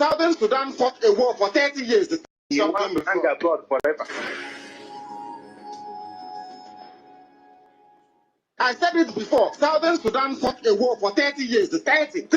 Southern Sudan fought a war for 30 years. You want to hang abroad forever. I said it before. Southern Sudan fought a war for 30 years. 30.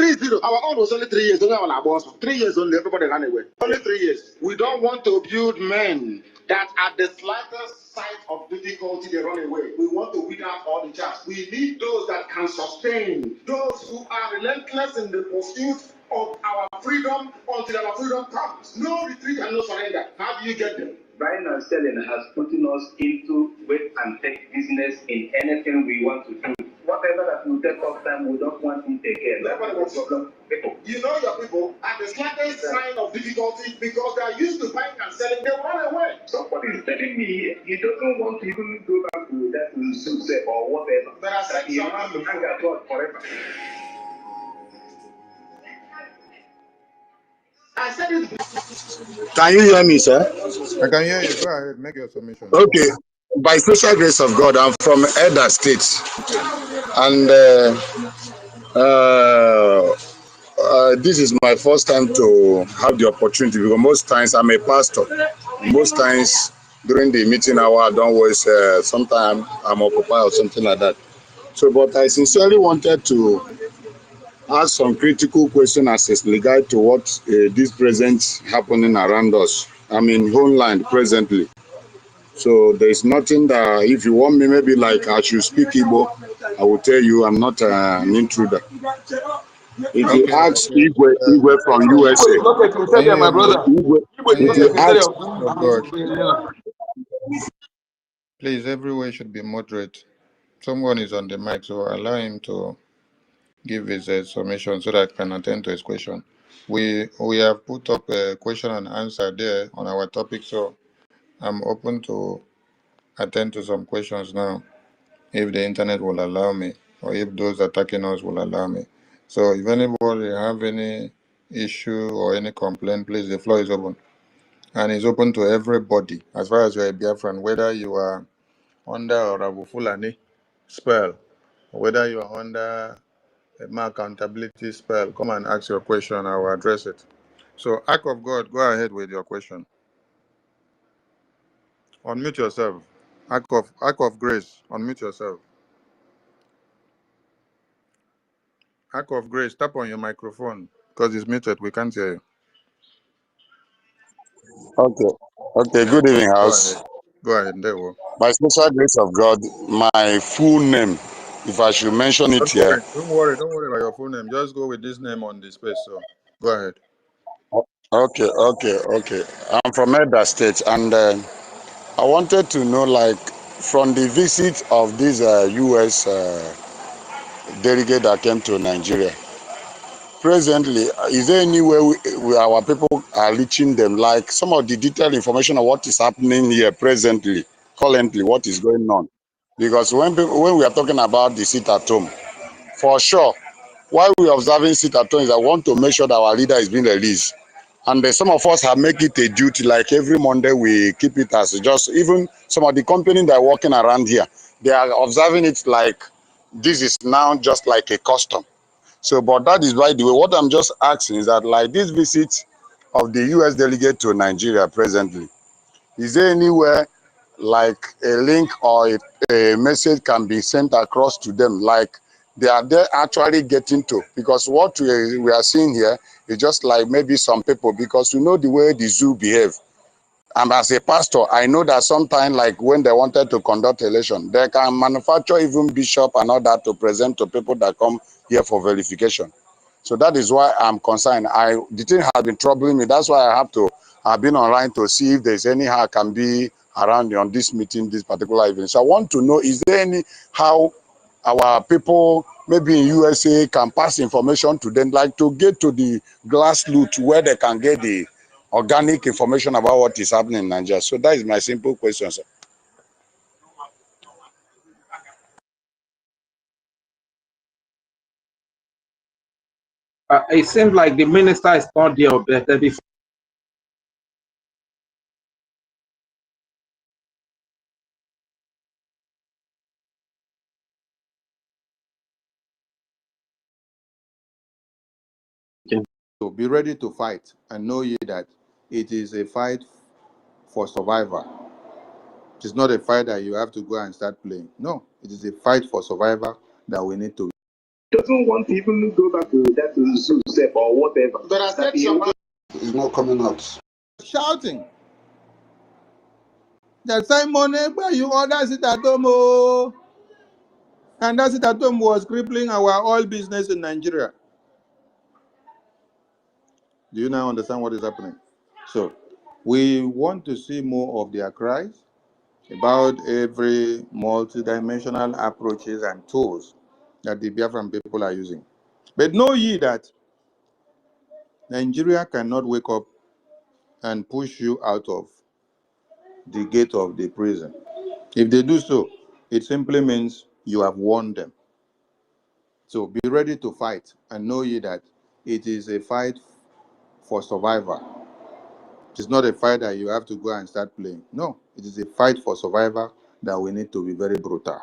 Our own was only 3 years. Only our boss. 3 years only. Everybody ran away. Only 3 years. We don't want to build men that at the slightest sight of difficulty they run away. We want to weed out all the chaff. We need those that can sustain. Those who are relentless in the pursuit of our freedom until our freedom comes. No retreat and no surrender. How do you get them? Buying and selling has put us into wait and take business in anything we want to do. Whatever that will take off time, we don't want it again. Nobody wants problem. People. You know your people at the slightest sign of difficulty because they are used to buying and selling, they run away. Somebody is telling me he doesn't want to even go back to that success or whatever. But I said he wants to hang abroad forever. I said it. Can you hear me, sir? I can hear you. Go ahead, make your submission. Okay. By special grace of God, I'm from Elder State, and this is my first time to have the opportunity because most times I'm a pastor. Most times during the meeting hour, I don't always. Sometimes I'm occupied or something like that. So, but I sincerely wanted to ask some critical questions as regard to what this present happening around us. I'm in homeland presently. So there is nothing that if you want me, maybe like I should speak Igbo, I will tell you I'm not an intruder. If Okay, you ask okay. Igwe from USA, if you ask, of God, please, everywhere should be moderate. Someone is on the mic, so allow him to give his submission so that I can attend to his question. We have put up a question and answer there on our topic, so I'm open to attend to some questions now, if the internet will allow me, or if those attacking us will allow me. So if anybody have any issue or any complaint, please, the floor is open. And it's open to everybody, as far as you're a Biafran, whether you are under Orabu Fulani spell, or whether you are under a more accountability spell, come and ask your question, I will address it. So, Act of God, go ahead with your question. Unmute yourself. Act of Grace, unmute yourself. Act of Grace, tap on your microphone because it's muted. We can't hear you. okay, good evening, Go House. ahead. Go ahead. There we go. By special grace of God, my full name, if I should mention it here. Don't worry about your full name. Just go with this name on the space. So, go ahead. Okay. I'm from Elder State, and I wanted to know, like, from the visit of this U.S. Delegate that came to Nigeria. Presently, is there any way our people are reaching them? Like some of the detailed information of what is happening here presently, currently, what is going on? Because when we are talking about the sit at home, for sure, why we are observing sit at home is I want to make sure that our leader is being released. And some of us have make it a duty, like every Monday we keep it as just, even some of the companies that are working around here, they are observing it like this is now just like a custom. So, but that is why the way, what I'm just asking is that like this visit of the US delegate to Nigeria presently, is there anywhere like a link or a message can be sent across to them, like they are there actually getting to? Because what we are seeing here is just like maybe some people, because we know the way the zoo behave. And as a pastor, I know that sometimes, like when they wanted to conduct election, they can manufacture even bishop and all that to present to people that come here for verification. So that is why I'm concerned. The thing has been troubling me. That's why I've been online to see if there's any how I can be around on this meeting, this particular event. So I want to know, is there any how our people, maybe in USA, can pass information to them, like to get to the grassroots where they can get the organic information about what is happening in Nigeria? So that is my simple question, sir. It seems like the minister is not there better before. So be ready to fight and know ye that it is a fight for survival. It is not a fight that you have to go and start playing. No, it is a fight for survival that we need to. Doesn't want to even go back to that zoo step or whatever. But I said something It's not coming out. Shouting that Simon Egba, you order sit at home, oh. And that sit at home was crippling our oil business in Nigeria. Do you now understand what is happening? So, we want to see more of their cries about every multidimensional approaches and tools that the Biafran people are using. But know ye that Nigeria cannot wake up and push you out of the gate of the prison. If they do so, it simply means you have won them. So be ready to fight and know ye that it is a fight for survival. It is not a fight that you have to go and start playing. No, it is a fight for survival that we need to be very brutal.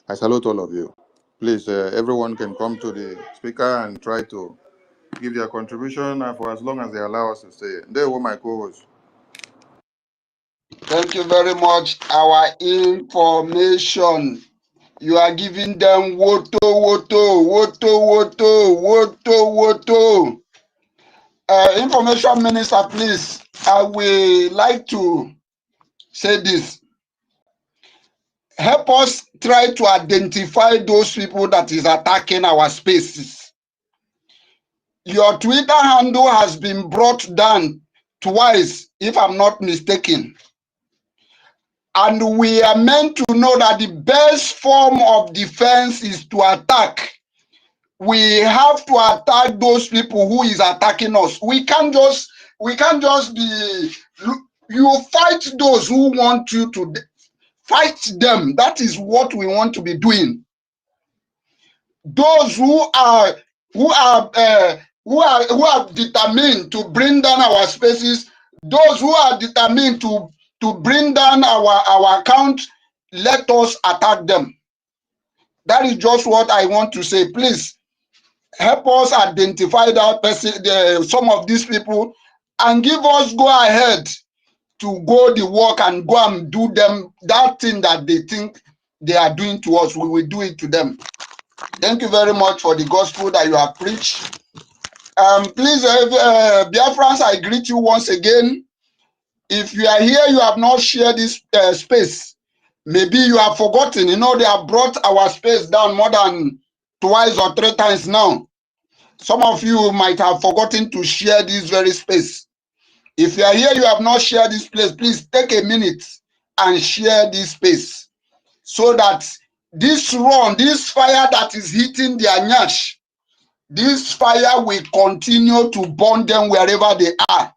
I salute all of you. Please, everyone can come to the speaker and try to give their contribution for as long as they allow us to stay. They were my co-hosts. Thank you very much. Our information. You are giving them woto, woto, woto, woto, woto, woto. Information Minister, please. I will like to say this. Help us try to identify those people that is attacking our spaces. Your Twitter handle has been brought down twice, if I'm not mistaken. And we are meant to know that the best form of defense is to attack. We have to attack those people who is attacking us. We can't just be, you fight those who want you to fight them. That is what we want to be doing. Those who are determined to bring down our spaces, those who are determined to bring down our account, let us attack them. That is just what I want to say. Please help us identify that person, some of these people, and give us go ahead to go the work and go and do them that thing that they think they are doing to us. We will do it to them. Thank you very much for the gospel that you have preached. Please, Biafrans, I greet you once again. If you are here, you have not shared this space. Maybe you have forgotten. You know, they have brought our space down more than twice or three times now. Some of you might have forgotten to share this very space. If you are here, you have not shared this place, please take a minute and share this space so that this run, this fire that is hitting their nyash, this fire will continue to burn them wherever they are.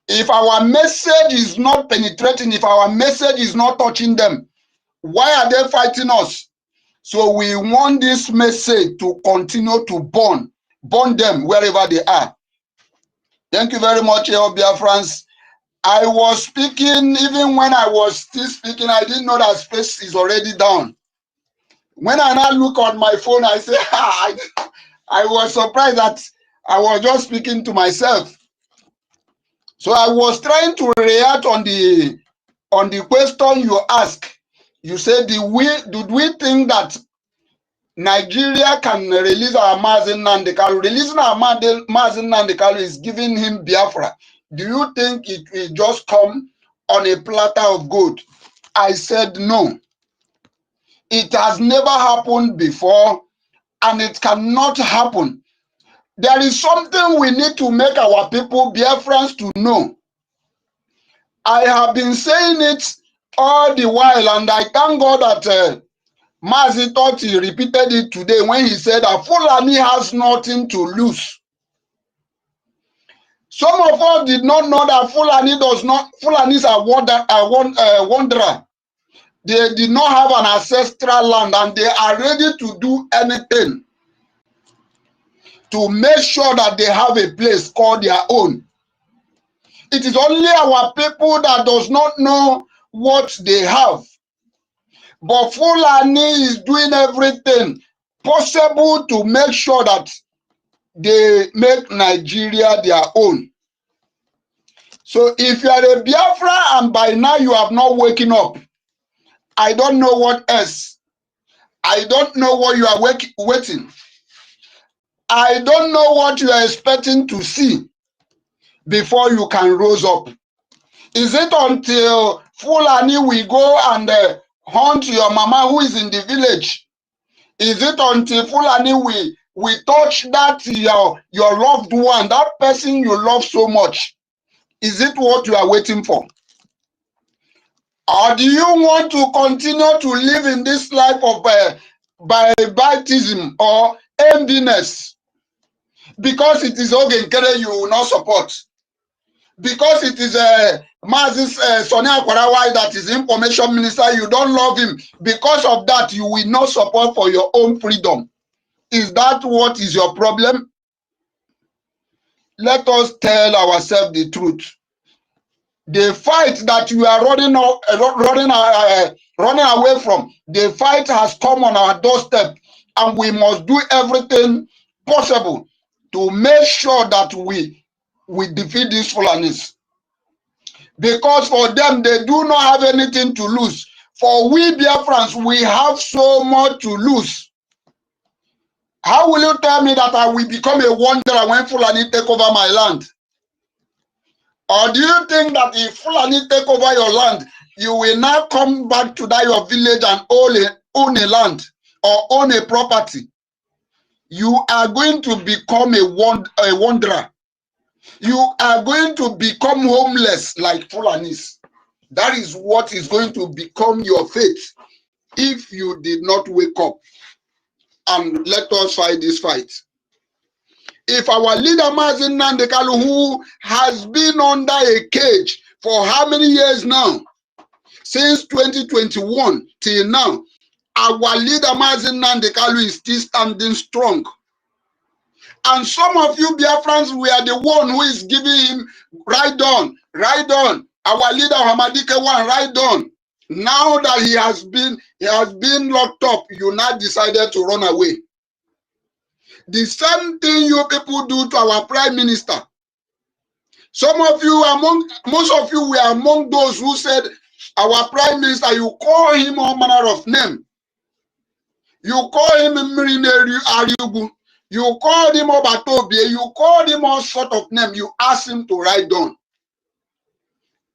If our message is not penetrating, if our message is not touching them, why are they fighting us? So we want this message to continue to burn them wherever they are. Thank you very much, Biafrans. I was speaking, even when I was still speaking, I didn't know that space is already down. When I now look on my phone, I say, I was surprised that I was just speaking to myself. So I was trying to react on the question you asked. You said, did we think that Nigeria can release our Mazi Nnamdi Kanu? Releasing our Mazi Nnamdi Kanu is giving him Biafra. Do you think it will just come on a platter of gold? I said no. It has never happened before, and it cannot happen. There is something we need to make our people, Biafrans, to know. I have been saying it all the while, and I thank God that Mazi thought he repeated it today when he said that Fulani has nothing to lose. Some of us did not know that Fulanis are wanderer. They did not have an ancestral land, and they are ready to do anything to make sure that they have a place called their own. It is only our people that does not know what they have. But Fulani is doing everything possible to make sure that they make Nigeria their own. So if you are a Biafra and by now you have not waken up, I don't know what else. I don't know what you are waiting. I don't know what you are expecting to see before you can rise up. Is it until Fulani will go and hunt your mama who is in the village? Is it until Fulani will touch that your loved one, that person you love so much? Is it what you are waiting for? Or do you want to continue to live in this life of baptism or enviness? Because it is Ogenkere you will not support. Because it is Mazis Sonny Akwarawai that is information minister, you don't love him. Because of that, you will not support for your own freedom. Is that what is your problem? Let us tell ourselves the truth. The fight that you are running away from, the fight has come on our doorstep, and we must do everything possible to make sure that we defeat these Fulanis. Because for them, they do not have anything to lose. For we Biafrans, we have so much to lose. How will you tell me that I will become a wanderer when Fulani take over my land? Or do you think that if Fulani take over your land, you will now come back to that your village and own a land or own a property? You are going to become a wanderer. You are going to become homeless like Fulanis. That is what is going to become your fate if you did not wake up and let us fight this fight. If our leader Mazin NNAMDI KANU, who has been under a cage for how many years now? Since 2021 till now, our leader Mazin NNAMDI KANU is still standing strong. And some of you Biafrans, we are the one who is giving him ride on. Our leader Hamadike one, ride on. Now that he has been locked up, you now decided to run away. The same thing you people do to our prime minister. Some of you, most of you were among those who said, our prime minister, you call him all manner of name. You call him Mrineri Ariugu. You called him Obatobie. You called him all sort of name. You asked him to write down.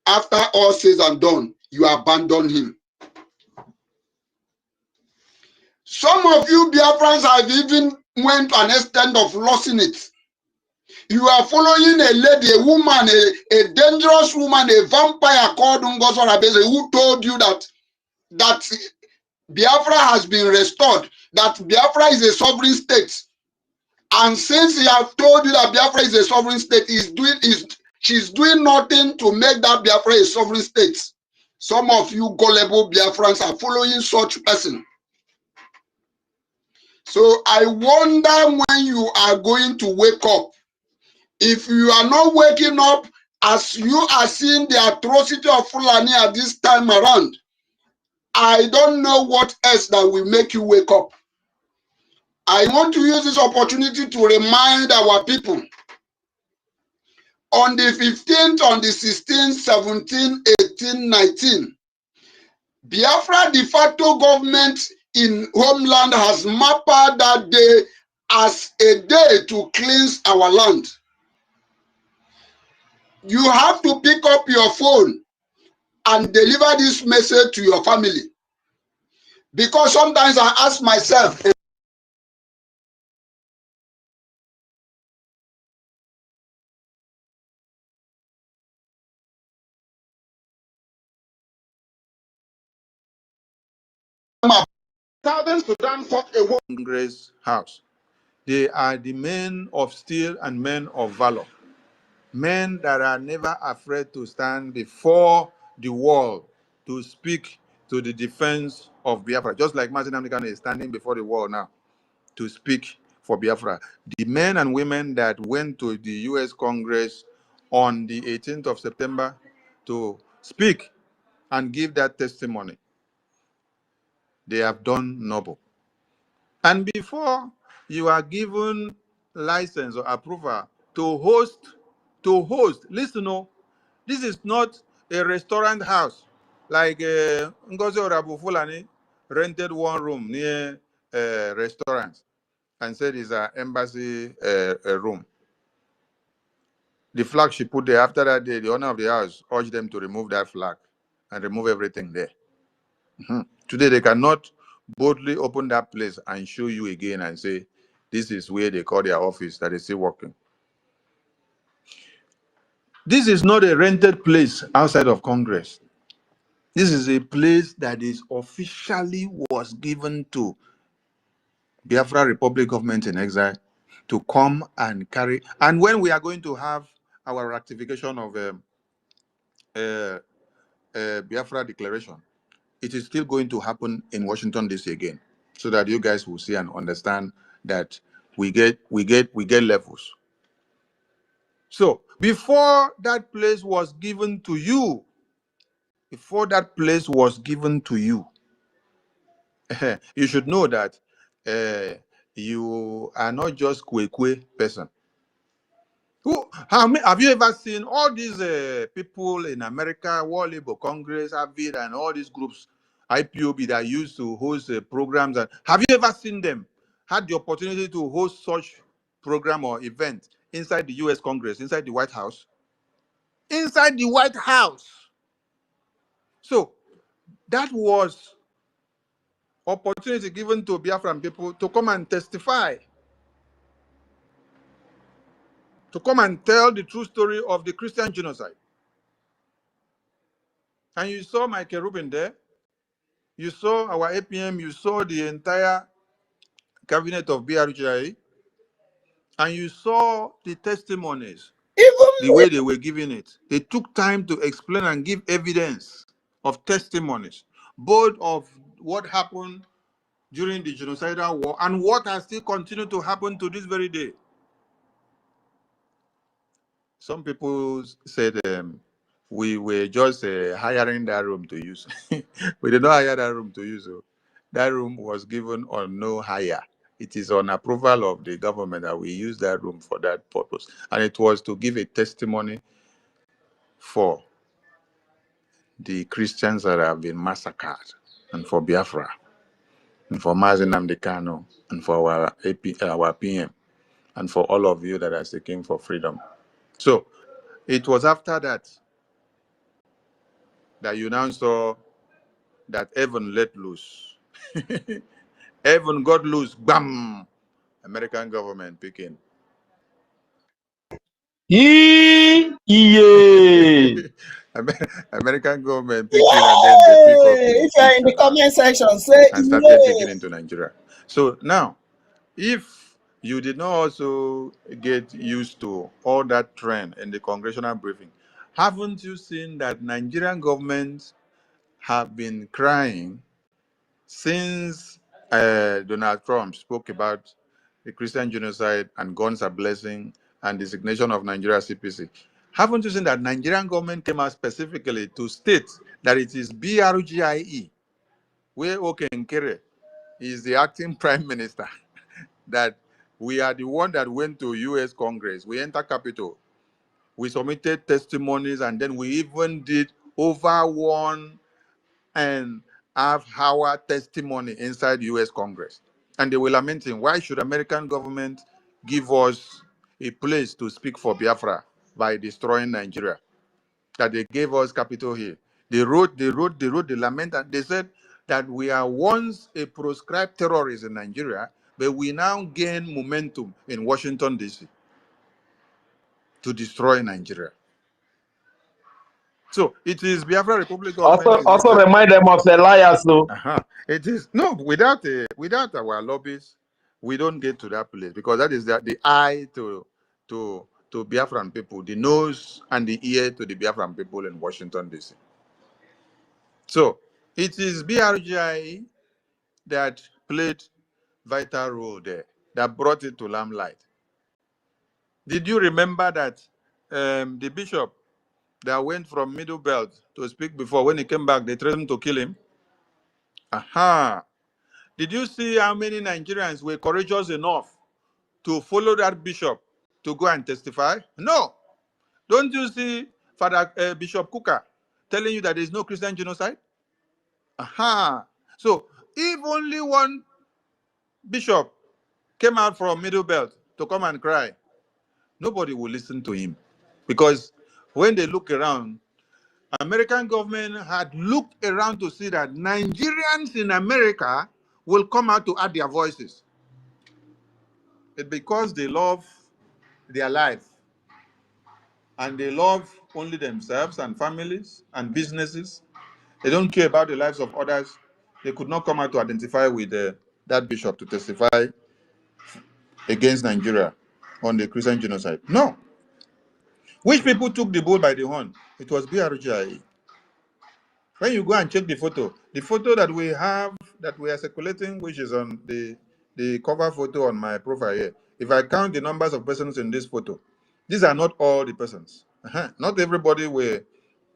After all says and done, you abandon him. Some of you Biafrans have even went to an extent of losing it. You are following a lady, a woman, a dangerous woman, a vampire called Ngozo Rabeze, who told you that Biafra has been restored, that Biafra is a sovereign state. And since he has told you that Biafra is a sovereign state, she's doing nothing to make that Biafra a sovereign state. Some of you gullible Biafrans are following such person. So I wonder when you are going to wake up. If you are not waking up as you are seeing the atrocity of Fulani at this time around, I don't know what else that will make you wake up. I want to use this opportunity to remind our people. On the 15th, on the 16th, 17, 18, 19, Biafra de facto government in homeland has mapped that day as a day to cleanse our land. You have to pick up your phone and deliver this message to your family. Because sometimes I ask myself, Southern Sudan fought a war. Congress House. They are the men of steel and men of valor. Men that are never afraid to stand before the world to speak to the defense of Biafra. Just like Mazin NNAMDI KANU is standing before the world now to speak for Biafra. The men and women that went to the U.S. Congress on the 18th of September to speak and give that testimony, they have done noble. And before you are given license or approval to host. Listen, no, this is not a restaurant house like Ngozi Orabu Fulani rented one room near a restaurant and said it's an embassy room. The flag she put there, after that day, the owner of the house urged them to remove that flag and remove everything there. Today, they cannot boldly open that place and show you again and say, this is where they call their office that is still working. This is not a rented place outside of Congress. This is a place that is officially was given to Biafra Republic government in exile to come and carry. And when we are going to have our ratification of Biafra Declaration, it is still going to happen in Washington DC again, so that you guys will see and understand that we get levels. So before that place was given to you, you should know that you are not just Kwekwe person. Have you ever seen all these people in America, World Labour Congress, AVID, and all these groups, IPOB, that used to host programs? And have you ever seen them had the opportunity to host such program or event inside the U.S. Congress, inside the White House? Inside the White House. So that was opportunity given to Biafran people to come and testify, to come and tell the true story of the Christian genocide. And you saw Michael Rubin there. You saw our APM, you saw the entire cabinet of BRGI, and you saw the testimonies, the way they were giving it. They took time to explain and give evidence of testimonies, both of what happened during the genocidal war and what has still continued to happen to this very day. Some people said we were just hiring that room to use. We did not hire that room to use. That room was given on no hire. It is on approval of the government that we use that room for that purpose. And it was to give a testimony for the Christians that have been massacred, and for Biafra, and for NNAMDI KANU, and for our PM, and for all of you that are seeking for freedom. So it was after that you now saw that heaven let loose. Heaven got loose, bam! American government picking. Yeah. American government picking, and then they pick up If you're in the comment section, say and started picking into Nigeria. So now, if you did not also get used to all that trend in the congressional briefing, haven't you seen that Nigerian government have been crying since Donald Trump spoke about the Christian genocide and guns are blessing and designation of Nigeria CPC? Haven't you seen that Nigerian government came out specifically to state that it is BRGIE, where Okenkere is the acting prime minister, that we are the one that went to US Congress, we entered Capitol, we submitted testimonies, and then we even did over 1.5-hour testimony inside US Congress. And they were lamenting, why should American government give us a place to speak for Biafra by destroying Nigeria? That they gave us Capitol Hill. They wrote, they lament, and they said that we are once a proscribed terrorist in Nigeria, but we now gain momentum in Washington, D.C. to destroy Nigeria. So it is Biafra Republic government. Also remind them of the liars, though. It is no, without our lobbies, we don't get to that place, because that is the eye to Biafran people, the nose and the ear to the Biafran people in Washington D.C. So it is BRGI that played vital role there, that brought it to limelight. Did you remember that the bishop that went from Middle Belt to speak before, when he came back, they threatened to kill him? Did you see how many Nigerians were courageous enough to follow that bishop to go and testify? No. Don't you see Father Bishop Kuka telling you that there is no Christian genocide? Aha. So if only one bishop came out from Middle Belt to come and cry, nobody will listen to him. Because when they look around, American government had looked around to see that Nigerians in America will come out to add their voices. It's because they love their life and they love only themselves and families and businesses. They don't care about the lives of others. They could not come out to identify with that bishop to testify against Nigeria on the Christian genocide. No. Which people took the bull by the horn? It was BRGI. When you go and check the photo that we have, that we are circulating, which is on the cover photo on my profile here, if I count the numbers of persons in this photo, these are not all the persons. Not everybody were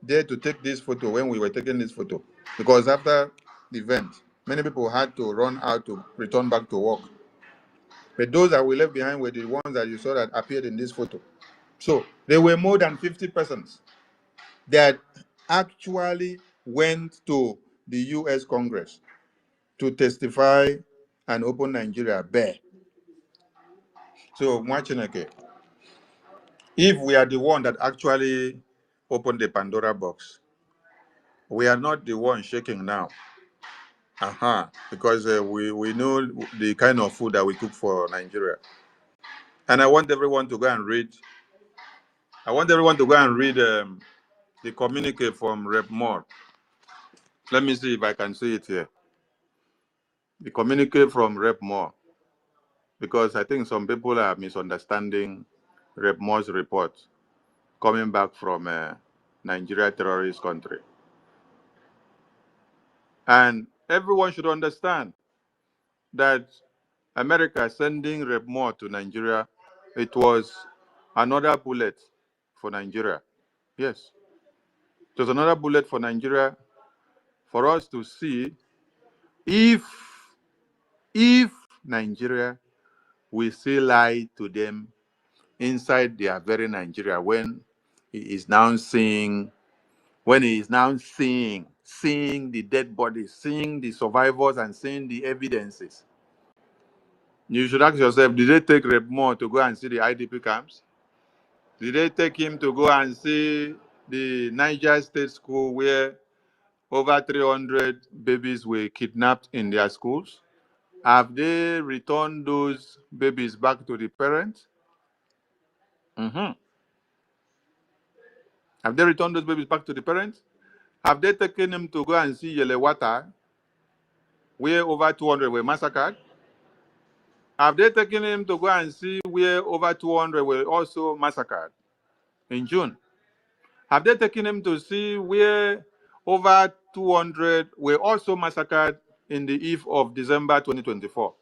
there to take this photo when we were taking this photo, because after the event, many people had to run out to return back to work. But those that we left behind were the ones that you saw that appeared in this photo. So there were more than 50 persons that actually went to the U.S. Congress to testify and open Nigeria bare. So, Mwachineke, if we are the one that actually opened the Pandora box, we are not the one shaking now. Because we know the kind of food that we cook for Nigeria. And I want everyone to go and read. The communique from Rep. Moore. Let me see if I can see it here. The communique from Rep. Moore. Because I think some people are misunderstanding Rep. Moore's report coming back from Nigeria terrorist country. And everyone should understand that America sending Rep. Moore to Nigeria, it was another bullet for Nigeria. Yes. It was another bullet for Nigeria for us to see if Nigeria will still lie to them inside their very Nigeria when he is now seeing the dead bodies, seeing the survivors and seeing the evidences. You should ask yourself, did they take Rep. Moore to go and see the IDP camps? Did they take him to go and see the Niger State School where over 300 babies were kidnapped in their schools? Have they returned those babies back to the parents? Have they returned those babies back to the parents? Have they taken them to go and see Yelewata, where over 200 were massacred? Have they taken him to go and see where over 200 were also massacred in June? Have they taken him to see where over 200 were also massacred in the eve of December 2024?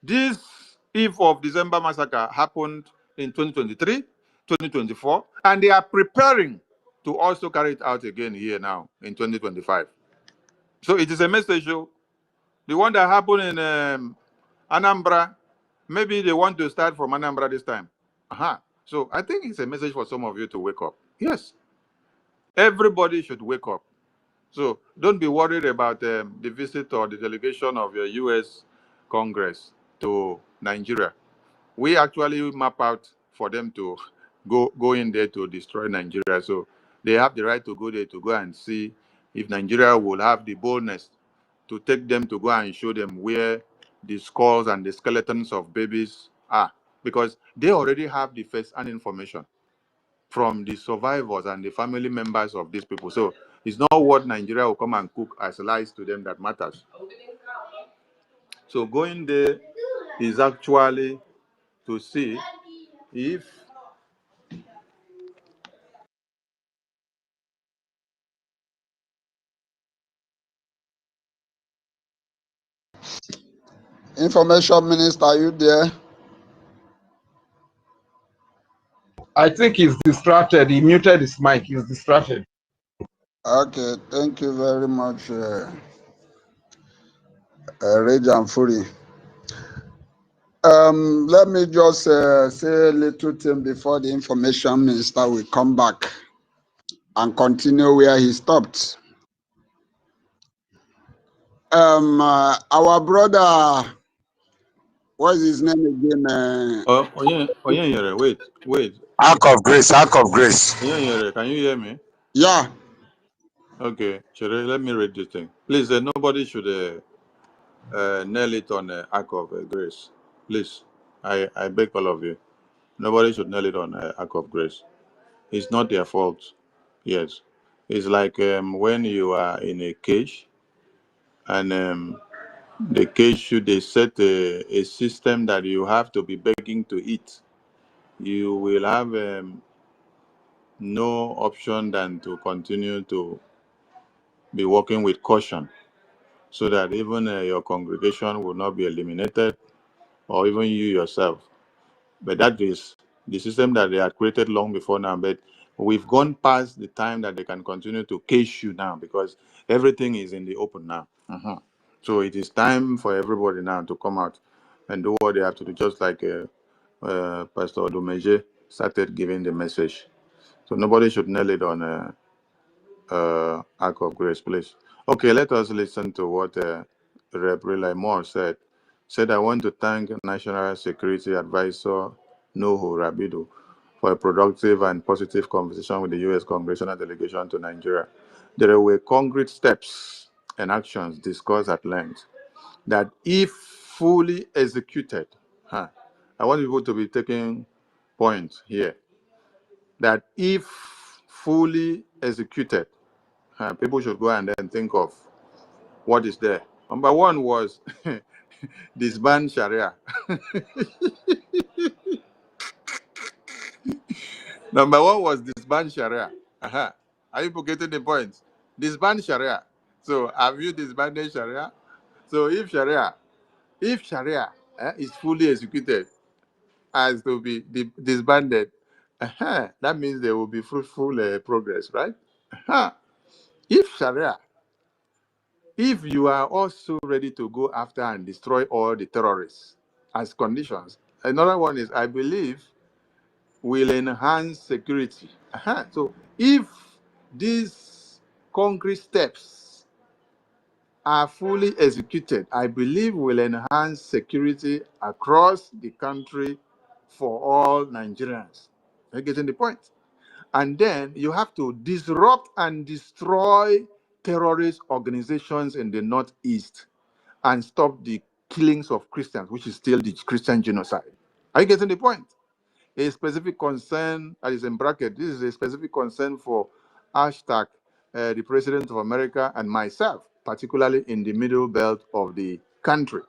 This eve of December massacre happened in 2023, 2024, and they are preparing to also carry it out again here now in 2025. So it is a message. The one that happened in Anambra, maybe they want to start from Anambra this time. So I think it's a message for some of you to wake up. Yes. Everybody should wake up. So don't be worried about the visit or the delegation of your U.S. Congress to Nigeria. We actually map out for them to go in there to destroy Nigeria. So they have the right to go there to go and see if Nigeria will have the boldness to take them to go and show them where the skulls and the skeletons of babies are. Because they already have the first-hand information from the survivors and the family members of these people. So it's not what Nigeria will come and cook as lies to them that matters. So going there is actually to see if Information Minister, are you there? I think he's distracted. He muted his mic. He's distracted. Okay, thank you very much, Rage and Fury. Let me just say a little thing before the information minister will come back and continue where he stopped. Our brother, what's his name again? Wait. Ark of Grace, Ark of Grace. Can you hear me? Yeah. Okay, Chere, let me read this thing. Please, nobody should nail it on Ark of Grace. Please, I beg all of you. Nobody should nail it on Ark of Grace. It's not their fault. Yes. It's like when you are in a cage and the cage should they set a system that you have to be begging to eat. You will have no option than to continue to be working with caution so that even your congregation will not be eliminated or even you yourself. But that is the system that they had created long before now. But we've gone past the time that they can continue to case you now because everything is in the open now. So it is time for everybody now to come out and do what they have to do, just like Pastor Odumeje started giving the message. So nobody should nail it on Ark of Grace, please. Okay, let us listen to what Rep. Relay Moore said. Said, I want to thank National Security Advisor Nuhu Rabidu for a productive and positive conversation with the U.S. Congressional Delegation to Nigeria. There were concrete steps and actions discussed at length that, if fully executed, I want people to be taking points here, that if fully executed, people should go and then think of what is there. Number one was disband Sharia. Number one was disband Sharia. Are you getting the point? Disband Sharia. So have you disbanded Sharia? So if Sharia is fully executed as to be disbanded, that means there will be fruitful progress, right? If Sharia, if you are also ready to go after and destroy all the terrorists as conditions, another one is, I believe, will enhance security. So if these concrete steps are fully executed, I believe will enhance security across the country for all Nigerians. Are you getting the point? And then you have to disrupt and destroy terrorist organizations in the Northeast and stop the killings of Christians, which is still the Christian genocide. Are you getting the point? A specific concern that is in bracket. This is a specific concern for hashtag the President of America and myself, particularly in the middle belt of the country.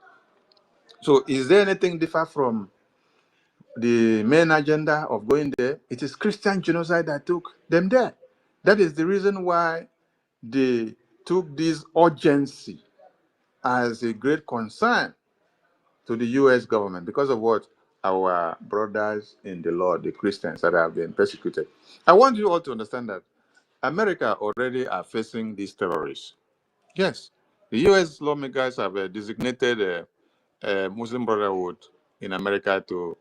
So is there anything different from the main agenda of going there? It is Christian genocide that took them there. That is the reason why they took this urgency as a great concern to the U.S. government because of what? Our brothers in the Lord, the Christians that have been persecuted. I want you all to understand that America already are facing these terrorists. Yes, the U.S. lawmakers have designated Muslim Brotherhood in America to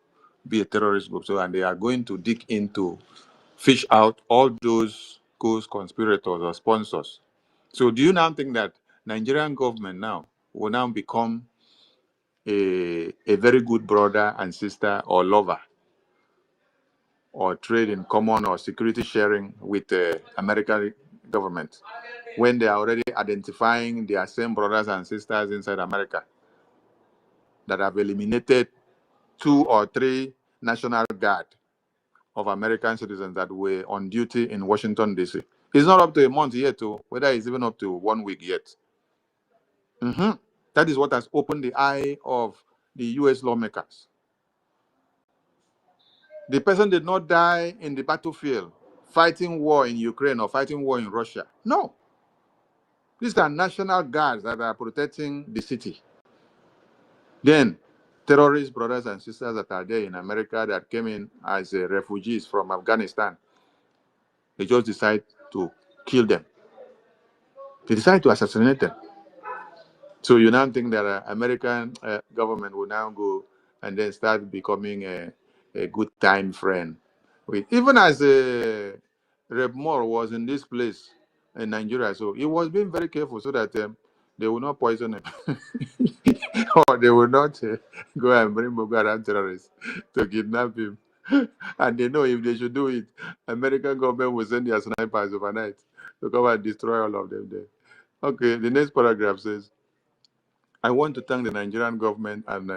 be a terrorist group. So, and they are going to dig into, fish out all those co-conspirators or sponsors. So do you now think that Nigerian government now will now become a very good brother and sister or lover or trade in common or security sharing with the American government when they are already identifying their same brothers and sisters inside America that have eliminated 2 or 3 National Guard of American citizens that were on duty in Washington, D.C. It's not up to a month yet, whether it's even up to 1 week yet. That is what has opened the eye of the U.S. lawmakers. The person did not die in the battlefield fighting war in Ukraine or fighting war in Russia. No. These are national guards that are protecting the city. Then, terrorist brothers and sisters that are there in America that came in as refugees from Afghanistan, they just decide to kill them. They decide to assassinate them. So you now think that American government will now go and then start becoming a good time friend. Even as Reb Moore was in this place in Nigeria, so he was being very careful so that they will not poison him or they will not go and bring Boko Haram terrorists to kidnap him. And they know if they should do it, American government will send their snipers overnight to come and destroy all of them there. Okay, the next paragraph says, I want to thank the Nigerian government and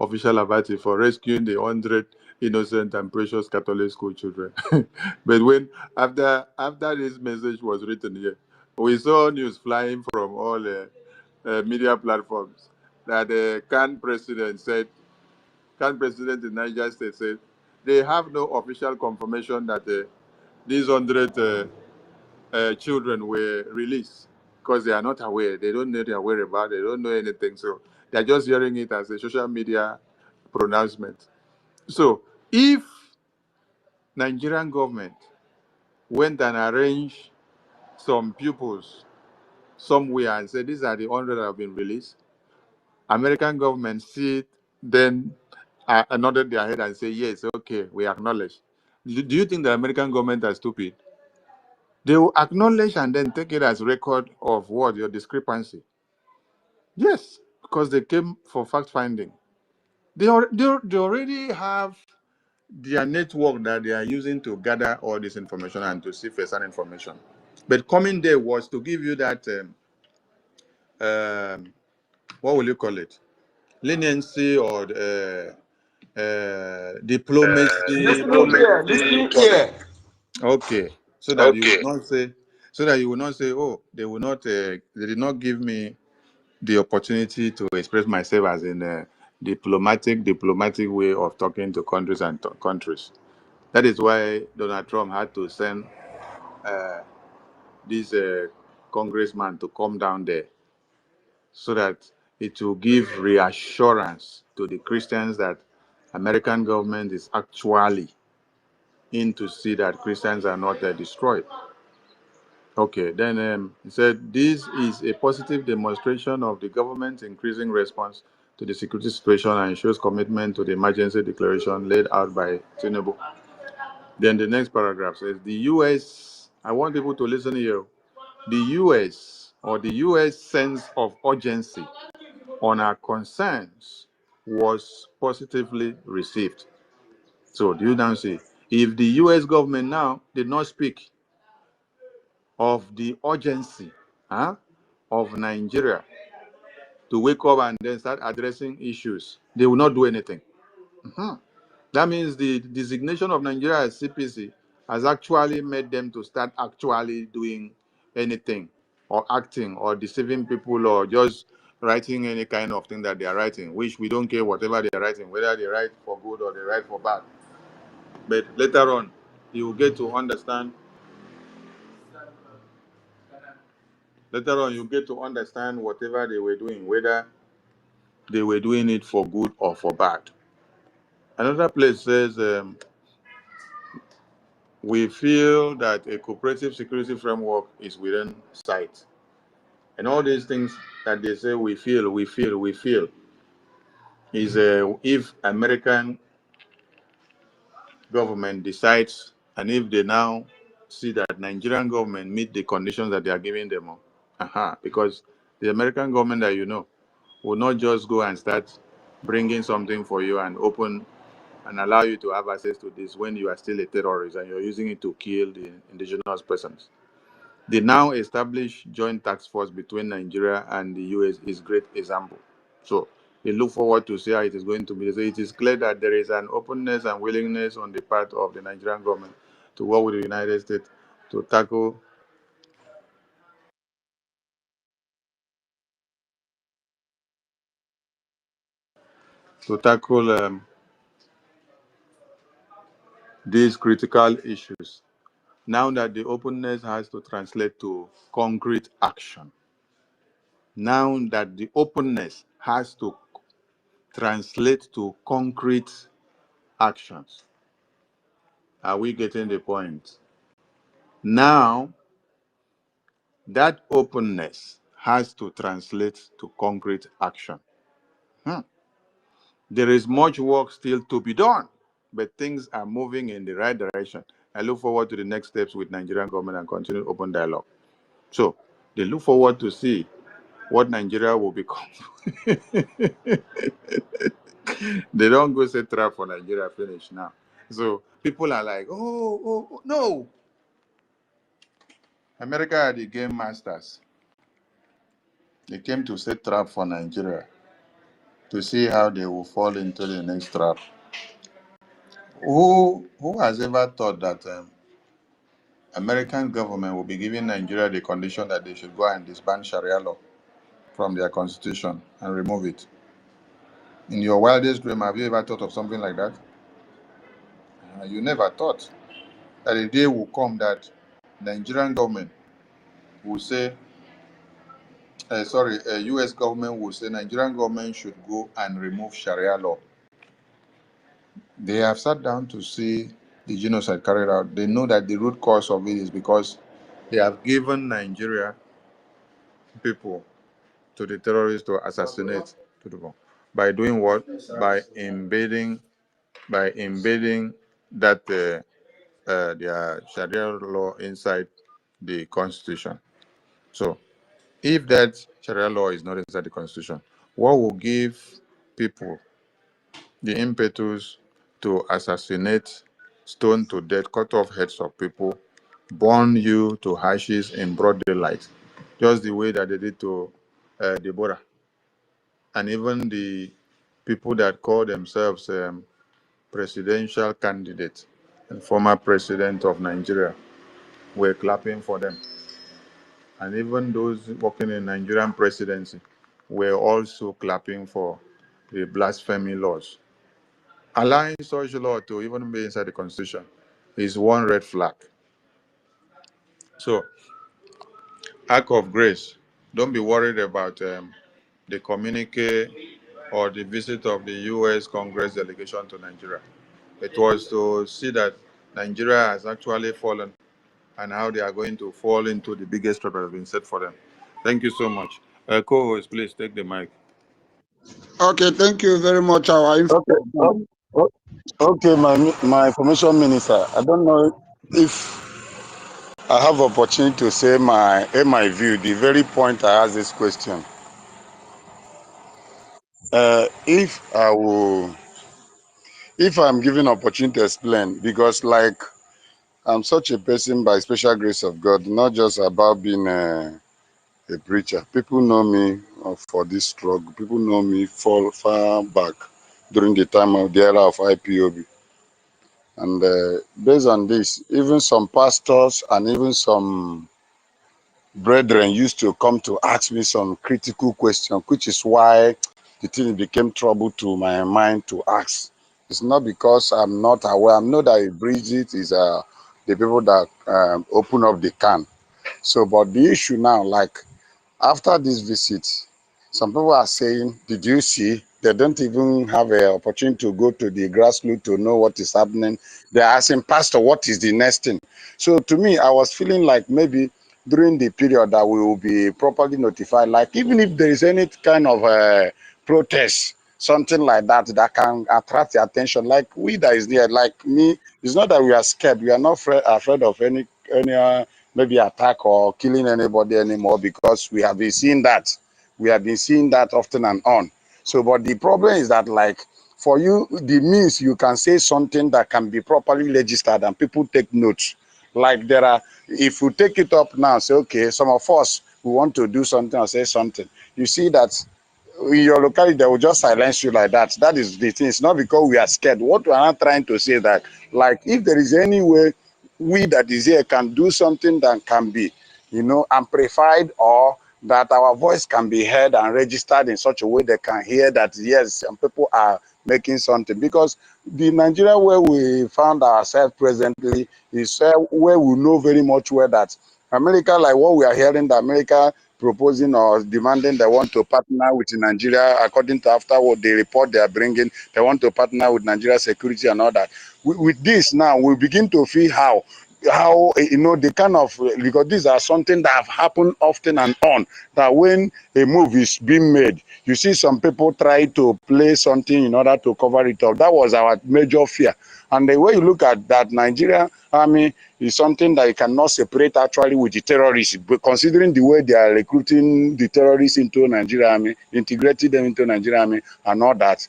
official Abati for rescuing the 100 innocent and precious Catholic school children. But when after this message was written here, we saw news flying from all media platforms that the Can president in Niger State said they have no official confirmation that these 100 children were released because they are not aware. They don't know their whereabouts. They don't know anything. So they're just hearing it as a social media pronouncement. So if Nigerian government went and arranged some pupils somewhere and said these are the 100 that have been released, American government see it, then nodded their head and say yes, okay, we acknowledge. Do you think the American government are stupid? They will acknowledge and then take it as record of what your discrepancy. Yes, because they came for fact finding. They already have their network that they are using to gather all this information and to see first-hand information. But coming there was to give you that, what will you call it? Leniency or diplomacy Listening ear, policy. listening ear. Okay, so that you will not say, oh, they will not, they did not give me the opportunity to express myself as in a diplomatic way of talking to countries and countries. That is why Donald Trump had to send this congressman to come down there so that it will give reassurance to the Christians that American government is actually in to see that Christians are not destroyed. Okay, then he said this is a positive demonstration of the government's increasing response to the security situation and shows commitment to the emergency declaration laid out by Tinubu. Then the next paragraph says the U.S. I want people to listen here. The U.S. sense of urgency on our concerns was positively received. So do you now see if the U.S. government now did not speak of the urgency of Nigeria to wake up and then start addressing issues, they will not do anything. That means the designation of Nigeria as CPC has actually made them to start actually doing anything or acting or deceiving people or just writing any kind of thing that they are writing, which we don't care whatever they are writing, whether they write for good or they write for bad. But later on, you will get to understand. Later on, you get to understand whatever they were doing, whether they were doing it for good or for bad. Another place says, we feel that a cooperative security framework is within sight. And all these things that they say we feel, is if American government decides and if they now see that Nigerian government meet the conditions that they are giving them, because the American government that you know will not just go and start bringing something for you and open and allow you to have access to this when you are still a terrorist and you're using it to kill the indigenous persons. The now established joint task force between Nigeria and the US is a great example. So we look forward to see how it is going to be. So it is clear that there is an openness and willingness on the part of the Nigerian government to work with the United States to tackle these critical issues. Now that the openness has to translate to concrete action. Now that the openness has to translate to concrete actions. Are we getting the point? Now, that openness has to translate to concrete action. There is much work still to be done, but things are moving in the right direction. I look forward to the next steps with Nigerian government and continue open dialogue. So they look forward to see what Nigeria will become. They don't go set trap for Nigeria finish now. So people are like, oh, no. America are the game masters. They came to set trap for Nigeria to see how they will fall into the next trap. Who has ever thought that American government will be giving Nigeria the condition that they should go and disband Sharia law from their constitution and remove it? In your wildest dream, have you ever thought of something like that? You never thought that a day will come that Nigerian government will say, U.S. government will say Nigerian government should go and remove Sharia law. They have sat down to see the genocide carried out. They know that the root cause of it is because they have given Nigeria people to the terrorists to assassinate people. By doing what? By embedding that their Sharia law inside the constitution. So, if that Sharia law is not inside the constitution, what will give people the impetus to assassinate, stone to death, cut off heads of people, burn you to ashes in broad daylight, just the way that they did to Deborah, and even the people that call themselves presidential candidates and former president of Nigeria were clapping for them. And even those working in Nigerian presidency were also clapping for the blasphemy laws. Allowing such law to even be inside the constitution is one red flag. So, act of grace, don't be worried about the communique or the visit of the U.S. Congress delegation to Nigeria. It was to see that Nigeria has actually fallen and how they are going to fall into the biggest trap that has been set for them. Thank you so much. Co-host, please take the mic. Okay, thank you very much. Okay, my information minister. I don't know if I have opportunity to say my view. The very point I asked this question. If I'm given opportunity to explain, because like I'm such a person by special grace of God, not just about being a preacher. People know me for this struggle. People know me far back during the time of the era of IPOB. And based on this, even some pastors and even some brethren used to come to ask me some critical questions, which is why the thing became trouble to my mind to ask. It's not because I'm not aware. I know that Bridget is the people that open up the can. So, but the issue now, like after this visit, some people are saying, did you see? They don't even have an opportunity to go to the grassroots to know what is happening. They're asking, Pastor, what is the next thing? So to me, I was feeling like maybe during the period that we will be properly notified, like even if there is any kind of protest, something like that, that can attract the attention, like we that is there, like me, it's not that we are scared. We are not afraid of any maybe attack or killing anybody anymore, because we have been seeing that. We have been seeing that often and on. So, but the problem is that, like, for you, the means you can say something that can be properly registered and people take notes. Like there are, if you take it up now, say, okay, some of us, we want to do something or say something. You see that in your locality, they will just silence you like that. That is the thing. It's not because we are scared. What we are not trying to say that, like, if there is any way we that is here can do something that can be, amplified, or that our voice can be heard and registered in such a way they can hear that, yes, some people are making something. Because the Nigeria where we found ourselves presently is where we know very much well that America, like what we are hearing, that America proposing or demanding they want to partner with Nigeria, according to after what the report they are bringing, they want to partner with Nigeria security and all that. With this now, we begin to feel how how the kind of, because these are something that have happened often and on, that when a move is being made, you see some people try to play something in order to cover it up. That was our major fear. And the way you look at that, Nigerian army is something that you cannot separate actually with the terrorists, but considering the way they are recruiting the terrorists into Nigerian army, integrating them into Nigerian army and all that.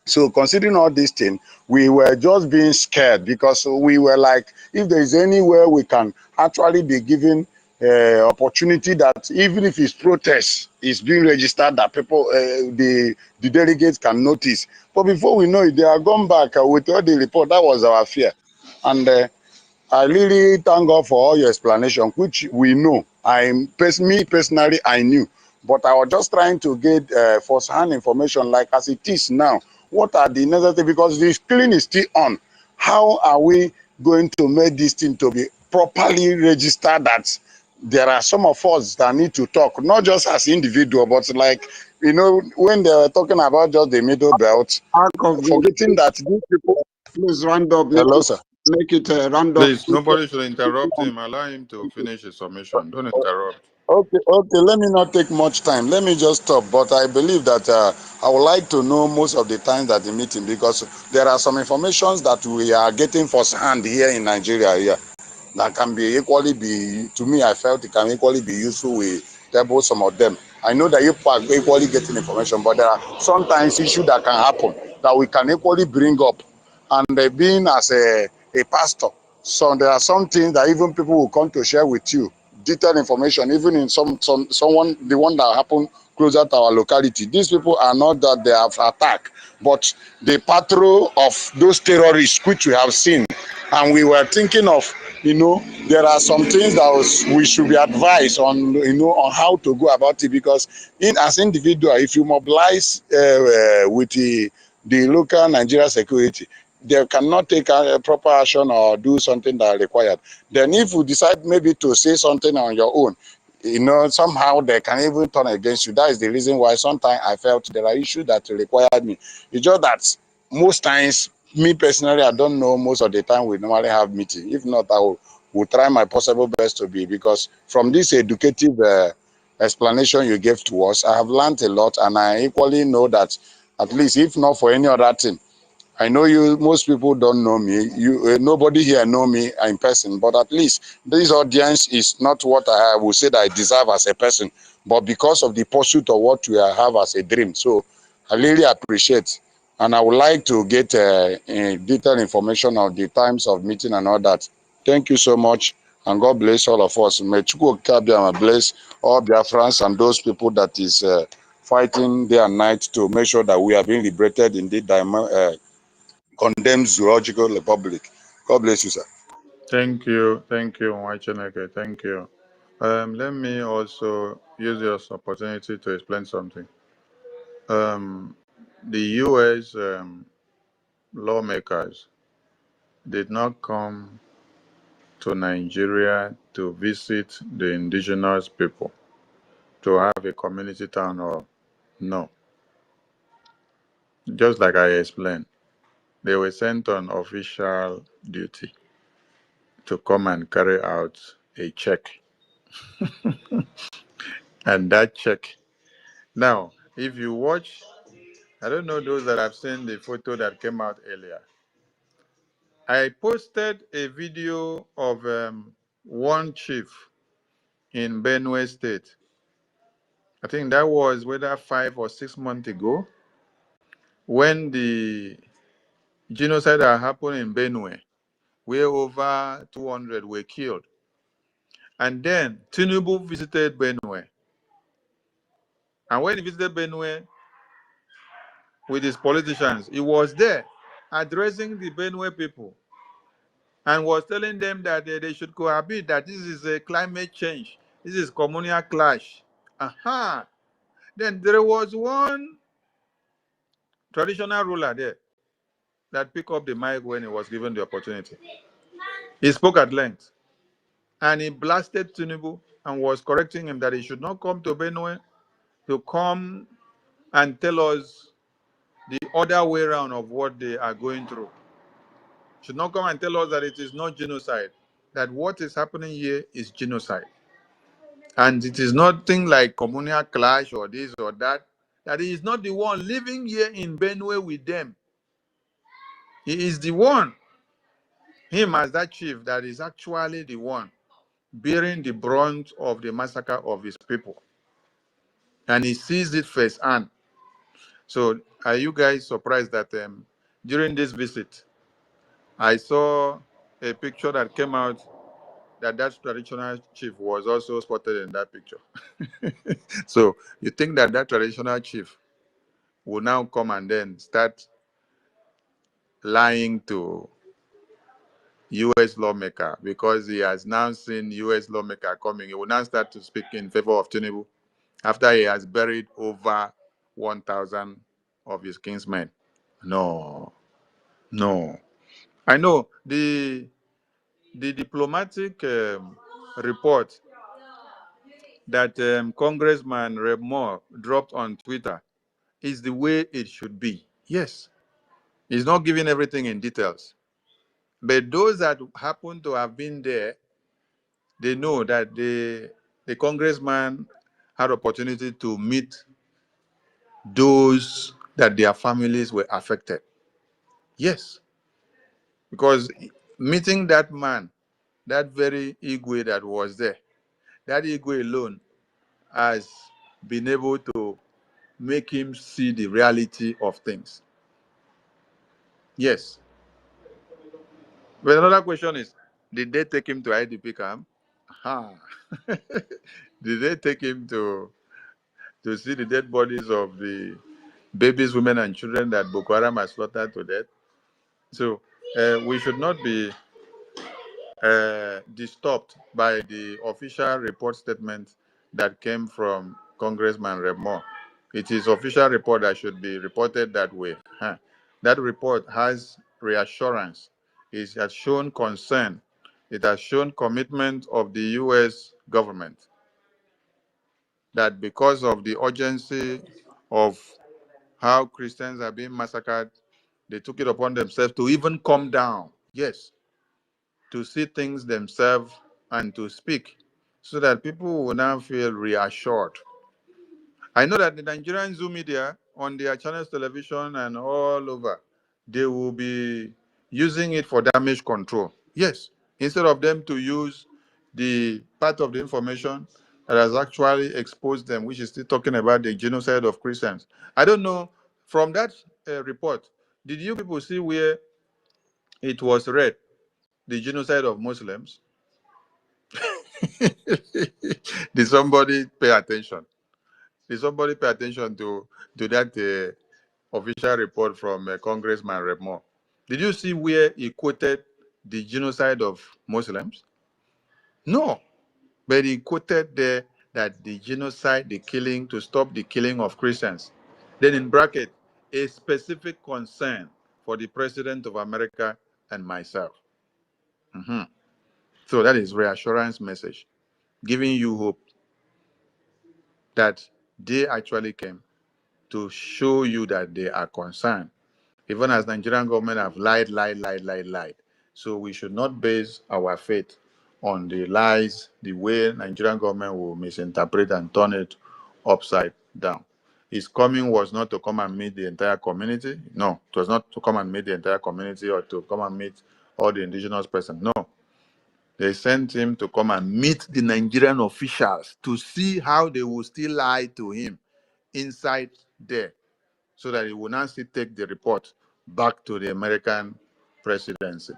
So considering all these things, we were just being scared, because we were like, if there is anywhere we can actually be given opportunity, that even if it's protest is being registered, that people, the delegates can notice. But before we know it, they are gone back with all the report. That was our fear. And I really thank God for all your explanation, which we know. Me personally, I knew, but I was just trying to get first-hand information, like as it is now. What are the necessary? Because the screen is still on. How are we going to make this thing to be properly registered? That there are some of us that need to talk, not just as individual, but like when they were talking about just the middle belt, Out of the forgetting that these people. please round up. Hello, sir. Make it round up. Please, nobody should interrupt him. Allow him to finish his submission. Don't interrupt. Okay, let me not take much time. Let me just stop. But I believe that I would like to know most of the times at the meeting, because there are some informations that we are getting firsthand here in Nigeria here that can be equally be, to me, I felt it can equally be useful with table some of them. I know that you are equally getting information, but there are sometimes issues that can happen that we can equally bring up. And being as a pastor, so there are some things that even people will come to share with you, detailed information, even in someone, the one that happened closer to our locality. These people are not that they have attacked, but the patrol of those terrorists which we have seen. And we were thinking of, there are some things that we should be advised on, on how to go about it, because as individual, if you mobilize with the local Nigeria security, they cannot take a proper action or do something that is required. Then if you decide maybe to say something on your own, somehow they can even turn against you. That is the reason why sometimes I felt there are issues that required me. It's just that most times, me personally, I don't know most of the time we normally have meeting. If not, I will try my possible best to be, because from this educative explanation you gave to us, I have learned a lot, and I equally know that, at least if not for any other thing, I know most people don't know me. Nobody here know me in person, but at least this audience is not what I would say that I deserve as a person, but because of the pursuit of what we have as a dream. So I really appreciate, and I would like to get detailed information of the times of meeting and all that. Thank you so much, and God bless all of us. May Chukwu Okeabia bless all Biafrans and those people that is fighting day and night to make sure that we are being liberated in the condemned zoological republic. God bless you, sir. Thank you, Mwacheneke. Thank you. Let me also use this opportunity to explain something. The U.S. Lawmakers did not come to Nigeria to visit the indigenous people, to have a community town hall. No. Just like I explained, they were sent on official duty to come and carry out a check. And that check. Now, if you watch, I don't know those that have seen the photo that came out earlier. I posted a video of one chief in Benue State. I think that was whether 5 or 6 months ago, when the genocide that happened in Benue, where over 200 were killed. And then Tinubu visited Benue. And when he visited Benue with his politicians, he was there addressing the Benue people and was telling them that they should cohabit, that this is a climate change, this is communal clash. Aha! Then there was one traditional ruler there that picked up the mic when he was given the opportunity. He spoke at length, and he blasted Tinubu and was correcting him that he should not come to Benue to come and tell us the other way around of what they are going through. Should not come and tell us that it is not genocide. that what is happening here is genocide. And it is nothing like communal clash or this or that. That he is not the one living here in Benue with them. He is the one, him as that chief, that is actually the one bearing the brunt of the massacre of his people. And he sees it firsthand. So are you guys surprised that during this visit, I saw a picture that came out that traditional chief was also spotted in that picture. So you think that traditional chief will now come and then start lying to U.S. lawmaker because he has now seen U.S. lawmaker coming. He will now start to speak in favor of Tinubu after he has buried over 1,000 of his kinsmen. No, no. I know the diplomatic report that Congressman Reb Moore dropped on Twitter is the way it should be. Yes, he's not giving everything in details. But those that happen to have been there, they know that the congressman had opportunity to meet those that their families were affected. Yes, because meeting that man, that very Igwe that was there, that Igwe alone has been able to make him see the reality of things. Yes. But another question is, did they take him to IDP camp? Aha. Did they take him to see the dead bodies of the babies, women, and children that Boko Haram has slaughtered to death? So we should not be disturbed by the official report statement that came from Congressman Reb Moore. It is official report that should be reported that way. Huh. That report has reassurance. It has shown concern. It has shown commitment of the U.S. government that because of the urgency of how Christians are being massacred, they took it upon themselves to even come down. Yes, to see things themselves and to speak so that people will now feel reassured. I know that the Nigerian Zoo media on their channels, television, and all over, they will be using it for damage control. Yes, instead of them to use the part of the information that has actually exposed them, which is still talking about the genocide of Christians. I don't know, from that report, did you people see where it was read, the genocide of Muslims? Did somebody pay attention? Did somebody pay attention to that official report from Congressman Reb Moore? Did you see where he quoted the genocide of Muslims? No, but he quoted there that the genocide, the killing, to stop the killing of Christians. Then in bracket, a specific concern for the President of America and myself. So that is reassurance message, giving you hope that they actually came to show you that they are concerned. Even as Nigerian government have lied. So we should not base our faith on the lies, the way Nigerian government will misinterpret and turn it upside down. His coming was not to come and meet the entire community. No, it was not to come and meet the entire community or to come and meet all the indigenous persons. No. They sent him to come and meet the Nigerian officials to see how they will still lie to him inside there, so that he will now still take the report back to the American presidency.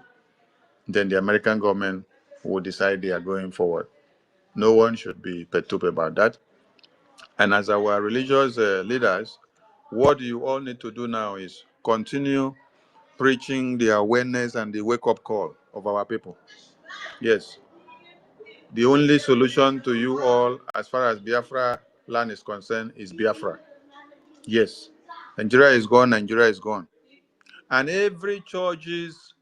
Then the American government will decide they are going forward. No one should be perturbed about that. And as our religious leaders, what you all need to do now is continue preaching the awareness and the wake-up call of our people. Yes. The only solution to you all, as far as Biafra land is concerned, is Biafra. Yes. Nigeria is gone, Nigeria is gone. And every church is,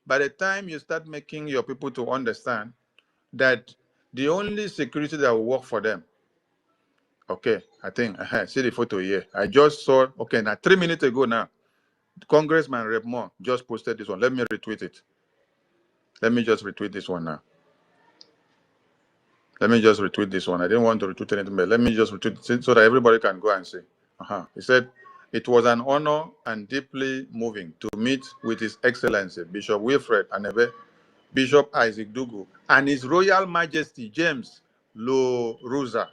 by the time you start making your people to understand that the only security that will work for them, okay, I think, see the photo here. I just saw, okay, now 3 minutes ago now, Congressman Reb Moore just posted this one. Let me retweet it. Let me just retweet this one now. Let me just retweet this one. I didn't want to retweet anything, but let me just retweet it so that everybody can go and see. He said, it was an honor and deeply moving to meet with His Excellency Bishop Wilfred Anebe, Bishop Isaac Dugu, and His Royal Majesty James Lo Rosa,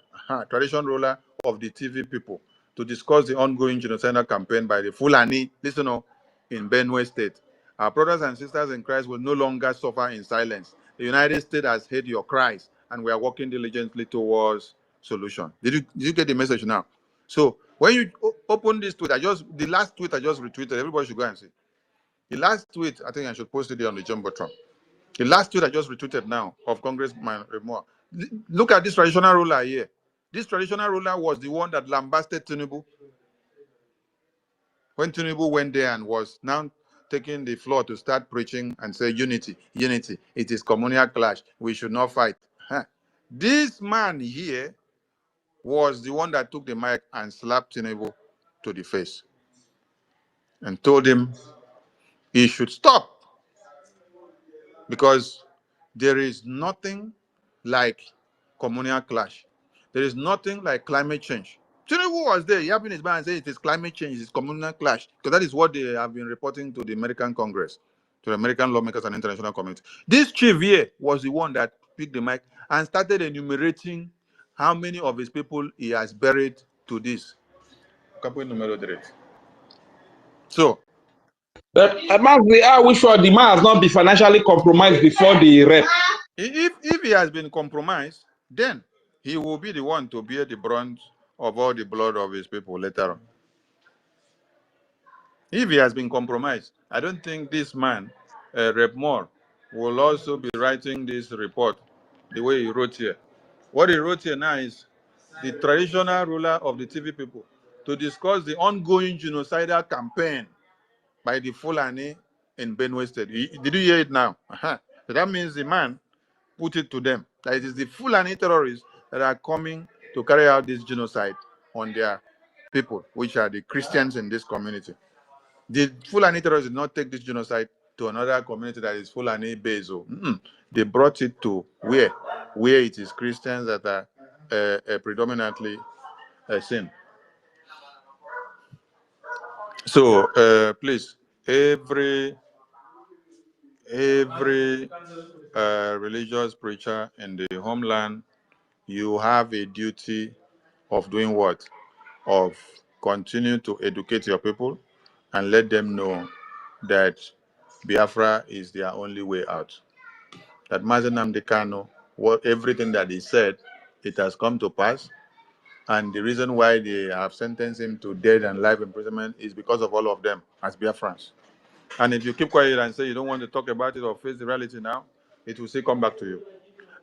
tradition ruler of the TV people, to discuss the ongoing genocidal campaign by the Fulani, listen up, in Benue State. Our brothers and sisters in Christ will no longer suffer in silence. The United States has heard your cries, and we are working diligently towards solution. Did you get the message now? So when you open this tweet, the last tweet I just retweeted, everybody should go and see. The last tweet, I think I should post it on the Jumbotron. The last tweet I just retweeted now of Congressman Remor. Look at this traditional ruler here. This traditional ruler was the one that lambasted Tinubu when Tinubu went there and was now taking the floor to start preaching and say unity, unity. It is communal clash. We should not fight. This man here was the one that took the mic and slapped Tinubu to the face and told him he should stop because there is nothing like communal clash. There is nothing like climate change. Tinubu was there. He happened his mind and said it is climate change, it is communal clash, because that is what they have been reporting to the American Congress, to the American lawmakers and international community. This chief here was the one that picked the mic and started enumerating how many of his people he has buried to this. So, But I wish for the man has not been financially compromised before the rep. if he has been compromised, then he will be the one to bear the brunt of all the blood of his people later on. If he has been compromised, I don't think this man, Rep Moore, will also be writing this report the way he wrote here. What he wrote here now is the traditional ruler of the TV people to discuss the ongoing genocidal campaign by the Fulani in Benue State. Did you hear it now? So that means the man put it to them that it is the Fulani terrorists that are coming to carry out this genocide on their people, which are the Christians in this community. The Fulani terrorists did not take this genocide to another community that is Fulani based. They brought it to where it is Christians that are predominantly sin. So please, every religious preacher in the homeland, you have a duty of doing what? Of continue to educate your people and let them know that Biafra is their only way out. That NNAMDI KANU, everything that he said, it has come to pass. And the reason why they have sentenced him to death and life imprisonment is because of all of them as Biafrans. And if you keep quiet and say you don't want to talk about it or face the reality now, it will still come back to you.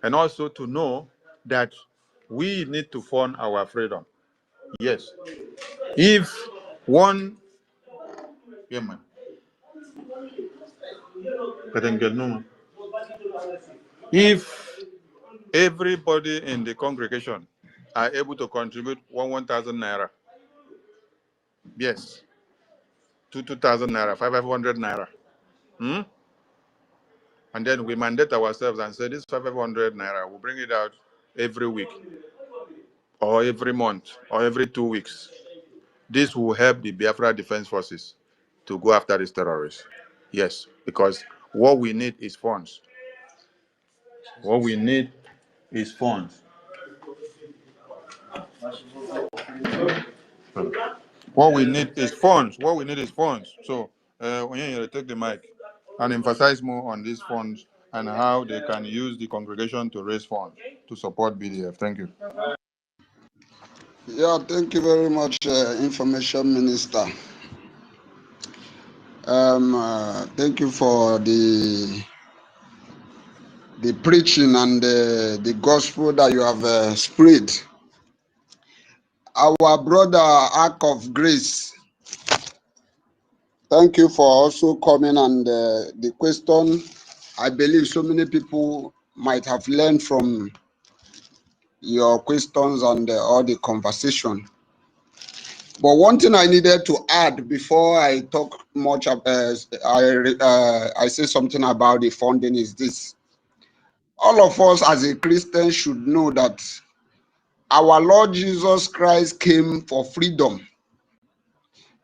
And also to know that we need to fund our freedom. Yes. If one, yeah, man. If everybody in the congregation are able to contribute 1,000 naira, yes, 2,000 naira, 500 naira, and then we mandate ourselves and say this 500 naira, we'll bring it out every week, or every month, or every 2 weeks. This will help the Biafra Defense Forces to go after these terrorists. Yes, because what we need is funds. What we need is funds. What we need is funds. What we need is funds. So, when you take the mic and emphasize more on these funds and how they can use the congregation to raise funds to support BDF. Thank you. Yeah, thank you very much, Information Minister. Thank you for the preaching and the gospel that you have spread. Our brother Ark of Grace, thank you for also coming, and the question, I believe so many people might have learned from your questions and all the conversation. But one thing I needed to add before I talk much, I say something about the funding is this. all of us as a Christian should know that our Lord Jesus Christ came for freedom.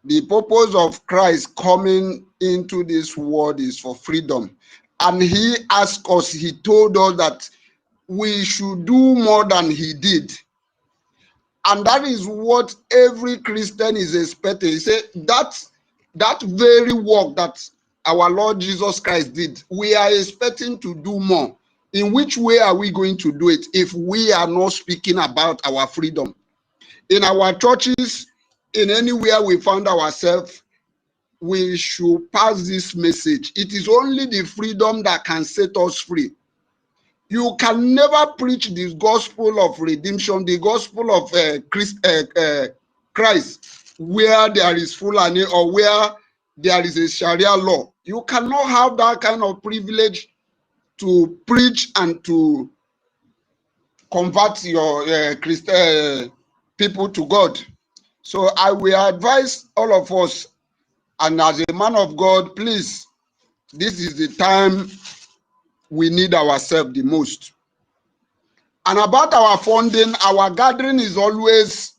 The purpose of Christ coming into this world is for freedom. And he asked us, he told us that we should do more than he did. And that is what every Christian is expecting. He said that very work that our Lord Jesus Christ did, we are expecting to do more. In which way are we going to do it if we are not speaking about our freedom? In our churches, in anywhere we found ourselves, we should pass this message. It is only the freedom that can set us free. You can never preach the gospel of redemption, the gospel of Christ, where there is Fulani or where there is a Sharia law. You cannot have that kind of privilege to preach and to convert your people to God. So I will advise all of us, and as a man of God, please, this is the time we need ourselves the most. And about our funding, our gathering is always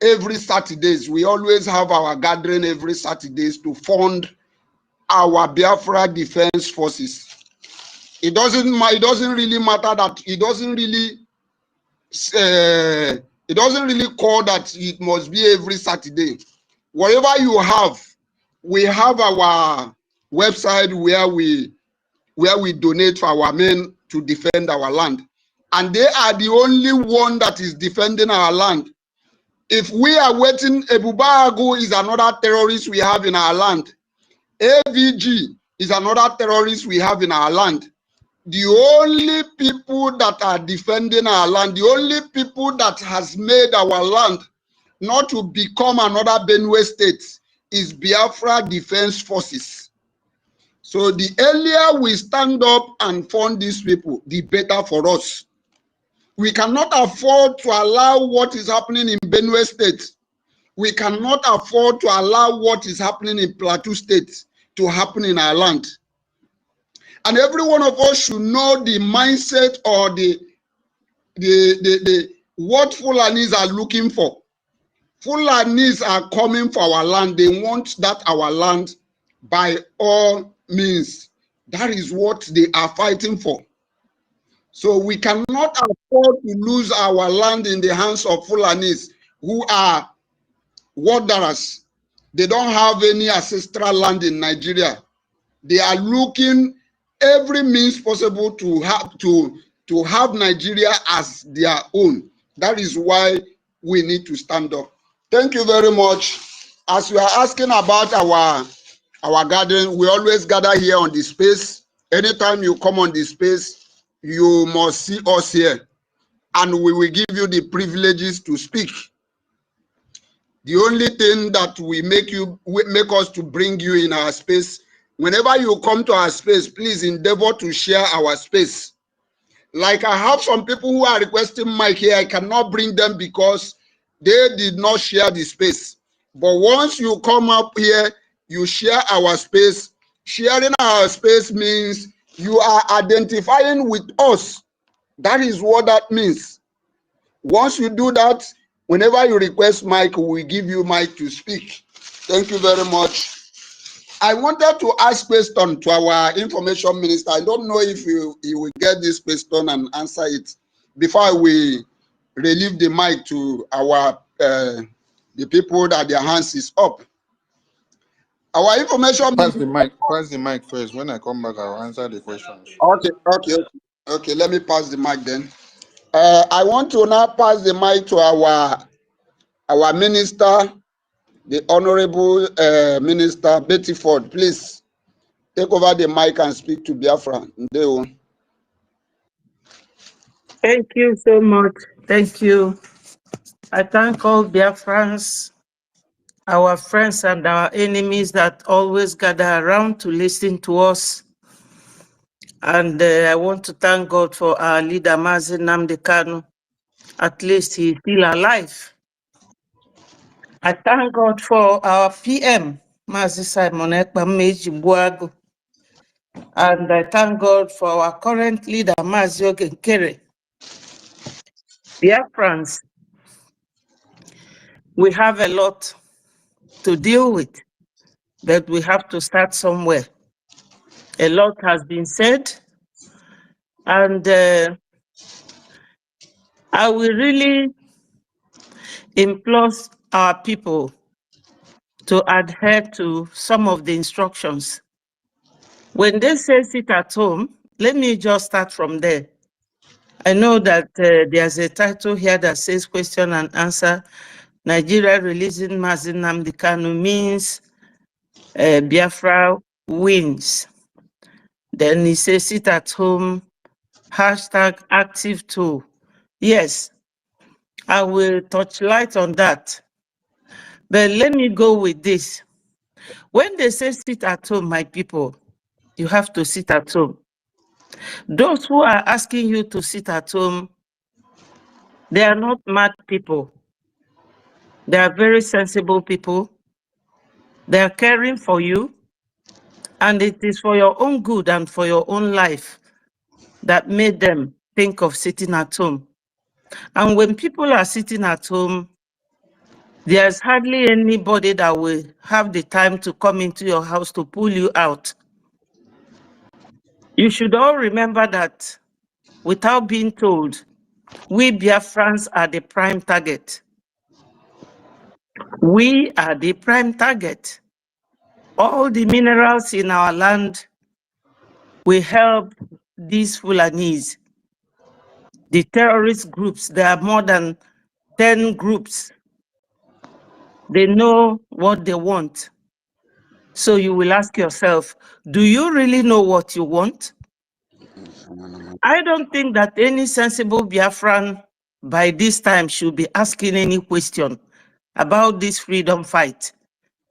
every Saturdays. We always have our gathering every Saturdays to fund our Biafra Defense Forces. It doesn't really matter that it doesn't really call that it must be every Saturday. Whatever you have, we have our website where we donate for our men to defend our land. And they are the only one that is defending our land. If we are waiting, Ebubago is another terrorist we have in our land. AVG is another terrorist we have in our land. The only people that are defending our land, the only people that has made our land not to become another Benue state is Biafra Defense Forces. So the earlier we stand up and fund these people, the better for us. We cannot afford to allow what is happening in Benue State. We cannot afford to allow what is happening in Plateau State to happen in our land. And every one of us should know the mindset or what Fulanis are looking for. Fulanis are coming for our land. They want that our land by all means. That is what they are fighting for. So we cannot afford to lose our land in the hands of Fulanis who are wanderers. They don't have any ancestral land in Nigeria. They are looking every means possible to have Nigeria as their own. That is why we need to stand up. Thank you very much. As you are asking about our gathering, we always gather here on the space. Anytime you come on the space, you must see us here, and we will give you the privileges to speak. The only thing that we make us to bring you in our space, whenever you come to our space, please endeavor to share our space. Like I have some people who are requesting mic here, I cannot bring them because they did not share the space. But once you come up here, you share our space. Sharing our space means you are identifying with us. That is what that means. Once you do that, whenever you request mic, we give you mic to speak. Thank you very much. I wanted to ask question to our information minister. I don't know if he will get this question and answer it before we relieve the mic to our the people that their hands is up. Our information. Pass the mic first. When I come back, I'll answer the questions. Okay. Let me pass the mic then. I want to now pass the mic to our minister, the Honorable Minister Betty Ford. Please take over the mic and speak to Biafra. Thank you so much. Thank you. I thank all Biafrans, our friends and our enemies that always gather around to listen to us. And I want to thank God for our leader, NNAMDI KANU. At least he's still alive. I thank God for our PM, Mazi Simon Ekpa Meji Buagu. And I thank God for our current leader, Mazio Genkere. Dear friends, we have a lot to deal with, but we have to start somewhere. A lot has been said, and I will really implore our people to adhere to some of the instructions. When they say sit at home, let me just start from there. I know that there's a title here that says question and answer. Nigeria releasing NNAMDI KANU means Biafra wins. Then he says sit at home, hashtag active tool. Yes, I will touch light on that. But let me go with this. When they say sit at home, my people, you have to sit at home. Those who are asking you to sit at home, they are not mad people. They are very sensible people. They are caring for you. And it is for your own good and for your own life that made them think of sitting at home. And when people are sitting at home, there's hardly anybody that will have the time to come into your house to pull you out. You should all remember that without being told, we Biafrans are the prime target. We are the prime target. All the minerals in our land will help these Fulanese. The terrorist groups, there are more than 10 groups. They know what they want. So you will ask yourself, do you really know what you want? I don't think that any sensible Biafran by this time should be asking any question about this freedom fight,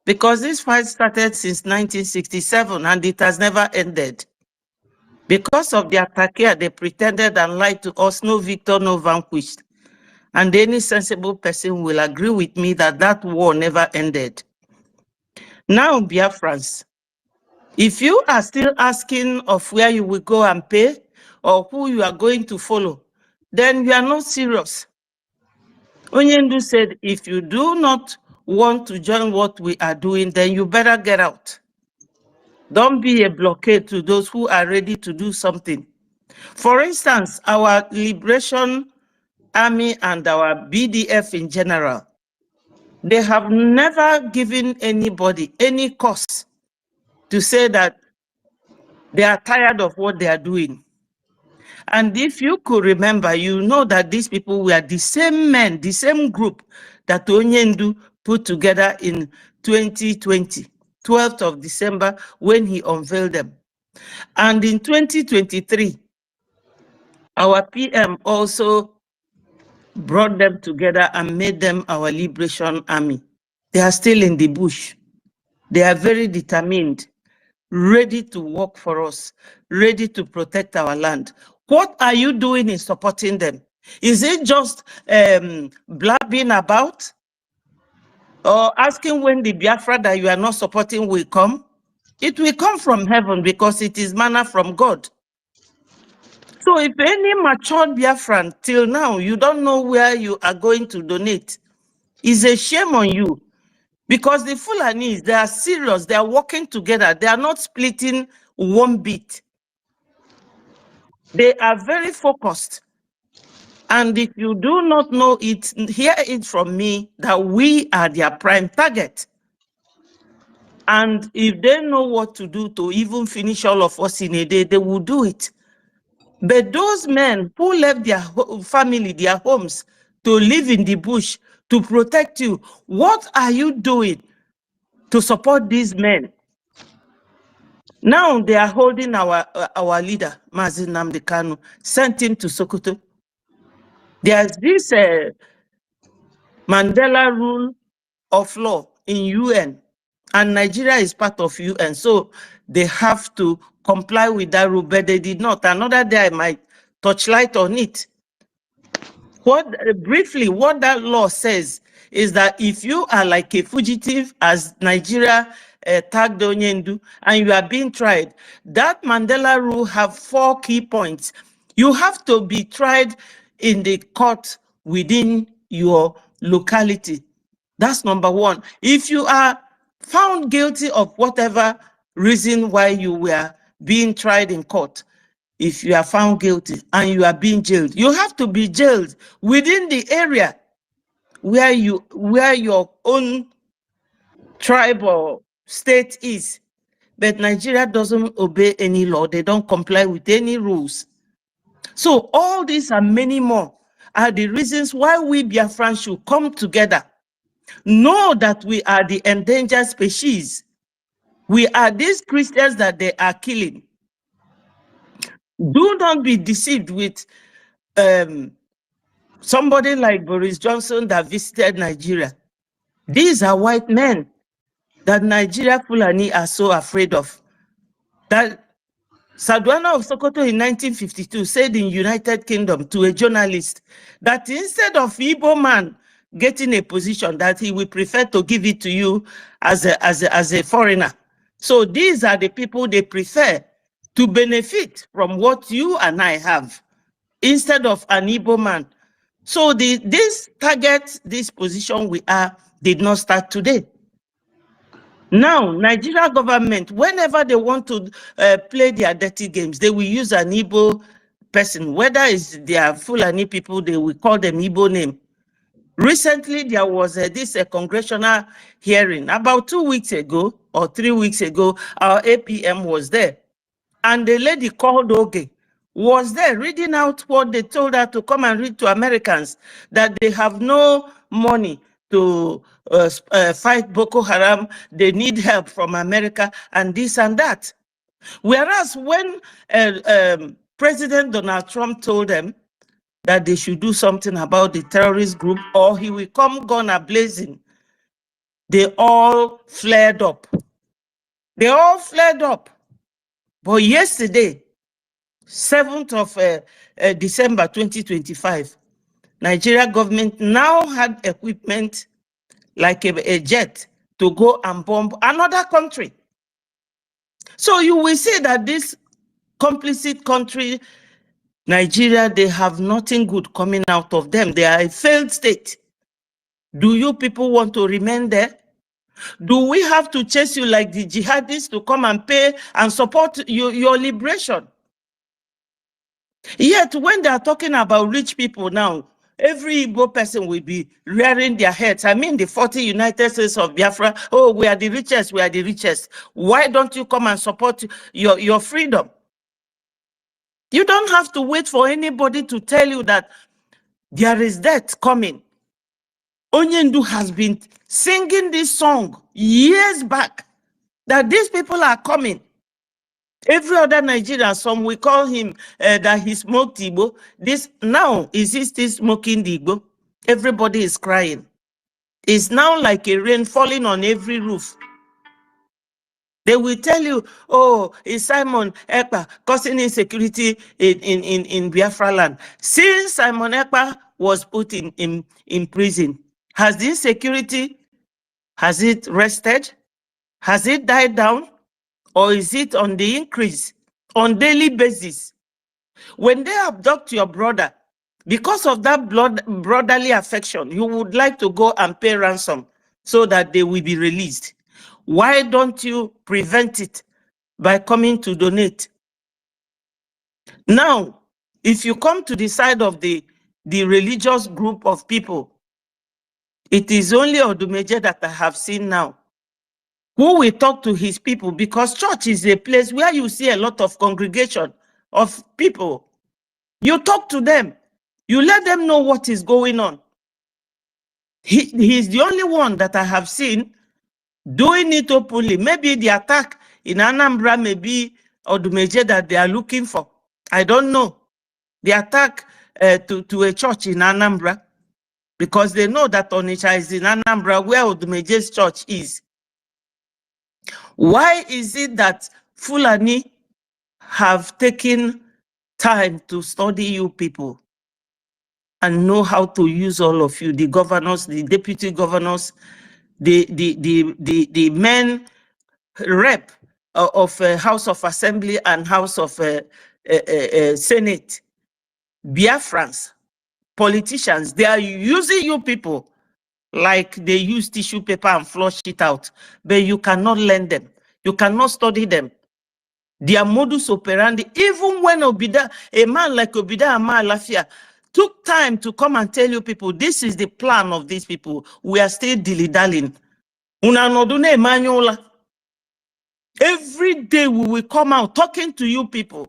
because this fight started since 1967 and it has never ended. Because of the attack here, they pretended and lied to us, no victor, no vanquished. And any sensible person will agree with me that that war never ended. Now, Biafrans, if you are still asking of where you will go and pay or who you are going to follow, then you are not serious. Onyendu said, if you do not want to join what we are doing, then you better get out. Don't be a blockade to those who are ready to do something. For instance, our Liberation Army and our BDF in general, they have never given anybody any cause to say that they are tired of what they are doing. And if you could remember, you know that these people were the same men, the same group that Onyendu put together in 2020, 12th of December, when he unveiled them. And in 2023, our PM also brought them together and made them our Liberation Army. They are still in the bush. They are very determined, ready to work for us, ready to protect our land. What are you doing in supporting them? Is it just blabbing about or asking when the Biafra that you are not supporting will come? It will come from heaven because it is manna from God. So if any matured Biafran till now, you don't know where you are going to donate, it's a shame on you. Because the Fulanis, they are serious, they are working together, they are not splitting one bit. They are very focused. And if you do not know it, hear it from me that we are their prime target. And if they know what to do to even finish all of us in a day, they will do it. But those men who left their family, their homes, to live in the bush, to protect you, what are you doing to support these men? Now they are holding our leader, NNAMDI KANU, sent him to Sokoto. There's this Mandela rule of law in UN, and Nigeria is part of UN, so they have to comply with that rule, but they did not. Another day I might touch light on it. Briefly, what that law says is that if you are like a fugitive, as Nigeria tagged Onyendu and you are being tried, that Mandela rule have 4 key points. You have to be tried in the court within your locality. That's number 1. If you are found guilty of whatever reason why you were being tried in court, if you are found guilty and you are being jailed, you have to be jailed within the area where your own tribe or state is. But Nigeria doesn't obey any law. They don't comply with any rules. So all these and many more are the reasons why we Biafrans should come together. Know that we are the endangered species. We are these Christians that they are killing. Do not be deceived with somebody like Boris Johnson that visited Nigeria. These are white men that Nigeria Fulani are so afraid of. That Sadwana of Sokoto in 1952 said in United Kingdom to a journalist that instead of Igbo man getting a position, that he will prefer to give it to you as a foreigner. So these are the people they prefer to benefit from what you and I have instead of an Igbo man. So this target, this position we are, did not start today. Now, Nigeria government, whenever they want to play their dirty games, they will use an Igbo person, whether it's their Fulani people, they will call them Igbo name. Recently, there was this congressional hearing about 2 weeks ago or 3 weeks ago. Our APM was there, and the lady called Oge was there reading out what they told her to come and read to Americans, that they have no money to fight Boko Haram, they need help from America and this and that. Whereas when President Donald Trump told them that they should do something about the terrorist group or he will come gun a-blazing, they all flared up. They all flared up. But yesterday, 7th of December 2025, Nigeria government now had equipment like a jet to go and bomb another country. So you will see that this complicit country, Nigeria, they have nothing good coming out of them. They are a failed state. Do you people want to remain there? Do we have to chase you like the jihadists to come and pay and support your liberation? Yet when they are talking about rich people now, every Igbo person will be rearing their heads. I mean, the 40 United States of Biafra, oh, we are the richest, we are the richest. Why don't you come and support your freedom? You don't have to wait for anybody to tell you that there is death coming. Onyendu has been singing this song years back, that these people are coming. Every other Nigerian, some will call him that he smoked Igbo. This now, is he still smoking the Igbo? Everybody is crying. It's now like a rain falling on every roof. They will tell you, oh, it's Simon Ekpa causing insecurity in Biafra land. Since Simon Ekpa was put in prison, has the insecurity, has it rested? Has it died down? Or is it on the increase on daily basis? When they abduct your brother, because of that brotherly affection, you would like to go and pay ransom so that they will be released. Why don't you prevent it by coming to donate? Now, if you come to the side of the religious group of people, it is only Odumeje that I have seen now who will talk to his people, because church is a place where you see a lot of congregation of people. You talk to them. You let them know what is going on. He's the only one that I have seen doing it openly. Maybe the attack in Anambra may be Odumeje that they are looking for. I don't know. The attack to a church in Anambra, because they know that Onitsha is in Anambra, where Odumeje's church is. Why is it that Fulani have taken time to study you people and know how to use all of you, the governors, the deputy governors, the men rep of House of Assembly and House of Senate, Biafrans, politicians, they are using you people like they use tissue paper and flush it out, but you cannot learn them. You cannot study them. Their modus operandi, even when Obida, a man like Obida Amalafia, took time to come and tell you people, this is the plan of these people. We are still dilly-dallying. Every day we will come out talking to you people.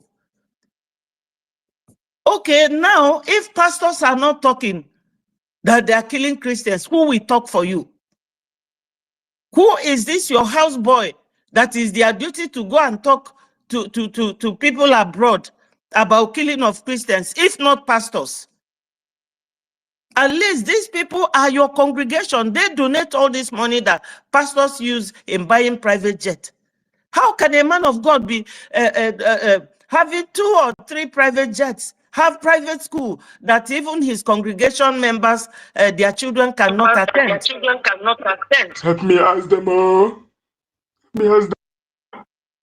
Okay, now, if pastors are not talking that they are killing Christians, who will talk for you? Who is this, your houseboy, that is their duty to go and talk to people abroad about killing of Christians, if not pastors? At least these people are your congregation. They donate all this money that pastors use in buying private jet. How can a man of God be having 2 or 3 private jets, have private school that even his congregation members, their children cannot attend? Help me ask them all.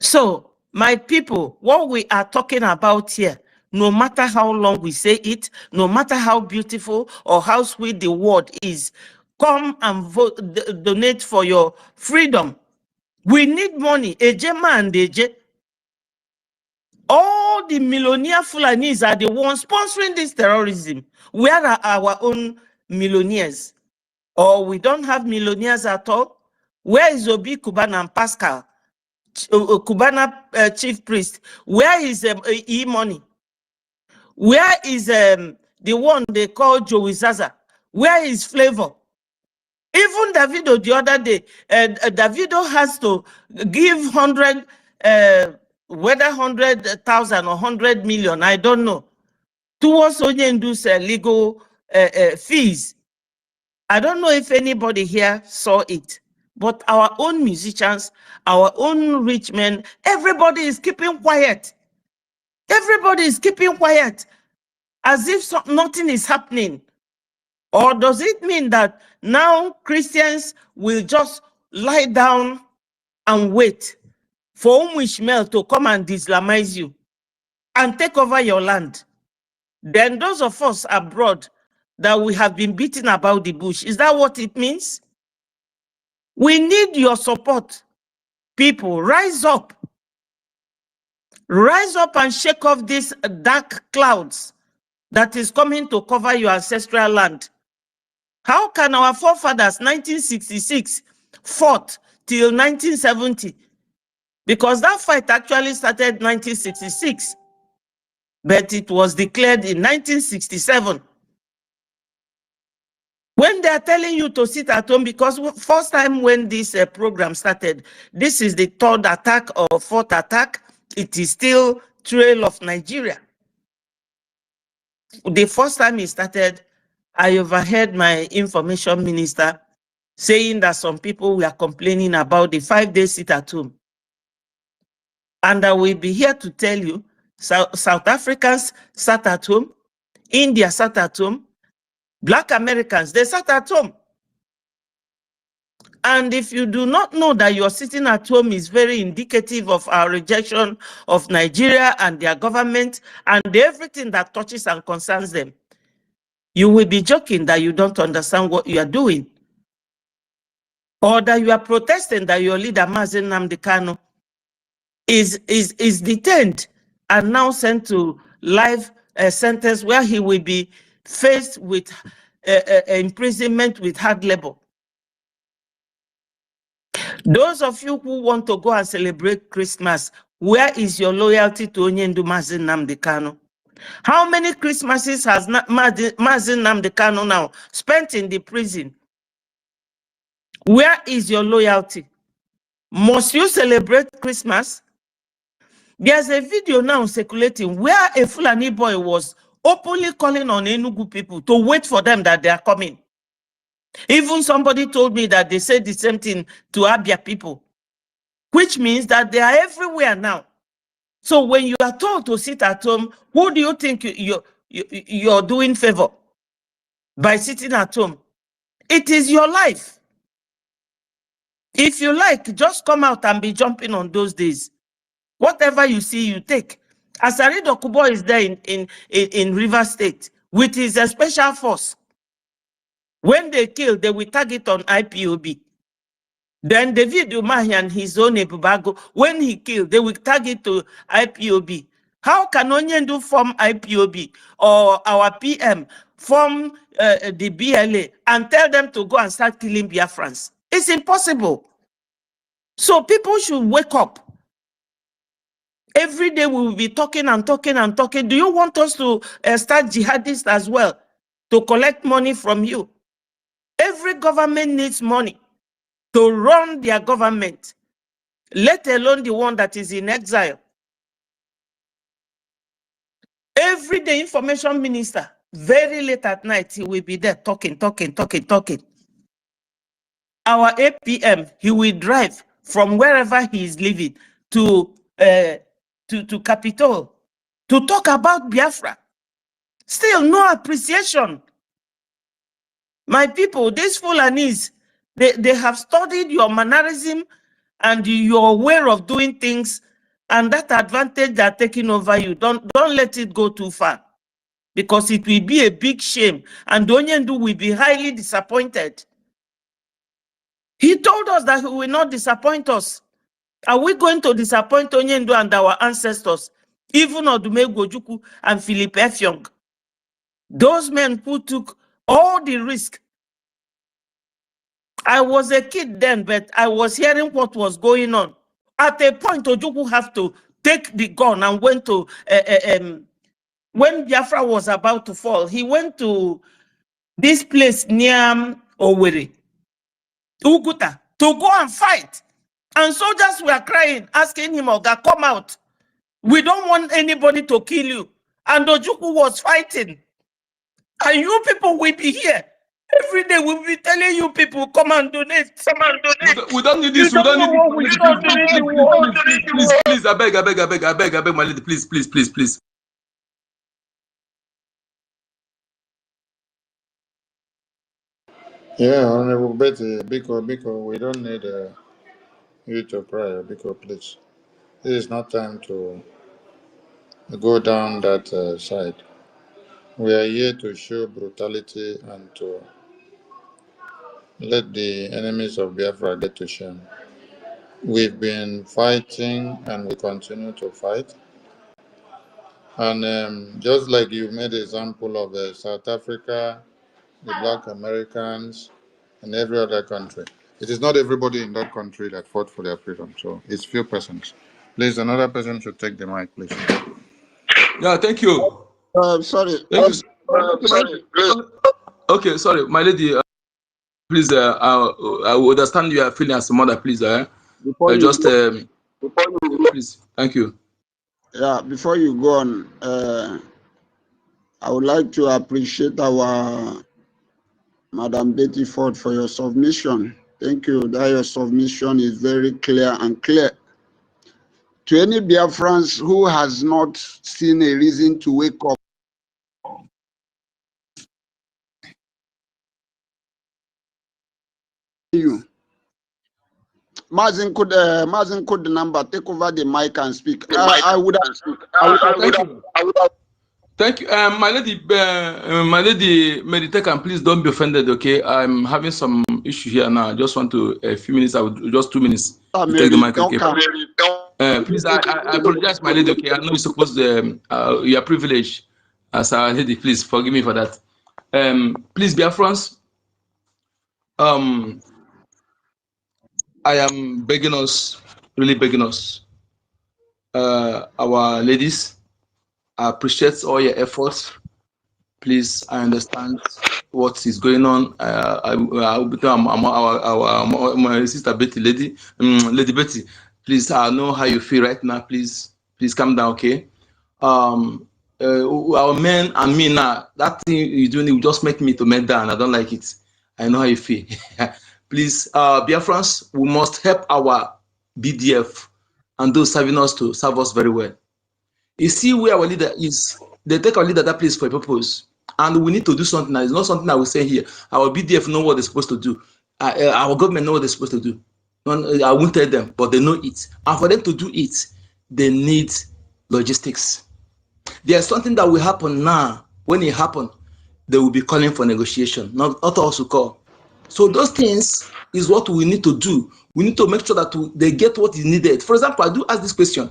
So, my people, what we are talking about here, no matter how long we say it, no matter how beautiful or how sweet the word is, come and vote, donate for your freedom. We need money. Ejema and Eje. All the millionaire Fulanis are the ones sponsoring this terrorism. Where are our own millionaires? Or we don't have millionaires at all? Where is Obi, Kuban, and Pascal? Cubana chief priest? Where is E-Money? Where is the one they call Joey Zaza? Where is Flavor? Even Davido the other day, Davido has to give 100, whether 100,000 or 100 million, I don't know, towards Onyendu's legal fees. I don't know if anybody here saw it, but our own musicians, our own rich men, everybody is keeping quiet. Everybody is keeping quiet as if nothing is happening. Or does it mean that now Christians will just lie down and wait for Ishmael to come and Islamize you and take over your land? Then those of us abroad that we have been beaten about the bush, is that what it means? We need your support. People, rise up. Rise up and shake off these dark clouds that is coming to cover your ancestral land. How can our forefathers, 1966, fought till 1970? Because that fight actually started 1966, but it was declared in 1967. When they are telling you to sit at home, because first time when this program started, this is the 3rd attack or 4th attack, it is still Trail of Nigeria. The first time it started, I overheard my information minister saying that some people were complaining about the 5-day sit at home. And I will be here to tell you, South Africans sat at home, India sat at home, Black Americans, they sat at home. And if you do not know that you're sitting at home is very indicative of our rejection of Nigeria and their government and everything that touches and concerns them, you will be joking that you don't understand what you are doing. Or that you are protesting that your leader, NNAMDI KANU, is detained and now sent to life sentence where he will be faced with imprisonment with hard labor. Those of you who want to go and celebrate Christmas, where is your loyalty to Onyendu NNAMDI KANU? How many Christmases has NNAMDI KANU now spent in the prison? Where is your loyalty? Must you celebrate Christmas? There's a video now circulating where a Fulani boy was openly calling on Enugu people to wait for them that they are coming. Even somebody told me that they said the same thing to Abia people, which means that they are everywhere now. So when you are told to sit at home, who do you think you're doing favor by sitting at home? It is your life. If you like, just come out and be jumping on those days. Whatever you see, you take. Asari Dokubo is there in River State with his special force. When they kill, they will target on IPOB. Then David Umahi and his own Ebubago, when he killed, they will target to IPOB. How can Onyendu form IPOB or our PM form the BLA and tell them to go and start killing Biafrans? It's impossible. So people should wake up. Every day we will be talking and talking and talking. Do you want us to start jihadists as well to collect money from you? Every government needs money to run their government, let alone the one that is in exile. Every day, information minister, very late at night, he will be there talking. Our APM, he will drive from wherever he is living to Capitol to talk about Biafra. Still no appreciation. My people, these Fulanis, they have studied your mannerism and your way of doing things, and that advantage they're taking over you. Don't let it go too far, because it will be a big shame, and Onyendu will be highly disappointed. He told us that he will not disappoint us. Are we going to disappoint Onyendu and our ancestors? Even Odume Gojuku and Philip Effiong. Those men who took all the risk. I was a kid then, but I was hearing what was going on. At a point, Ojukwu have to take the gun and went to, when Biafra was about to fall, he went to this place near Owerri, Uguta, to go and fight. And soldiers were crying, asking him, Oga, come out. We don't want anybody to kill you. And Ojukwu was fighting. And you people will be here. Every day we'll be telling you people, come and donate. We don't need this. We don't need this. Please, I beg, my lady, please. Yeah, Honorable Betty, Biko, we don't need you to cry, Biko, please. This is not time to go down that side. We are here to show brutality and to let the enemies of Biafra get to shame. We've been fighting and we continue to fight. And just like you made an example of South Africa, the Black Americans, and every other country, it is not everybody in that country that fought for their freedom. So it's few persons. Please, another person should take the mic, please. Yeah, thank you. Sorry. Thank you. Okay, sorry, my lady. Please, I will understand you are feeling as a mother. Please, please. Thank you. Yeah, before you go on, I would like to appreciate our Madam Betty Ford for your submission. Thank you. That your submission is very clear and clear. To any Biafrans who has not seen a reason to wake up, you. Mazin could the number take over the mic and speak. I would have. Thank you, my lady Meditech, and please don't be offended. Okay, I'm having some issue here now. I just want to a few minutes. I would just 2 minutes to take the mic. Okay, please, I apologize, my lady. Okay, I know you're supposed to. You are privileged as our lady. Please forgive me for that. Please, Biafrans. I am begging us, really begging us, our ladies. I appreciate all your efforts. Please, I understand what is going on. My sister Betty, Lady Betty. Please, I know how you feel right now. Please calm down, okay? Our men and me now, that thing you're doing, it will just make me to melt down. I don't like it. I know how you feel. Please, Biafrans, we must help our BDF and those serving us to serve us very well. You see where our leader is, they take our leader that place for a purpose. And we need to do something. It's not something I will say here. Our BDF know what they're supposed to do. Our government know what they're supposed to do. I won't tell them, but they know it. And for them to do it, they need logistics. There's something that will happen now. When it happens, they will be calling for negotiation, not us to call. So those things is what we need to do. We need to make sure that they get what is needed. For example, I do ask this question.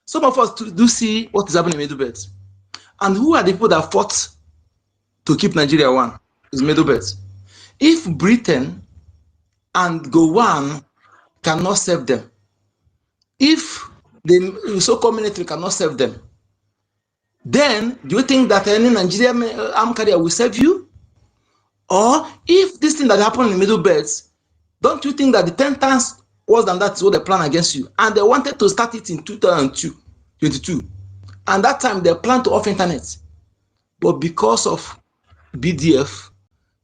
Some of us do see what is happening in Middle Belt. And who are the people that fought to keep Nigeria one? Is Middle Belt. If Britain and Gowan cannot save them, if the so-called military cannot save them, then do you think that any Nigerian armed carrier will save you? Or if this thing that happened in Middle Belt, don't you think that the 10 times worse than that is what they plan against you? And they wanted to start it in 2022. And that time they planned to off internet. But because of BDF,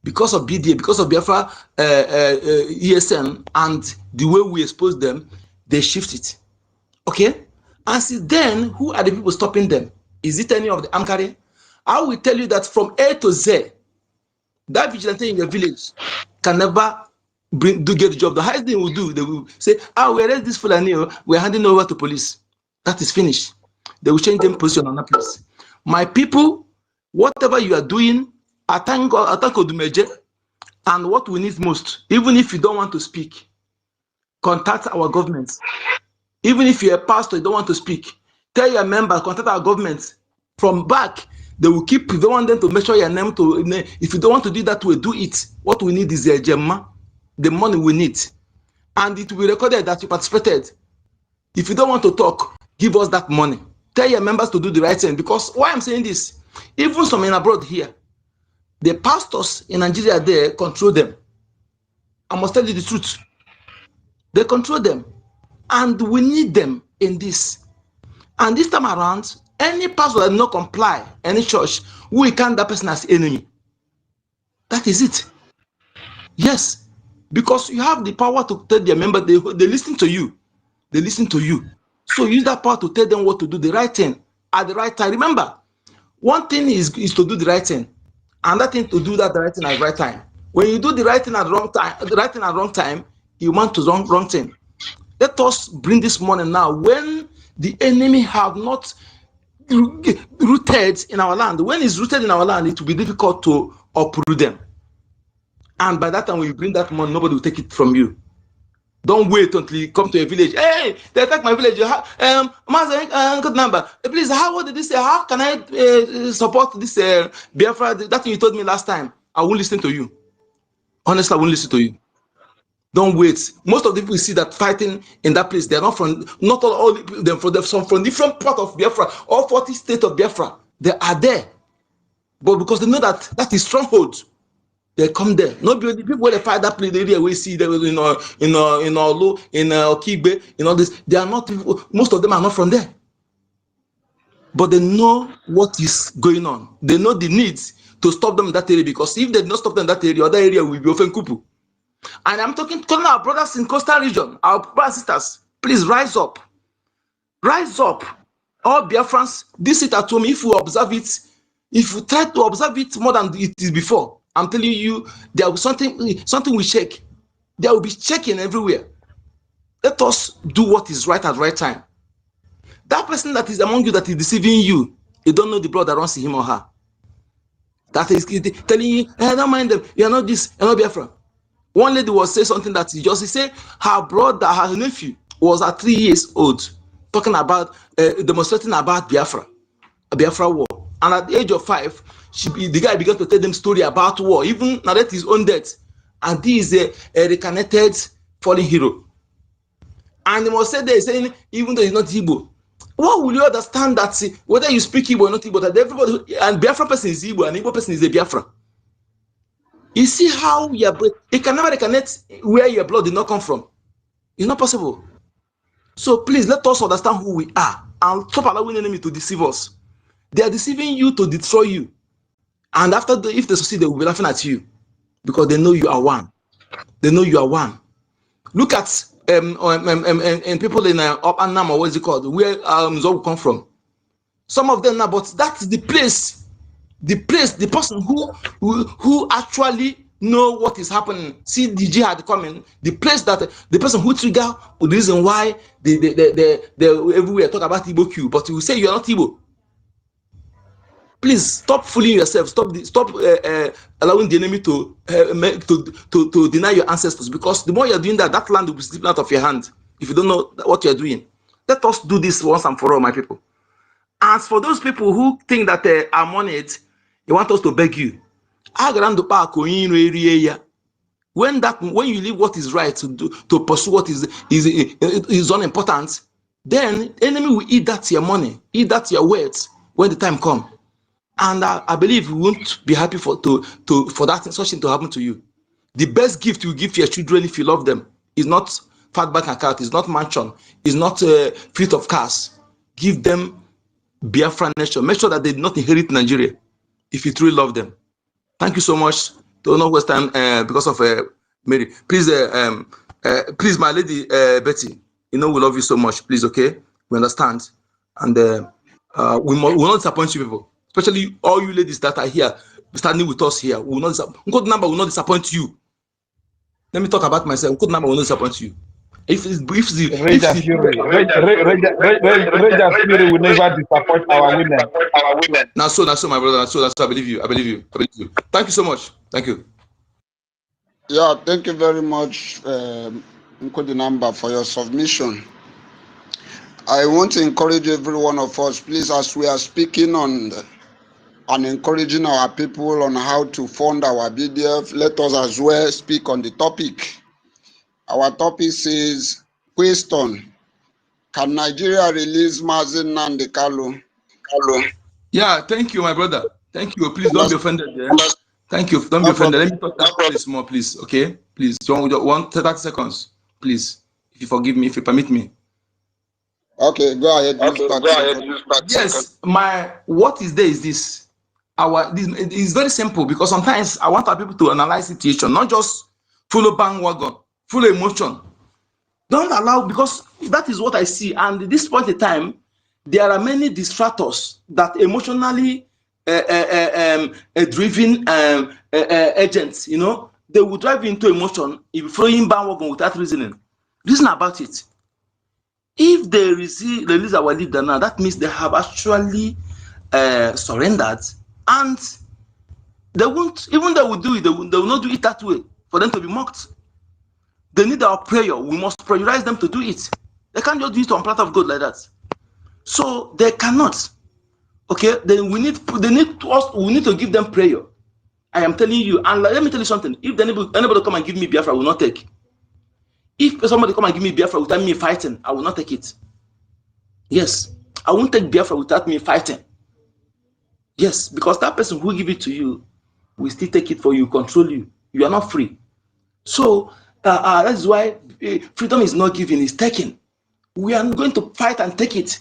because of Biafra ESN and the way we expose them, they shift it. Okay? And since then, who are the people stopping them? Is it any of the armed carrier? I will tell you that from A to Z, that vigilante in your village can never get the job. The highest thing will do, they will say, we arrest this Fulani, we're handing over to police. That is finished. They will change them position on that place. My people, whatever you are doing, and what we need most, even if you don't want to speak, contact our government. Even if you're a pastor, you don't want to speak, tell your members, contact our government. From back, they will keep, if they want them to make sure your name to, if you don't want to do that way, do it. What we need is a gemma, the money we need. And it will be recorded that you participated. If you don't want to talk, give us that money. Tell your members to do the right thing. Because why I'm saying this, even some in abroad here, the pastors in Nigeria, they control them. I must tell you the truth. They control them. And we need them in this. And this time around, any pastor that does not comply, any church, we count that person as enemy. That is it. Yes. Because you have the power to tell their members, they listen to you. They listen to you. So use that power to tell them what to do, the right thing, at the right time. Remember, one thing is to do the right thing. Another thing to do that the right thing at the right time. When you do the right thing at the wrong time, you want to do the wrong thing. Let us bring this money now when the enemy have not rooted in our land. When it's rooted in our land, it will be difficult to uproot them. And by that time, when you bring that money, nobody will take it from you. Don't wait until you come to a village. Hey, they attack my village. Good number. Please, what did this say? How can I support this Biafra? That thing you told me last time. I won't listen to you. Honestly, I won't listen to you. Don't wait. Most of the people you see that fighting in that place, they're not from, not all of them from different part of Biafra, all 40 states of Biafra. They are there. But because they know that that is stronghold, they come there. Not the people where they fight that place, the area we see them in Olu, in Okigbe, in all this. They are not people, most of them are not from there. But they know what is going on. They know the needs to stop them in that area, because if they do not stop them in that area, other area will be often kupu. And I'm calling our brothers in coastal region, our brothers and sisters, please rise up. Rise up. All Biafrans, this is at home. If you observe it, if you try to observe it more than it is before, I'm telling you, there will be something will shake. There will be shaking everywhere. Let us do what is right at the right time. That person that is among you that is deceiving you, you don't know the blood that runs in him or her. That is telling you, hey, don't mind them. You're not this, you're not Biafra. One lady was saying something that he said her brother, her nephew, was at 3 years old, talking about, demonstrating about Biafra, a Biafra war. And at the age of 5, the guy began to tell them story about war, even narrate his own death. And this is a reincarnated fallen hero. And he must say there, saying, even though he's not Igbo, what will you understand that whether you speak Igbo or not Igbo, that everybody, and Biafra person is Igbo, and Igbo person is a Biafra. You see how it can never reconnect where your blood did not come from. It's not possible. So please let us understand who we are and stop allowing the enemy to deceive us. They are deceiving you to destroy you. And after if they succeed, they will be laughing at you because they know you are one. They know you are one. Look at people in Up and Nam, or what is it called, where Zog come from. Some of them now, but that's the place, the person who actually know what is happening, see the jihad coming, the place that the person who trigger the reason why they everywhere talk about Igbo Q, but you say you are not Igbo. Please stop fooling yourself. Stop allowing the enemy to deny your ancestors, because the more you're doing that, that land will be slipping out of your hand if you don't know what you're doing. Let us do this once and for all, my people. As for those people who think that I'm on it, they want us to beg you. When you leave what is right to pursue what is unimportant, then enemy will eat that your money, eat that your words when the time comes. And I believe we won't be happy for that such thing to happen to you. The best gift you give your children if you love them is not fat bank account, is not mansion, is not fleet of cars. Give them Biafran nation. Make sure that they do not inherit Nigeria if you truly love them. Thank you so much. Don't know waste time because of Mary. Please, please, my lady Betty, you know we love you so much. Please, okay? We understand. And we will not disappoint you people. Especially all you ladies that are here, standing with us here. We will not disappoint. Good number will not disappoint you. Let me talk about myself. Good number will not disappoint you. If Ranger Fury will never disappoint our women. Now so, my brother. Now so, I believe you. I believe you. Thank you so much. Thank you. Yeah, thank you very much, Nkodinamba, for your submission. I want to encourage every one of us, please, as we are speaking on and encouraging our people on how to fund our BDF, let us as well speak on the topic. Our topic says, question, can Nigeria release NNAMDI KANU? Yeah, thank you, my brother. Thank you. Please don't be offended. Yeah? Thank you. Don't be offended. Let me talk that place more, please. Okay? Please. 30 seconds. Please. If you forgive me, if you permit me. Okay, go ahead. Yes, what is there is this. It's very simple, because sometimes I want our people to analyze situation, not just follow bandwagon, full emotion. Don't allow, because that is what I see. And at this point in time, there are many distractors that emotionally driven agents, you know, they will drive you into emotion if throwing bandwagon without reasoning. Reason about it. If they release our leader now, that means they have actually surrendered, and they won't, even they will do it, they will not do it that way for them to be mocked. They need our prayer. We must prioritize them to do it. They can't just do it on platter of gold like that. So they cannot. Okay, then we need to give them prayer. I am telling you, and let me tell you something. If anybody come and give me Biafra, I will not take. If somebody come and give me Biafra without me fighting, I will not take it. Yes, I won't take Biafra without me fighting. Yes, because that person who give it to you will still take it for you, control you. You are not free. So that's why freedom is not given, it's taken. We are going to fight and take it.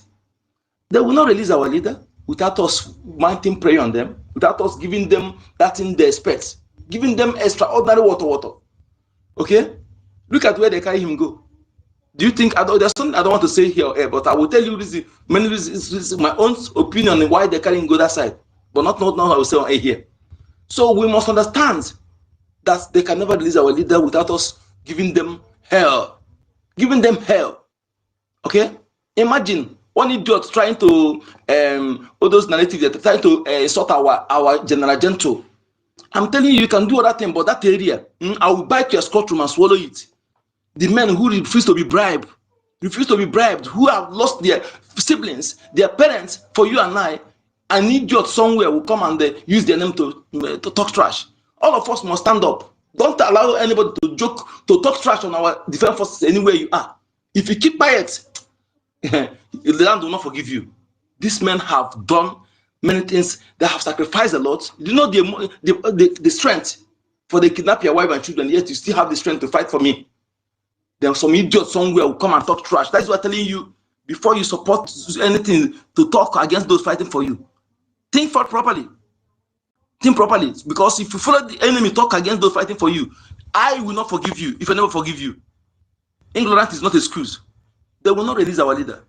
They will not release our leader without us mounting prayer on them, without us giving them that thing they expect, giving them extraordinary water. Okay? Look at where they carry him go. Do you think, there's something I don't want to say here, but I will tell you many reasons, my own opinion on why they carry him go that side, but not I will say on here. So we must understand that they can never release our leader without us giving them hell. Giving them hell. Okay? Imagine one idiot trying to, all those narratives, they're trying to sort our General Gentle. I'm telling you, you can do other things, but that area, I will bite your scrotum and swallow it. The men who refuse to be bribed, who have lost their siblings, their parents for you and I, an idiot somewhere will come and use their name to talk trash. All of us must stand up. Don't allow anybody to to talk trash on our defense forces anywhere you are. If you keep quiet, the land will not forgive you. These men have done many things. They have sacrificed a lot. You know the strength for the kidnap your wife and children, yet you still have the strength to fight for me. Then some idiot somewhere will come and talk trash. That's what I'm telling you. Before you support anything to talk against those fighting for you, think properly. Think properly, because if you follow the enemy talk against those fighting for you, I will not forgive you if I never forgive you. Ignorance is not an excuse. They will not release our leader.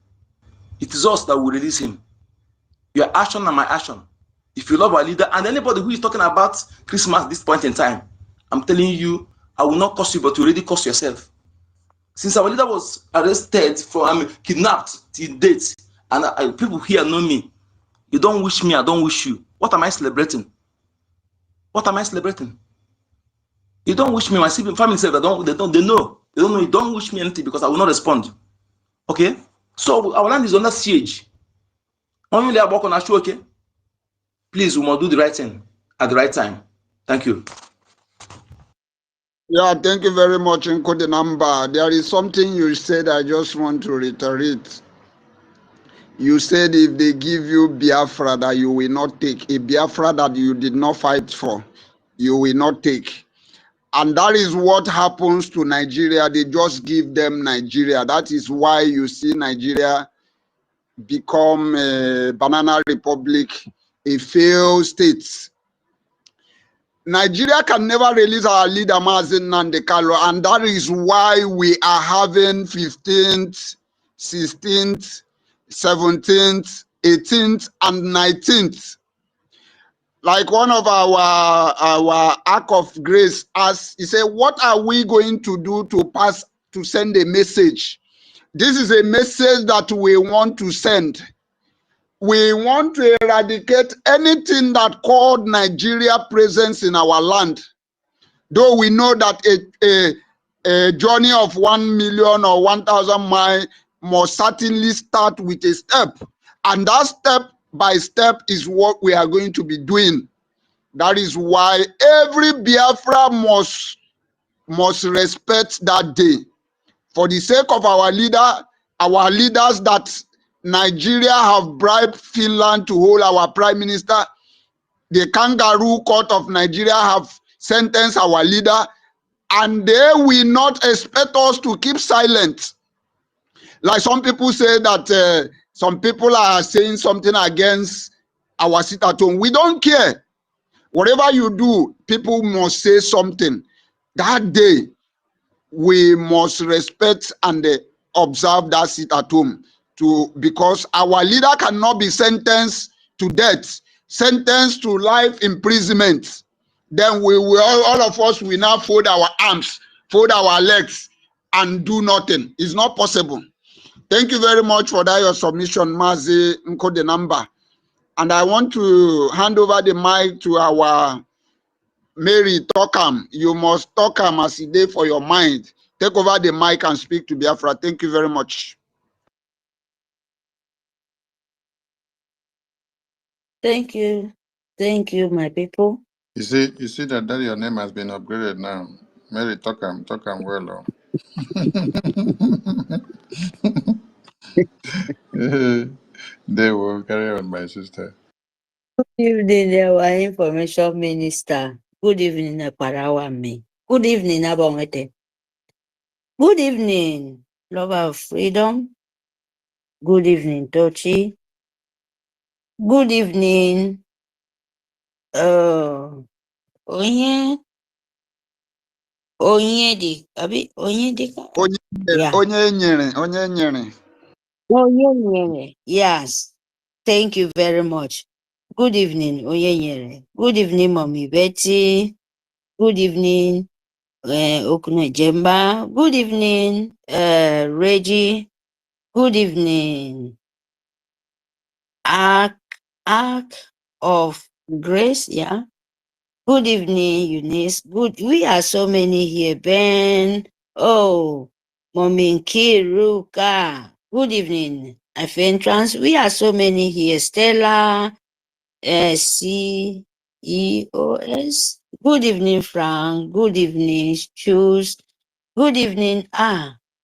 It is us that will release him. Your action and my action. If you love our leader, and anybody who is talking about Christmas at this point in time, I'm telling you, I will not curse you, but you already curse yourself. Since our leader was arrested kidnapped till date, and people here know me, you don't wish me, I don't wish you. What am I celebrating? What am I celebrating? You don't wish me, my family said they know. They don't know. You don't wish me anything because I will not respond. Okay? So our land is under siege. Only they work on our show, okay? Please, we must do the right thing at the right time. Thank you. Yeah, thank you very much, Nkode Namba. There is something you said I just want to reiterate. You said if they give you Biafra that you will not take, a Biafra that you did not fight for, you will not take. And that is what happens to Nigeria. They just give them Nigeria. That is why you see Nigeria become a banana republic, a failed state. Nigeria can never release our leader, Mazen Nnamdi Kanu, and that is why we are having 15th, 16th, 17th, 18th, and 19th. Like one of our Act of Grace asked, he said, what are we going to do to send a message? This is a message that we want to send. We want to eradicate anything that called Nigeria presence in our land. Though we know that a journey of 1 million or 1,000 miles must certainly start with a step. And that step by step is what we are going to be doing. That is why every Biafra must respect that day. For the sake of our leaders that Nigeria have bribed Finland to hold our prime minister, the kangaroo court of Nigeria have sentenced our leader, and they will not expect us to keep silent. Like some people say that some people are saying something against our sit at home. We don't care. Whatever you do, people must say something. That day, we must respect and observe that sit at home because our leader cannot be sentenced to death, sentenced to life imprisonment. Then we will, all of us will now fold our arms, fold our legs, and do nothing. It's not possible. Thank you very much for that, your submission, Mazi Nkode Namba. And I want to hand over the mic to our Mary Tokam. You must Tokam as a day for your mind. Take over the mic and speak to Biafra. Thank you very much. Thank you. Thank you, my people. You see that your name has been upgraded now. Mary Tokam well. They will carry on, my sister. Good evening, our information minister. Good evening, Parawami. Good evening, Abongete. Good evening, lover of freedom. Good evening, Tochi. Good evening, Onyedika. Yeah. Onyenyere. Yes. Thank you very much. Good evening, Onyenyere. Good evening, Mommy Betty. Good evening, Okune Jemba. Good evening, Reggie. Good evening, Ark of Grace. Yeah. Good evening, Eunice. We are so many here. Ben. Oh, Mommy Kiruka. Good evening, Entrance. We are so many here. Stella. CEOS. Good evening, Frank. Good evening, Choose. Good evening.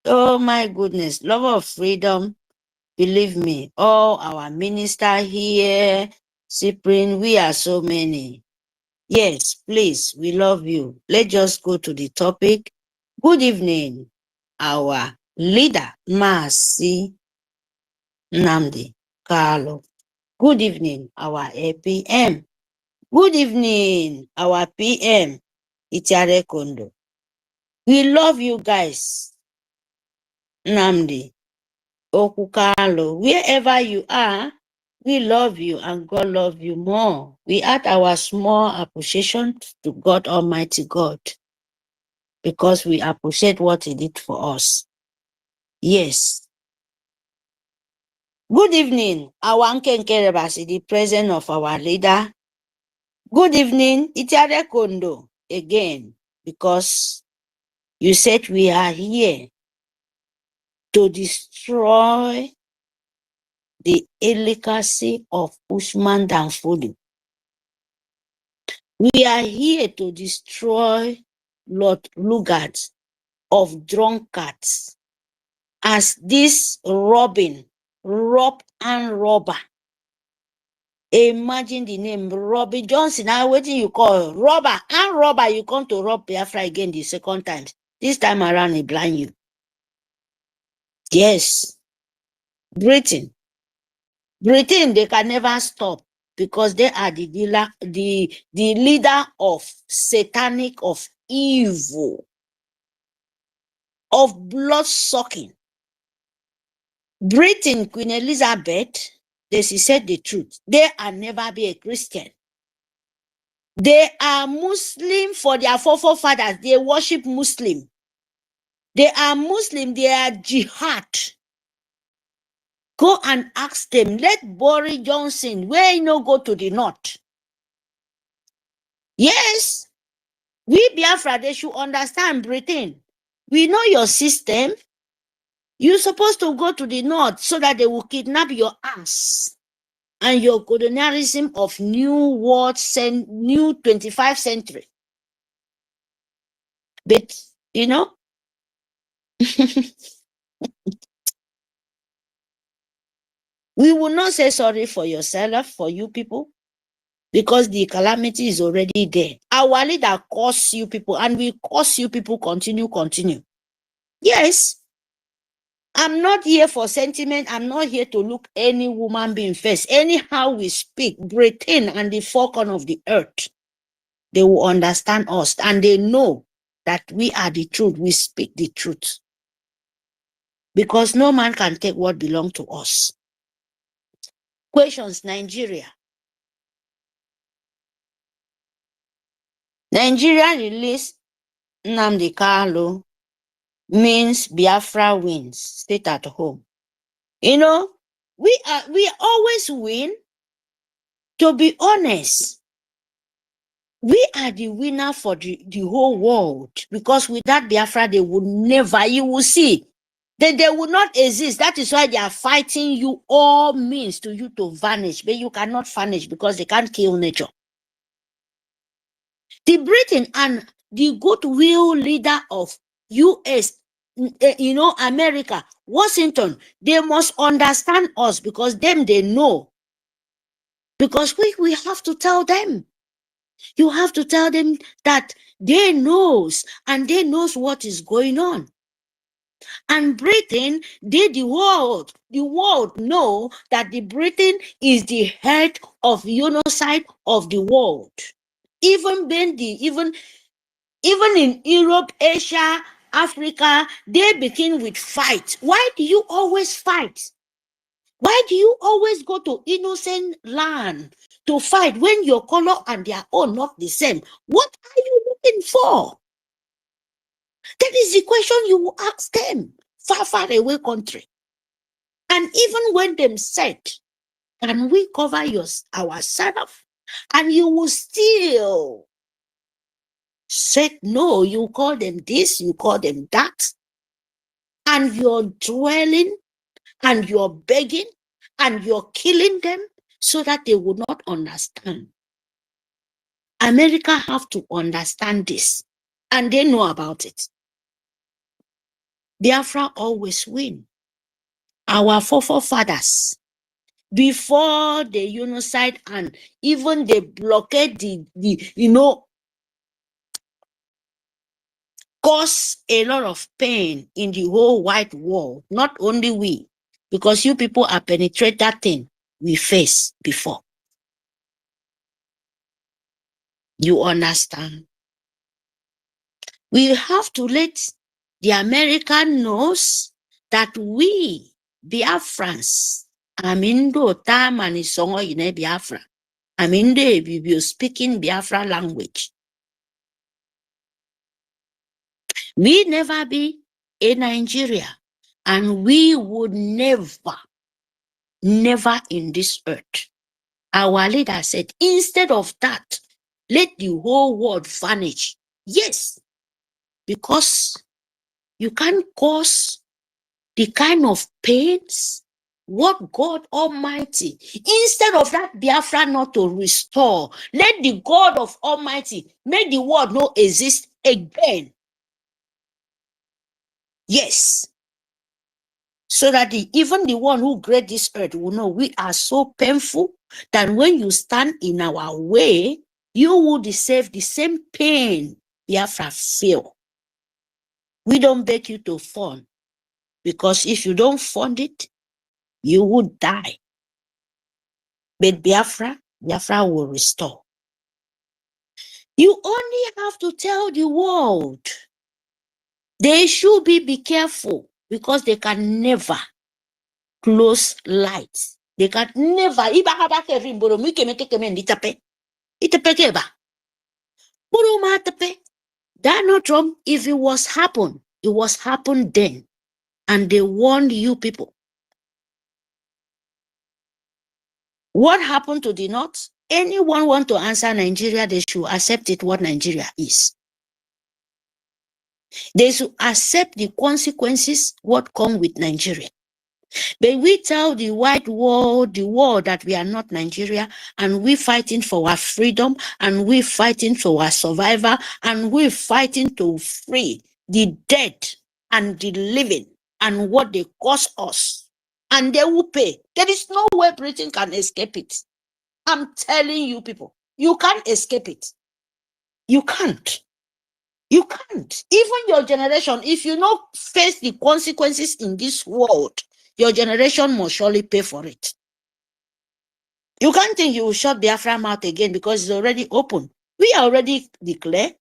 Oh my goodness. Lover of freedom. Believe me, all our minister here, Cyprian, we are so many. Yes, please, we love you. Let's just go to the topic. Good evening, our leader, Mercy Nnamdi Kanu. Good evening, our APM. Good evening, our PM, Itiare Kondo. We love you guys. Nnamdi Kanu, wherever you are, We love you and God love you more. We add our small appreciation to God Almighty God because we appreciate what He did for us. Yes. Good evening, our Nkenkerebasi, the presence of our leader. Good evening, Itiare Kondo, again, because you said we are here to destroy the legacy of Usman Danfodio. We are here to destroy Lord Lugard of drunkards as this rob and robber. Imagine the name Robbie Johnson. Now, what do you call robber and robber? You come to rob Biafra again the second time. This time around, he blind you. Yes. Britain, they can never stop because they are the leader of satanic, of evil, of blood sucking. Britain, Queen Elizabeth, she said the truth. They are never be a Christian. They are Muslim for their forefathers. They worship Muslim. They are Muslim. They are jihad. Go and ask them. Let Boris Johnson, where you know, go to the north. Yes, we Biafra, they should understand Britain. We know your system. You're supposed to go to the north so that they will kidnap your ass and your colonialism of new 25th century. But, you know, we will not say sorry for yourself, for you people, because the calamity is already there. Our leader curse you people, and we curse you people continue. Yes. I'm not here for sentiment. I'm not here to look any woman being first. Anyhow we speak, Britain and the four corners of the earth, they will understand us and they know that we are the truth. We speak the truth. Because no man can take what belongs to us. Questions, Nigeria. Nigeria release NNAMDI KANU means Biafra wins. Stay at home. You know, we always win. To be honest, we are the winner for the whole world, because without Biafra, they would never, you will see, they would not exist. That is why they are fighting you all means to you to vanish, but you cannot vanish because they can't kill nature. The Britain and the goodwill leader of US, you know, America, Washington, they must understand us because them, they know. Because we have to tell them. You have to tell them that they knows and they knows what is going on. And Britain, the world know that the Britain is the head of genocide of the world. Even in Europe, Asia, Africa, they begin with fight. Why do you always fight? Why do you always go to innocent land to fight when your color and their own not the same? What are you looking for? That is the question you will ask them. Far away country. And even when them said, can we cover ourselves? And you will still say no, you call them this, you call them that. And you're dwelling and you're begging and you're killing them so that they will not understand. America have to understand this, and they know about it. Biafra always win. Our forefathers, before the genocide and even they blockade cause a lot of pain in the whole wide world. Not only we, because you people are penetrate that thing we face before. You understand? We have to let the American knows that we, Biafrans, Amindo tamani songo ine Biafra. Aminde bibio speaking Biafra language. We never be in Nigeria, and we would never in this earth. Our leader said, instead of that, let the whole world vanish. Yes, because you can't cause the kind of pains what God Almighty, instead of that Biafra not to restore, let the God of Almighty make the world not exist again. Yes. So that even the one who created this earth will know we are so painful that when you stand in our way, you will deserve the same pain Biafra feel. We don't beg you to fund, because if you don't fund it, you would die. But Biafra will restore. You only have to tell the world. They should be careful, because they can never close lights. They can never. Donald Trump, if it was happened then, and they warned you people. What happened to the North? Anyone want to answer Nigeria, they should accept it what Nigeria is. They should accept the consequences what come with Nigeria. But we tell the white world, the world, that we are not Nigeria, and we're fighting for our freedom, and we're fighting for our survival, and we're fighting to free the dead and the living and what they cost us. And they will pay. There is no way Britain can escape it. I'm telling you people, you can't escape it. You can't. You can't. Even your generation, if you not face the consequences in this world, your generation must surely pay for it. You can't think you will shut Biafra mouth again because it's already open. We are already declared.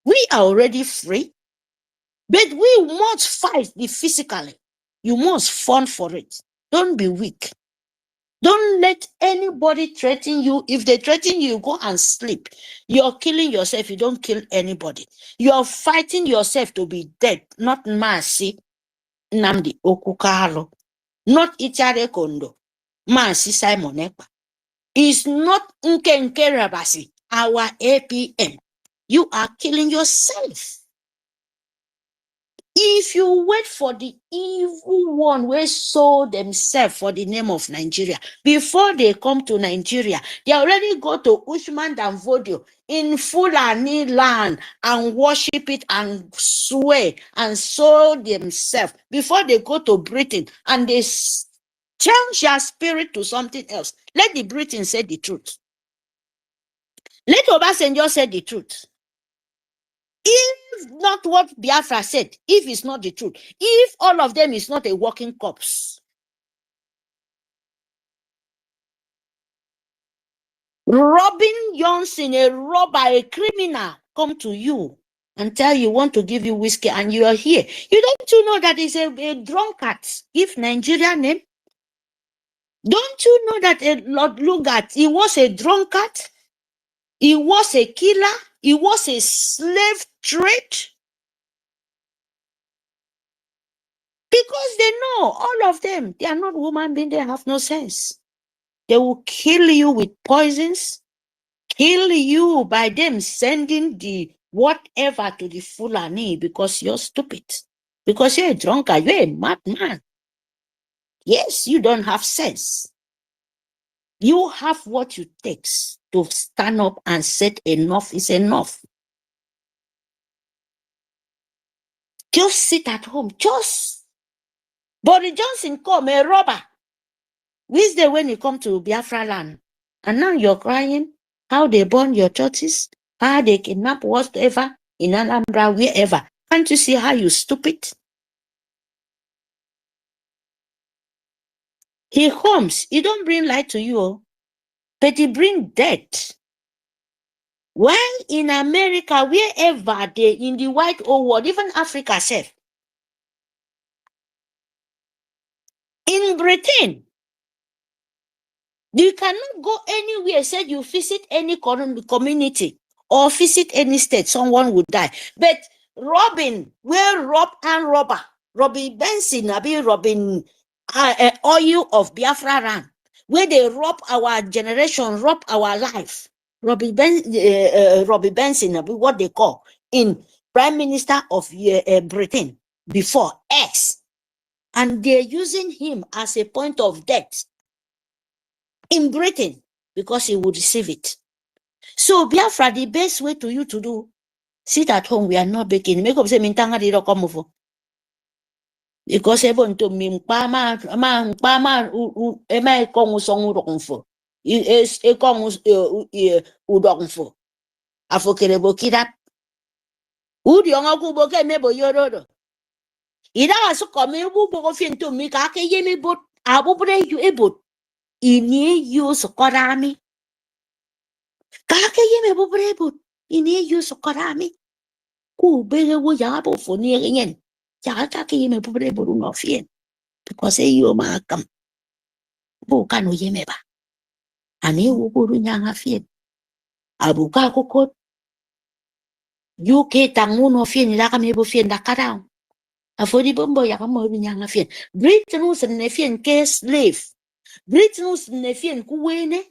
We are already free. But we must fight the physically. You must fund for it. Don't be weak. Don't let anybody threaten you. If they threaten you, go and sleep. You're killing yourself. You don't kill anybody. You're fighting yourself to be dead, not Masi NNAMDI Okukalo, not Ichare Kondo, Masi Simon Ekpa. It's not Nkenke Rabasi, our APM. You are killing yourself. If you wait for the evil one who sold themselves for the name of Nigeria, before they come to Nigeria, they already go to Ushman Danfodio in Fulani land and worship it and swear and sold themselves before they go to Britain, and they change their spirit to something else. Let the Britons say the truth. Let Obasanjo say the truth. If not what Biafra said, if it's not the truth, if all of them is not a walking corpse. Robin Johnson, a robber, a criminal, come to you and tell you want to give you whiskey and you are here. You don't know that it's a drunkard? If Nigeria name. Don't you know that a Lord Lugard, he was a drunkard? He was a killer? He was a slave trade? Because they know, all of them, they are not human beings, they have no sense. They will kill you with poisons, kill you by them sending the whatever to the Fulani because you're stupid. Because you're a drunkard, you're a madman. Yes, you don't have sense. You have what it takes to stand up and say enough is enough. Just sit at home. Just Boris Johnson come, a robber. Which day when you come to Biafra land? And now you're crying how they burn your churches, how they kidnap whatever in Anambra, wherever. Can't you see how you stupid? He comes, he don't bring light to you, but he bring death. While in America, wherever they, in the white old world, even Africa safe. In Britain, You cannot go anywhere, say you visit any community or visit any state, someone would die. But robbing, where rob and robber, robbing Benson, robbing oil of Biafra ran, where they rob our generation, rob our life. Robbie Benson, what they call in Prime Minister of Britain before X, and they're using him as a point of death in Britain because he would receive it. So Biafra, the best way to you to do, sit at home. We are not baking. Make up say mintanga di come for. Because everyone to me pama ema kong song udokon for. Is a kong udokon for. Afokere bokidap. Udi onga kuboke mebo yorodo. Ida aso come ubu boko fin to me kake yemi bot abubre you ebot. Ini you sokorami. Kake yemi bubre ebot. Ini you sokorami. Ku bege wo yabo for near yen. Kake yemi bubre ebot no fien. Because you ma kam. Bo kanu yeme ba. Ani uguru nyanga fien. Abuka kokot. UK tangu no fien ila kame bo fien da karao. Afodi bombo ya kamo nyanga fien. Britain us ne fien ke slave. Britain us ne fien kuwene.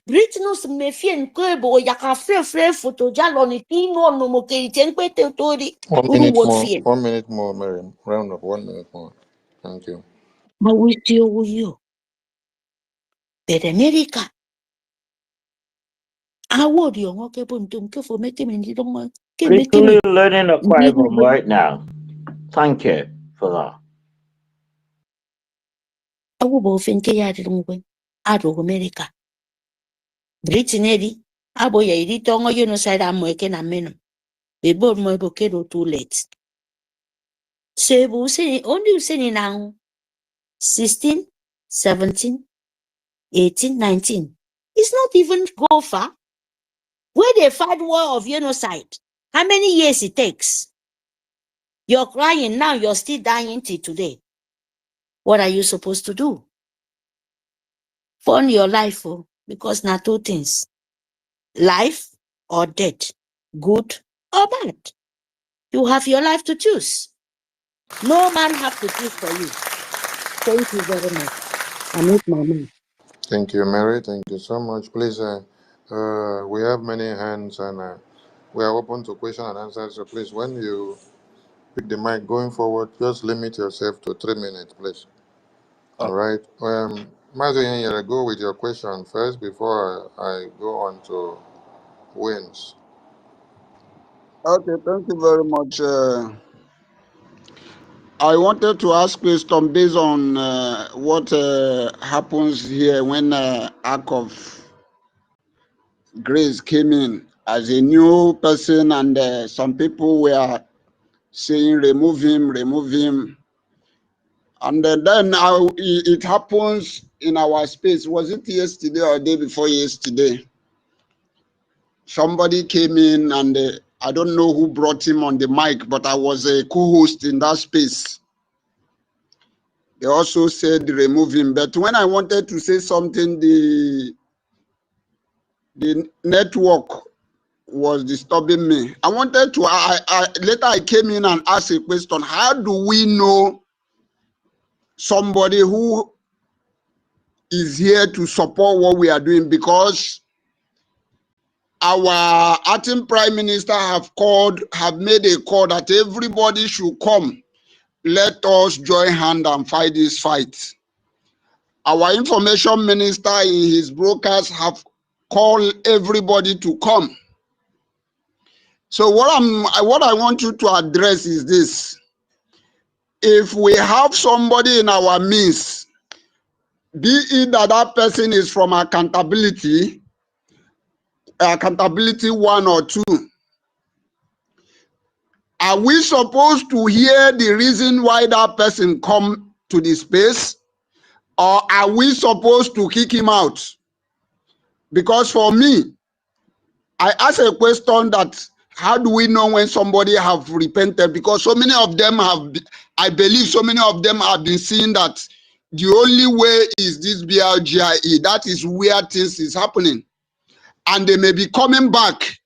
Britain us ne fien ko bo ya ka fre photo jalo ni tino no mo ke tenpe te tori. 1 Uru minute won more. fien. 1 minute more, Miriam. Round up. 1 minute more. Thank you. Ma witi o you. But America. Award yo ngoke buntum ke fo meke mendi dongo. Literally learning a Bible right now. Thank you for that. Awu bo finke ya dongwe. Ado America. Britain edi. Abo ya iri tongo yo no side amweke na meno. Bebo mo bokedo too late. Sebu say only say now 16, 17, 18, 19. It's not even go far. Where they fight war of genocide, how many years it takes? You're crying now, you're still dying till today. What are you supposed to do? Fund your life, because now two things. Life or death. Good or bad. You have your life to choose. No man have to choose for you. Thank you very much. I make my mind. Thank you, Mary. Thank you so much. Please, we have many hands and we are open to question and answers. So please, when you pick the mic going forward, just limit yourself to 3 minutes, please. All right. Mazo, go with your question first before I go on to wins. Okay, thank you very much. I wanted to ask question based on what happens here when Act of Grace came in as a new person, and some people were saying remove him. And then it happens in our space. Was it yesterday or day before yesterday? Somebody came in and I don't know who brought him on the mic, but I was a co-host in that space. They also said remove him. But when I wanted to say something, the network was disturbing me. I wanted to, later I came in and asked a question. How do we know somebody who is here to support what we are doing? Because our acting prime minister have made a call that everybody should come. Let us join hand and fight this fight. Our information minister in his broadcast have called everybody to come. So what I want you to address is this. If we have somebody in our midst, be it that person is from accountability 1 or 2, are we supposed to hear the reason why that person come to the space, or are we supposed to kick him out? Because for me, I ask a question that how do we know when somebody have repented? Because so many of them have, I believe so many of them have been seeing that the only way is this BLGIE. That is where things is happening. And they may be coming back.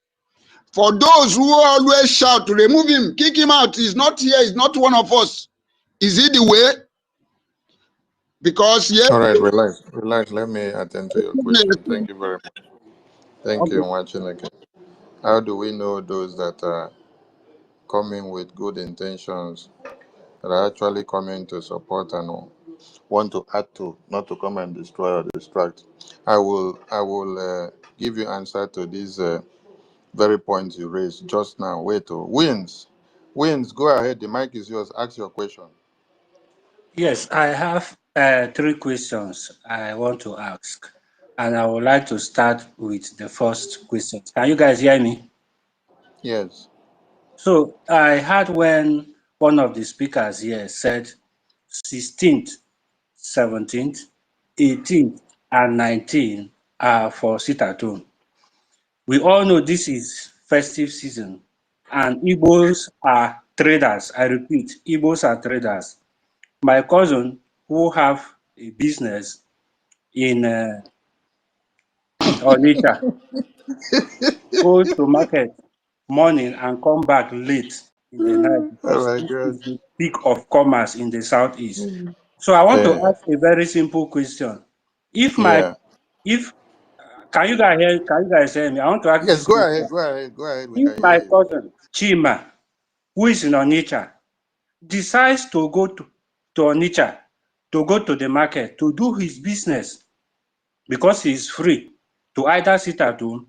For those who always shout to remove him, kick him out, he's not here, he's not one of us. Is it the way? Because yes. All right, relax, relax. Let me attend to your question. Thank you very much. Thank you, Okay. Mwachineke. How do we know those that are coming with good intentions, that are actually coming to support and want to add to, not to come and destroy or distract? I will give you answer to these very points you raised just now. Wait, wins, go ahead. The mic is yours. Ask your question. Yes, I have three questions I want to ask, and I would like to start with the first question. Can you guys hear me? Yes. So I heard when one of the speakers here said 16th, 17th, 18th, and 19th are for sit-at-home. We all know this is festive season, and Igbos are traders. I repeat, Igbos are traders. My cousin, who have a business in Onitsha, goes to market morning and come back late in the night Oh because my this God. is the peak of commerce in the southeast. So I want to ask a very simple question. If Yeah. can you guys hear me? I want to ask Yes, this go question. ahead, go ahead, go ahead. We If can my hear you. cousin Chima, who is in Onitsha, decides to go to Onitsha to go to the market to do his business because he is free to either sit at home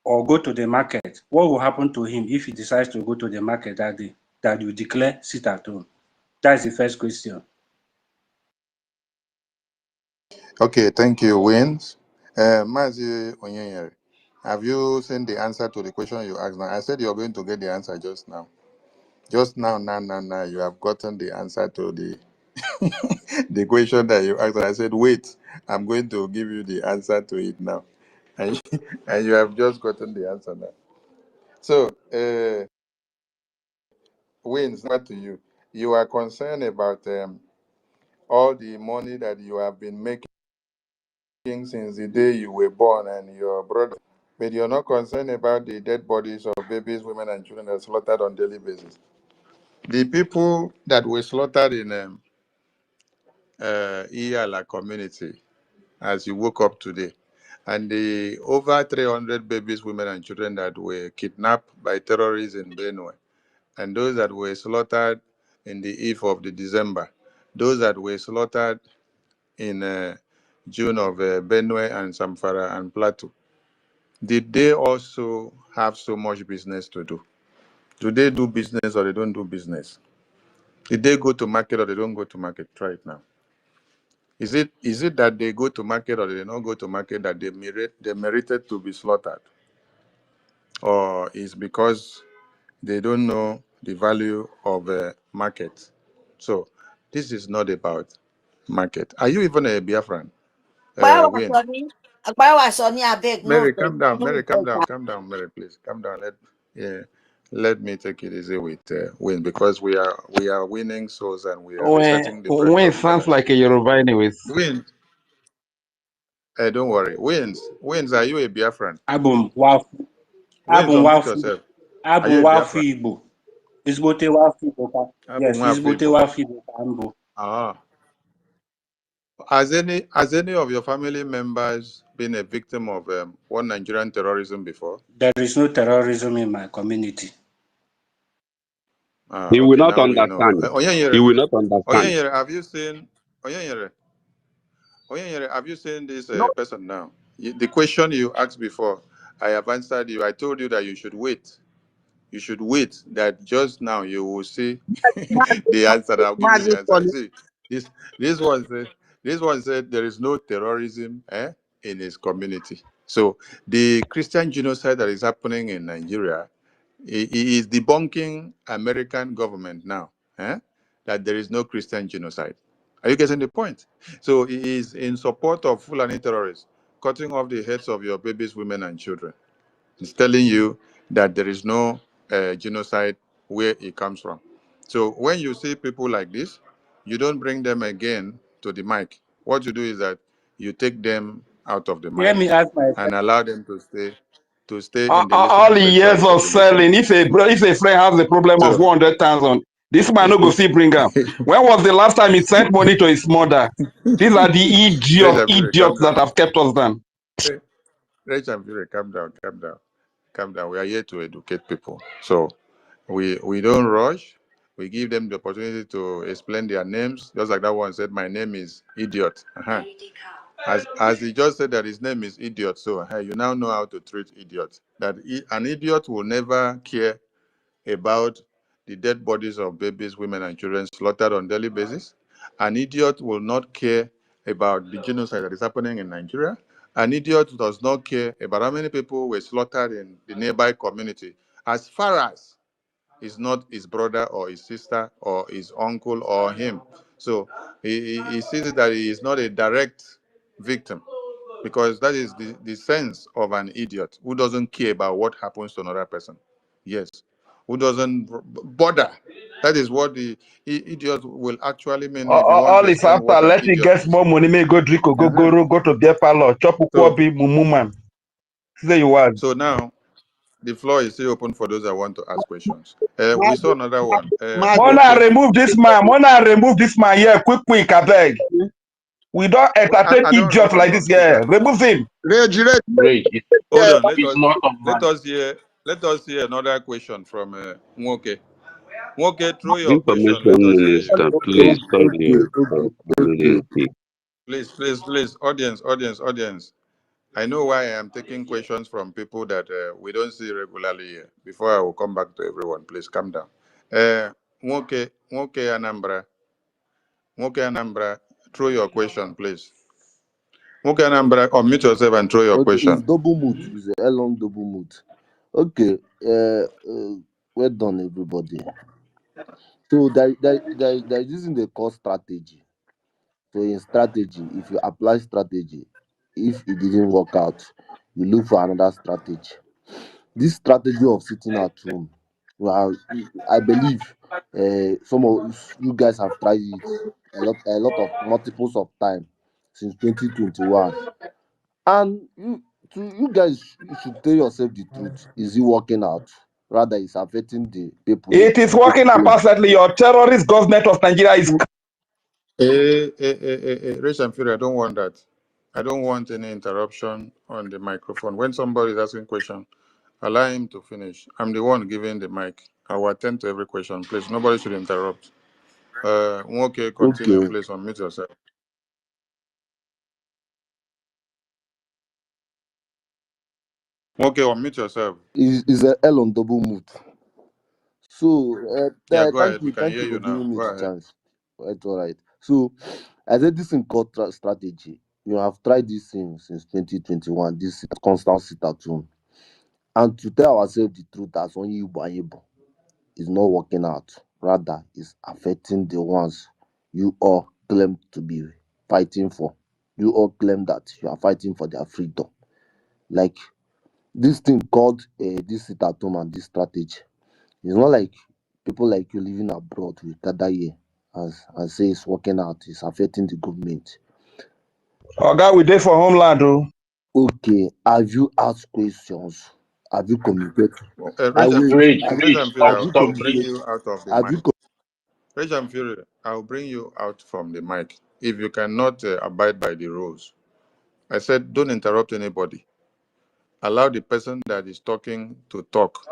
or go to the market, what will happen to him if he decides to go to the market that day that you declare sit at home? That's the first question. Okay, thank you, Wins. Mazi Onyenyere, have you seen the answer to the question you asked now? I said you're going to get the answer just now. Just now, you have gotten the answer to the the question that you asked. I said, wait, I'm going to give you the answer to it now. And, and you have just gotten the answer now. So, Wins, what to you? You are concerned about all the money that you have been making since the day you were born and your brother, but you're not concerned about the dead bodies of babies, women, and children that are slaughtered on daily basis. The people that were slaughtered in Iyala community, as you woke up today, and the over 300 babies, women, and children that were kidnapped by terrorists in Benue, and those that were slaughtered in the eve of the December, those that were slaughtered in June of Benue and Samfara and Plateau. Did they also have so much business to do? Do they do business or they don't do business? Did they go to market or they don't go to market? Try it now. Is it that they go to market or they don't go to market that they merited to be slaughtered? Or is because they don't know the value of a market? So this is not about market. Are you even a Biafran? Win. Mary, calm down. Mary, calm down. Calm down, Mary, please. Calm down. Let me take it easy with Win because we are winning souls and we are resetting the brains When of sounds learners. like a Yoruba anyways. Win, don't worry. Wins. Are you a Biafran? Abum Wins, unmute yourself. Are you a Wafu Biafran? Igbo. Izbote Wafu Igbo. Yes, Izbote People. Wafu Igbo. Ah. Has any of your family members been a victim of one Nigerian terrorism before? There is no terrorism in my community. He will Okay, not now we know. understand. He will not understand. Onyanyere, have you seen Onyanyere? Onyanyere, have you seen this No, person now? The question you asked before, I have answered you. I told you that you should wait. You should wait. That just now you will see the answer. I'll give you the answer. You see, this this one said there is no terrorism in his community. So the Christian genocide that is happening in Nigeria, he is debunking American government now that there is no Christian genocide. Are you getting the point? So he is in support of Fulani terrorists, cutting off the heads of your babies, women, and children. He's telling you that there is no genocide where it comes from. So when you see people like this, you don't bring them again to the mic. What you do is that you take them out of the Let mic me ask my and allow them to stay in the All listening the section years for of the meeting. selling, if a friend has a problem of So 100,000, this man no go see bring am. When was the last time he sent money to his mother? These are the Rachel Fury, calm idiots that down. have kept us down. Rachel Fury, calm down, calm down, calm down. We are here to educate people. So we don't rush. We give them the opportunity to explain their names, just like that one said, my name is Idiot. As he just said that his name is Idiot, so you now know how to treat idiots. That an idiot will never care about the dead bodies of babies, women, and children slaughtered on a daily basis. An idiot will not care about the genocide that is happening in Nigeria. An idiot does not care about how many people were slaughtered in the nearby community, as far as it's not his brother or his sister or his uncle or him. So he sees that he is not a direct victim, because that is the sense of an idiot who doesn't care about what happens to another person. Yes, who doesn't bother. That is what the idiot will actually mean if you want All to is explain after what an let it idiot get is. more money, may go drink ogogoro, go to beer parlor, chop So, ukwobi, mumuman. Say you want. so now the floor is still open for those that want to ask questions. We saw another one. Mona, remove this man. Mona, remove this man here. Quick, I beg. We don't entertain I don't idiots remove like him on this. Yeah, speaker. remove him. Reggie, Hold on. It's not on my. Let us hear another question from Nwoke. Nwoke, throw your question. Information Let us hear you. minister, please continue. Continue, speak. Please, audience. I know why I am taking questions from people that we don't see regularly here. Before I will come back to everyone, please calm down. Nwoke Anambra, throw your question, please. Nwoke Anambra, unmute yourself and throw your Okay, it's question. double mood. It's a long double mood. Okay, well done, everybody. So there is using the core strategy. So in strategy, if you apply strategy, if it didn't work out, you look for another strategy. This strategy of sitting at home, well, I believe some of you guys have tried it a lot of multiples of time since 2021. And you guys, you should tell yourself the truth. Is it working out? Rather, it's affecting the people. It is working out perfectly. Your terrorist government of Nigeria is. Rich Fury, I don't want that. I don't want any interruption on the microphone. When somebody is asking a question, allow him to finish. I'm the one giving the mic. I will attend to every question, please. Nobody should interrupt. Okay, continue, Okay. please. Unmute yourself. Okay, unmute yourself. Is a L on double mood. So Yeah, go ahead. We can thank hear you you for now. giving me Go the ahead. chance. Right, all right. So I said this in core strategy. You have tried this thing since 2021. This constant sit at home, and to tell ourselves the truth, as only you able is not working out. Rather, it's affecting the ones you all claim to be fighting for. You all claim that you are fighting for their freedom. Like this thing called this sit at home and this strategy. It's not like people like you living abroad will gather here and say it's working out, it's affecting the government. God, we did for homeland, oh. Okay, have you asked questions? Have you communicated? I Rich wait. Rich, Fury, Have you I'll stop bring this. communicated? you out of the Have mic. you Rich Fury, I'll bring you out from the mic if you cannot abide by the rules. I said, don't interrupt anybody. Allow the person that is talking to talk.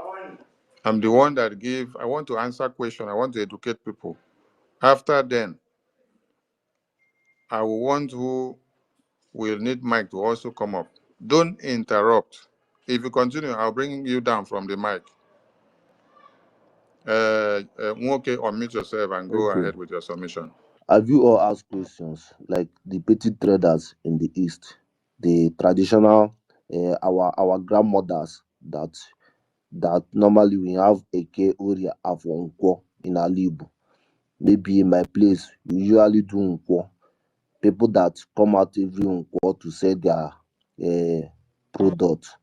I'm the one that I want to answer questions. I want to educate people. After then, I will want who will need mic to also come up. Don't interrupt. If you continue, I'll bring you down from the mic. Nwoke, unmute yourself and go okay? ahead with your submission. Have you all asked questions like the petty traders in the east, the traditional, our grandmothers that normally we have Eke Oria Afonko in Alibu. Maybe in my place, we usually do Nkwo. People that come out every Nkwo to sell their products.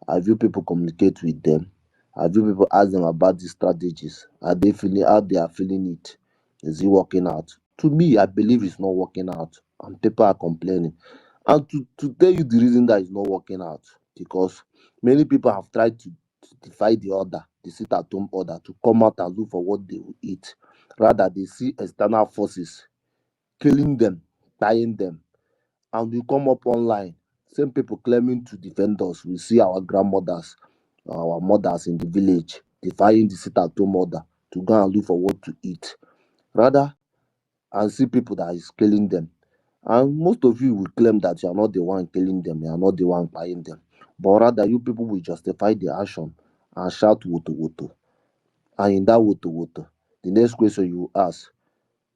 Have you people communicate with them? Have you people ask them about these strategies? Are they feeling how they are feeling it? Is it working out? To me, I believe it's not working out, and people are complaining. And to tell you the reason that it's not working out, because many people have tried to defy the order, the sit-at-home order, to come out and look for what they will eat. Rather, they see external forces killing them, dying them, and we come up online. Same people claiming to defend us. We see our grandmothers, our mothers in the village defying the sit-at-home order to go and look for what to eat. Rather, and see people that is killing them. And most of you will claim that you are not the one killing them, you are not the one buying them. But rather, you people will justify the action and shout woto woto. And in that woto woto, the next question you will ask,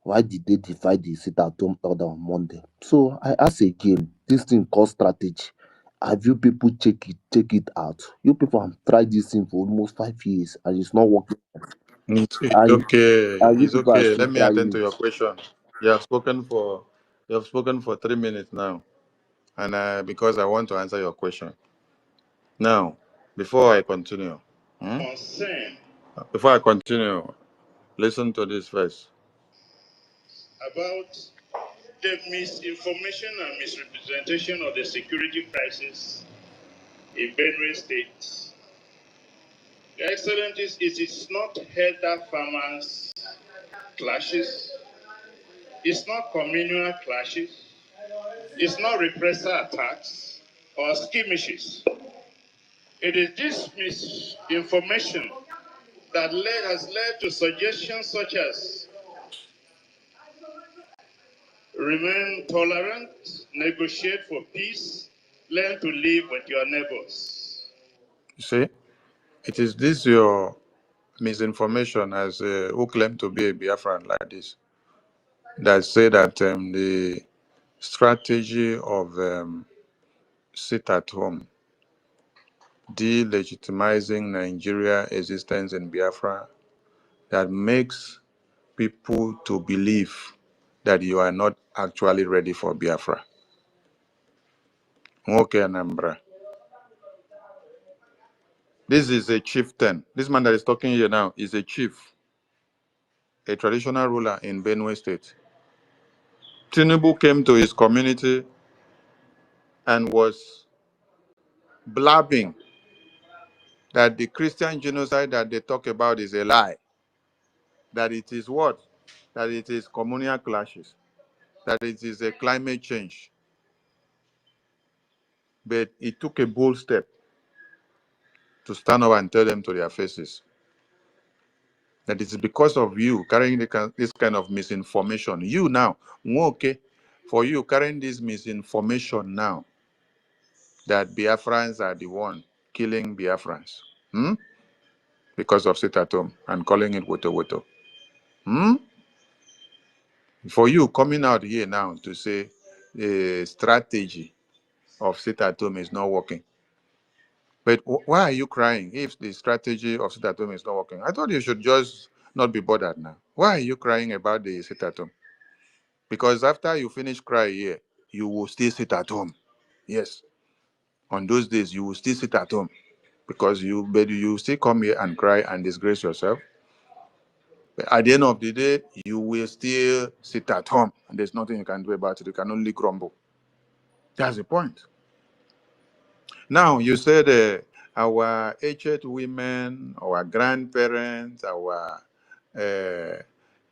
why did they defy the sit at home order on Monday? So I ask again, this thing called strategy. Have you people check it out? You people have tried this thing for almost 5 years and it's not working. It's And, okay. and you It's people are okay. still Let me trying attend to it. your question. You have spoken for 3 minutes now, and because I want to answer your question now, before I continue. Concern. Before I continue, listen to this first. About the misinformation and misrepresentation of the security crisis in Benue State. Your Excellencies, it is not herder farmers clashes, it's not communal clashes, it's not repressor attacks or skirmishes. It is this misinformation that has led to suggestions such as remain tolerant, negotiate for peace, learn to live with your neighbors. You see, it is this your misinformation as who claim to be a Biafran like this that say that the strategy of sit at home, delegitimizing Nigeria existence in Biafra, that makes people to believe that you are not actually ready for Biafra. Okay, Anambra. This is a chieftain. This man that is talking here now is a chief, a traditional ruler in Benue State. Tinubu came to his community and was blabbing that the Christian genocide that they talk about is a lie. That it is what? That it is communal clashes. That it is a climate change. But he took a bold step to stand up and tell them to their faces that it is because of you carrying this kind of misinformation. You now, okay, for you carrying this misinformation now, that Biafrans are the one killing Biafrans, because of sit at home and calling it woto woto. For you coming out here now to say the strategy of sit at home is not working. But why are you crying if the strategy of sit at home is not working? I thought you should just not be bothered now. Why are you crying about the sit at home? Because after you finish crying here, you will still sit at home. Yes. On those days, you will still sit at home because you still come here and cry and disgrace yourself. But at the end of the day, you will still sit at home and there's nothing you can do about it. You can only grumble. That's the point. Now, you said our aged women, our grandparents, our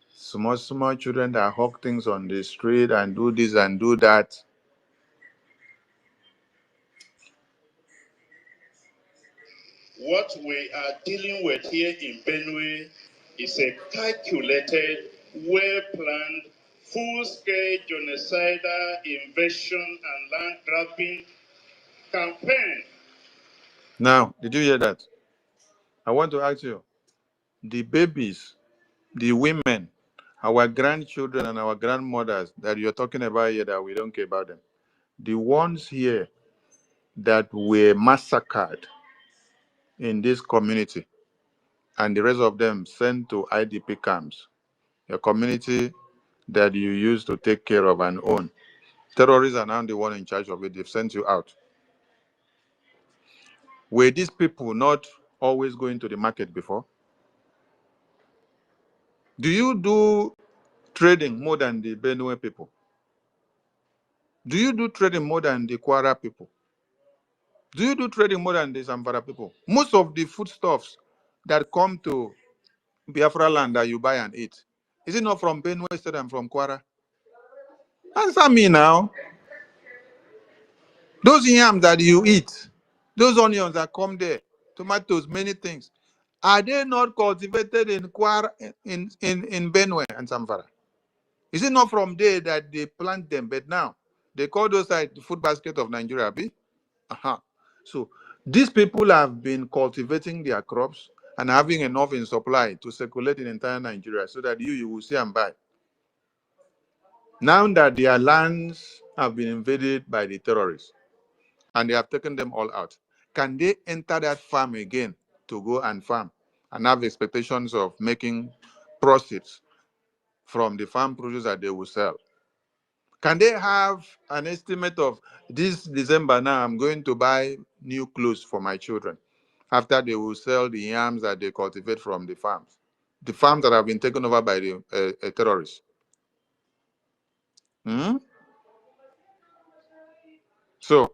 small children that hawk things on the street and do this and do that. What we are dealing with here in Benue is a calculated, well-planned, full-scale genocidal invasion and land grabbing campaign. Now, did you hear that? I want to ask you, the babies, the women, our grandchildren and our grandmothers that you're talking about here that we don't care about them, the ones here that were massacred in this community and the rest of them sent to IDP camps, a community that you used to take care of and own. Terrorists are now the one in charge of it. They've sent you out. Were these people not always going to the market before? Do you do trading more than the Benue people? Do you do trading more than the Kwara people? Do you do trading more than the Zamfara people? Most of the foodstuffs that come to Biafra land that you buy and eat, is it not from Benue State and from Kwara? Answer me now. Those yams that you eat, those onions that come there, tomatoes, many things, are they not cultivated in Kwara, in Benue and Zamfara? Is it not from there that they plant them? But now they call those like the food basket of Nigeria, be? So these people have been cultivating their crops and having enough in supply to circulate in entire Nigeria so that you will see and buy. Now that their lands have been invaded by the terrorists and they have taken them all out, can they enter that farm again to go and farm and have expectations of making proceeds from the farm produce that they will sell? Can they have an estimate of this December now, I'm going to buy new clothes for my children after they will sell the yams that they cultivate from the farms that have been taken over by the terrorists? So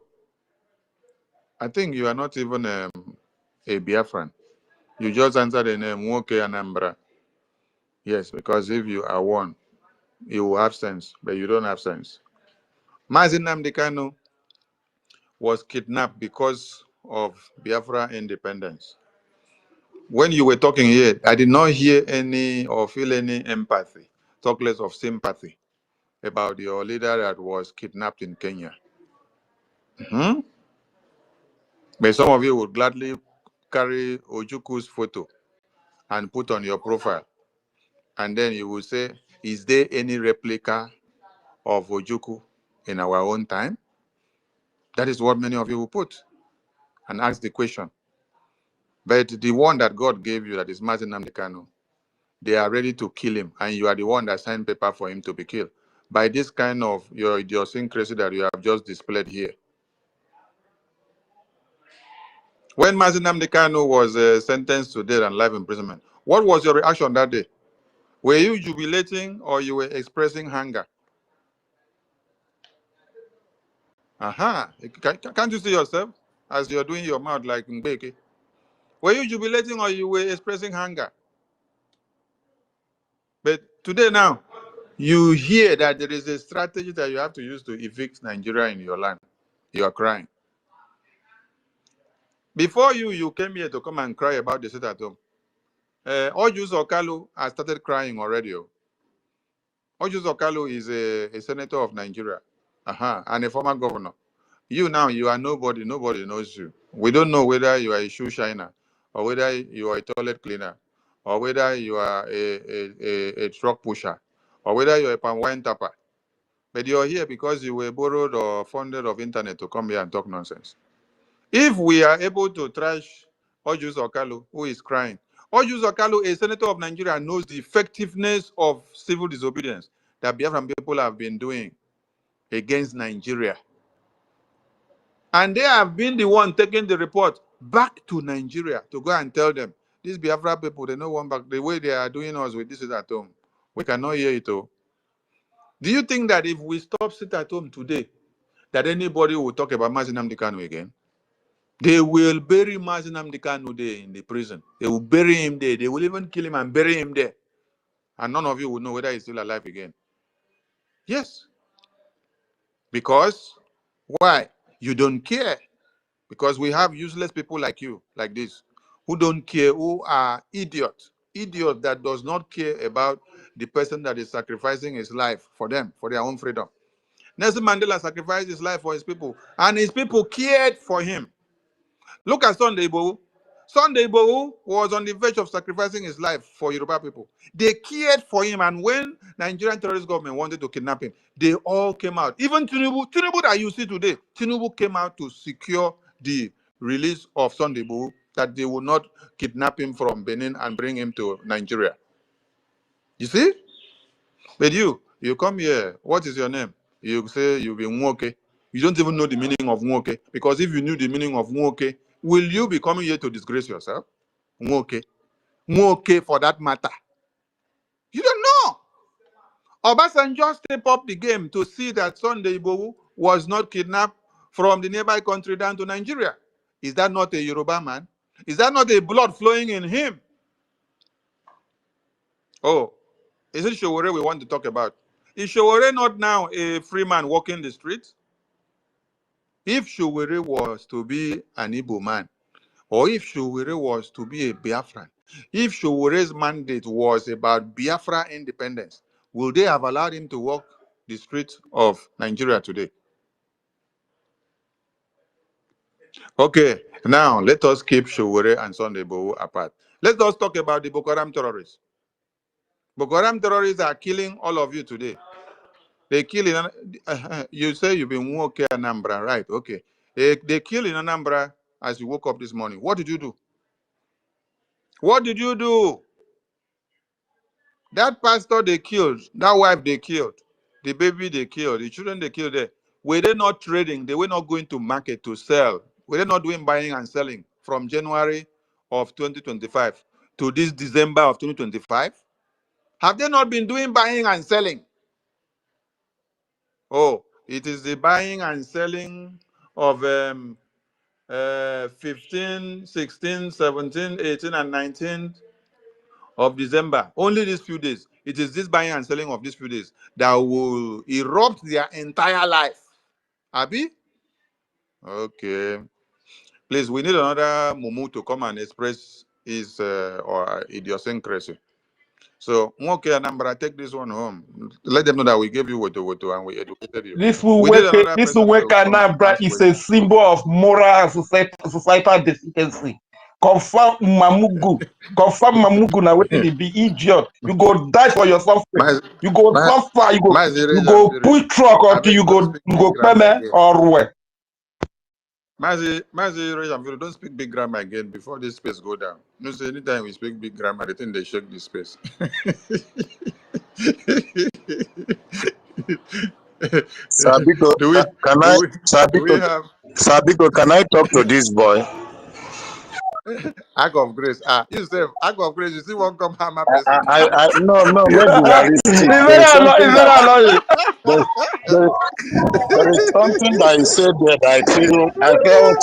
I think you are not even a Biafran. You just answered the name Woke Anambra. Yes, because if you are one, you will have sense, but you don't have sense. NNAMDI KANU was kidnapped because of Biafra independence. When you were talking here, I did not hear any or feel any empathy, talk less of sympathy about your leader that was kidnapped in Kenya. But some of you would gladly carry Ojuku's photo and put on your profile. And then you will say, is there any replica of Ojuku in our own time? That is what many of you will put and ask the question. But the one that God gave you, that is NNAMDI KANU, they are ready to kill him, and you are the one that signed paper for him to be killed by this kind of your idiosyncrasy that you have just displayed here. When NNAMDI KANU was sentenced to death and life imprisonment, what was your reaction that day? Were you jubilating or you were expressing anger? Can't you see yourself as you're doing your mouth like Mbeke? Were you jubilating or you were expressing anger? But today now, you hear that there is a strategy that you have to use to evict Nigeria in your land. You are crying. Before you came here to come and cry about the sit at home. Ojus Okalu has started crying already. Ojus Okalu is a senator of Nigeria and a former governor. You now, you are nobody. Nobody knows you. We don't know whether you are a shoe shiner or whether you are a toilet cleaner or whether you are a truck pusher or whether you are a palm wine tapper. But you're here because you were borrowed or funded of internet to come here and talk nonsense. If we are able to trash Ojus Okalu, who is crying, Ojus Okalu, a senator of Nigeria, knows the effectiveness of civil disobedience that Biafran people have been doing against Nigeria. And they have been the one taking the report back to Nigeria to go and tell them, these Biafra people, they know one back, the way they are doing us with this is at home. We cannot hear it all. Do you think that if we stop sit at home today, that anybody will talk about NNAMDI KANU again? They will bury NNAMDI KANU there in the prison. They will bury him there. They will even kill him and bury him there. And none of you will know whether he's still alive again. Yes. Because, why? You don't care. Because we have useless people like you, like this, who don't care, who are idiots. Idiot that does not care about the person that is sacrificing his life for them, for their own freedom. Nelson Mandela sacrificed his life for his people, and his people cared for him. Look at Sunday Igboho. Sunday Igboho was on the verge of sacrificing his life for Yoruba people. They cared for him, and when Nigerian terrorist government wanted to kidnap him, they all came out. Even Tinubu that you see today, Tinubu came out to secure the release of Sunday Igboho, that they would not kidnap him from Benin and bring him to Nigeria. You see? But you come here, what is your name? You say you've been Nwoke. You don't even know the meaning of Nwoke. Because if you knew the meaning of Nwoke, will you be coming here to disgrace yourself? Nwoke. Nwoke for that matter. You don't know. Obasanjo stepped up the game to see that Sunday Igboho was not kidnapped from the nearby country down to Nigeria. Is that not a Yoruba man? Is that not a blood flowing in him? Oh, is it Showore we want to talk about? Is Showore not now a free man walking the streets? If Showore was to be an Igbo man, or if Showore was to be a Biafran, if Showore's mandate was about Biafra independence, will they have allowed him to walk the streets of Nigeria today? Okay, now let us keep Showore and Sunday Igboho apart. Let us talk about the Boko Haram terrorists. Boko Haram terrorists are killing all of you today. They kill in, you say you've been working in Anambra, right? Okay. They kill in Anambra as you woke up this morning. What did you do? What did you do? That pastor they killed, that wife they killed, the baby they killed, the children they killed there. Were they not trading? They were not going to market to sell. Were they not doing buying and selling from January of 2025 to this December of 2025? Have they not been doing buying and selling? Oh, it is the buying and selling of 15, 16, 17, 18, and 19 of December. Only these few days. It is this buying and selling of these few days that will erupt their entire life. Abi? Okay. Please, we need another Mumu to come and express his or idiosyncrasy. So, okay, Anambra, take this one home. Let them know that we gave you what and we educated you. This We need another this person to come and Anambra ask is a questions. symbol of moral and societal deficiency. Confirm Mamugu. Confirm Mamugu now waiting to be idiot. You go die for your suffering. You go suffer. You go push truck until you go peme or where. Mazi Rejamfiro, don't speak big grammar again before this space go down. No, say anytime we speak big grammar, they think they shake the space. Sabiko, do we can I, do we do we Sabiko, have Sabiko, can I talk to this boy? act of grace? You say act of grace, you see one come hammer person. No, let's be It's realistic. very annoying. There, there, there is something that he said there that I felt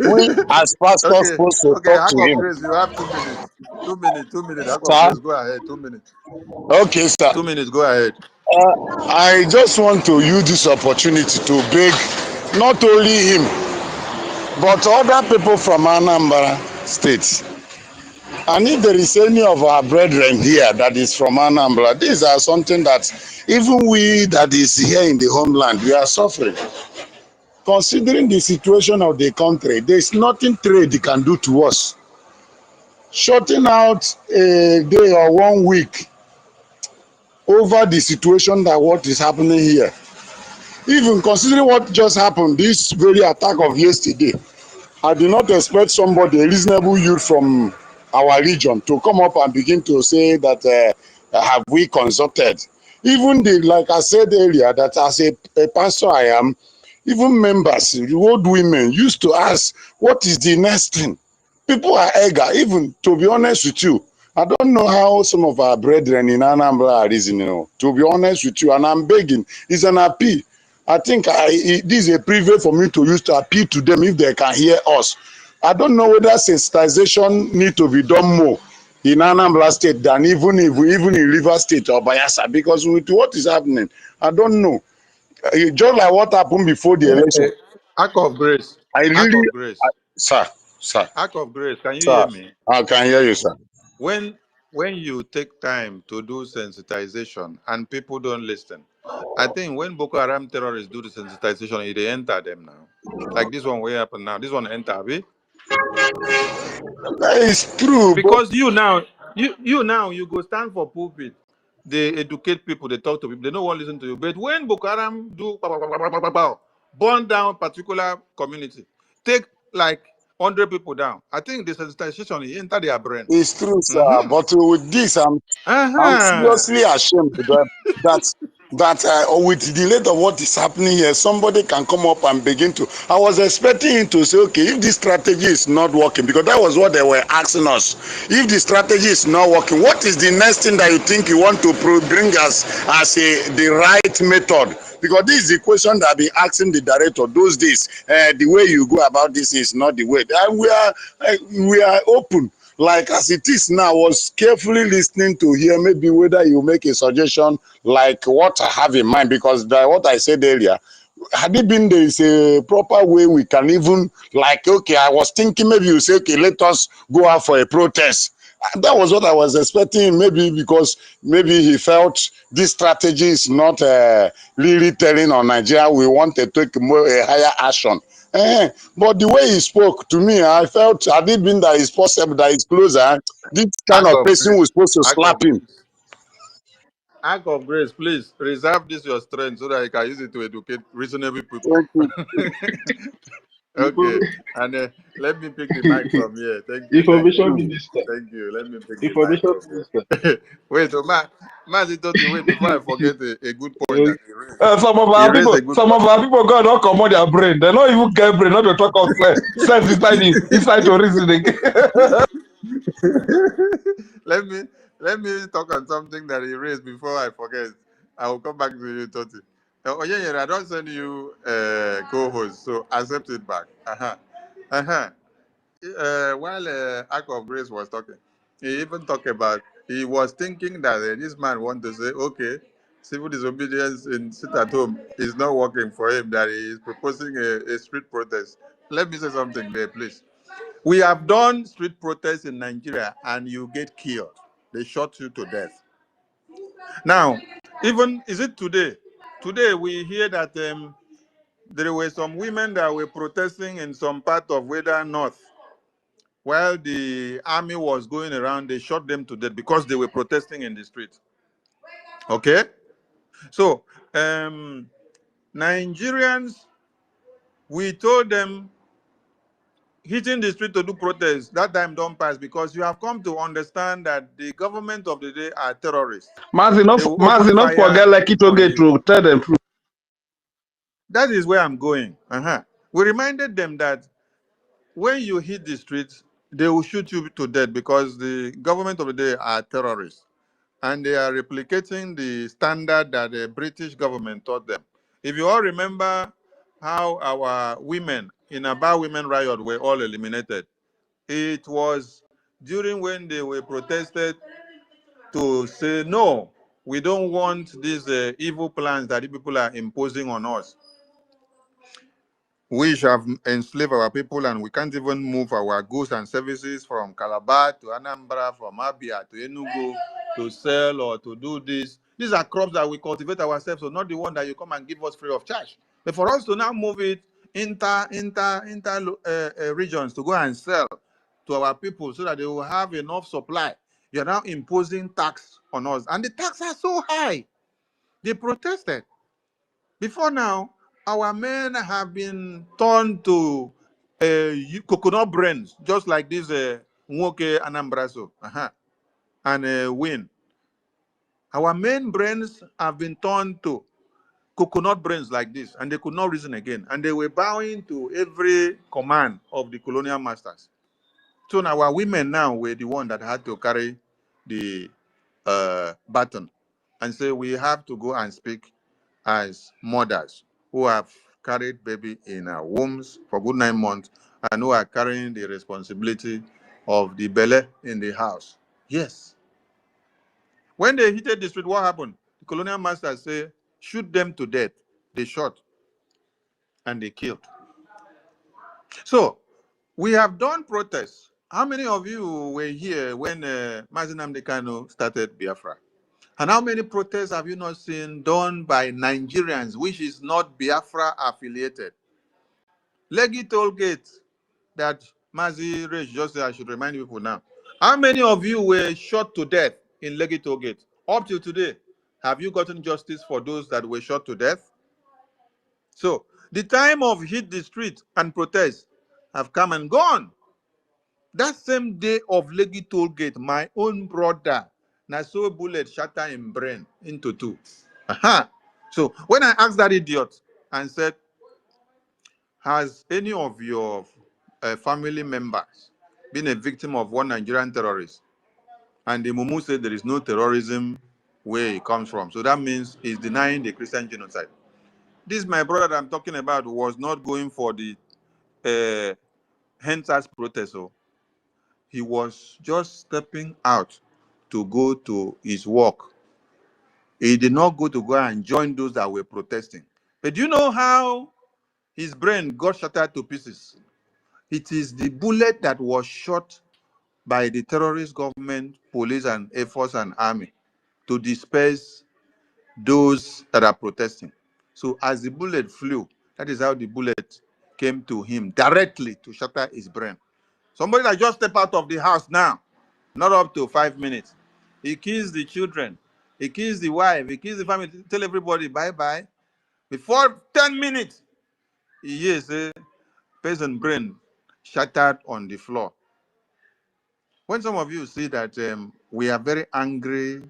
we as pastors Okay, supposed to okay, talk act to of him. grace, you have 2 minutes. 2 minutes, 2 minutes, act of Sir? grace, go ahead, 2 minutes. Okay, sir. 2 minutes, go ahead. I just want to use this opportunity to beg not only him, but other people from Anambra State. And if there is any of our brethren here that is from Anambra, these are something that even we that is here in the homeland, we are suffering. Considering the situation of the country, there is nothing trade can do to us. Shutting out a day or 1 week over the situation that what is happening here. Even considering what just happened, this very attack of yesterday, I did not expect somebody, a reasonable youth from our region, to come up and begin to say that have we consulted. Even the, like I said earlier, that as a pastor I am, even members, the old women used to ask, what is the next thing? People are eager, even to be honest with you. I don't know how some of our brethren in Anambra are reasoning, to be honest with you, and I'm begging, it's an appeal. I think this is a privilege for me to use to appeal to them if they can hear us. I don't know whether sensitization need to be done more in Anambra State than even in Rivers State or Bayelsa, because with what is happening, I don't know. Just like what happened before the election. Act of grace. I Act really, of grace. sir, Act of grace. Can you sir, hear me? I can hear you, sir. When you take time to do sensitization and people don't listen, I think when Boko Haram terrorists do the sensitization, they enter them now. Like this one way happen now. This one enter, abi? That is true, but Because you now, you go stand for pulpit. They educate people, they talk to people, they don't want to listen to you. But when Boko Haram do burn down particular community, take like 100 people down, I think the sensitization enter their brain. it's true, sir. But with this, I'm Uh-huh. seriously ashamed that that with the delay of what is happening here, somebody can come up and begin to. I was expecting him to say, okay, if this strategy is not working, because that was what they were asking us. If the strategy is not working, what is the next thing that you think you want to bring us as the right method? Because this is the question that I've been asking the director those days. The way you go about this is not the way. And we are open. Like as it is now, I was carefully listening to hear maybe whether you make a suggestion like what I have in mind, because what I said earlier, had it been there is a proper way we can even, like, okay, I was thinking maybe you say, okay, let us go out for a protest. That was what I was expecting, maybe because maybe he felt this strategy is not really telling on Nigeria. We want to take a higher action. But the way he spoke to me, I felt, had it been that it's possible that it's closer, this kind Act of of person grace. was supposed to Act slap of him. grace. Act of grace, please reserve this your strength so that you can use it to educate reasonable people. Thank you. Okay, and let me pick the mic from here. Thank you, thank Information you, Minister. thank you. Let me pick the mic Information from Minister. here. Wait, so Mazitosi, wait before I forget a good point that he raised. Some of He our raised people, a good some of point. our people, God don't command their brain. They don't even get brain. Not to talk of sense inside to reasoning. let me talk on something that he raised before I forget. I will come back to you, Toti. Oh yeah, yeah. I don't send you co-host, so accept it back. While Act of Grace was talking, he even talked about he was thinking that this man want to say, okay, civil disobedience in sit at home is not working for him. That he is proposing a street protest. Let me say something there, please. We have done street protests in Nigeria and you get killed. They shot you to death. Now, even, is it today? Today we hear that there were some women that were protesting in some part of Weda North. While the army was going around, they shot them to death because they were protesting in the street. Okay? So, Nigerians, we told them hitting the street to do protests, that time don't pass because you have come to understand that the government of the day are terrorists. They will open Mazi, not fire forget like it on okay you. to tell them truth. That is where I'm going. We reminded them that when you hit the streets, they will shoot you to death because the government of the day are terrorists. And they are replicating the standard that the British government taught them. If you all remember how our women in Aba Women Riot were all eliminated, it was during when they were protested to say, no, we don't want these evil plans that the people are imposing on us. We have enslaved our people and we can't even move our goods and services from Calabar to Anambra, from Abia to Enugu to sell or to do this. These are crops that we cultivate ourselves, so not the one that you come and give us free of charge. But for us to now move it inter regions to go and sell to our people so that they will have enough supply, you're now imposing tax on us. And the tax are so high. They protested. Before now, our men have been turned to coconut brains, just like this Nwoke Anambraso and Win. Our main brains have been turned to coconut brains like this, and they could not reason again. And they were bowing to every command of the colonial masters. So now our women now were the one that had to carry the baton and say we have to go and speak as mothers who have carried baby in our wombs for good 9 months and who are carrying the responsibility of the belly in the house. Yes. When they hit the street, what happened? The colonial masters say, shoot them to death. They shot and they killed. So we have done protests. How many of you were here when NNAMDI KANU started Biafra? And how many protests have you not seen done by Nigerians, which is not Biafra affiliated? Leggy toll gate that Mazi Rich just said I should remind people now. How many of you were shot to death in Leggy toll gate? Up till today, have you gotten justice for those that were shot to death? So the time of hit the street and protest have come and gone. That same day of Leggy toll gate, my own brother, na so bullet shatter him brain into two. So when I asked that idiot and said, has any of your family members been a victim of one Nigerian terrorist? And the Mumu said there is no terrorism where he comes from. So that means he's denying the Christian genocide. This, my brother that I'm talking about, was not going for the Hensas protest. So he was just stepping out to go to his work. He did not go and join those that were protesting. But do you know how his brain got shattered to pieces? It is the bullet that was shot by the terrorist government, police, and Air Force and Army to disperse those that are protesting. So as the bullet flew, that is how the bullet came to him directly to shatter his brain. Somebody that just stepped out of the house now, not up to 5 minutes. He kills the children. He kills the wife. He kills the family. Tell everybody bye-bye. Before 10 minutes, he hears a person brain shattered on the floor. When some of you see that we are very angry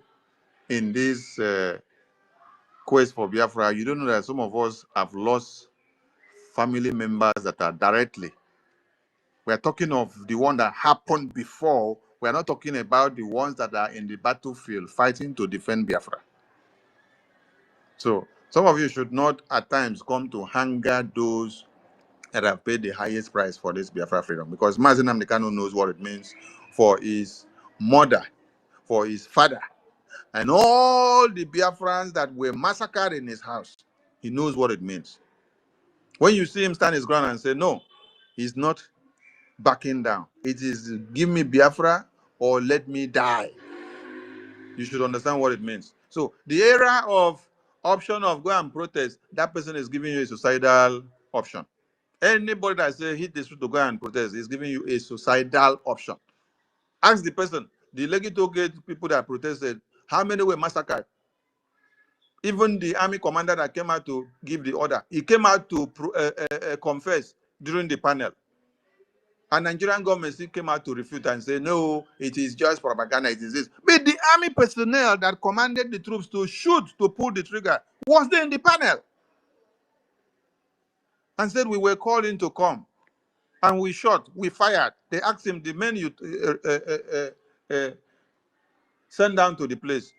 in this quest for Biafra, you don't know that some of us have lost family members that are directly. We are talking of the one that happened before. We are not talking about the ones that are in the battlefield fighting to defend Biafra. So some of you should not at times come to anger those that have paid the highest price for this Biafra freedom, because NNAMDI KANU knows what it means for his mother, for his father, and all the Biafrans that were massacred in his house. He knows what it means. When you see him stand his ground and say, no, he's not backing down. It is give me Biafra or let me die. You should understand what it means. So the era of option of go and protest, that person is giving you a suicidal option. Anybody that says hit the street to go and protest is giving you a suicidal option. Ask the person, the Legito Gate people that protested, how many were massacred? Even the army commander that came out to give the order, he came out to confess during the panel. And Nigerian government still came out to refute and say, no, it is just propaganda, it is this. But the army personnel that commanded the troops to shoot, to pull the trigger, was there in the panel. And said we were called in to come. And we shot, we fired. They asked him, the men you sent down to the place,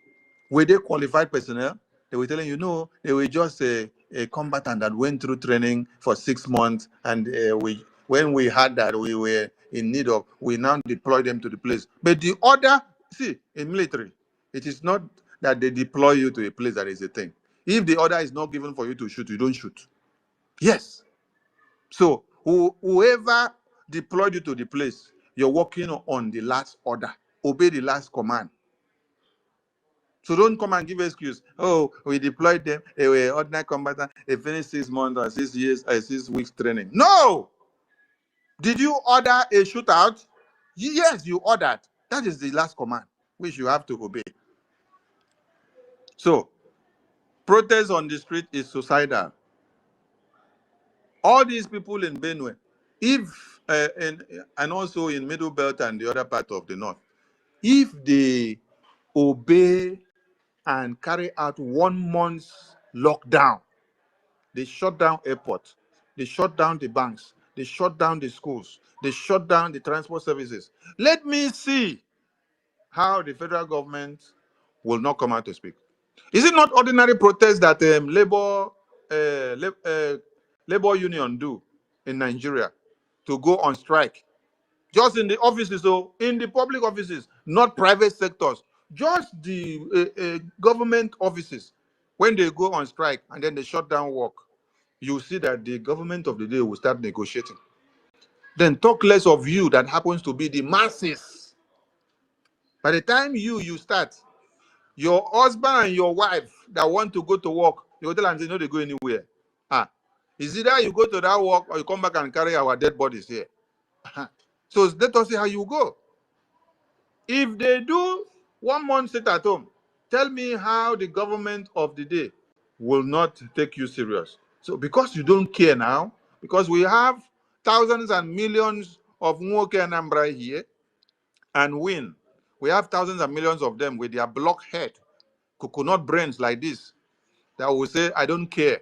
were they qualified personnel? They were telling you, no, they were just a combatant that went through training for 6 months. And when we had that, we were in need of, we now deploy them to the place. But the order, see, in military, it is not that they deploy you to a place that is a thing. If the order is not given for you to shoot, you don't shoot. Yes. So whoever deployed you to the place, you're working on the last order. Obey the last command. So don't come and give excuse. Oh, we deployed them. They were ordinary combatants. They finished 6 months or 6 years, 6 weeks training. No! Did you order a shootout? Yes, you ordered. That is the last command, which you have to obey. So, protest on the street is suicidal. All these people in Benue, and also in Middle Belt and the other part of the north, if they obey and carry out 1 month's lockdown, they shut down airports, they shut down the banks, they shut down the schools, they shut down the transport services. Let me see how the federal government will not come out to speak. Is it not ordinary protest that labor union do in Nigeria to go on strike? Just in the offices, so in the public offices, not private sectors, just the government offices. When they go on strike and then they shut down work, you see that the government of the day will start negotiating. Then talk less of you that happens to be the masses. By the time you start, your husband and your wife that want to go to work, you tell them they know they go anywhere. Is either you go to that work or you come back and carry our dead bodies here. So let us see how you go. If they do 1 month sit at home, tell me how the government of the day will not take you serious. So because you don't care now, because we have thousands and millions of Nwoke Anambra here and win. We have thousands and millions of them with their blockhead, coconut brains like this. that will say, I don't care,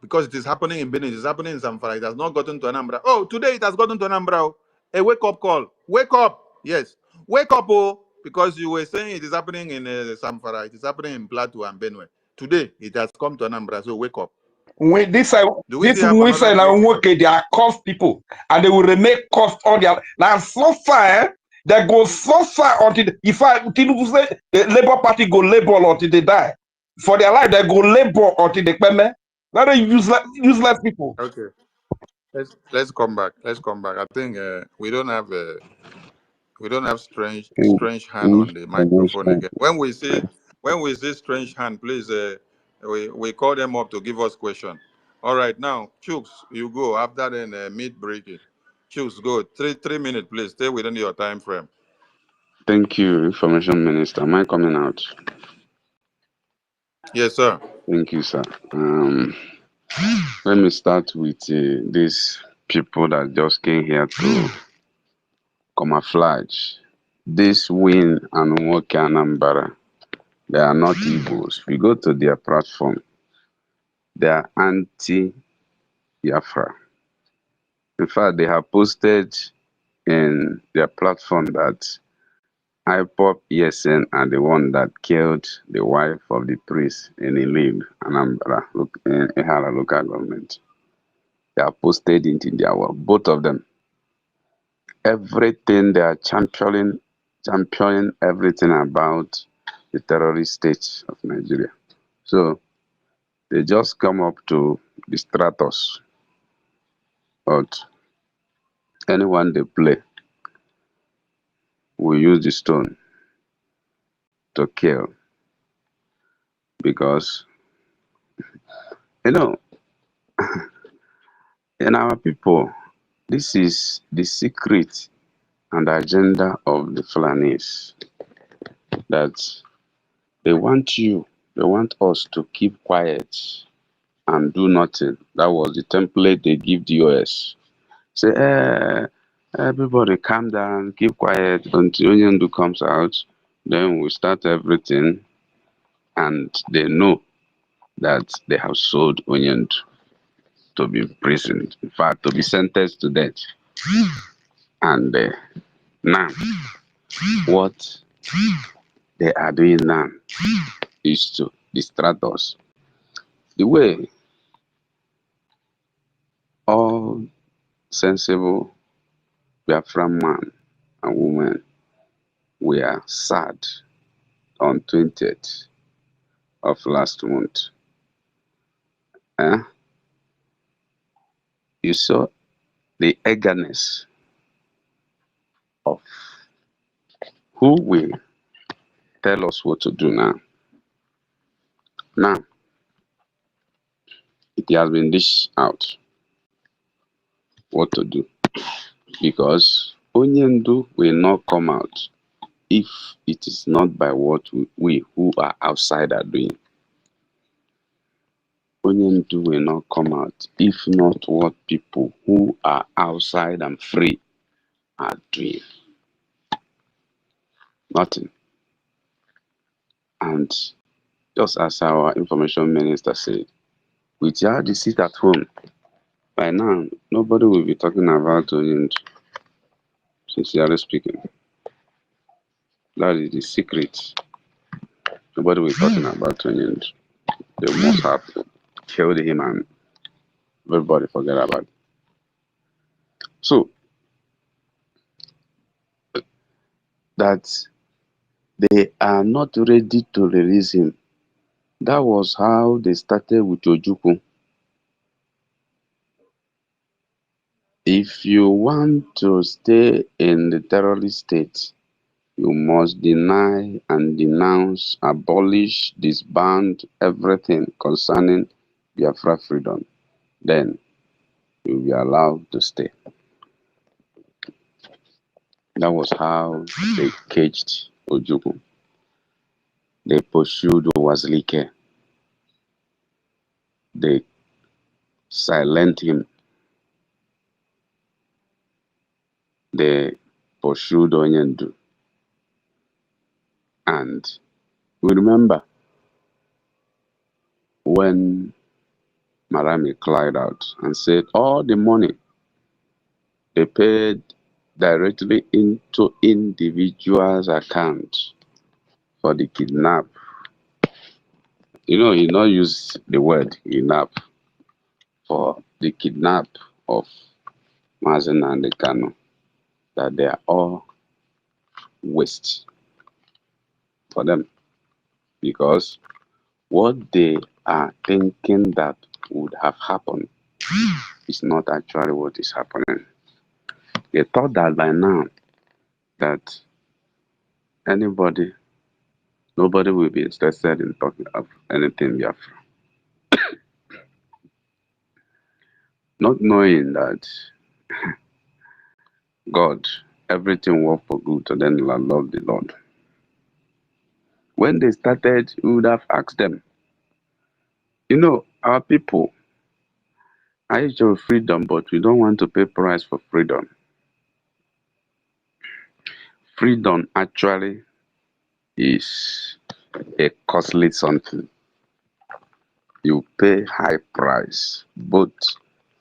because it is happening in Benin, it is happening in Zamfara, it has not gotten to Anambra. Oh, today it has gotten to Anambra. A wake-up call. Wake up. Yes. Wake up, oh, because you were saying it is happening in Zamfara, it is happening in Plateau and Benue. Today it has come to Anambra, so wake up. When this Do we this still have we say another now case? okay, they are cost people and they will remain cost all their now so far they go so far until if I Tinubu say the Labour Party go labor until they die. For their life, they go labor until they pay. Very useless people. Okay. Let's come back. Let's come back. I think we don't have strange hand on the microphone again. When we see strange hand, please we call them up to give us question. All right, now Chooks, you go after then mid breaking. Chooks, go 3 minutes, please. Stay within your time frame. Thank you, Information Minister. Am I coming out? Yes, sir. Thank you, sir. Let me start with these people that just came here to camouflage. This Win and Nwoke Anambra, they are not Igbos. We go to their platform, they are anti-Biafra. In fact, they have posted in their platform that IPOP ESN are the one that killed the wife of the priest in Ilim, Anambra, in Ihara local government. They are posted into their work, both of them. Everything they are championing everything about the terrorist state of Nigeria. So they just come up to distract us. But anyone they play will use the stone to kill. Because, you know, in our people, this is the secret and the agenda of the Fulanis. That they want us to keep quiet and do nothing. That was the template they give the US. Say, everybody calm down, keep quiet until Onyendu comes out. Then we start everything. And they know that they have sold Onyendu to be imprisoned. In fact, to be sentenced to death. And now, what they are doing now is to distract us. The way all sensible Biafran man and women were sad on 20th of last month. You saw the eagerness of who will tell us what to do now. Now, it has been dished out what to do, because Onyendu will not come out if it is not by what we who are outside are doing. Onyendu will not come out if not what people who are outside and free are doing. Nothing. And just as our information minister said, with your deceit at home, by now, nobody will be talking about Onyendu, sincerely speaking. That is the secret. Nobody will be talking about Onyendu. They must have killed him and everybody forget about it. So, that they are not ready to release him. That was how they started with Ojukwu. If you want to stay in the terrorist state, you must deny and denounce, abolish, disband everything concerning Biafra freedom. Then you'll be allowed to stay. That was how they caged Ojukwu. They pursued Wazlike. They silent him. They pursued Onyendu. And we remember when Marami cried out and said all the money they paid directly into individuals' accounts for the kidnap. You know, he not use the word kidnap for the kidnap of NNAMDI Kanu, that they are all waste for them, because what they are thinking that would have happened is not actually what is happening. They thought that by now that nobody will be interested in talking of anything Biafra. Not knowing that God, everything worked for good to them that love the Lord. When they started, we would have asked them, you know, our people are each of freedom, but we don't want to pay price for freedom. Freedom actually is a costly something. You pay high price, both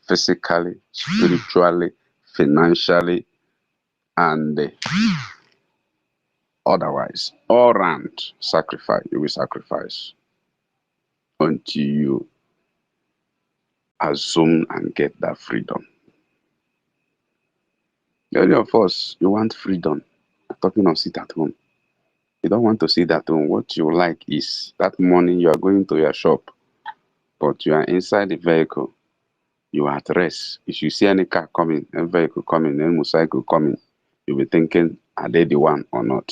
physically, spiritually, financially, and otherwise. All round sacrifice, you will sacrifice until you assume and get that freedom. Many of us, you want freedom. I'm talking of sit at home. You don't want to sit at home. What you like is that morning you are going to your shop, but you are inside the vehicle. You are at rest. If you see any car coming, any vehicle coming, any motorcycle coming, you'll be thinking, are they the one or not?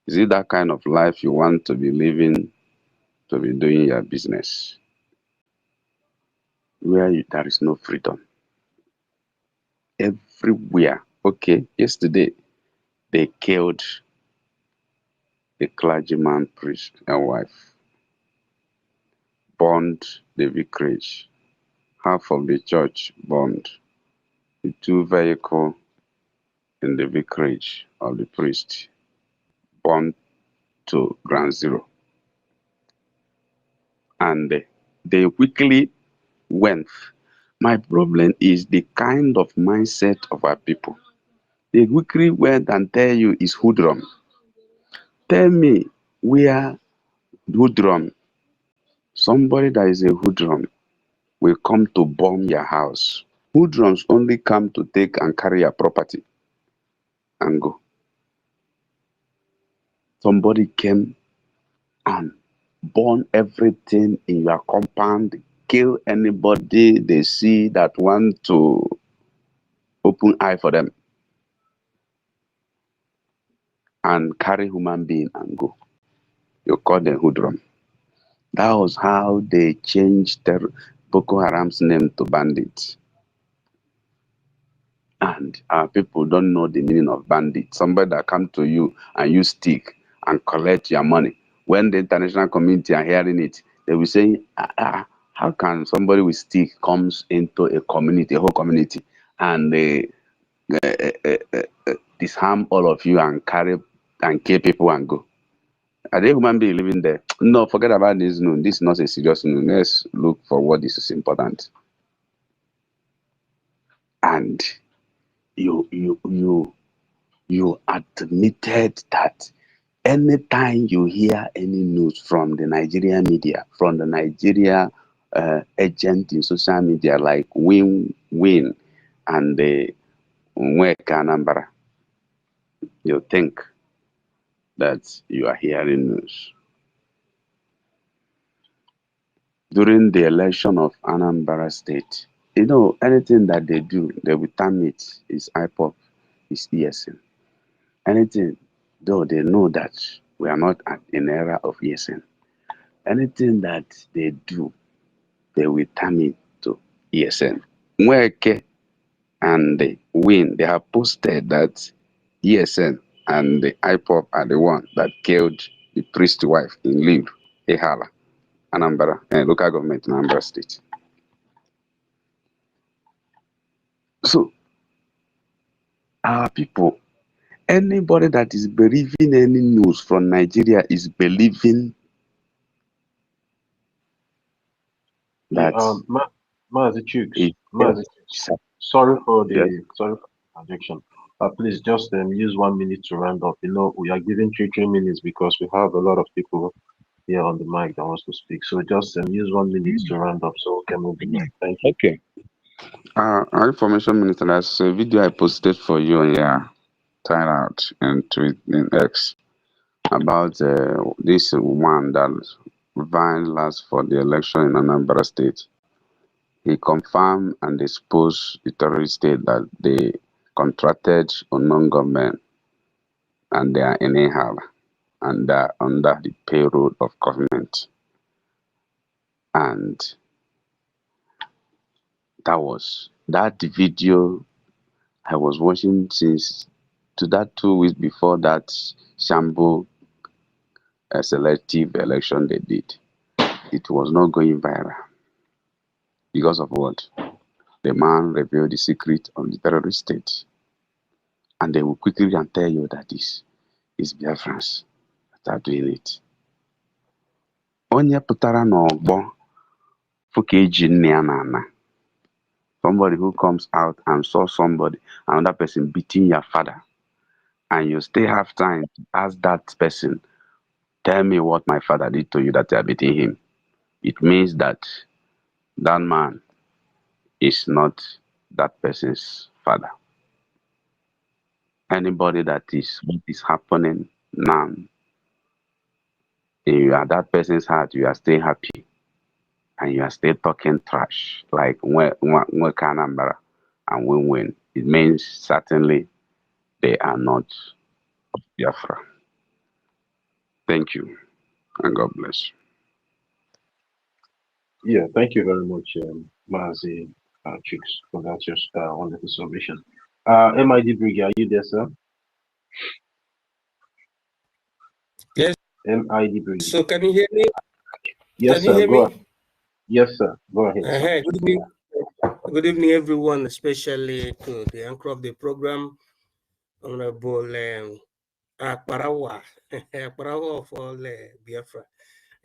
Is it that kind of life you want to be living, to be doing your business, where there is no freedom? Everywhere. Okay, yesterday they killed a clergyman priest and wife, burned the vicarage, half of the church burned, the 2 vehicles in the vicarage of the priest burned to ground zero. And they quickly went. My problem is the kind of mindset of our people. They quickly went and tell you it's hoodrum. Tell me where hoodrum, somebody that is a hoodrum, will come to bomb your house. Hoodrums only come to take and carry your property and go. Somebody came and burn everything in your compound, kill anybody they see that want to open eye for them, and carry human being and go. You call them hoodrum. That was how they changed Boko Haram's name to bandits. And our people don't know the meaning of bandit. Somebody that come to you and use stick and collect your money. When the international community are hearing it, they will say, how can somebody with stick comes into a community, a whole community, and they disarm all of you and carry and kill people and go? Are they human beings living there? No, forget about this. No, this is not a serious no. Let's look for what this is important. And you admitted that anytime you hear any news from the Nigerian media, from the Nigeria agent in social media like Win and the Nweka Anambra, you think that you are hearing news. During the election of Anambra State, you know, anything that they do, they will term it is IPOP, is ESN. Anything, though they know that we are not at an era of ESN. Anything that they do, they will turn it to ESN. Nweke and the Win, they have posted that ESN and the IPOP are the one that killed the priest wife in Liv, Ehala, Anambra, local government in Anambra State. So, our people, anybody that is believing any news from Nigeria is believing that Mazi Chooks, sorry for the addiction. Please just use 1 minute to round up. You know, we are giving 3 minutes because we have a lot of people here on the mic that wants to speak. So just use 1 minute to round up so we can move the mic. Thank you. Okay. Our information minister, there's a video I posted for you on your timeout and tweet in X about this one that vying last for the election in Anambra State. He confirmed and exposed the terrorist state that they contracted unknown government and they are anyhow and they are under the payroll of government. And that video I was watching since to that 2 weeks before that Shambo selective election they did. It was not going viral. Because of what? The man revealed the secret of the terrorist state. And they will quickly tell you that this is Biafrans that are doing it. Onye pụtara n'ọgbọ fụka eji nne ya n'ana. Somebody who comes out and saw another person beating your father, and you still have time to ask that person, tell me what my father did to you that you are beating him. It means that that man is not that person's father. Anybody that is what is happening now, if you are that person's heart, you are still happy and you are still talking trash like Kanambara and win. It means certainly they are not of Biafra. Thank you and God bless you. Yeah, thank you very much, Mazi Chooks, for that just wonderful submission. MID Briggy, are you there, sir? Yes. MID Briggy. So can you hear me? Yes, can you hear me? Ahead. Yes, sir. Go ahead. Sir. Good evening. Good evening, everyone, especially to the anchor of the program, Honorable Akparawa, Akparawa of all Biafra,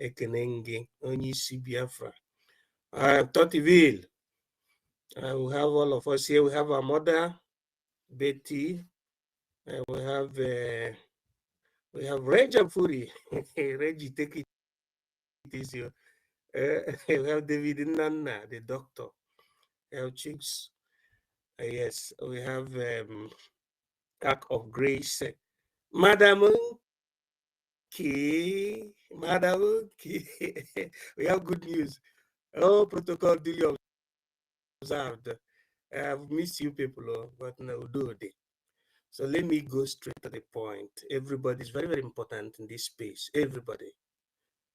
Ekenenge, Onyisi Biafra. Totiville. We have all of us here. We have our mother, Betty. We have Reg and Fury. Reggie, take it easy. We have David Nana, the doctor. L Chicks. Yes, we have Ark of Grace. Madam Key. Madam Key. We have good news. Oh, protocol duly observed. I've missed you people, but no, do it. So let me go straight to the point. Everybody is very, very important in this space. Everybody.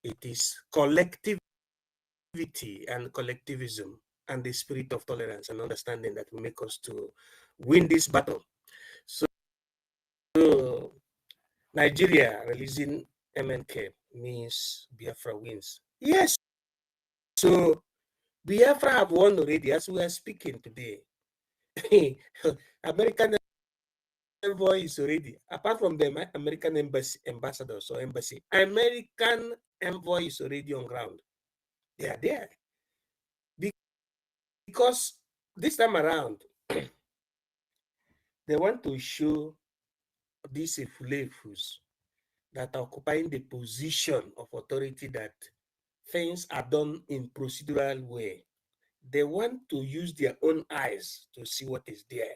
It is collectivity and collectivism and the spirit of tolerance and understanding that will make us to win this battle. So Nigeria releasing MNK means Biafra wins. Yes. So Biafra have won already as we are speaking today. American envoy is already, apart from the American ambassadors or embassy, American envoy is already on ground. They are there. Because this time around, they want to show these Efulefus that are occupying the position of authority that things are done in procedural way. They want to use their own eyes to see what is there.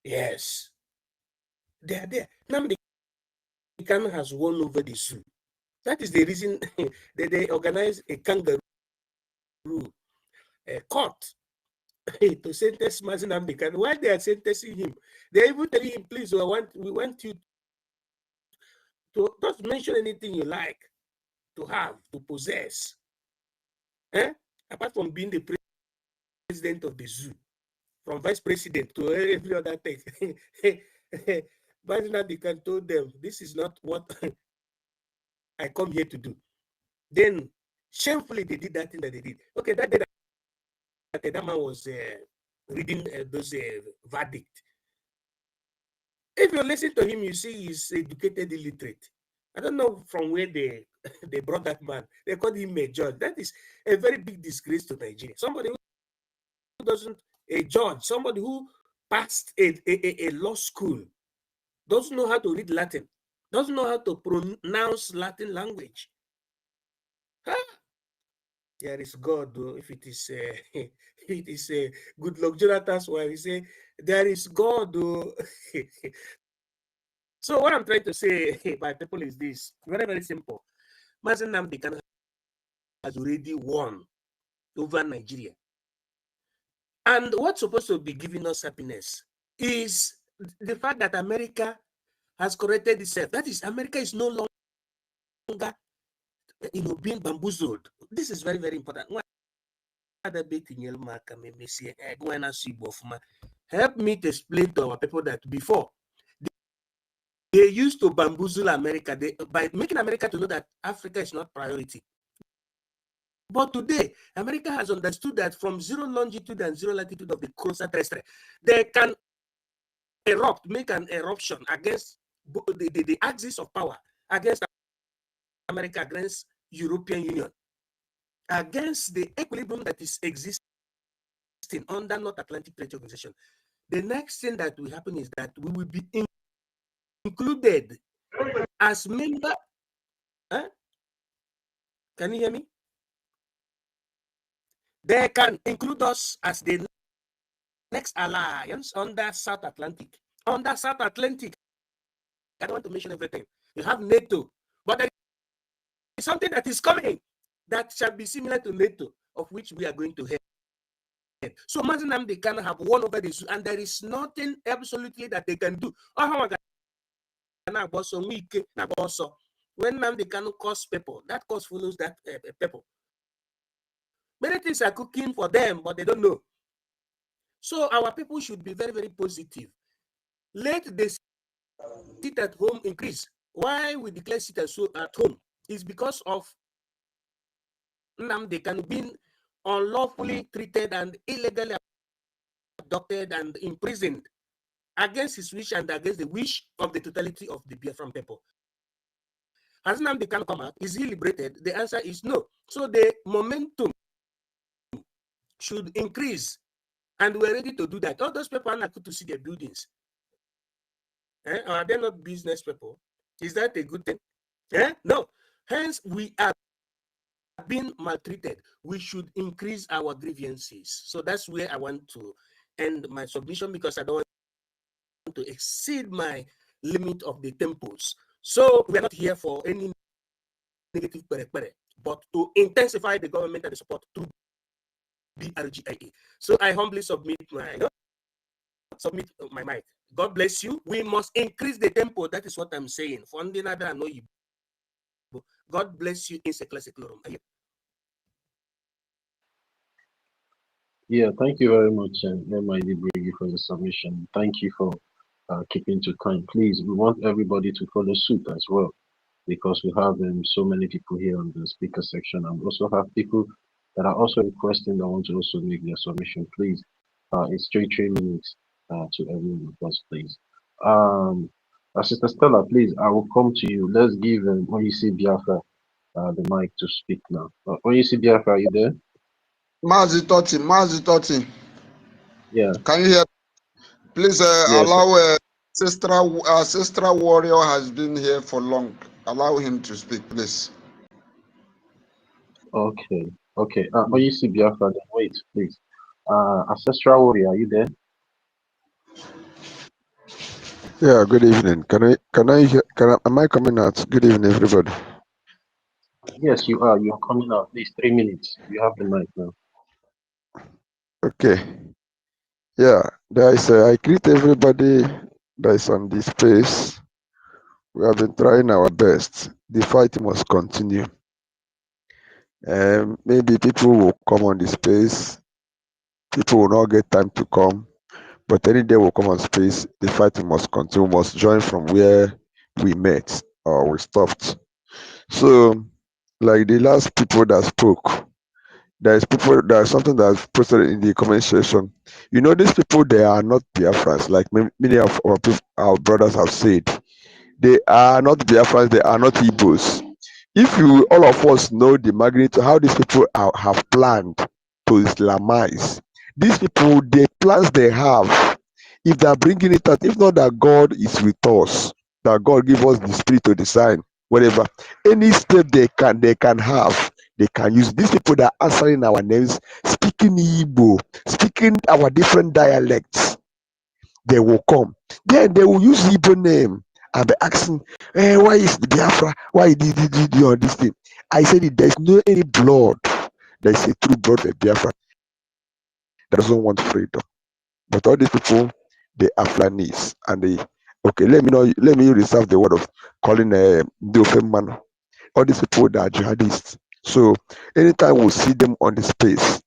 Yes, they are there. NNAMDI Kanu has won over the zoo. That is the reason they organize a kangaroo court to sentence NNAMDI Kanu. While they are sentencing him, they are even telling him, please, we want you to just mention anything you like to have, to possess. Apart from being the president of the zoo, from vice president to every other thing. NNAMDI Kanu told them, this is not what I come here to do. Then, shamefully, they did that thing that they did. Okay, that day that man was reading those verdict. If you listen to him, you see he's educated illiterate. I don't know from where they they brought that man. They called him a judge. That is a very big disgrace to Nigeria. Somebody who doesn't, a judge, somebody who passed a law school, doesn't know how to read Latin, doesn't know how to pronounce Latin language. Huh? There is God, though, if it is it is a good luck. Jonathan's wife, he say, there is God, though. So what I'm trying to say, my people, is this. Very, very simple. NNAMDI KANU has already won over Nigeria. And what's supposed to be giving us happiness is the fact that America has corrected itself. That is, America is no longer, being bamboozled. This is very, very important. Help me to explain to our people that before, they used to bamboozle America by making America to know that Africa is not priority. But today, America has understood that from 0 longitude and 0 latitude of the crust terrestre, they can make an eruption against the axis of power, against America, against European Union, against the equilibrium that is existing under North Atlantic Treaty Organization. The next thing that will happen is that we will be included as member. Huh? Can you hear me? They can include us as the next alliance under South Atlantic. Under South Atlantic, I don't want to mention everything. You have NATO, but there is something that is coming that shall be similar to NATO, of which we are going to head. So NNAMDI KANU have won over this, and there is nothing absolutely that they can do. When NNAMDI KANU calls people, that cause follows that people. Many things are cooking for them, but they don't know. So our people should be very, very positive. Let the sit at home increase. Why we declare sit at home is because of NNAMDI KANU being unlawfully treated and illegally abducted and imprisoned against his wish and against the wish of the totality of the Biafran people. Has NNAMDI KANU come out? Is he liberated? The answer is no. So the momentum should increase, and we're ready to do that. All those people are not good to see their buildings. Are they not business people? Is that a good thing? No. Hence, we are being maltreated. We should increase our grievances. So that's where I want to end my submission, because I don't want to exceed my limit of the tempos. So we are not here for any negative but to intensify the government and the support through BRGIA. So I humbly submit my mic. God bless you. We must increase the tempo. That is what I'm saying. God bless you in classic. Yeah, thank you very much, MID Brigi, for the submission. Thank you for keeping to time. Please, we want everybody to follow suit as well, because we have so many people here on the speaker section, and we also have people that are also requesting that want to also make their submission. Please, it's 3 minutes to everyone of us, please. Sister Stella, please, I will come to you. Let's give Oyisi Biafra the mic to speak now. Oyisi Biafra, are you there? Mazi Toti. Yeah. Can you hear? Please yes. Allow Sister Warrior has been here for long. Allow him to speak, please. Okay. Oyisi Biafra, then wait, please. Ancestral Warrior, are you there? Yeah, good evening. Am I coming out? Good evening, everybody. Yes, you are. You are coming out. Please, 3 minutes. You have the mic now. Okay. Yeah, I greet everybody that is on this space. We have been trying our best. The fight must continue. Maybe people will come on the space. People will not get time to come. But any day we'll come on space, the fight must continue. We must join from where we met or we stopped. So, like the last people that spoke, there's something that's posted in the comment section. These people, they are not Biafrans, like many of our brothers have said. They are not Biafrans, they are not Igbos. If you, all of us, know the magnitude how these people have planned to Islamize these people, the plans they have, if they are bringing it out, if not that God is with us, that God give us the spirit to design whatever, any step they can have, they can use. These people that are answering our names, speaking Igbo, speaking our different dialects, they will come. Then they will use Igbo name and be asking, why is the Biafra? Why did you do all this thing? I said there is no any blood. There is a true blood of Biafra that doesn't want freedom. But all these people, they are Fulanis, and they okay. Let me reserve the word of calling the man. All these people that are jihadists. So anytime we see them on the space,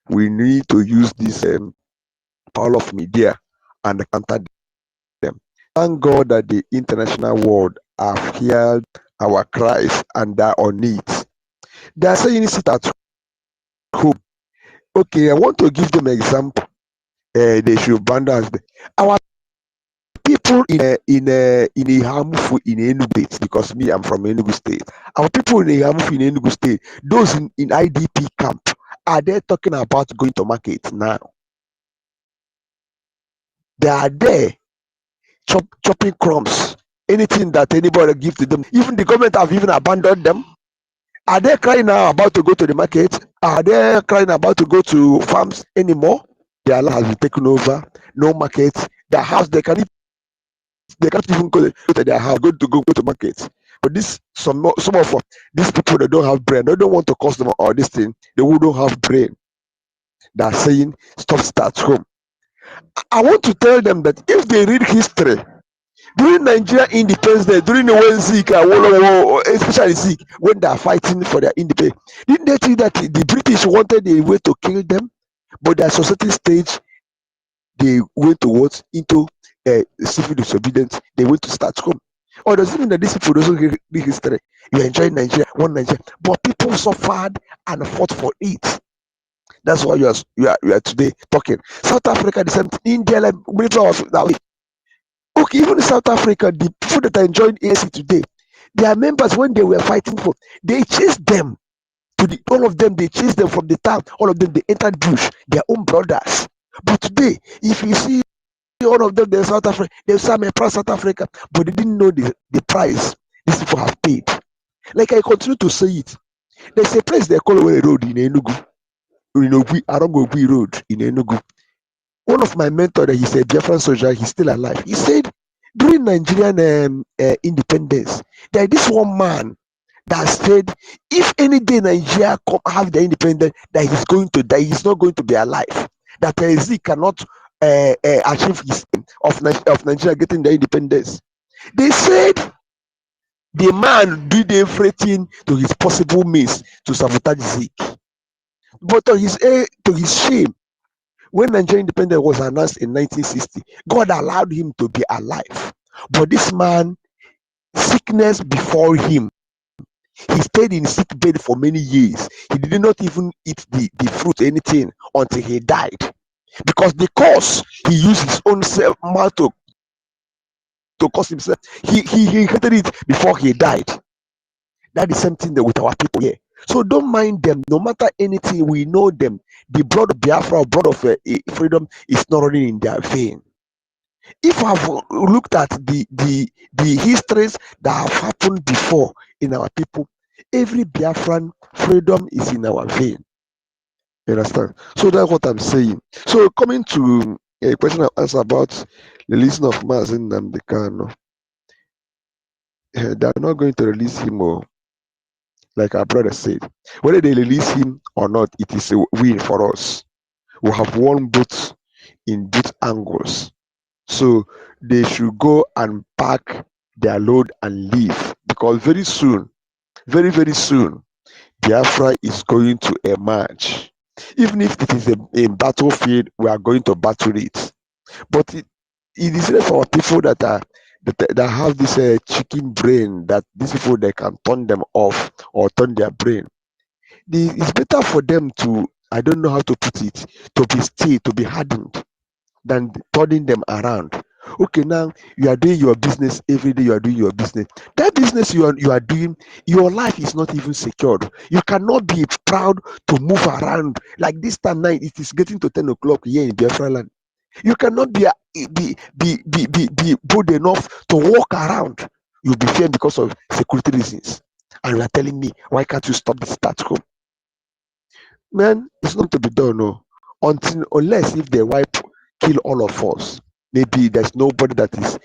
we need to use this power of media and counter them. Thank God that the international world have heard our cries and are on it. They are saying sit at home. Okay, I want to give them an example. They should ban us. Our people in Ihamufu in Enugu State, because me, I'm from Enugu State. Our people in Ihamufu in Enugu State, those in IDP camp, are they talking about going to market now? They are there chopping crumbs, anything that anybody give to them. Even the government have even abandoned them. Are they crying now about to go to the market? Are they crying about to go to farms anymore? Their land has been taken over. No market. Their house, they can't even go to their house, go to market. But this some of these people, they don't have brain. They don't want to cost them all this thing. They wouldn't have brain. They are saying stop start home. I want to tell them that if they read history, during Nigeria independence day, during the when Sikh, especially Sikh, when they are fighting for their independence, didn't they think that the British wanted a way to kill them? But at a certain stage, they went towards into civil disobedience. They went to start home. Or does it mean that these people doesn't read history? You enjoy Nigeria, one Nigeria, but people suffered and fought for it. That's why you are today talking. South Africa, the same thing. India, like military of that way. Okay, even in South Africa, the people that are enjoying ANC today, their members, when they were fighting for, they chased them to all of them, they chased them from the town. All of them, they entered bush, their own brothers. But today, if you see all of them, they're South Africa, they say I'm a proud South Africa, but they didn't know the price these people have paid. Like I continue to say it, there's a place they call a road in Enugu, around Obi Road in Enugu. One of my mentors, he's a Biafran soldier, he's still alive. He said during Nigerian independence, there is one man that said if any day Nigeria have the independence, that he's going to die, he's not going to be alive. That he cannot achieve his of Nigeria getting the independence. They said the man did everything to his possible means to sabotage Zeke. But to his shame, when Nigerian independence was announced in 1960, God allowed him to be alive. But this man, sickness before him, he stayed in sick bed for many years. He did not even eat the fruit, anything, until he died. Because the cause, he used his own mouth to cause himself. He hated it before he died. That is something that with our people here. So don't mind them. No matter anything, we know them. The blood of Biafra, blood of freedom is not running in their vein. If I've looked at the histories that have happened before in our people, every Biafran freedom is in our vein. You understand? So that's what I'm saying. So coming to a question I answer about the releasing of NNAMDI KANU, they are not going to release him, or like our brother said, whether they release him or not, it is a win for us. We have won both in both angles. So they should go and pack their load and leave, because very soon, very, very soon, Biafra is going to emerge. Even if it is a battlefield, we are going to battle it. But it is left for people that have this chicken brain, that these people, they can turn them off or turn their brain. It's better for them to, I don't know how to put it, to be still, to be hardened, than turning them around. Okay, now you are doing your business every day. You are doing your business. That business you are doing, your life is not even secured. You cannot be proud to move around like this time now. It is getting to 10 o'clock here in Biafra land. You cannot be bold enough to walk around. You'll be feared because of security reasons. And you are telling me, why can't you stop this at home? Man, it's not to be done, no. Unless if the wipe kill all of us, maybe there's nobody that is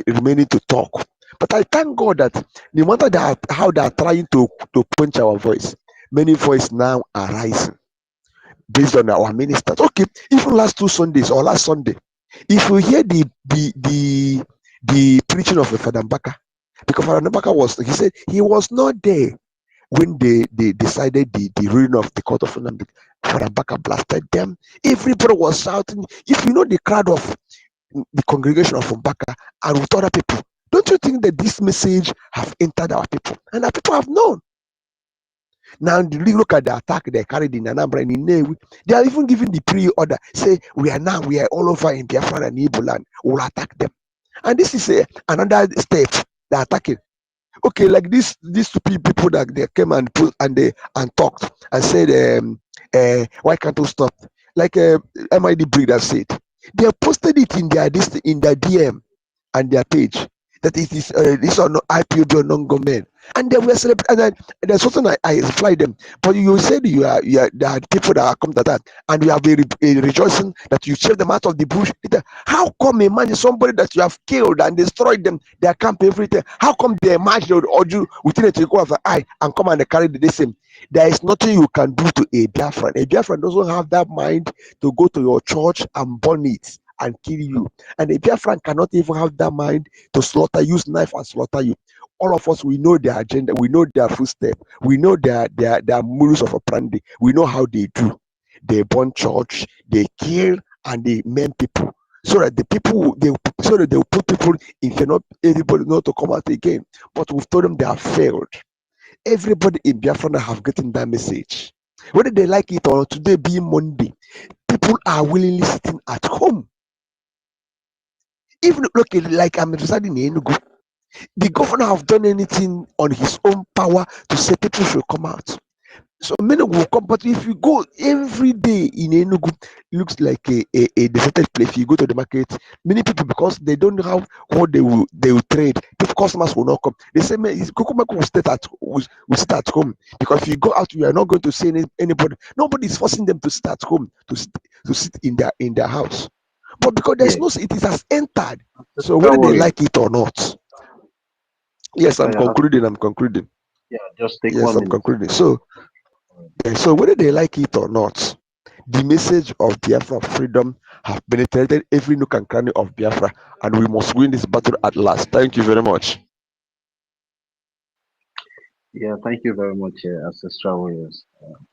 remaining to talk. But I thank God that no matter how they are trying to quench our voice, many voices now are rising based on our ministers. Okay, even last 2 Sundays or last Sunday, if you hear the preaching of the Father Mbaka, because Father Mbaka he said he was not there when they decided the ruling of the court of Nnamdi. Father Mbaka blasted them. Everybody was shouting. If you know the crowd of the congregation of Mbaka and with other people, don't you think that this message have entered our people and our people have known? Now look at the attack they carried in Anambra and in Nnewi. They are even giving the pre-order. Say we are all over in Biafra and Igbo land. We'll attack them. And this is another step they're attacking. Okay, like these two people that they came and put and talked and said, why can't we stop? Like MID Breeder said, they posted it in their DM and their page that it is this or no IPOB or non-government, and they were celebrating. And there's something I replied them. But you said there are people that are come to that, and you have been rejoicing that you chased them out of the bush. How come imagine somebody that you have killed and destroyed them, their camp, everything? How come they emerge or you within a twinkle of the eye and come and carry the same? There is nothing you can do to a Biafran. A Biafran doesn't have that mind to go to your church and burn it and kill you. And a Biafran cannot even have that mind to use knife and slaughter you. All of us, we know their agenda, we know their footstep, we know their modus of operandi, we know how they do. They burn church, they kill, and they maim people. So that the people they will put people in fear, not everybody not to come out again. But we've told them they have failed. Everybody in Biafra have gotten that message. Whether they like it or not, today being Monday, people are willingly sitting at home. Even look like I'm residing in Enugu, the governor have done anything on his own power to say people should come out. So many will come, but if you go every day in Enugu, it looks like a deserted place. If you go to the market, many people, because they don't have what they will trade, if customers will not come. They say, man, Kukumako will sit at home, because if you go out, you are not going to see anybody. Nobody is forcing them to sit at home to sit in their house. But because there's no, it has entered. So whether they like it or not. Yes, I'm concluding. Yeah, just take yes, 1 I'm minute. concluding. So whether they like it or not, the message of Biafra freedom have penetrated every nook and cranny of Biafra, and we must win this battle at last. Thank you very much. Yeah, thank you very much, Ancestral Warriors.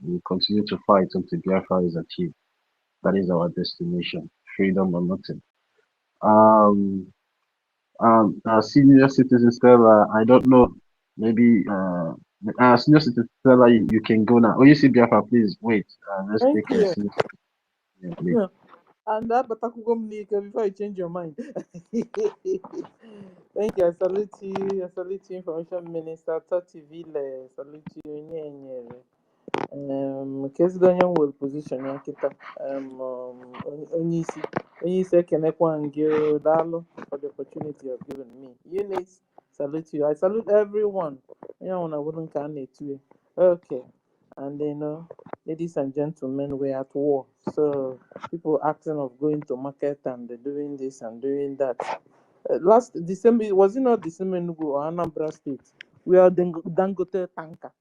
We continue to fight until Biafra is achieved. That is our destination, freedom or nothing. Senior citizen Stella, I don't know, maybe senior citizen Stella, you can go now. Oh, you see Biafra, please wait. Let's Thank take a you. senior citizen. Yeah, please. Yeah. And that Batakugo Mnika before you change your mind. Thank you. I salute you. I salute you, Information Minister Toti Ville. Salute you. Kezido will position ya kita. Onyeisi ekenekwa ngị daalụ for the opportunity of giving me. Eunice, salute you. I salute everyone. Okay. And ladies and gentlemen, we're at war. So people asking of going to market and doing this and doing that. Last December, was it not December or Anambra State? We are Dangote tanker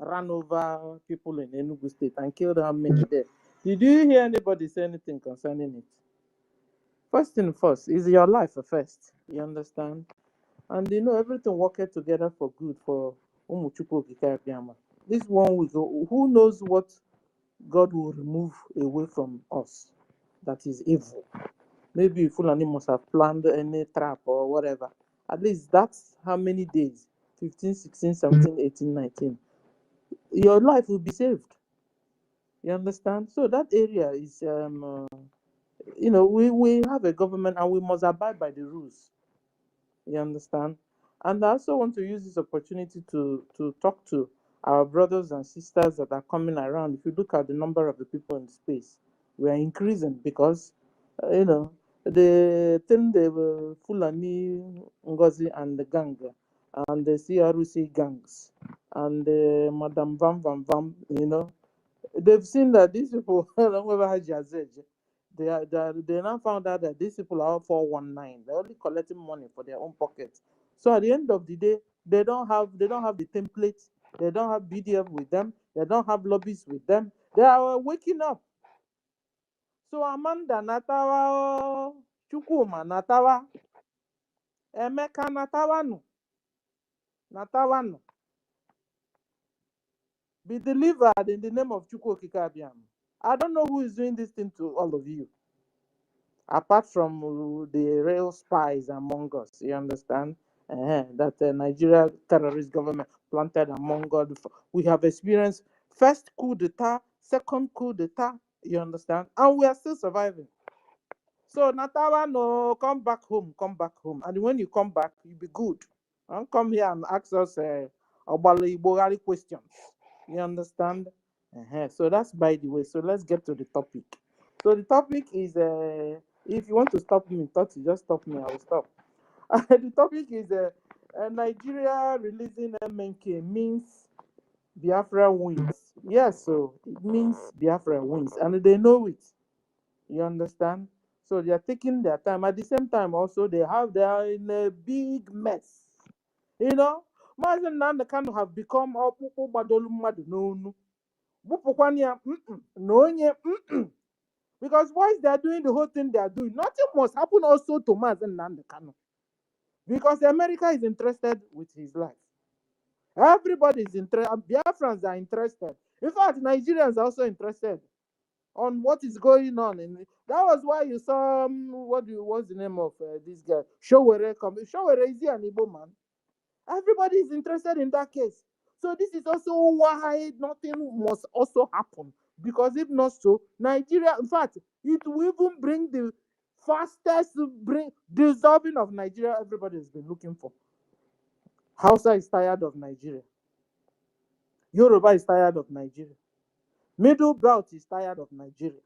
ran over people in Enugu State and killed how many there? Did you hear anybody say anything concerning it? First thing first is your life first. You understand? And everything worked together for good for Umuchuku Kikayama. This 1 week, who knows what God will remove away from us that is evil. Maybe Fulani must have planned any trap or whatever. At least that's how many days? 15, 16, 17, 18, 19. Your life will be saved. You understand? So that area is You know, we have a government and we must abide by the rules. You understand? And I also want to use this opportunity to talk to our brothers and sisters that are coming around. If you look at the number of the people in space, we are increasing because, you know, the thing they were Fulani, Ngozi, and the gang, and the CRC gangs, and the Madam Vam Vam Vam, you know, they've seen that these people, they now found out that these people are all 419. They're only collecting money for their own pockets. So at the end of the day, they don't have the templates. They don't have BDF with them. They don't have lobbies with them. They are waking up. So Amanda Natawa, Chukuma Natawa, Emeka Natawanu, Natawanu, be delivered in the name of Chukwu Kikabiam. I don't know who is doing this thing to all of you, apart from the real spies among us. You understand? That Nigeria terrorist government planted among us. We have experienced first coup d'etat, second coup d'etat. You understand? And we are still surviving. So Natawa, no, come back home, come back home. And when you come back, you be good. Don't come here and ask us questions. You understand? So that's by the way. So let's get to the topic. So the topic is, if you want to stop me in 30, just stop me, I will stop. The topic is Nigeria releasing MNK means Biafra wins. Yes, so it means Biafra wins, and they know it. You understand? So they are taking their time. At the same time, also they are in a big mess. You know, Mazen Nanda kind of have become no. Because while they are doing the whole thing they are doing, nothing must happen also to Mazen Nanda Kanu. Because America is interested with his life. Everybody is interested. Biafrans are interested. In fact, Nigerians are also interested on what is going on. That was why you saw, what's the name of this guy? Showere. Showere, is he an Igbo man? Everybody is interested in that case. So this is also why nothing must also happen. Because if not so, Nigeria, in fact, it will even bring the fastest dissolving of Nigeria everybody has been looking for. Hausa is tired of Nigeria. Yoruba is tired of Nigeria. Middle Belt is tired of Nigeria.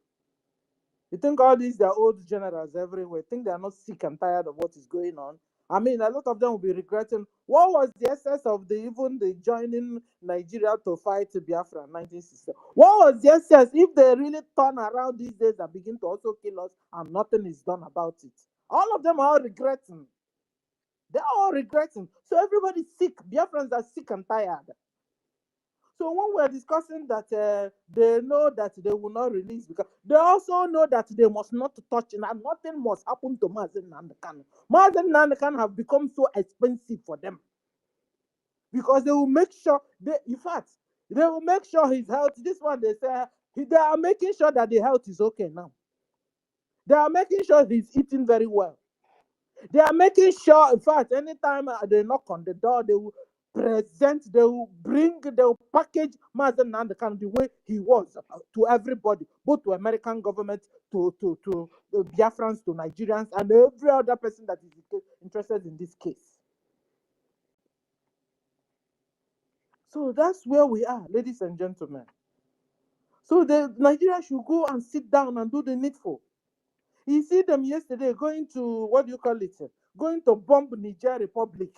You think all these, they're old generals everywhere, think they're not sick and tired of what is going on? I mean, a lot of them will be regretting, what was the essence of the joining Nigeria to fight Biafra in 1960? What was the essence if they really turn around these days and begin to also kill us and nothing is done about it? All of them are all regretting. They're all regretting. So everybody's sick. Biafrans are sick and tired. So when we're discussing that they know that they will not release, because they also know that they must not touch and nothing must happen to Mazen Nnamdi Kanu. Mazen Nnamdi Kanu have become so expensive for them because they will make sure they will make sure his health. This one they say they are making sure that the health is okay now. They are making sure he's eating very well. They are making sure, in fact, anytime they knock on the door, they will present, they will package Mazen Nnamdi Kanu the way he was to everybody, both to American government, to Biafrans, to Nigerians, and every other person that is interested in this case. So that's where we are, ladies and gentlemen. So Nigeria should go and sit down and do the needful. You see them yesterday going to, what do you call it? Going to bomb Niger Republic.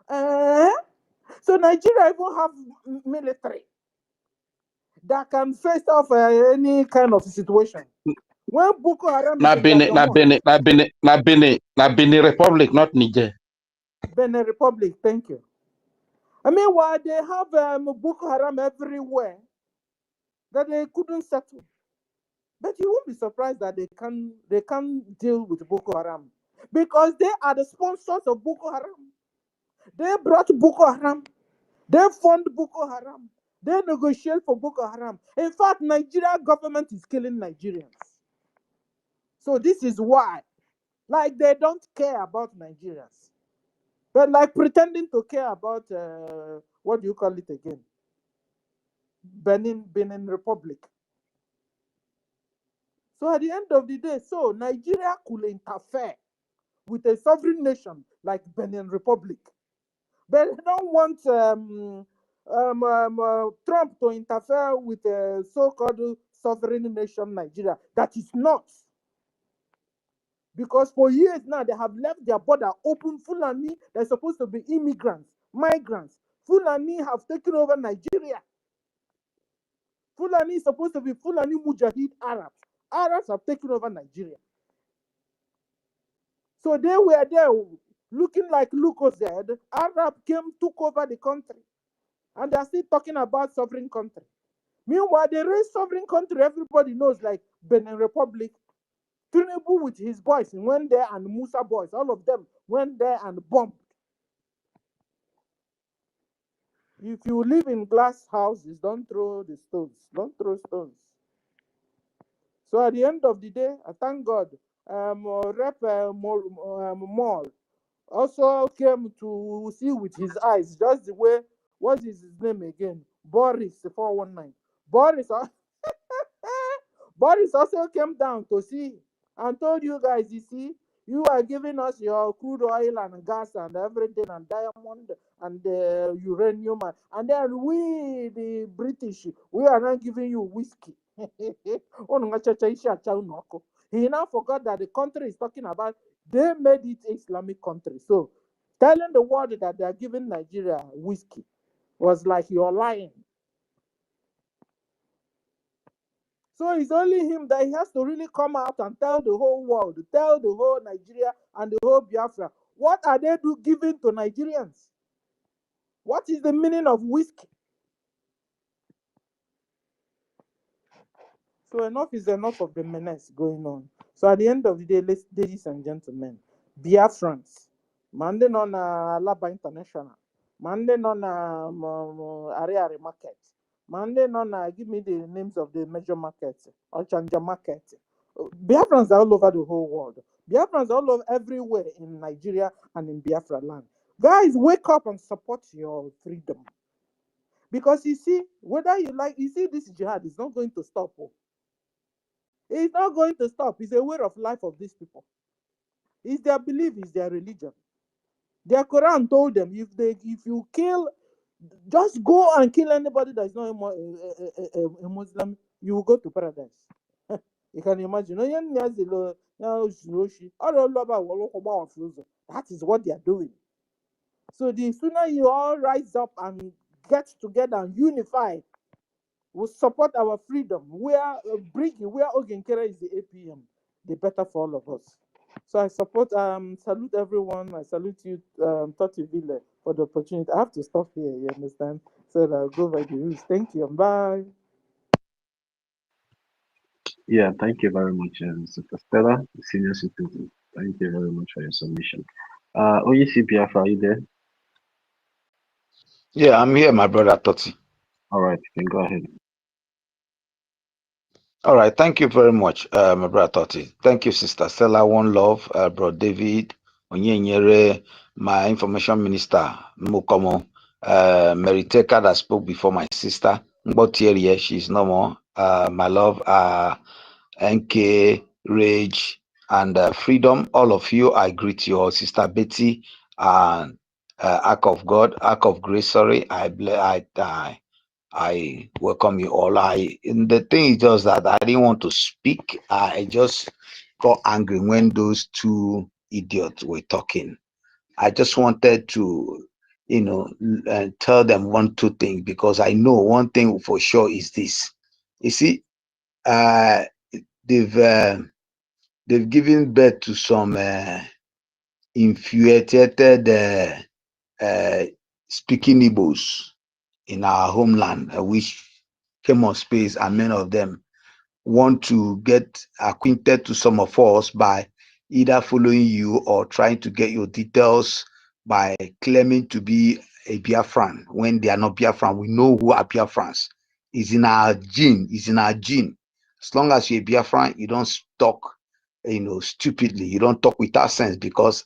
So Nigeria even have military that can face off any kind of situation. When Boko Haram is in Benin Republic, not Niger. Benin Republic, thank you. I mean, why they have Boko Haram everywhere that they couldn't settle. But you won't be surprised that they can deal with Boko Haram because they are the sponsors of Boko Haram. They brought Boko Haram. They fund Boko Haram. They negotiate for Boko Haram. In fact, Nigeria government is killing Nigerians. So this is why, like, they don't care about Nigerians, but like pretending to care about what do you call it again? Benin Republic. So at the end of the day, so Nigeria could interfere with a sovereign nation like Benin Republic. But they don't want Trump to interfere with a so-called sovereign nation Nigeria. That is not. Because for years now, they have left their border open. Fulani, they're supposed to be immigrants, migrants. Fulani have taken over Nigeria. Fulani is supposed to be Fulani Mujahid Arabs. Arabs have taken over Nigeria. So they were there looking like Lucozed. Arab came, took over the country. And they're still talking about sovereign country. Meanwhile, the real sovereign country everybody knows, like Benin Republic, Tinubu with his boys went there, and Musa boys, all of them went there and bombed. If you live in glass houses, don't throw the stones. Don't throw stones. So at the end of the day, I thank God. Rep Mall also came to see with his eyes, just the way, what is his name again? Boris 419. Boris also came down to see and told you guys, you see, you are giving us your crude oil and gas and everything and diamond and uranium. And then we, the British, we are not giving you whiskey. He now forgot that the country is talking about, they made it Islamic country. So telling the world that they are giving Nigeria whiskey was like, you're lying. So it's only him that he has to really come out and tell the whole world, tell the whole Nigeria and the whole Biafra, what are they giving to Nigerians? What is the meaning of whiskey? So enough is enough of the menace going on. So at the end of the day, ladies and gentlemen, Biafrans, Monday on Alaba International, Monday on Ariari Market, Monday on give me the names of the major markets, Ochanja Market. Biafrans are all over the whole world. Biafrans are all over everywhere in Nigeria and in Biafra land. Guys, wake up and support your freedom. Because you see, whether you like, you see, this jihad is not going to stop. It's not going to stop. It's a way of life of these people. It's their belief, it's their religion. Their Quran told them, if you kill, just go and kill anybody that is not a Muslim, you will go to paradise. You can imagine. That is what they are doing. So the sooner you all rise up and get together and unify, we'll support our freedom. Where Ogenkere is the APM, the better for all of us. So I support, salute everyone. I salute you, Toti Ville, for the opportunity. I have to stop here, you understand? So that I'll go by the rules. Thank you and bye. Yeah, thank you very much, Sister Stella, the senior citizen. Thank you very much for your submission. OEC Biafra, are you there? Yeah, I'm here, my brother Toti. All right, you can go ahead. All right, thank you very much, my brother Toti. Thank you, Sister Stella. One love, Bro David, Onyenyere, my information minister, Mukomo, Mary Taker that spoke before my sister, Mbotieri, she's no more. My love, NK, Rage, and Freedom. All of you, I greet you all. Sister Betty, and Ark of God, Ark of Grace, sorry, I welcome you all. The thing is just that I didn't want to speak. I just got angry when those two idiots were talking. I just wanted to, tell them two things, because I know one thing for sure is this. You see, they've given birth to some infuriated speaking Igbos in our homeland, which came on space, and many of them want to get acquainted to some of us by either following you or trying to get your details by claiming to be a Biafran when they are not Biafran. We know who are Biafrans. It's in our gene. It's in our gene. As long as you're a Biafran, you don't talk, stupidly. You don't talk without sense, because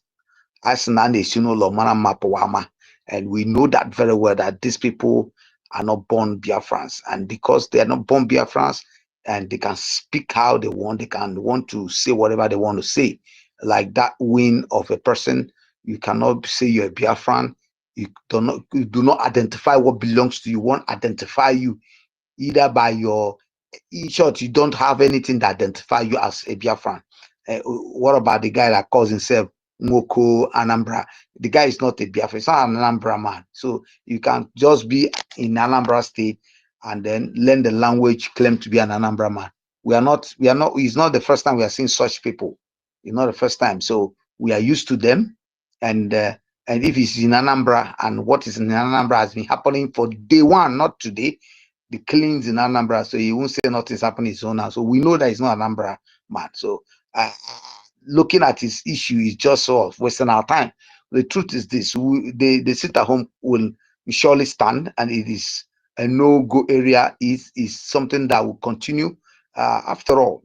and we know that very well, that these people are not born Biafrans. And because they are not born Biafrans, and they can speak how they want. They can want to say whatever they want to say. Like that win of a person, you cannot say you're a Biafran. You do not identify what belongs to you. Won't identify you either by your, in short, you don't have anything that identify you as a Biafran. What about the guy that calls himself Ngoko Anambra? The guy is not a Biafran, he's not an Anambra man. So you can just be in Anambra state and then learn the language, claim to be an Anambra man. It's not the first time we are seeing such people. It's not the first time. So we are used to them. And if it's in Anambra, and what is in Anambra has been happening for day one, not today, the killings in Anambra, so he won't say nothing's happening in his own house. So we know that he's not an Anambra man. So looking at his issue is just sort of wasting our time. The truth is this: the sit at home will surely stand, and it is a no-go area. Is something that will continue. After all,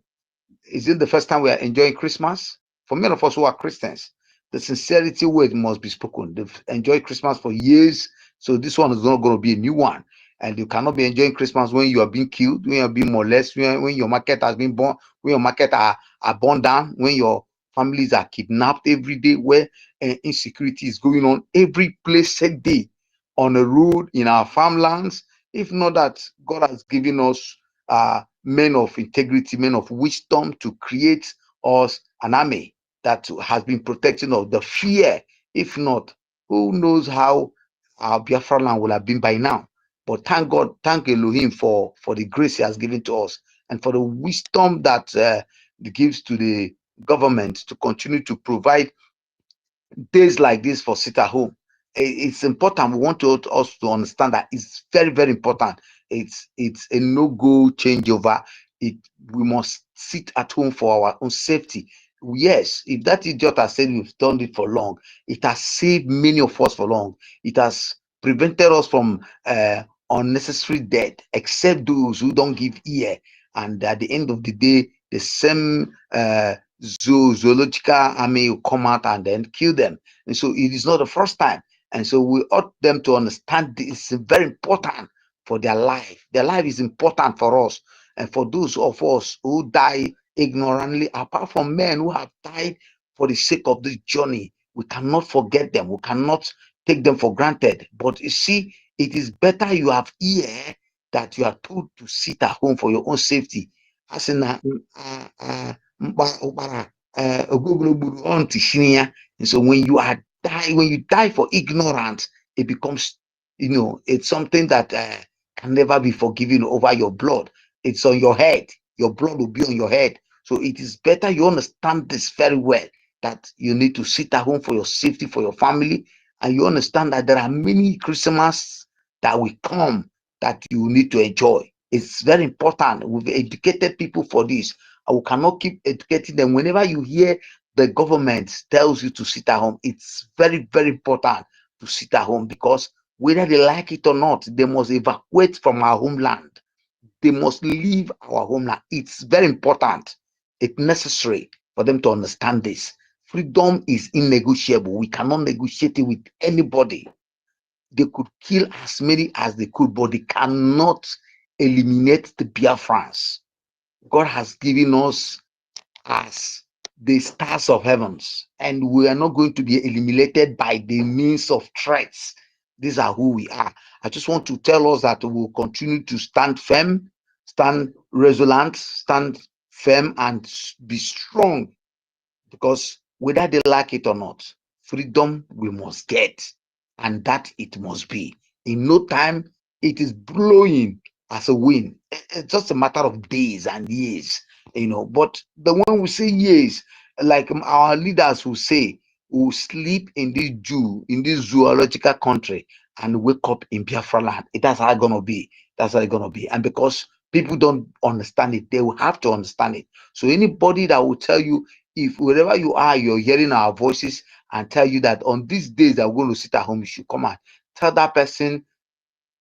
is it the first time we are enjoying Christmas? For many of us who are Christians, the sincerity word must be spoken. They've enjoyed Christmas for years, so this one is not going to be a new one. And you cannot be enjoying Christmas when you are being killed, when you are being molested, when your market has been born, when your market are burned down, when your families are kidnapped every day, where insecurity is going on every place a day, on the road, in our farmlands. If not that God has given us men of integrity, men of wisdom to create us an army that has been protecting us. The fear, if not, who knows how our Biafra land will have been by now. But thank God, thank Elohim for the grace he has given to us and for the wisdom that he gives to the government to continue to provide days like this for sit at home. It's important. We want us to understand that it's very, very important. It's a no-go changeover. We must sit at home for our own safety. Yes, if that idiot has said we've done it for long, it has saved many of us for long. It has prevented us from unnecessary death, except those who don't give ear. And at the end of the day, the same zoological army will come out and then kill them. And so it is not the first time. And so we ought them to understand this is very important for their life. Their life is important for us. And for those of us who die ignorantly, apart from men who have died for the sake of this journey, we cannot forget them. We cannot take them for granted. But you see, it is better you have ear that you are told to sit at home for your own safety. As in, and so when you die for ignorance, it becomes, it's something that can never be forgiven over your blood. It's on your head. Your blood will be on your head. So it is better you understand this very well, that you need to sit at home for your safety, for your family, and you understand that there are many Christmas that will come that you need to enjoy. It's very important. We've educated people for this. We cannot keep educating them. Whenever you hear the government tells you to sit at home, it's very, very important to sit at home, because whether they like it or not, they must evacuate from our homeland. They must leave our homeland. It's very important. It's necessary for them to understand this. Freedom is innegotiable. We cannot negotiate it with anybody. They could kill as many as they could, but they cannot eliminate the Biafrans. God has given us as the stars of heavens, and we are not going to be eliminated by the means of threats. These are who we are. I just want to tell us that we will continue to stand firm, stand resolute, stand firm, and be strong, because whether they like it or not, freedom we must get, and that it must be. In no time, it is blowing as a wind. It's just a matter of days and years, But the one we say years, like our leaders will say, will sleep in this zoological country and wake up in Biafra land. That's how it's gonna be. That's how it's gonna be. And because people don't understand it, they will have to understand it. So anybody that will tell you, if wherever you are, you're hearing our voices and tell you that on these days that we're going to sit at home, you should come out. Tell that person,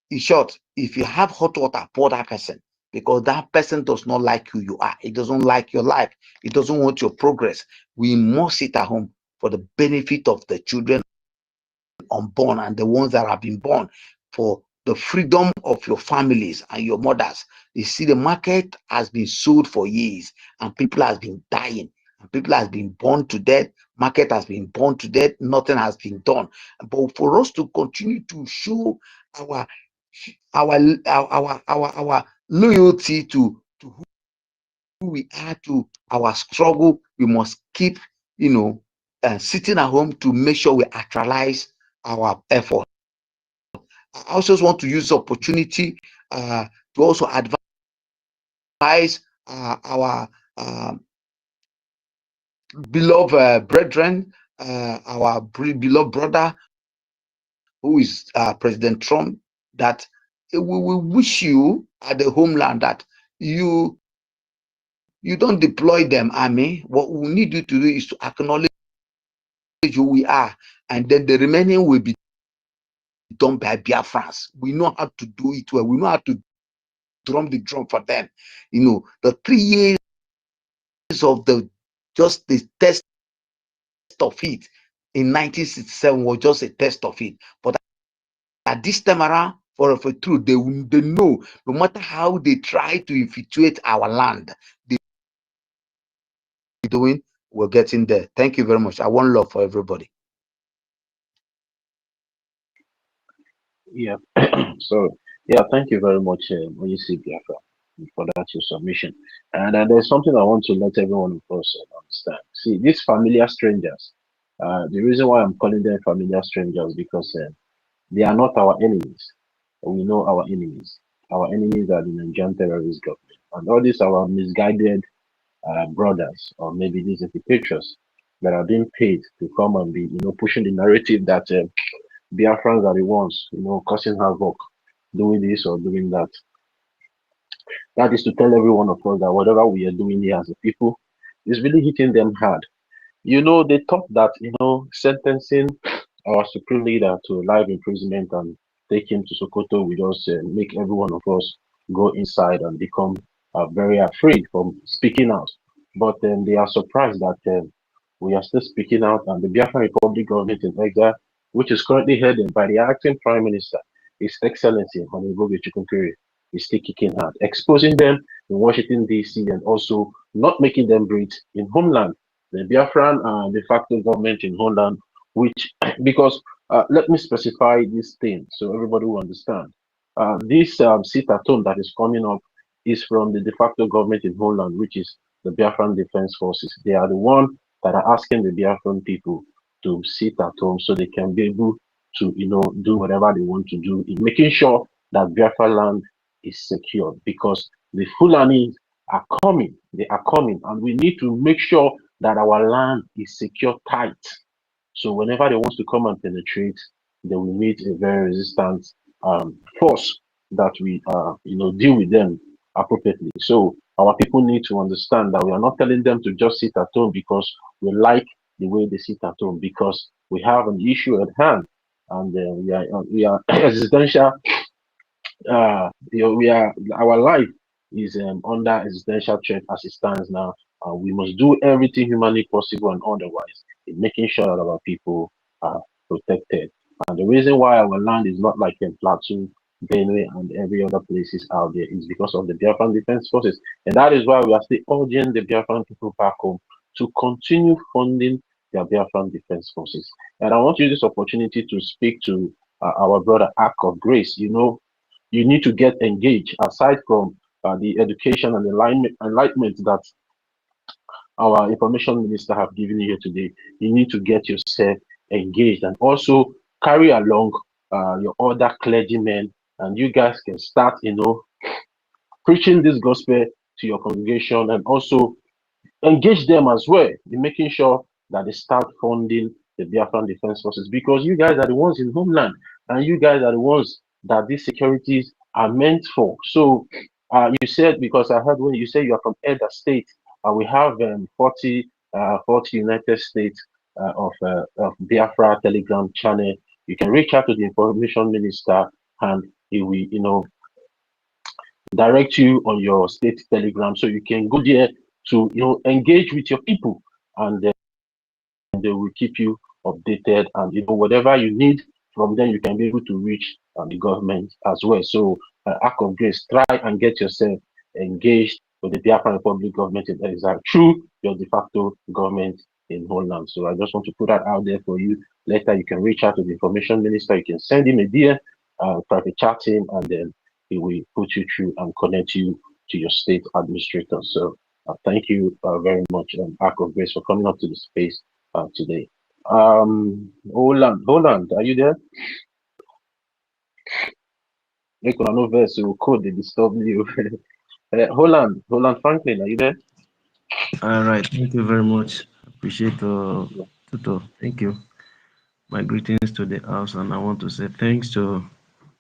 in short, if you have hot water, pour that person, because that person does not like who you are. It doesn't like your life. It doesn't want your progress. We must sit at home for the benefit of the children unborn and the ones that have been born, for the freedom of your families and your mothers. You see, the market has been sold for years, and people has been dying, and people has been born to death. Market has been born to death. Nothing has been done. But for us to continue to show our loyalty to who we are, to our struggle, we must keep, sitting at home to make sure we actualize our effort. I also want to use the opportunity to also advise our beloved brethren, our beloved brother, who is President Trump, that we will wish you at the homeland that you don't deploy them army. What we need you to do is to acknowledge who we are, and then the remaining will be done by Biafrans. We know how to do it well. We know how to drum the drum for them. The 3 years of the test of it in 1967 was just a test of it. But at this time around, for truth, they know no matter how they try to infiltrate our land, we're getting there. Thank you very much. I want love for everybody. Yeah. So yeah, thank you very much, Oyisi Biafra, for that your submission. And there's something I want to let everyone of us understand. See, these familiar strangers. The reason why I'm calling them familiar strangers because they are not our enemies. We know our enemies. Our enemies are the Nigerian terrorist government, and all these our misguided brothers, or maybe these patriots that are being paid to come and be, pushing the narrative that Biafrans are the ones, causing havoc, doing this or doing that. That is to tell every one of us that whatever we are doing here as a people is really hitting them hard. They thought that, sentencing our supreme leader to life imprisonment and take him to Sokoto will just make every one of us go inside and become very afraid from speaking out. But they are surprised that we are still speaking out, and the Biafran Republic government in exile, which is currently headed by the acting Prime Minister, His Excellency Honorable Chukwukere, is still kicking hard, exposing them in Washington, D.C., and also not making them breathe in homeland. The Biafran de facto government in homeland, which, because let me specify this thing so everybody will understand. This sit at home that is coming up is from the de facto government in homeland, which is the Biafran Defense Forces. They are the one that are asking the Biafran people to sit at home so they can be able to, do whatever they want to do in making sure that Biafra land is secure, because the Fulani are coming. They are coming, and we need to make sure that our land is secure tight. So whenever they want to come and penetrate, they will meet a very resistant force that we, deal with them appropriately. So our people need to understand that we are not telling them to just sit at home because we like the way they sit at home, because we have an issue at hand, and we are existential. Our life is under existential threat as it stands now. We must do everything humanly possible and otherwise in making sure that our people are protected. And the reason why our land is not like in Plateau, Benue, and every other places out there is because of the Biafran Defense Forces. And that is why we are still urging the Biafran people back home to continue funding their Biafran Defense Forces. And I want to use this opportunity to speak to our brother Ark of Grace. You need to get engaged aside from the education and enlightenment that our information minister have given you here today. You need to get yourself engaged and also carry along your other clergymen, and you guys can start, preaching this gospel to your congregation, and also engage them as well in making sure that they start funding the Biafran Defense Forces, because you guys are the ones in homeland, and you guys are the ones that these securities are meant for. So you said, because I heard when you say you are from Elder State, we have 40 United States of Biafra Telegram channel. You can reach out to the information minister, and he will, direct you on your state Telegram, so you can go there to engage with your people, and then they will keep you updated, and whatever you need from then you can be able to reach the government as well. So, Act of Grace, try and get yourself engaged with the Biafran Republic government in exile through your de facto government in Holland. So I just want to put that out there for you. Later, you can reach out to the information minister. You can send him a DM, private chat him, and then he will put you through and connect you to your state administrator. So thank you very much, Act of Grace, for coming up to the space today. Holland, are you there? Make one no verse, so code they disturb you. Holland Franklin, are you there? All right, thank you very much. Appreciate Tuto. Thank you. My greetings to the house, and I want to say thanks to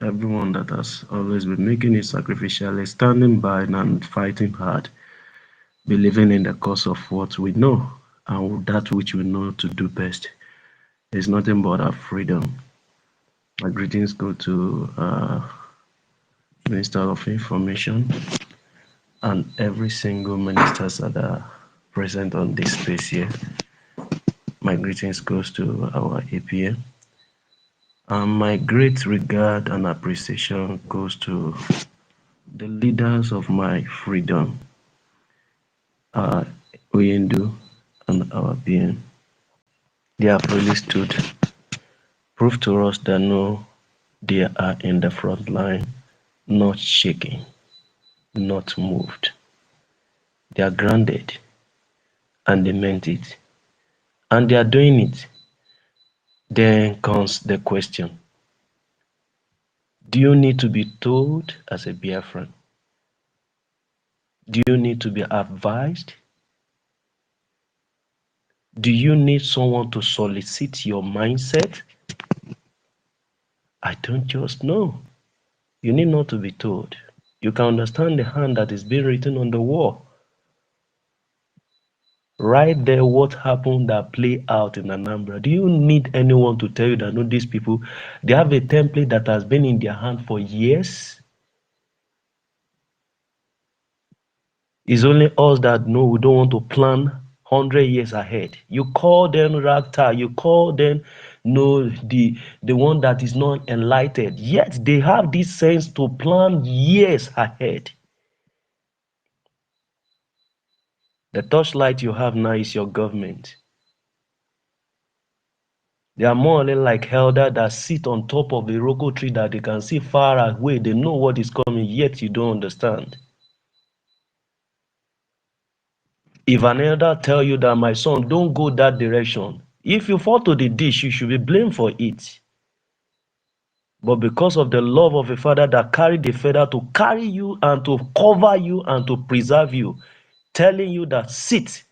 everyone that has always been making it sacrificially, standing by and fighting hard, believing in the cause of what we know and that which we know to do best. It's nothing but our freedom. My greetings go to Minister of Information and every single ministers that are present on this space here. My greetings goes to our APM. And my great regard and appreciation goes to the leaders of my freedom, Oyendu and our PM. They have really stood, proved to us that no, they are in the front line, not shaking, not moved. They are grounded and they meant it. And they are doing it. Then comes the question. Do you need to be told as a Biafran? Do you need to be advised? Do you need someone to solicit your mindset? I don't just know. You need not to be told. You can understand the hand that is being written on the wall. Right there, what happened that play out in Anambra. Do you need anyone to tell you that no, these people, they have a template that has been in their hand for years? It's only us that know we don't want to plan 100 years ahead. You call them ragtag, you call them the one that is not enlightened. Yet they have this sense to plan years ahead. The torchlight you have now is your government. They are more or less like elder that sit on top of a roko tree that they can see far away. They know what is coming, yet you don't understand. If an elder tell you that, my son, don't go that direction, if you fall to the dish, you should be blamed for it. But because of the love of a father that carried the feather to carry you and to cover you and to preserve you, telling you that sit,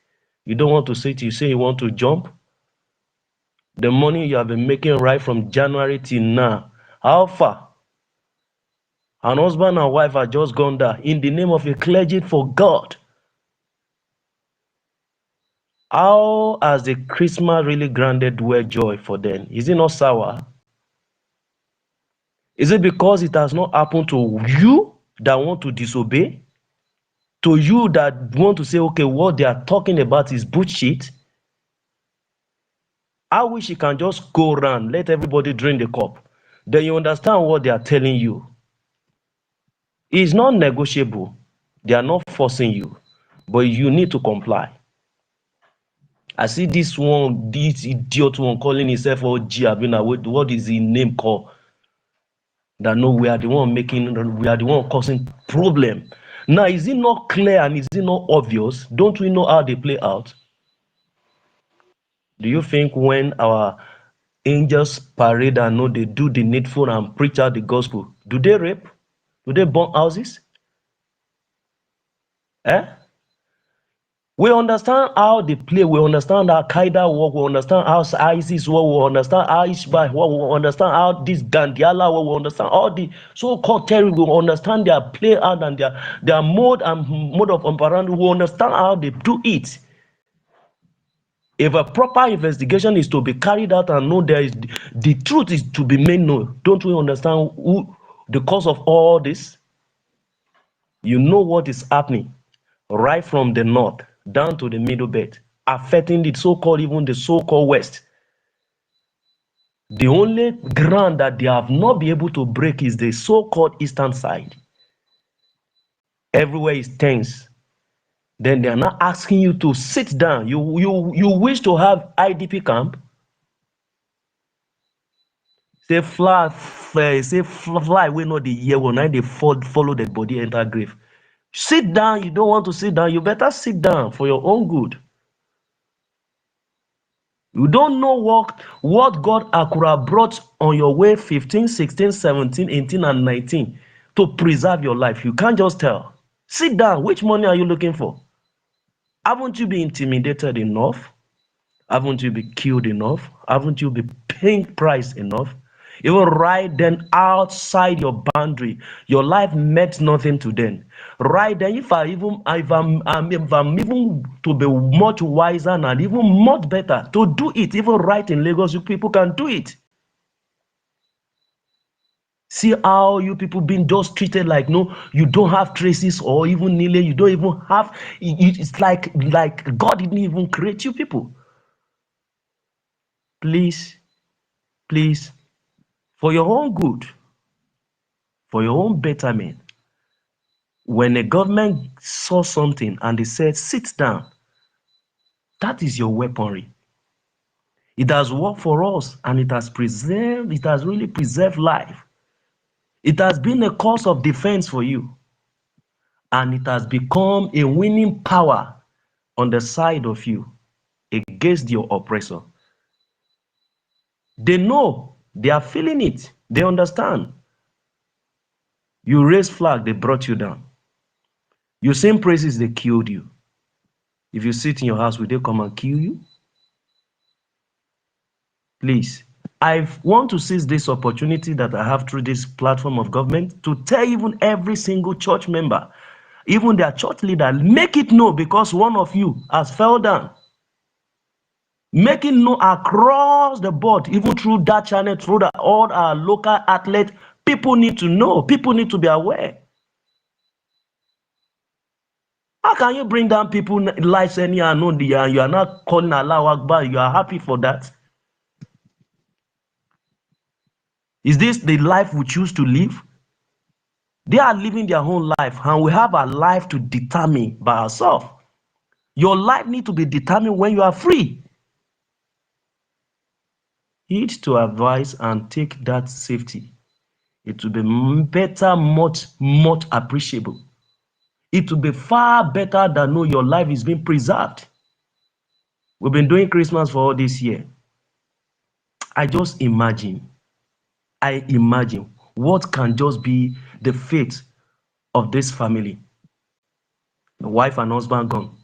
you don't want to sit, you say you want to jump. The money you have been making right from January till now, how far? An husband and wife are just gone there in the name of a clergy for God. How has the Christmas really granted where joy for them? Is it not sour? Is it because it has not happened to you that want to disobey? To you that want to say, okay, what they are talking about is bullshit? I wish you can just go around, let everybody drink the cup. Then you understand what they are telling you. It's not negotiable. They are not forcing you, but you need to comply. I see this one, this idiot one calling himself OG Abina. What is his name called? That no, we are the one causing problem. Now, is it not clear and is it not obvious? Don't we know how they play out? Do you think when our angels parade and know they do the needful and preach out the gospel, do they rape? Do they burn houses? We understand how they play, we understand how Qaeda work, we understand how ISIS work, we understand how Ishbal work, we understand how this Gandiala work, we understand all the so-called terrorists, we understand their play out and their mode of operandi, we understand how they do it. If a proper investigation is to be carried out and know there is the truth is to be made known, don't we understand the cause of all this? You know what is happening right from the north down to the middle belt, affecting the so-called, even the so-called west. The only ground that they have not been able to break is the so-called eastern side. Everywhere is tense. Then they are not asking you to sit down. You wish to have IDP camp? Say fly, we know the year when they follow the body enter grave. Sit down. You don't want to sit down. You better sit down for your own good. You don't know what God could have brought on your way 15, 16, 17, 18, and 19 to preserve your life. You can't just tell. Sit down. Which money are you looking for? Haven't you been intimidated enough? Haven't you been killed enough? Haven't you been paying price enough? Even right then outside your boundary, your life meant nothing to them. Right then, if I'm even to be much wiser and even much better to do it, even right in Lagos, you people can do it. See how you people being just treated like no, you don't have traces or even nearly, you don't even have. It's like God didn't even create you people. Please, please. For your own good, for your own betterment, when a government saw something and they said, sit down, that is your weaponry. It has worked for us and it has really preserved life. It has been a cause of defense for you. And it has become a winning power on the side of you against your oppressor. They know, they are feeling it, they understand. You raise flag, they brought you down. You sing praises, they killed you. If you sit in your house, will they come and kill you? Please, I want to seize this opportunity that I have through this platform of government to tell even every single church member, even their church leader, make it know because one of you has fell down. Make it know across the board, even through that channel, through all our local athletes. People need to know. People need to be aware. How can you bring down people's lives anyhow? You are not calling Allah Akbar. You are happy for that. Is this the life we choose to live? They are living their own life, and we have a life to determine by ourselves. Your life needs to be determined when you are free. Heed to advise and take that safety. It will be better, much appreciable. It will be far better than know your life is being preserved. We've been doing Christmas for all this year. I imagine what can just be the fate of this family. The wife and husband gone.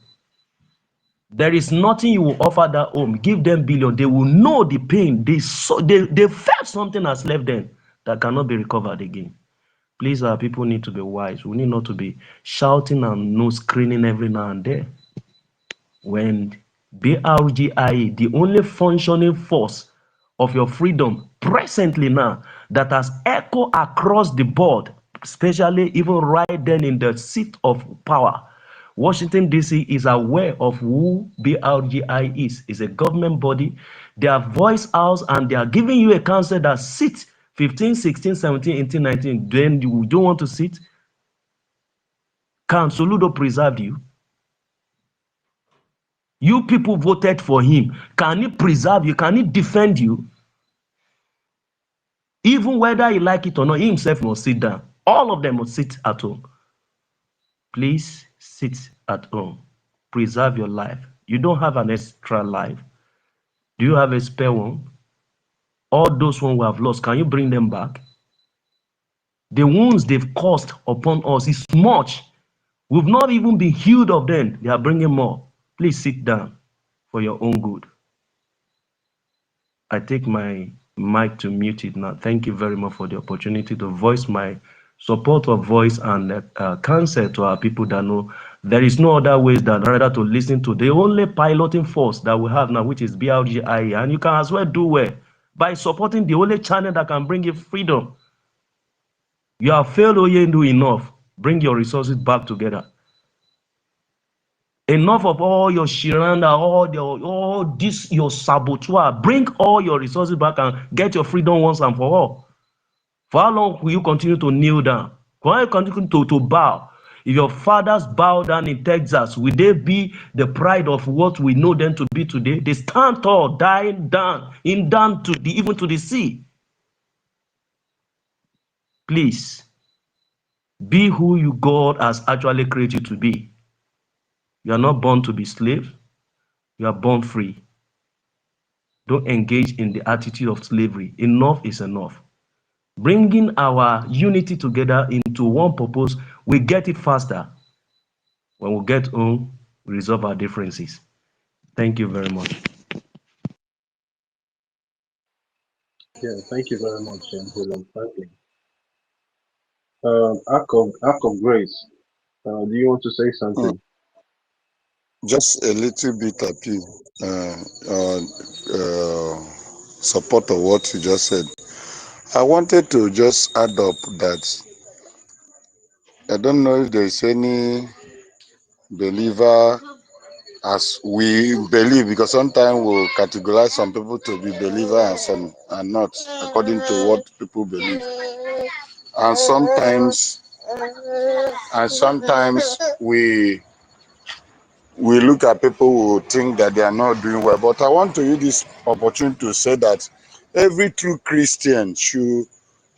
There is nothing you will offer that home. Give them billion. They will know the pain. They felt something has left them that cannot be recovered again. Please, our people need to be wise. We need not to be shouting and no screaming every now and then. When BRGIE, the only functioning force of your freedom presently now that has echoed across the board, especially even right then in the seat of power, Washington, D.C. is aware of who BRGI is. It's a government body. They are voice out and they are giving you a council that sits 15, 16, 17, 18, 19. Then you don't want to sit? Can Soludo preserve you? You people voted for him. Can he preserve you? Can he defend you? Even whether he like it or not, he himself must sit down. All of them must sit at home. Please sit at home. Preserve your life. You don't have an extra life. Do you have a spare one? All those ones we have lost, can you bring them back? The wounds they've caused upon us is much. We've not even been healed of them. They are bringing more. Please sit down for your own good. I take my mic to mute it now. Thank you very much for the opportunity to voice my support of voice and counsel to our people that know there is no other ways than rather to listen to the only piloting force that we have now, which is BRGIE. And you can as well do well by supporting the only channel that can bring you freedom. You have failed Oyendu enough. Bring your resources back together. Enough of all your shiranda, all this your saboteur. Bring all your resources back and get your freedom once and for all. For how long will you continue to kneel down? Why continue to bow? If your fathers bow down in Texas, will they be the pride of what we know them to be today? They stand tall, dying down, down to the even to the sea. Please be who you God has actually created you to be. You are not born to be slaves. You are born free. Don't engage in the attitude of slavery. Enough is enough. Bringing our unity together into one purpose, we get it faster. When we get home, we resolve our differences. Thank you very much. Yeah, thank you very much, William Franklin. Act of Grace, do you want to say something? Just a little bit appeal, support of what you just said. I wanted to just add up that I don't know if there is any believer as we believe, because sometimes we'll categorize some people to be believer and some are not, according to what people believe. And sometimes we look at people who think that they are not doing well. But I want to use this opportunity to say that every true Christian should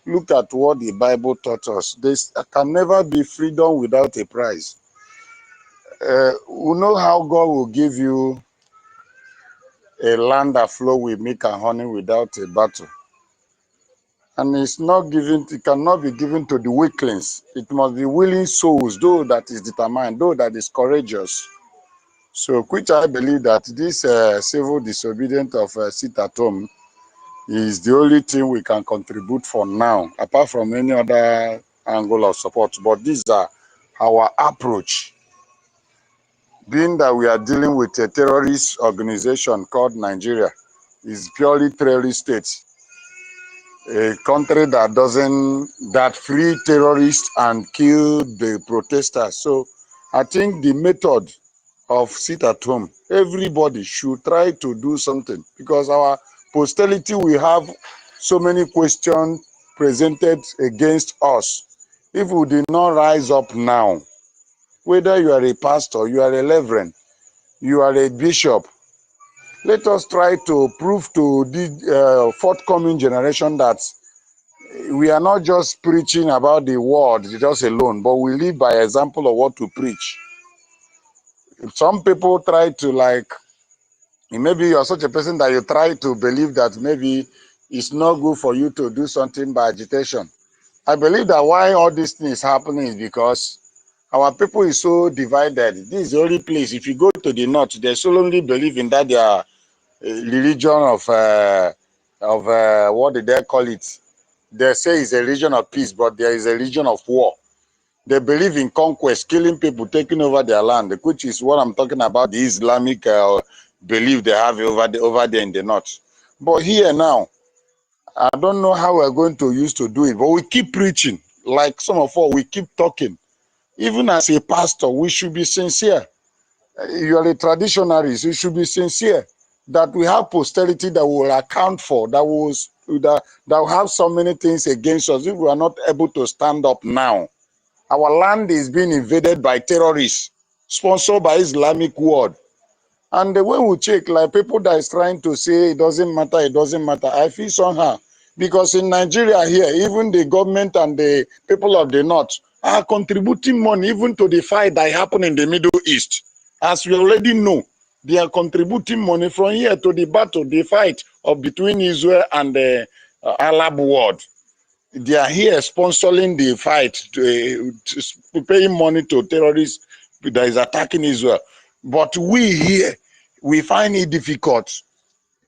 look at what the Bible taught us. There can never be freedom without a price. We know how God will give you a land that flow with milk and honey without a battle. And it's not given, it cannot be given to the weaklings. It must be willing souls, though that is determined, though that is courageous. So, which I believe that this civil disobedience of sit at home is the only thing we can contribute for now, apart from any other angle of support. But these are our approach. Being that we are dealing with a terrorist organization called Nigeria, is purely terrorist state. A country that free terrorists and kill the protesters. So I think the method of sit at home, everybody should try to do something, because our posterity will have so many questions presented against us. If we did not rise up now, whether you are a pastor, you are a reverend, you are a bishop, let us try to prove to the forthcoming generation that we are not just preaching about the word just alone, but we live by example of what to preach. Some people try to maybe you're such a person that you try to believe that maybe it's not good for you to do something by agitation. I believe that why all this thing is happening is because our people is so divided. This is the only place. If you go to the north, they solely believe in that their religion of what did they call it? They say it's a religion of peace, but there is a religion of war. They believe in conquest, killing people, taking over their land, which is what I'm talking about, the Islamic belief they have over there in the north. But here now, I don't know how we're going to use to do it, but we keep preaching. Like some of us, we keep talking. Even as a pastor, we should be sincere. You are a traditionalist, you should be sincere. That we have posterity that will account for, that will have so many things against us if we are not able to stand up now. Our land is being invaded by terrorists, sponsored by Islamic world. And when we check, like people that is trying to say it doesn't matter, I feel somehow. Because in Nigeria here, even the government and the people of the north are contributing money even to the fight that happened in the Middle East. As we already know, they are contributing money from here to the battle, the fight between Israel and the Arab world. They are here sponsoring the fight, paying money to terrorists that is attacking Israel. But we here, we find it difficult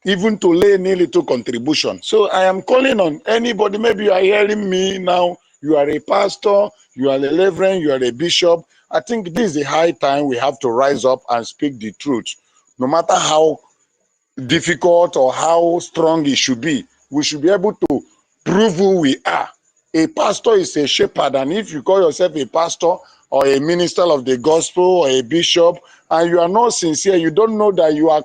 even to lay any little contribution. So I am calling on anybody, maybe you are hearing me now, you are a pastor, you are a reverend, you are a bishop. I think this is the high time we have to rise up and speak the truth. No matter how difficult or how strong it should be, we should be able to prove who we are. A pastor is a shepherd, and if you call yourself a pastor or a minister of the gospel or a bishop, and you are not sincere, you don't know that you are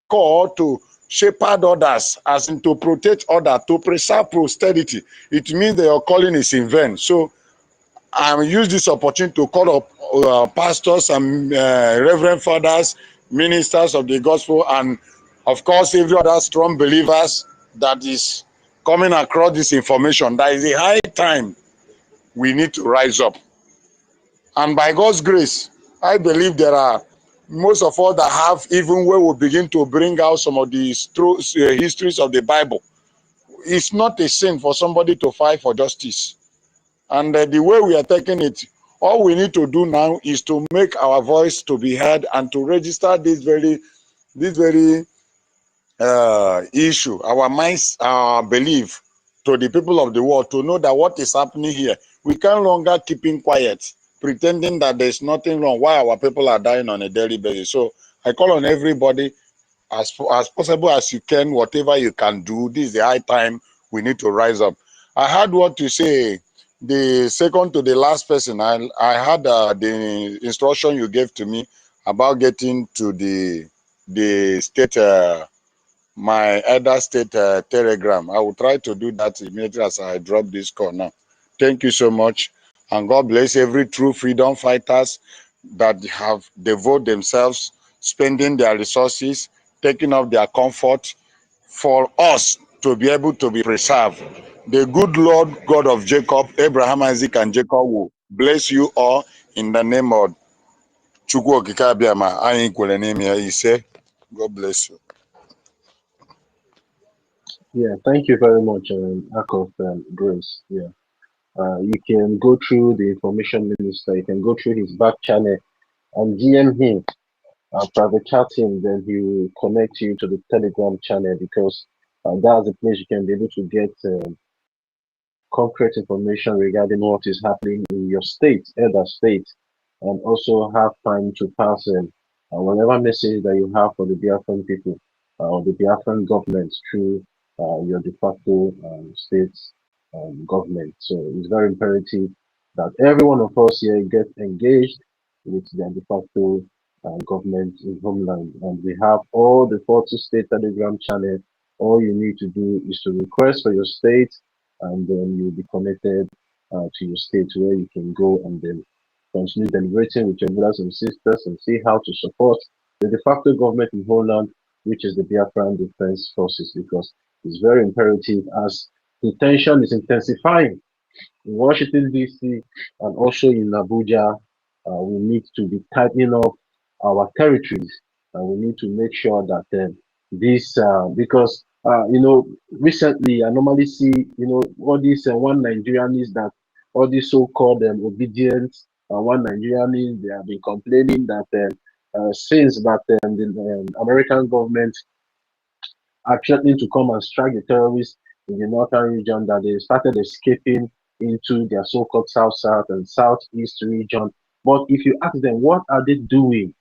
called to shepherd others, as in to protect others, to preserve posterity, it means that your calling is in vain. So I use this opportunity to call up pastors and reverend fathers, ministers of the gospel, and of course every other strong believers that is coming across this information. That is a high time we need to rise up. And by God's grace, I believe there are most of us that have, even where we begin to bring out some of the histories of the Bible. It's not a sin for somebody to fight for justice. And the way we are taking it, all we need to do now is to make our voice to be heard and to register this very issue, our minds, our belief to the people of the world, to know that what is happening here, we can no longer keeping quiet, pretending that there's nothing wrong while our people are dying on a daily basis. So I call on everybody, as possible as you can, whatever you can do. This is the high time we need to rise up. I heard what you say, the second to the last person. I had the instruction you gave to me about getting to the state, my other state telegram. I will try to do that immediately as I drop this call now. Thank you so much, and God bless every true freedom fighters that have devoted themselves, spending their resources, taking up their comfort for us to be able to be preserved. The good Lord God of Jacob, Abraham, Isaac, and Jacob will bless you all in the name of Chukwu Okike Abiama. Anyị kwere n'ime ya ise. God bless you. Yeah, thank you very much, Act of Grace. Yeah. You can go through the information minister, you can go through his back channel and DM him, private chat him, then he will connect you to the Telegram channel, because that's the place you can be able to get concrete information regarding what is happening in your state, elder state, and also have time to pass whatever message that you have for the Biafran people or the Biafran government through your de facto state government. So it's very imperative that every one of us here get engaged with the de facto government in homeland. And we have all the 40 state Telegram channel. All you need to do is to request for your state, and then you'll be connected to your state where you can go and then continue deliberating with your brothers and sisters and see how to support the de facto government in Holland, which is the Biafran Defense Forces, because it's very imperative as the tension is intensifying in Washington, D.C., and also in Abuja. We need to be tightening up our territories, and we need to make sure that this, because recently I normally see, all these one Nigerians, that all these so-called obedient one Nigerians, they have been complaining that since that the American government are threatening to come and strike the terrorists in the northern region, that they started escaping into their so-called south and southeast region. But if you ask them, what are they doing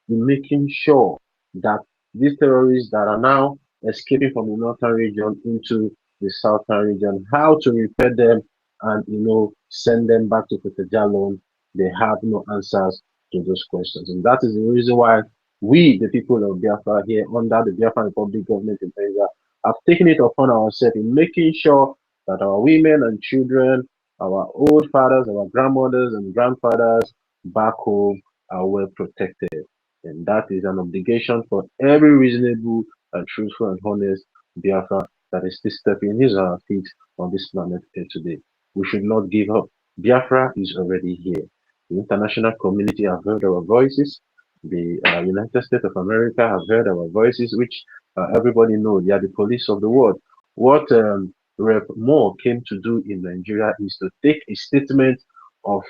in making sure that these terrorists that are now escaping from the northern region into the southern region, how to repair them and send them back to Kotejalon? They have no answers to those questions, and that is the reason why we, the people of Biafra here under the Biafra Republic government in Nigeria, have taken it upon ourselves in making sure that our women and children, our old fathers, our grandmothers and grandfathers back home are well protected. And that is an obligation for every reasonable and truthful and honest Biafra that is still stepping his or her feet on this planet here today. We should not give up. Biafra is already here. The international community have heard our voices. The United States of America have heard our voices, which everybody knows they are the police of the world. What Rep. Moore came to do in Nigeria is to take a statement of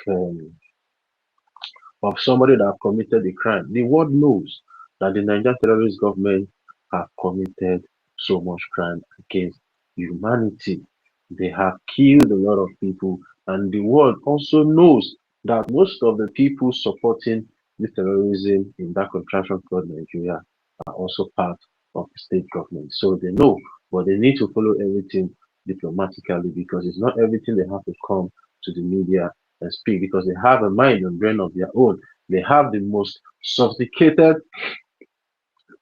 somebody that have committed a crime. The world knows that the Nigerian terrorist government have committed so much crime against humanity. They have killed a lot of people, and the world also knows that most of the people supporting the terrorism in that contraption called Nigeria are also part of the state government. So they know, but they need to follow everything diplomatically, because it's not everything they have to come to the media and speak because they have a mind and brain of their own. They have the most sophisticated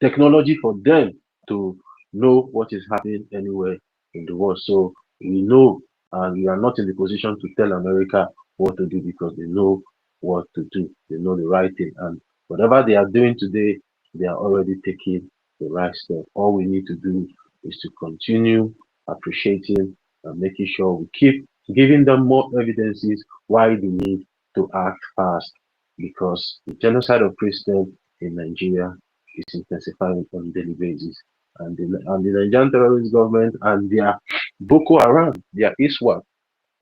technology for them to know what is happening anywhere in the world. So we know, and we are not in the position to tell America what to do because they know what to do. They know the right thing. And whatever they are doing today, they are already taking the right step. All we need to do is to continue appreciating and making sure we keep giving them more evidences why they need to act fast because the genocide of Christians in Nigeria is intensifying on a daily basis. And the Nigerian terrorist government and their Boko Haram, their ISWAP,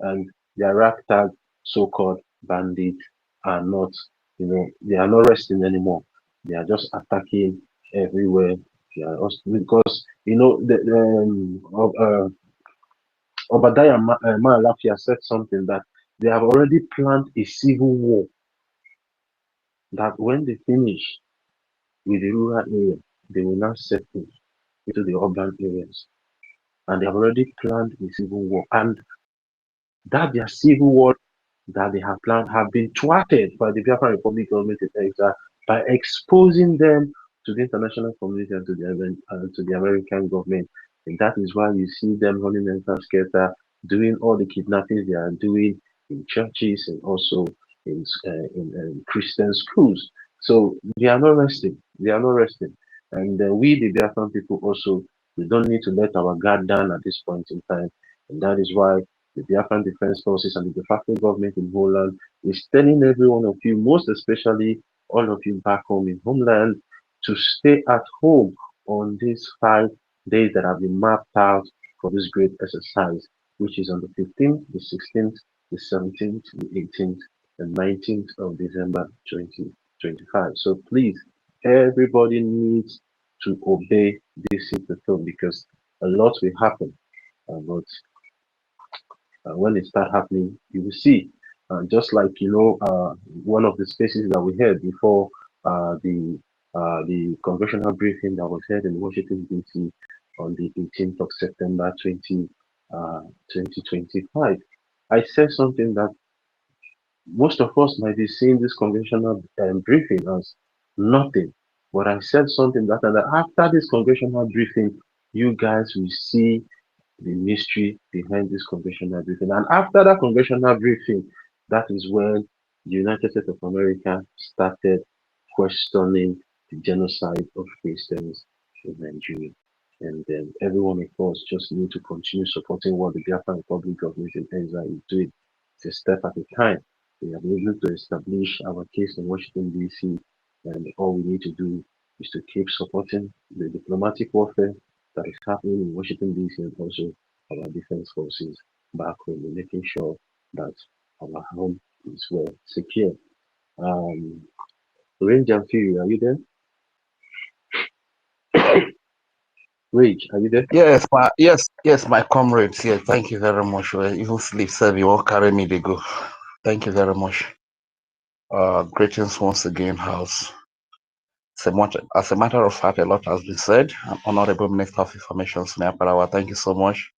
and their ragtag so-called bandits are not, they are not resting anymore. They are just attacking everywhere. They are also, because Obadiah Lafia said something that they have already planned a civil war. That when they finish with the rural area, they will now settle into the urban areas. And they have already planned a civil war. And that their civil war that they have planned have been thwarted by the Biafran Republic government in exile by exposing them to the international community and to the American government. And that is why you see them running and scatter, doing all the kidnappings they are doing in churches and also in Christian schools. So they are not resting. They are not resting. And we, the Biafran people, also, we don't need to let our guard down at this point in time. And that is why the Biafran Defense Forces and the de facto government in Holland is telling every one of you, most especially all of you back home in homeland, to stay at home on these 5 days that have been mapped out for this great exercise, which is on the 15th, the 16th, the 17th, the 18th, and 19th of December 2025. So please, everybody needs to obey this film because a lot will happen. But when it start happening, you will see. Just like one of the spaces that we had before the congressional briefing that was held in Washington D.C. on the 18th of September 2025, I said something that most of us might be seeing this congressional briefing as nothing, but I said something that after this congressional briefing, you guys will see the mystery behind this congressional briefing. And after that congressional briefing, that is when the United States of America started questioning the genocide of Christians in Nigeria. And then every one of us just need to continue supporting what the Biafran Republic government in exile is doing. It's a step at a time. We have been able to establish our case in Washington, D.C., and all we need to do is to keep supporting the diplomatic warfare that is happening in Washington, D.C., and also our defense forces back home, making sure that our home is well secure. Range and Fury, are you there? Rage, are you there? Yes, my comrades here. Thank you very much. Even sleep, sir, you won't carry me, they go. Thank you very much. Greetings once again, House. As a matter of fact, a lot has been said. Honorable Minister of Information, Senior Parawa, thank you so much.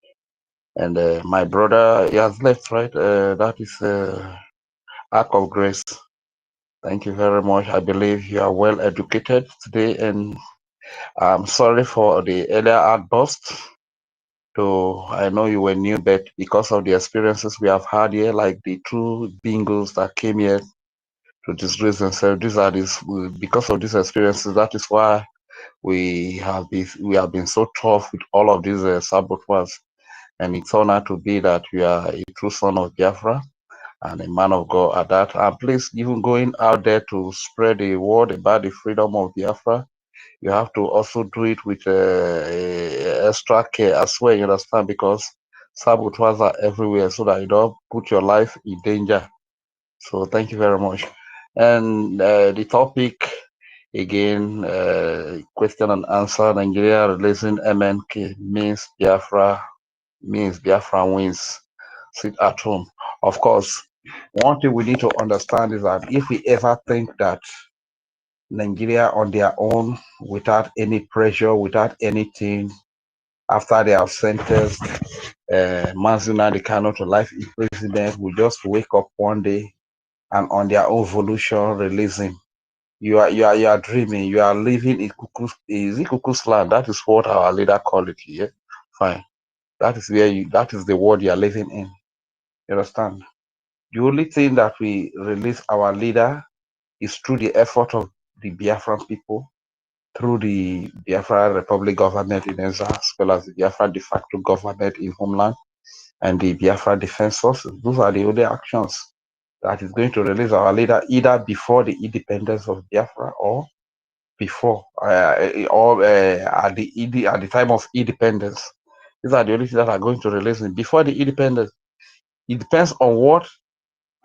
And my brother, he has left, right? That is Act of Grace. Thank you very much. I believe you are well educated today, and I'm sorry for the earlier outburst. So I know you were new, but because of the experiences we have had here, like the two bingos that came here to disgrace themselves, because of these experiences. That is why we have been so tough with all of these saboteurs. And it's honored to be that you are a true son of Biafra and a man of God at that. And please, even going out there to spread the word about the freedom of Biafra, you have to also do it with extra care as well, you understand, because saboteurs are everywhere, so that you don't put your life in danger. So thank you very much. And the topic, again, question and answer, Nigeria releasing MNK means Biafra wins. Sit at home. Of course, one thing we need to understand is that if we ever think that Nigeria on their own, without any pressure, without anything, after they have sentenced NNAMDI KANU to life imprisonment, will just wake up one day and on their own volition release him. You are dreaming. You are living in Kuku's land. That is what our leader called it here. Fine. That is that is the world you are living in. You understand? The only thing that we release our leader is through the effort of the Biafran people, through the Biafra Republic government in Enza, as well as the Biafra de facto government in homeland, and the Biafra defense forces. Those are the only actions that is going to release our leader either before the independence of Biafra or before at the time of independence. These are the only things that are going to release him before the independence. It depends on what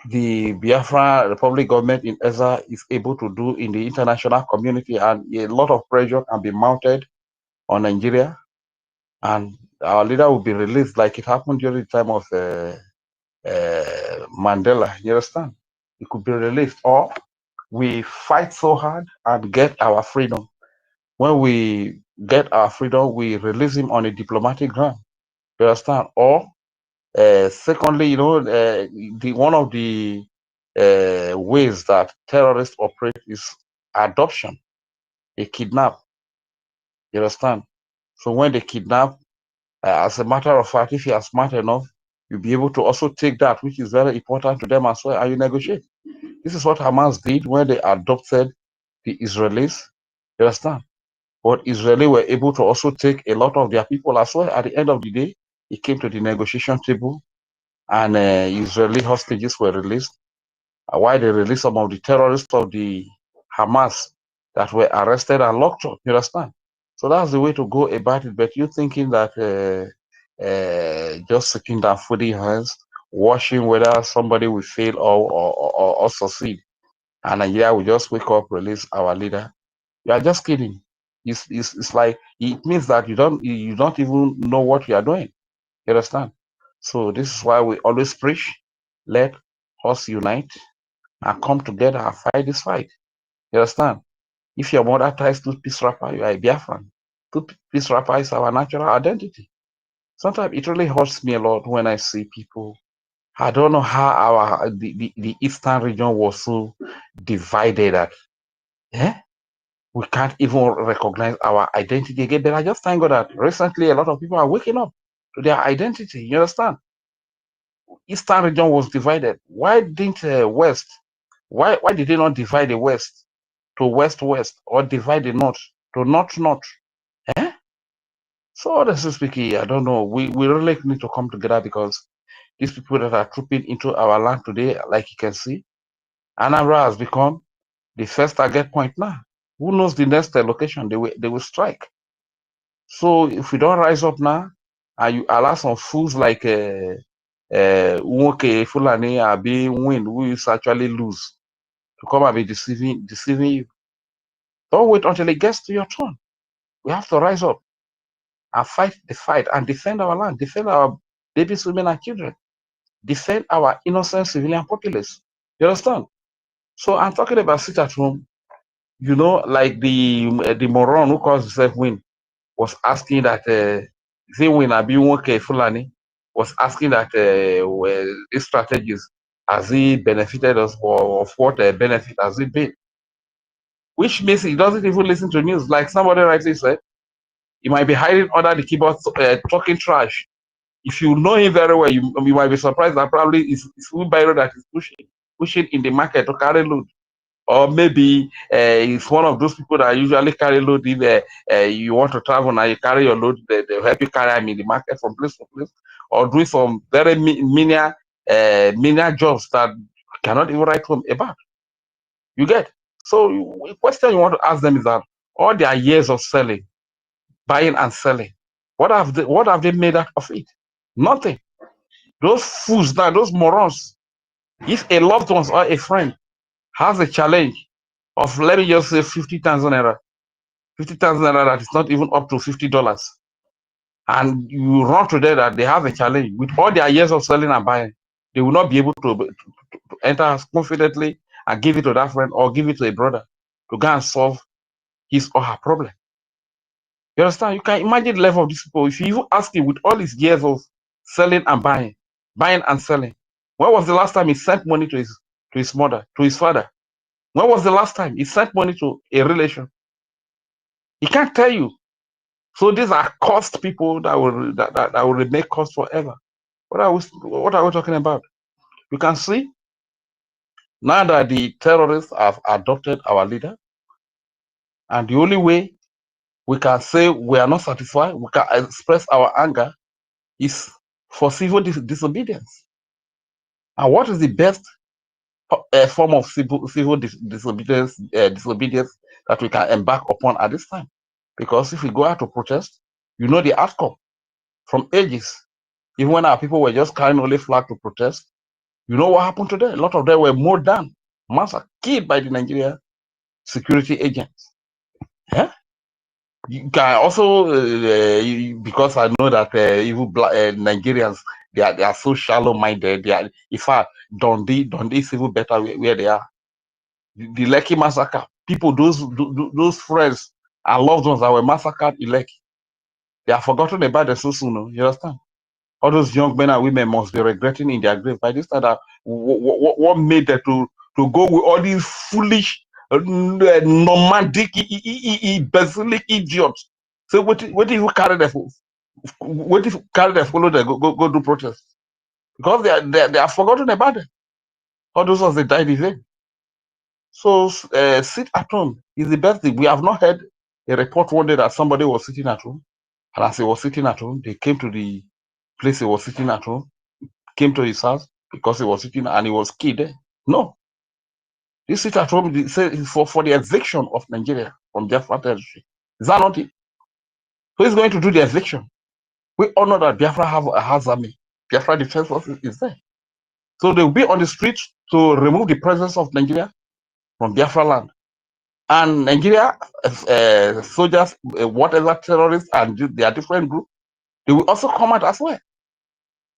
the Biafra Republic government in Eza is able to do in the international community, and a lot of pressure can be mounted on Nigeria, and our leader will be released like it happened during the time of Mandela. You understand? It could be released, or we fight so hard and get our freedom. When we get our freedom, we release him on a diplomatic ground. You understand? Or secondly, you know, one of the ways that terrorists operate is adoption. They kidnap. You understand? So when they kidnap, as a matter of fact, if you are smart enough, you'll be able to also take that, which is very important to them as well, and you negotiate. This is what Hamas did when they adopted the Israelis. You understand? But Israelis were able to also take a lot of their people as well. At the end of the day, it came to the negotiation table, and Israeli hostages were released. While they released some of the terrorists of the Hamas that were arrested and locked up. You understand? So that's the way to go about it. But you thinking that just sitting down, folding hands, watching whether somebody will fail or succeed, and Nigeria will just wake up, release our leader. You are just kidding. It's like it means that you don't even know what you are doing. You understand? So this is why we always preach, let us unite and come together and fight this fight. You understand? If your mother ties to peace wrapper, you are a Biafran. To peace wrapper is our natural identity. Sometimes it really hurts me a lot when I see people. I don't know how the eastern region was so divided that we can't even recognize our identity again. But I just thank God that recently a lot of people are waking up to their identity. You understand? Eastern region was divided. Why didn't West? Why did they not divide the West to West or divide the North to North? Eh? So honestly speaking, I don't know. We really need to come together because these people that are trooping into our land today, like you can see, Anambra has become the first target point now. Who knows the next location they will strike? So if we don't rise up now, and you allow some fools like Nwoke Fulani are being win, who is actually lose, to come and be deceiving you. Don't wait until it gets to your turn. We have to rise up and fight the fight and defend our land, defend our babies, women, and children, defend our innocent civilian populace. You understand? So I'm talking about sit at home. You know, like the moron who calls himself Win was asking that Win Abi Nwoke Fulani was asking that these strategies, has he benefited us, or of what benefit has it been? Which means he doesn't even listen to news. Like somebody rightly said, he might be hiding under the keyboard talking trash. If you know him very well, you might be surprised that probably it's wheelbarrow that is pushing in the market to carry load. Or maybe it's one of those people that usually carry load if you want to travel and you carry your load, they help you carry them in the market from place to place, or doing some very menial jobs that cannot even write home about. You get? So the question you want to ask them is that all their years of selling, buying and selling, what have they made out of it? Nothing. Those fools now, those morons, if a loved one or a friend has a challenge of, let me just say, 50,000 naira, 50,000 naira that is not even up to $50, and you run to them that they have a challenge with all their years of selling and buying, they will not be able to enter confidently and give it to that friend or give it to a brother to go and solve his or her problem. You understand? You can imagine the level of these people. If you even ask him with all his years of selling and buying and selling, when was the last time he sent money to his mother, to his father? When was the last time he sent money to a relation? He can't tell you. So these are cost people that will remain cost forever. What are we talking about? You can see now that the terrorists have adopted our leader, and the only way we can say we are not satisfied, we can express our anger, is for civil disobedience. And what is the best form of civil disobedience that we can embark upon at this time? Because if we go out to protest, you know the outcome from ages. Even when our people were just carrying only flag to protest, you know what happened to them? A lot of them were mowed down, massacred, killed by the Nigerian security agents. Yeah? You can also, because I know that even Nigerians, they are so shallow-minded. They are, in fact, Dundee is even better where they are. The Lekki massacre, people, those friends and loved ones that were massacred in Lekki, they are forgotten about the so soon. You understand? All those young men and women must be regretting in their grave by this time that what made them to go with all these foolish, nomadic, basilic idiots. So what if you carry them? What if you carry them, follow them, go do protest? Because they are forgotten about them. All those ones they died in vain. So sit at home is the best thing. We have not heard a report one day that somebody was sitting at home, and as he was sitting at home, they came to the place he was sitting at home, came to his house because he was sitting and he was killed there. No. This sit at home for the eviction of Nigeria from Biafra territory. Is that not it? Who is going to do the eviction? We all know that Biafra has army. Biafra Defense Forces is there. So they will be on the streets to remove the presence of Nigeria from Biafra land. And Nigeria soldiers, whatever terrorists and their different groups, they will also come out as well.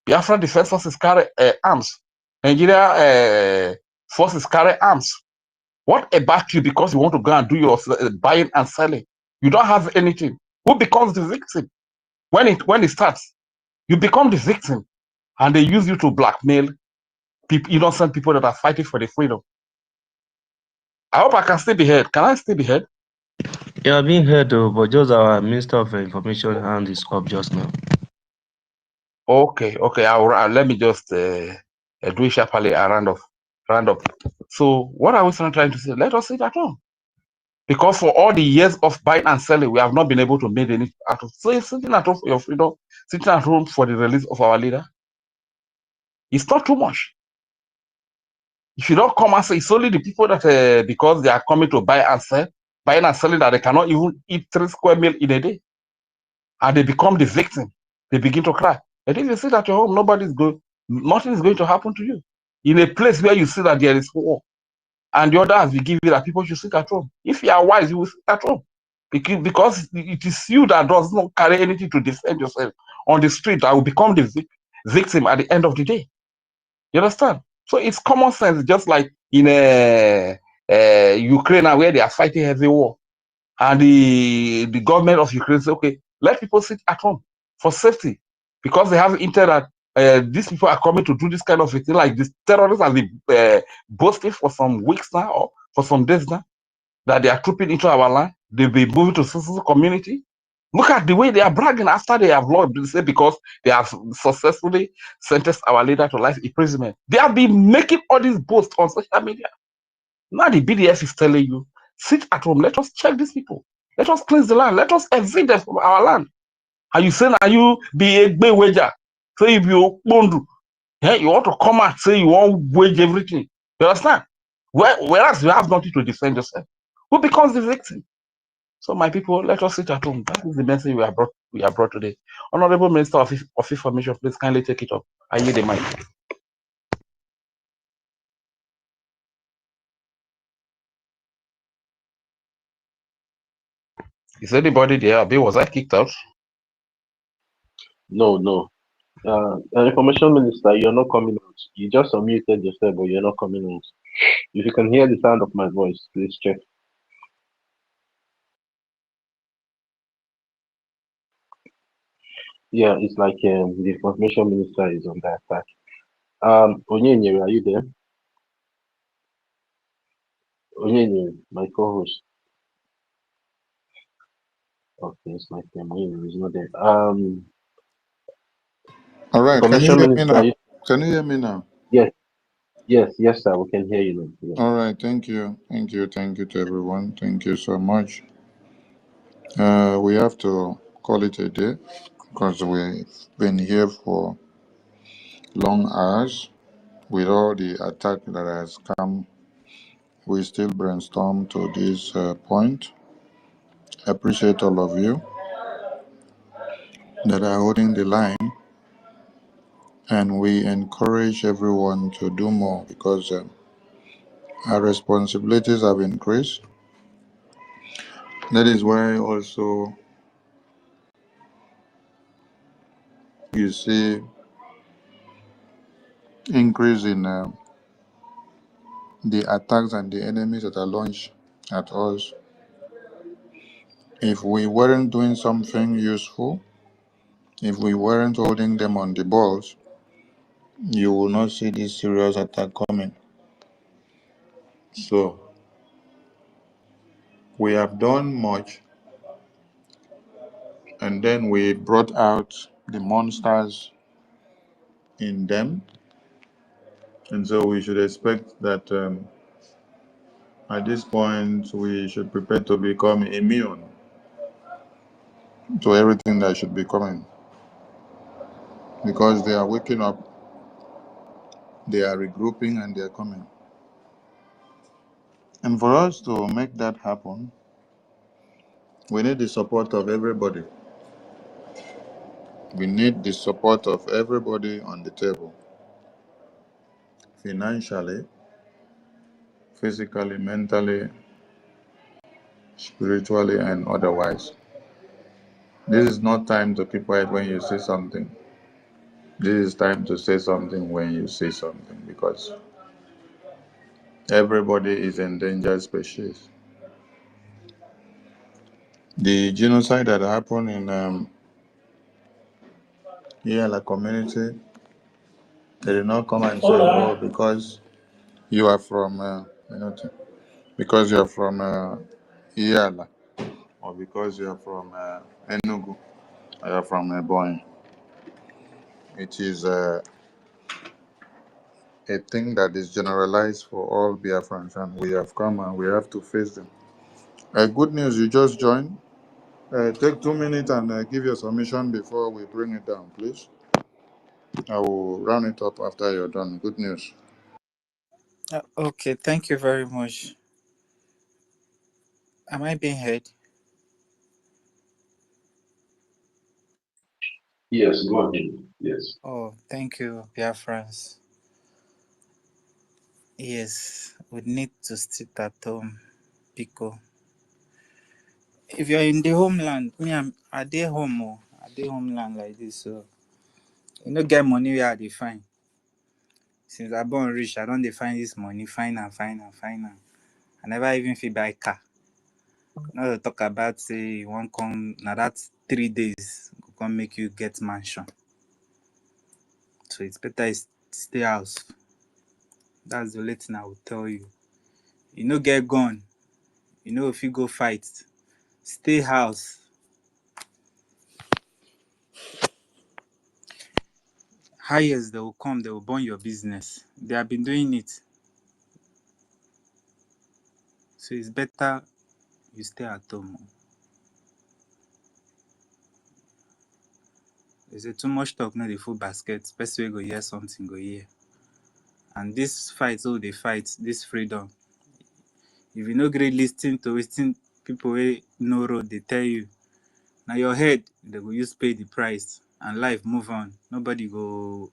Biafra Defense Forces carry arms. Nigeria forces carry arms. What about you because you want to go and do your buying and selling? You don't have anything. Who becomes the victim? When it starts, you become the victim. And they use you to blackmail people, innocent people that are fighting for the freedom. I hope I can still be heard. Can I still be heard? You are being heard though, but just our Minister of Information hand is up just now. Okay. Let me just do it sharply and round up. So what are we trying to say? Let us sit at home. Because for all the years of buying and selling, we have not been able to make any out of. So sitting at home for your freedom, sitting at home for the release of our leader, it's not too much. If you don't come and say, it's only the people that because they are coming to buy and sell, buying and selling, that they cannot even eat 3 square meals in a day, and they become the victim. They begin to cry. But if you sit at your home, nothing is going to happen to you. In a place where you see that there is war, and the order has been given that people should sit at home. If you are wise, you will sit at home. Because it is you that does not carry anything to defend yourself on the street that will become the victim at the end of the day. You understand? So it's common sense, just like in Ukraine where they are fighting heavy war. And the government of Ukraine says, okay, let people sit at home for safety. Because they have intel that these people are coming to do this kind of thing, like these terrorists have been boasting for some weeks now or for some days now, that they are trooping into our land. They'll be moving to civil community. Look at the way they are bragging after they have lost, because they have successfully sentenced our leader to life imprisonment. They have been making all these boasts on social media. Now the BDF is telling you, sit at home, let us check these people. Let us cleanse the land. Let us evict them from our land. And you say, now you be a big wager. So if you want to come out, say you want to wage everything. You understand? Whereas you have nothing to defend yourself. Who becomes the victim? So my people, let us sit at home. That is the message we are brought today. Honorable Minister of Information, please kindly take it up. I yield the mic. Is anybody there? Was I kicked out? No. Information Minister, you're not coming out. You just unmuted yourself, but you're not coming out. If you can hear the sound of my voice, please check. Yeah, it's like the information minister is on that attack. Onyenye, are you there? Onyenye, my co-host. Okay, it's like Onyenye is not there. All right. Can you Information hear me minister, now? Can you hear me now? yes, yes, sir. We can hear you now. Yes. All right. Thank you. Thank you. Thank you to everyone. Thank you so much. We have to call it a day because we've been here for long hours with all the attack that has come. We still brainstorm to this point. Appreciate all of you that are holding the line, and we encourage everyone to do more because our responsibilities have increased. That is why also you see increase in the attacks and the enemies that are launched at us. If we weren't doing something useful, if we weren't holding them on the balls, you will not see this serious attack coming. So we have done much, and then we brought out the monsters in them, and so we should expect that at this point we should prepare to become immune to everything that should be coming, because they are waking up, they are regrouping, and they are coming. And for us to make that happen, we need the support of everybody. We need the support of everybody on the table, financially, physically, mentally, spiritually, and otherwise. This is not time to keep quiet when you say something. This is time to say something when you say something, because everybody is endangered species. The genocide that happened in Yala community, they did not come and say, oh, because you are from, because you are from Yala, or because you are from Enugu, or you are from Ebonyi. It is a thing that is generalized for all Biafrans, and we have come and we have to face them. Good news, you just joined. Take 2 minutes and give your submission before we bring it down, please. I will round it up after you're done. Good news. Okay, thank you very much. Am I being heard? Yes, go ahead. Yes. Oh, thank you, Biafrans. Yes, we need to sit at home, Pico. If you're in the homeland, me, I dey home, I dey homeland like this, so you no get money where I dey find. Since I born rich, I don't dey find this money, find and find and find and I never even fit buy car. Now to talk about say you want come now that 3 days go come make you get mansion. So it's better is stay house. That's the only thing I will tell you. You no get gun, you know if you go fight, stay house. Highest they will come, they will burn your business. They have been doing it. So it's better you stay at home. There's a too much talk, not the full basket. Best way go hear something, go hear. And this fight, oh, they fight, this freedom. If you no great listening to wasting people wey no road, they tell you. Now your head, they will use pay the price and life move on. Nobody go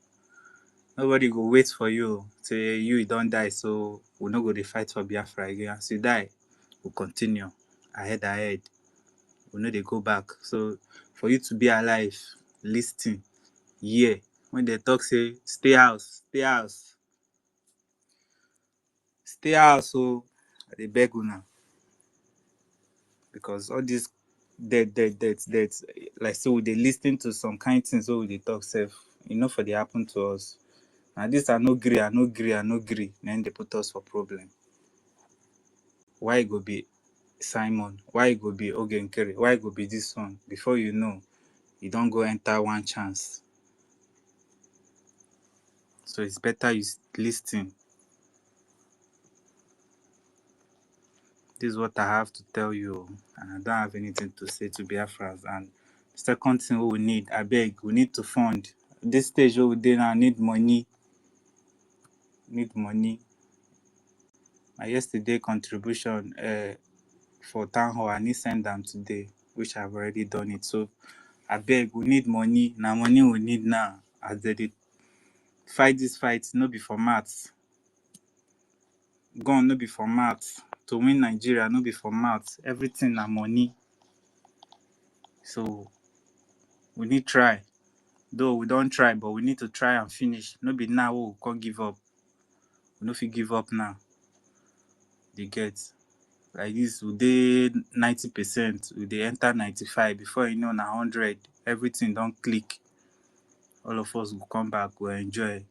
wait for you. Say you don't die, so we no go dey fight for Biafra again. As you die, we'll continue. Ahead. We know they go back. So for you to be alive, listen, yeah. When they talk, say stay house. So they beg you now. Because all this dead. like so they listen to some kind things so they talk self, for they happen to us. And this I no agree, I no agree. Then they put us for problem. Why it go be Simon? Why it go be Ogenkere? Why it go be this one? Before you know, you don't go enter one chance. So it's better you listen. This is what I have to tell you, and I don't have anything to say to Biafrans. And second thing we need, I beg, we need to fund. This stage where we dey now need money. My yesterday contribution for town hall, I need send them today, which I've already done it. So I beg, we need money. Now money we need now. As they did fight this fight, no be for maths. Gone, no be for maths. To win Nigeria, no be for maths. Everything na money. So we need try. Though we don't try, but we need to try and finish. No be now we can't give up. We no fit give up now. They get like this, we dey 90%, we dey enter 95. Before you know, na 100. Everything don't click. All of us will come back, we'll enjoy.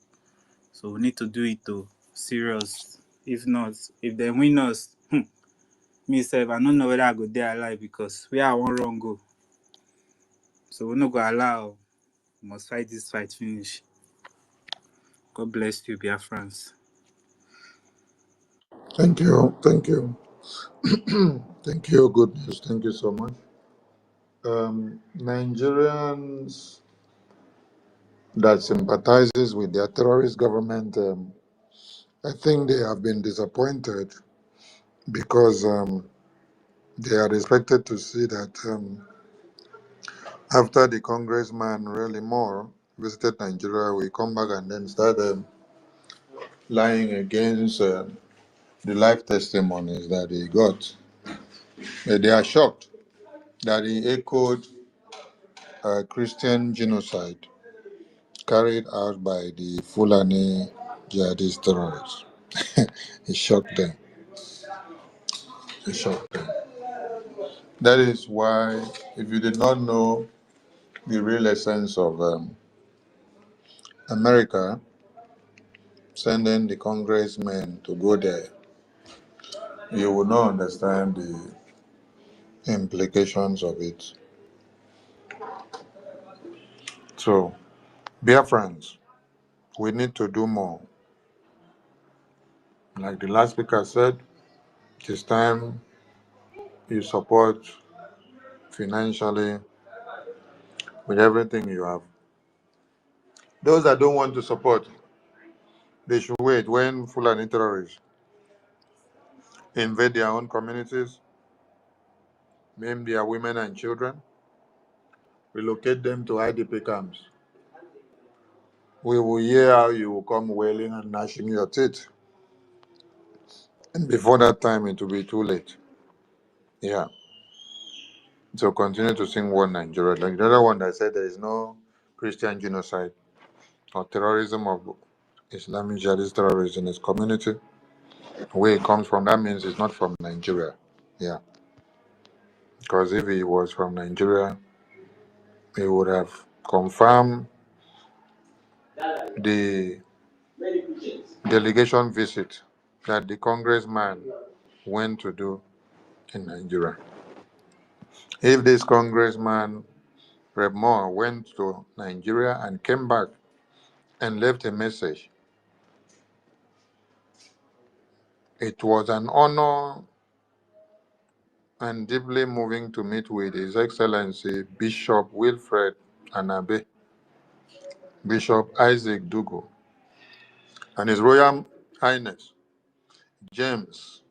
So we need to do it though. Serious. If not, if they win us, me self, I don't know whether I go there alive because we are one wrong go. So we no go allow. We must fight this fight finish. God bless you, Biafrans. Thank you. Thank you. Thank you. Good news. Thank you so much. Nigerians that sympathizes with their terrorist government, I think they have been disappointed because they are expected to see that after the congressman really more visited Nigeria, we come back and then start lying against the life testimonies that he got. They are shocked that he echoed a Christian genocide carried out by the Fulani jihadist terrorists. It shocked them. It shocked them. That is why, if you did not know the real essence of America sending the congressmen to go there, you will not understand the implications of it. So, dear friends, we need to do more. Like the last speaker said, it is time you support financially with everything you have. Those that don't want to support, they should wait when Fulani terrorists invade their own communities, maim their women and children, relocate them to IDP camps. We will hear how you will come wailing and gnashing your teeth. And before that time, it will be too late. Yeah. So continue to sing One Nigeria. Like the other one that said there is no Christian genocide or terrorism of Islamic jihadist terrorists in his community. Where it comes from, that means it's not from Nigeria. Yeah. Because if he was from Nigeria, he would have confirmed the delegation visit that the congressman went to do in Nigeria. If this congressman, Reb Moore, went to Nigeria and came back and left a message, it was an honor and deeply moving to meet with His Excellency Bishop Wilfred Anabe, Bishop Isaac Dugo, and His Royal Highness James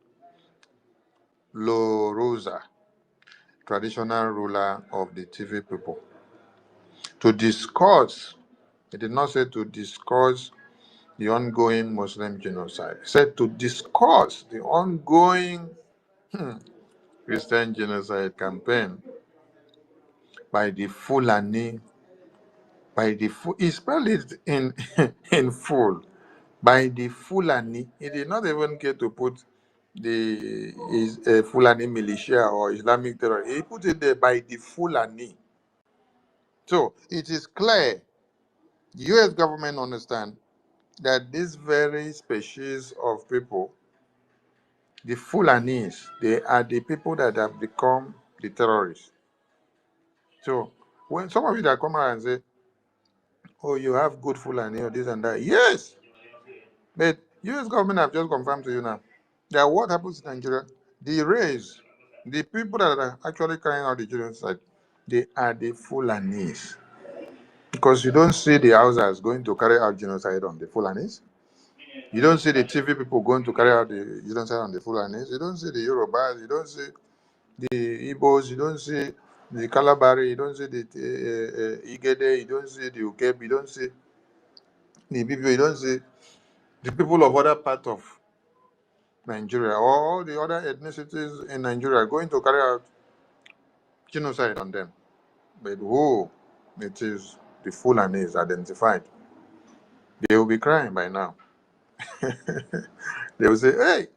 Lorosa, traditional ruler of the TV people, to discuss. He did not say to discuss the ongoing Muslim genocide. He said to discuss the ongoing Christian genocide campaign by the Fulani, he spelled it in in full, by the Fulani. He did not even get to put the Fulani militia or Islamic terror. He put it there by the Fulani. So it is clear the US government understand that this very species of people, the Fulanis, they are the people that have become the terrorists. So when some of you that come out and say, oh, you have good Fulani or this and that, yes, but US government have just confirmed to you now that what happens in Nigeria, the race, the people that are actually carrying out the genocide, they are the Fulanis. Because you don't see the Hausas going to carry out genocide on the Fulanis. You don't see the TV people going to carry out the genocide on the Fulanis. You don't see the Yorubas. You don't see the Igbos. You don't see the Kalabari. You don't see the Igede. You don't see the Ukeb. You don't see the people. You don't see the people of other parts of Nigeria or all the other ethnicities in Nigeria going to carry out genocide on them. But who it is the Fulanis identified, they will be crying by now. They will say, hey,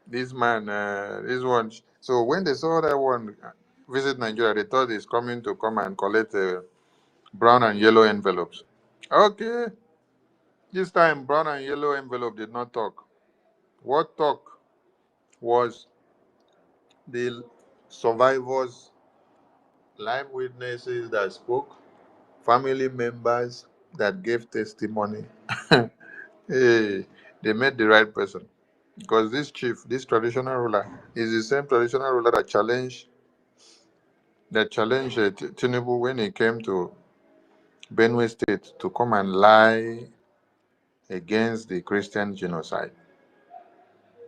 this man, this one. So when they saw that one visit Nigeria, they thought he's coming to come and collect brown and yellow envelopes. Okay, this time brown and yellow envelope did not talk. What talk was the survivors, live witnesses that spoke, family members that gave testimony. Hey, they met the right person. Because this chief, this traditional ruler, is the same traditional ruler that challenged Tinubu when he came to Benue State to come and lie against the Christian genocide,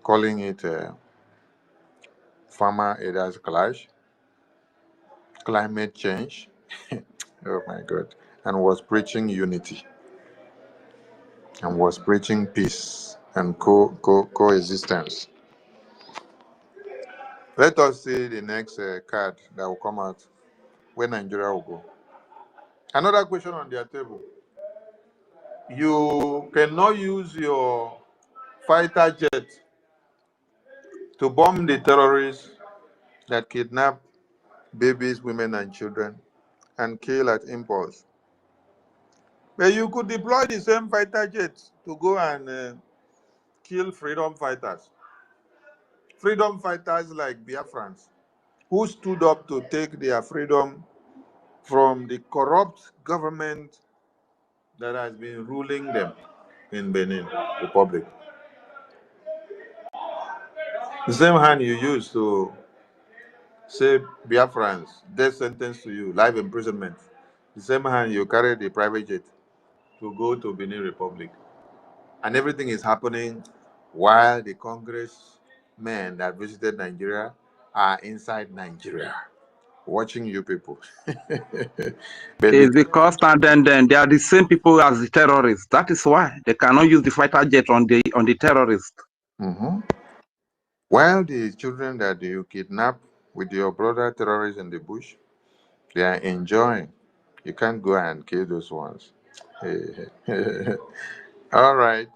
calling it farmer areas clash, climate change. Oh my God. And was preaching unity and was preaching peace and coexistence. Let us see the next card that will come out where Nigeria will go. Another question on their table. You cannot use your fighter jet to bomb the terrorists that kidnap babies, women, and children and kill at impulse. But you could deploy the same fighter jets to go and kill freedom fighters. Freedom fighters like Biafrans, who stood up to take their freedom from the corrupt government that has been ruling them in Benin Republic. The same hand you use to say Biafrans, death sentence to you, life imprisonment. The same hand you carry the private jet to go to Benin Republic. And everything is happening while the congressmen that visited Nigeria are inside Nigeria, watching you people. But It's because and then they are the same people as the terrorists. That is why they cannot use the fighter jet on the terrorists. Mhm. While the children that you kidnap with your brother terrorists in the bush, they are enjoying. You can't go and kill those ones. All right.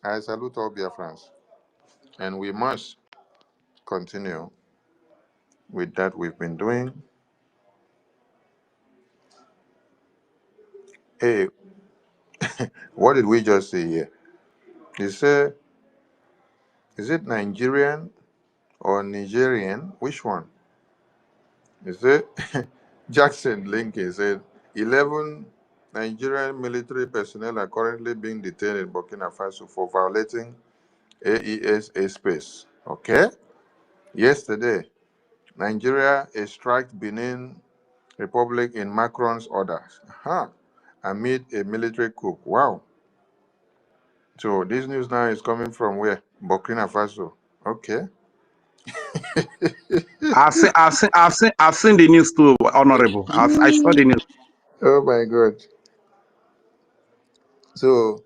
I salute all Biafrans. And we must continue with that we've been doing. Hey, what did we just say here? You say, is it Nigerian or Nigerian? Which one? You say, Jackson Lincoln said, 11 Nigerian military personnel are currently being detained in Burkina Faso for violating AES airspace. Okay? Yesterday, Nigeria struck Benin Republic in Macron's orders. Amid a military coup. Wow. So this news now is coming from where? Burkina Faso. Okay. I've seen the news too, Honorable. I saw the news. Oh my God. So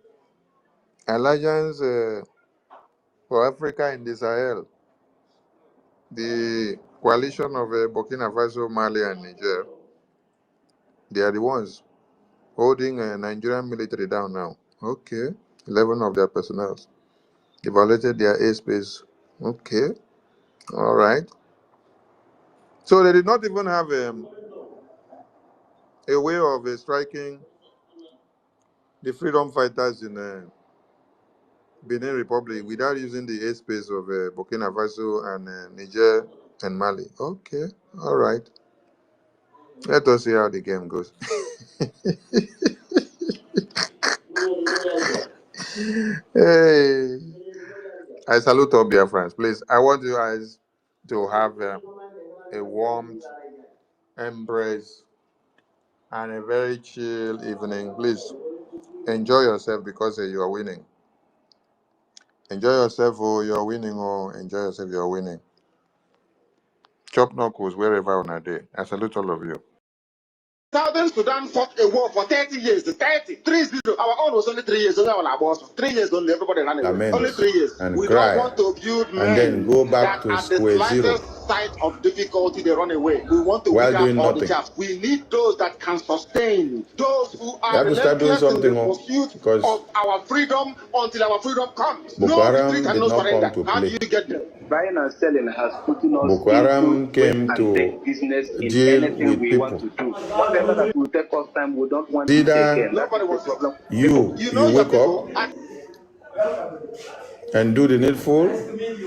Alliance for Africa in the Sahel, the coalition of Burkina Faso, Mali, and Niger, they are the ones holding Nigerian military down now. Okay. 11 of their personnel. They violated their airspace. Okay. All right. So they did not even have a way of striking the freedom fighters in Benin Republic without using the airspace of Burkina Faso and Niger and Mali. Okay, all right. Let us see how the game goes. Hey, I salute all Biafrans. Please, I want you guys to have a warm embrace and a very chill evening. Please enjoy yourself because you are winning. Enjoy yourself, oh, you are winning, oh, enjoy yourself, you are winning. Chop knuckles wherever on a day. I salute all of you. Southern Sudan fought a war for 30 years. 3-0. Our own was only 3 years. Only our boss. 3 years only. Everybody ran away. Lament Only 3 years. and We cry don't want to build and men then go back that to at the square zero slightest sign of difficulty they run away. We want to while weed out doing all the nothing. chaff. We need those that can sustain, those who You are have to start doing relentless in the something pursuit because of our freedom until our freedom comes. Boko No retreat Haram and did no not come surrender. to How do play. you get there? Buying and selling has put us Boko into Haram wait came and to take business in deal anything with we want people. to do. Whatever that will take us time, we don't want it Either again. That is the problem. you wake up and do the needful,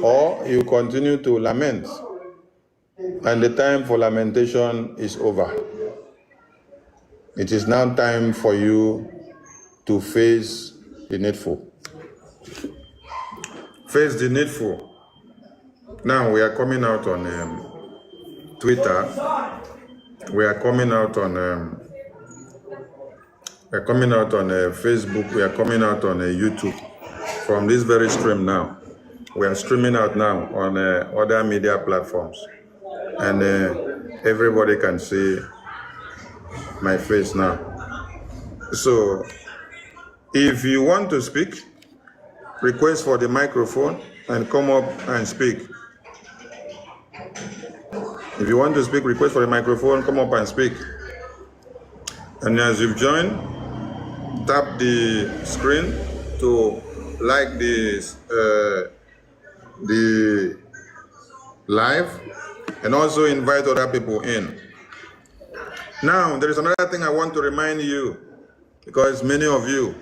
or you continue to lament, and the time for lamentation is over. It is now time for you to face the needful. Face the needful. Now we are coming out on Twitter. We are coming out on Facebook. We are coming out on YouTube. From this very stream now, we are streaming out now on other media platforms, and everybody can see my face now. So, if you want to speak, request for the microphone and come up and speak. If you want to speak, request for the microphone, come up and speak. And as you've joined, tap the screen to like the live, and also invite other people in. Now, there is another thing I want to remind you, because many of you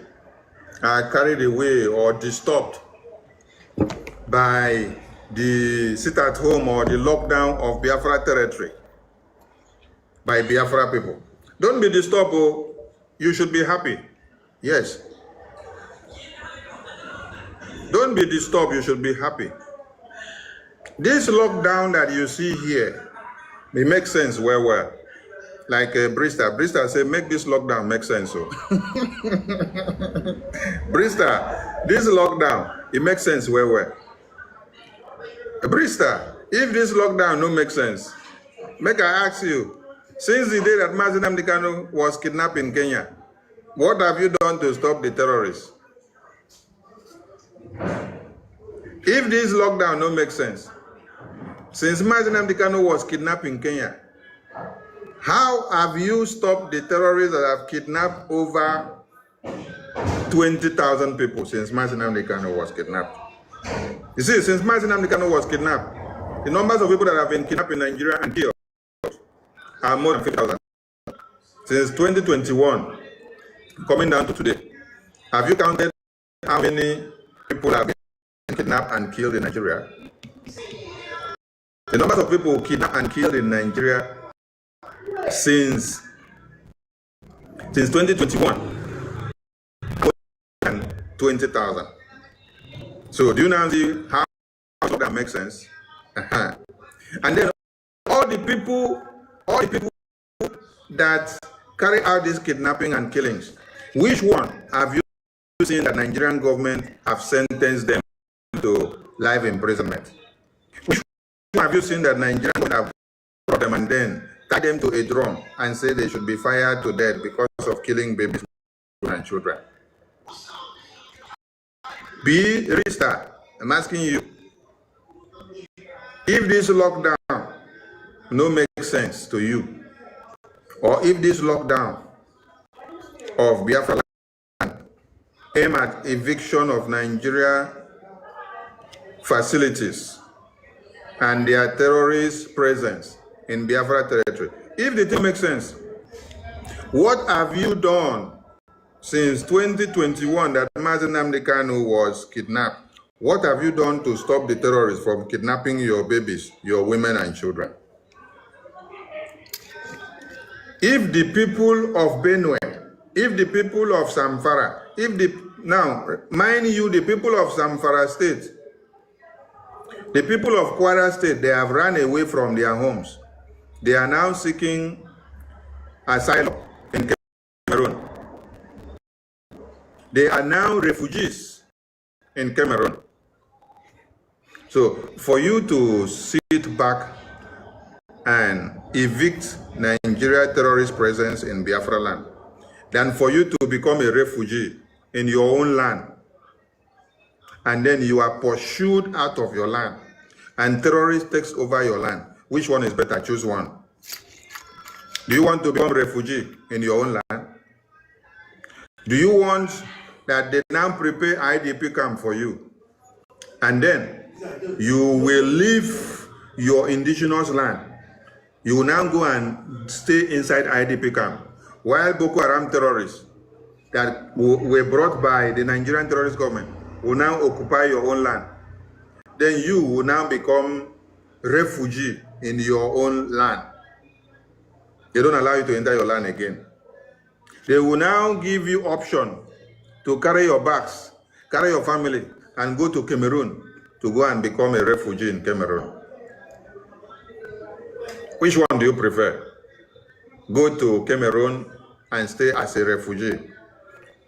are carried away or disturbed by the sit-at-home or the lockdown of Biafra territory by Biafra people. Don't be disturbed, oh. You should be happy. Yes. Don't be disturbed, you should be happy. This lockdown that you see here, it makes sense well. Like Brista said, make this lockdown make sense. So. Brista, this lockdown, it makes sense well. Brista, if this lockdown don't make sense, make I ask you, since the day that NNAMDI KANU was kidnapped in Kenya, what have you done to stop the terrorists? If this lockdown don't make sense, since NNAMDI KANU was kidnapped in Kenya, how have you stopped the terrorists that have kidnapped over 20,000 people since NNAMDI KANU was kidnapped? You see, since NNAMDI KANU was kidnapped, the numbers of people that have been kidnapped in Nigeria and killed are more than 50,000. Since 2021, coming down to today, have you counted how many people have been kidnapped and killed in Nigeria? The numbers of people kidnapped and killed in Nigeria since 2021, more than 20,000. So do you now see how that makes sense? And then all the people that carry out these kidnapping and killings, which one have you seen that Nigerian government have sentenced them to life imprisonment? Which one have you seen that Nigerian government have brought them and then tied them to a drum and say they should be fired to death because of killing babies and children? Be restart. I'm asking you, if this lockdown no make sense to you, or if this lockdown of Biafra land aim at eviction of Nigeria facilities and their terrorist presence in Biafra territory, if the thing makes sense, What have you done since 2021 that NNAMDI KANU was kidnapped? What have you done to stop the terrorists from kidnapping your babies, your women and children? If the people of Benue, if the people of Zamfara, now, mind you, the people of Zamfara state, the people of Kwara state, they have run away from their homes. They are now seeking asylum in Cameroon. They are now refugees in Cameroon. So for you to sit back and evict Nigeria terrorist presence in Biafra land, than for you to become a refugee in your own land, and then you are pursued out of your land, and terrorist takes over your land. Which one is better? Choose one. Do you want to become a refugee in your own land? Do you want that they now prepare IDP camp for you, and then you will leave your indigenous land? You will now go and stay inside IDP camp, while Boko Haram terrorists that were brought by the Nigerian terrorist government will now occupy your own land. Then you will now become refugee in your own land. They don't allow you to enter your land again. They will now give you option to carry your bags, carry your family, and go to Cameroon to go and become a refugee in Cameroon. Which one do you prefer? Go to Cameroon and stay as a refugee,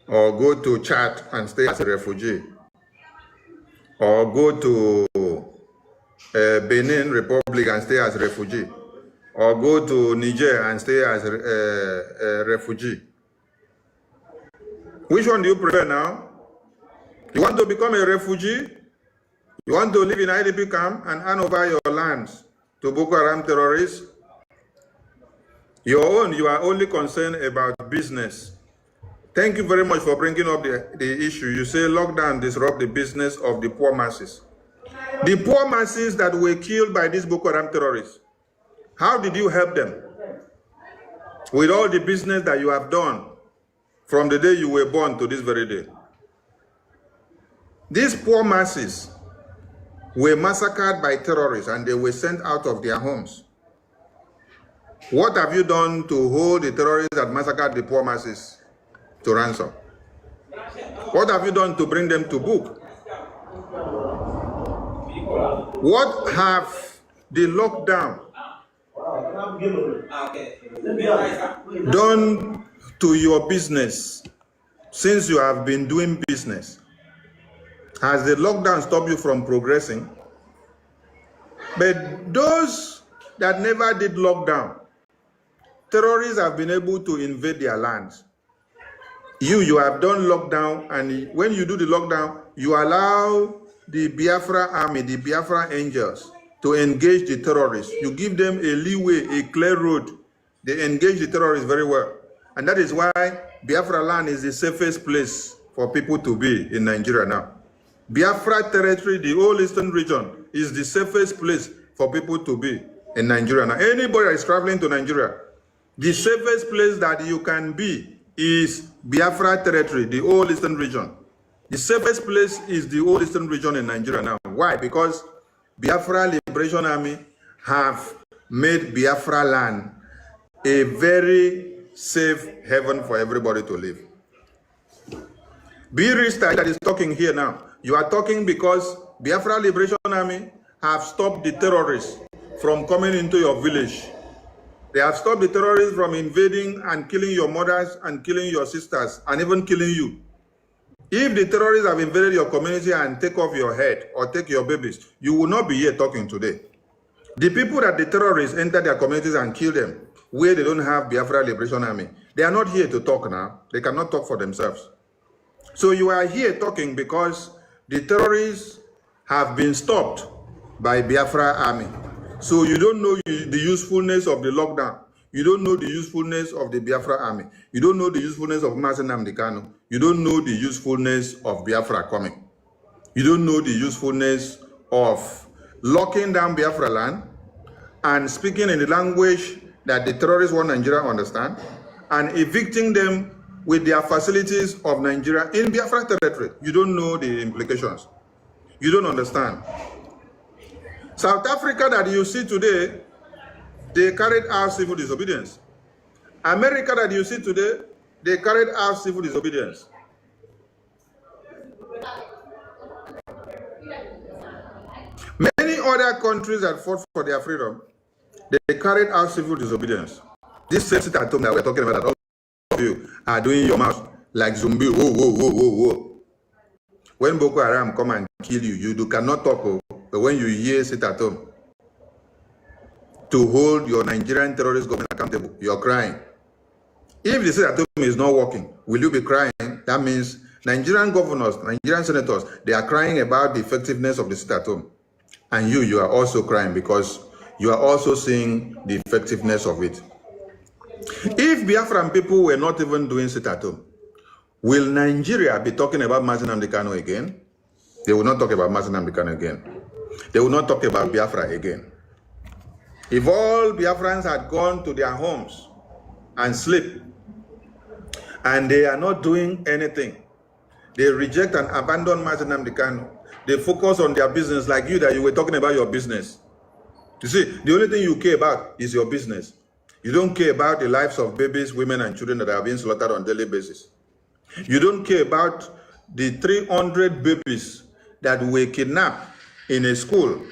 or go to Chad and stay as a refugee, or go to Benin Republic and stay as a refugee, or go to Niger and stay as a refugee. Which one do you prefer now? You want to become a refugee? You want to live in IDP camp and hand over your lands to Boko Haram terrorists? Your own, you are only concerned about business. Thank you very much for bringing up the issue. You say lockdown disrupt the business of the poor masses. The poor masses that were killed by these Boko Haram terrorists, how did you help them? With all the business that you have done from the day you were born to this very day. These poor masses were massacred by terrorists and they were sent out of their homes. What have you done to hold the terrorists that massacred the poor masses to ransom? What have you done to bring them to book? What have the lockdown done to your business since you have been doing business? Has the lockdown stopped you from progressing? But those that never did lockdown, terrorists have been able to invade their lands. You have done lockdown, and when you do the lockdown, you allow the Biafra army, the Biafra angels, to engage the terrorists. You give them a leeway, a clear road. They engage the terrorists very well. And that is why Biafra land is the safest place for people to be in Nigeria now. Biafra territory, the whole eastern region, is the safest place for people to be in Nigeria now. Anybody that is traveling to Nigeria, the safest place that you can be is Biafra territory, the whole eastern region. The safest place is the whole eastern region in Nigeria now. Why? Because Biafra Liberation Army have made Biafra land a very safe haven for everybody to live. Be Rista that is talking here now. You are talking because Biafra Liberation Army have stopped the terrorists from coming into your village. They have stopped the terrorists from invading and killing your mothers and killing your sisters and even killing you. If the terrorists have invaded your community and take off your head or take your babies, you will not be here talking today. The people that the terrorists enter their communities and kill them, where they don't have Biafra Liberation Army, they are not here to talk now. They cannot talk for themselves. So you are here talking because the terrorists have been stopped by Biafra Army. So you don't know the usefulness of the lockdown. You don't know the usefulness of the Biafra Army. You don't know the usefulness of NNAMDI KANU. You don't know the usefulness of Biafra coming. You don't know the usefulness of locking down Biafra land and speaking in the language that the terrorists want Nigeria to understand and evicting them with their facilities of Nigeria in Biafra territory. You don't know the implications. You don't understand. South Africa that you see today, they carried out civil disobedience. America that you see today, they carried out civil disobedience. Many other countries that fought for their freedom, they carried out civil disobedience. This same sit at home that we're talking about, that all of you are doing your mouth like zombie, whoa, whoa, whoa, whoa, whoa. When Boko Haram come and kill you, you cannot talk, but when you hear sit at home to hold your Nigerian terrorist government accountable, you're crying. If the sit at home is not working, will you be crying? That means Nigerian governors, Nigerian senators, they are crying about the effectiveness of the sit at home. And you are also crying because you are also seeing the effectiveness of it. If Biafran people were not even doing sit at home, will Nigeria be talking about NNAMDI KANU again? They will not talk about NNAMDI KANU again. They will not talk about Biafra again. If all Biafrans had gone to their homes and sleep, and they are not doing anything, they reject and abandon NNAMDI KANU, they focus on their business like you, that you were talking about your business. You see, the only thing you care about is your business. You don't care about the lives of babies, women, and children that are being slaughtered on a daily basis. You don't care about the 300 babies that were kidnapped in a school.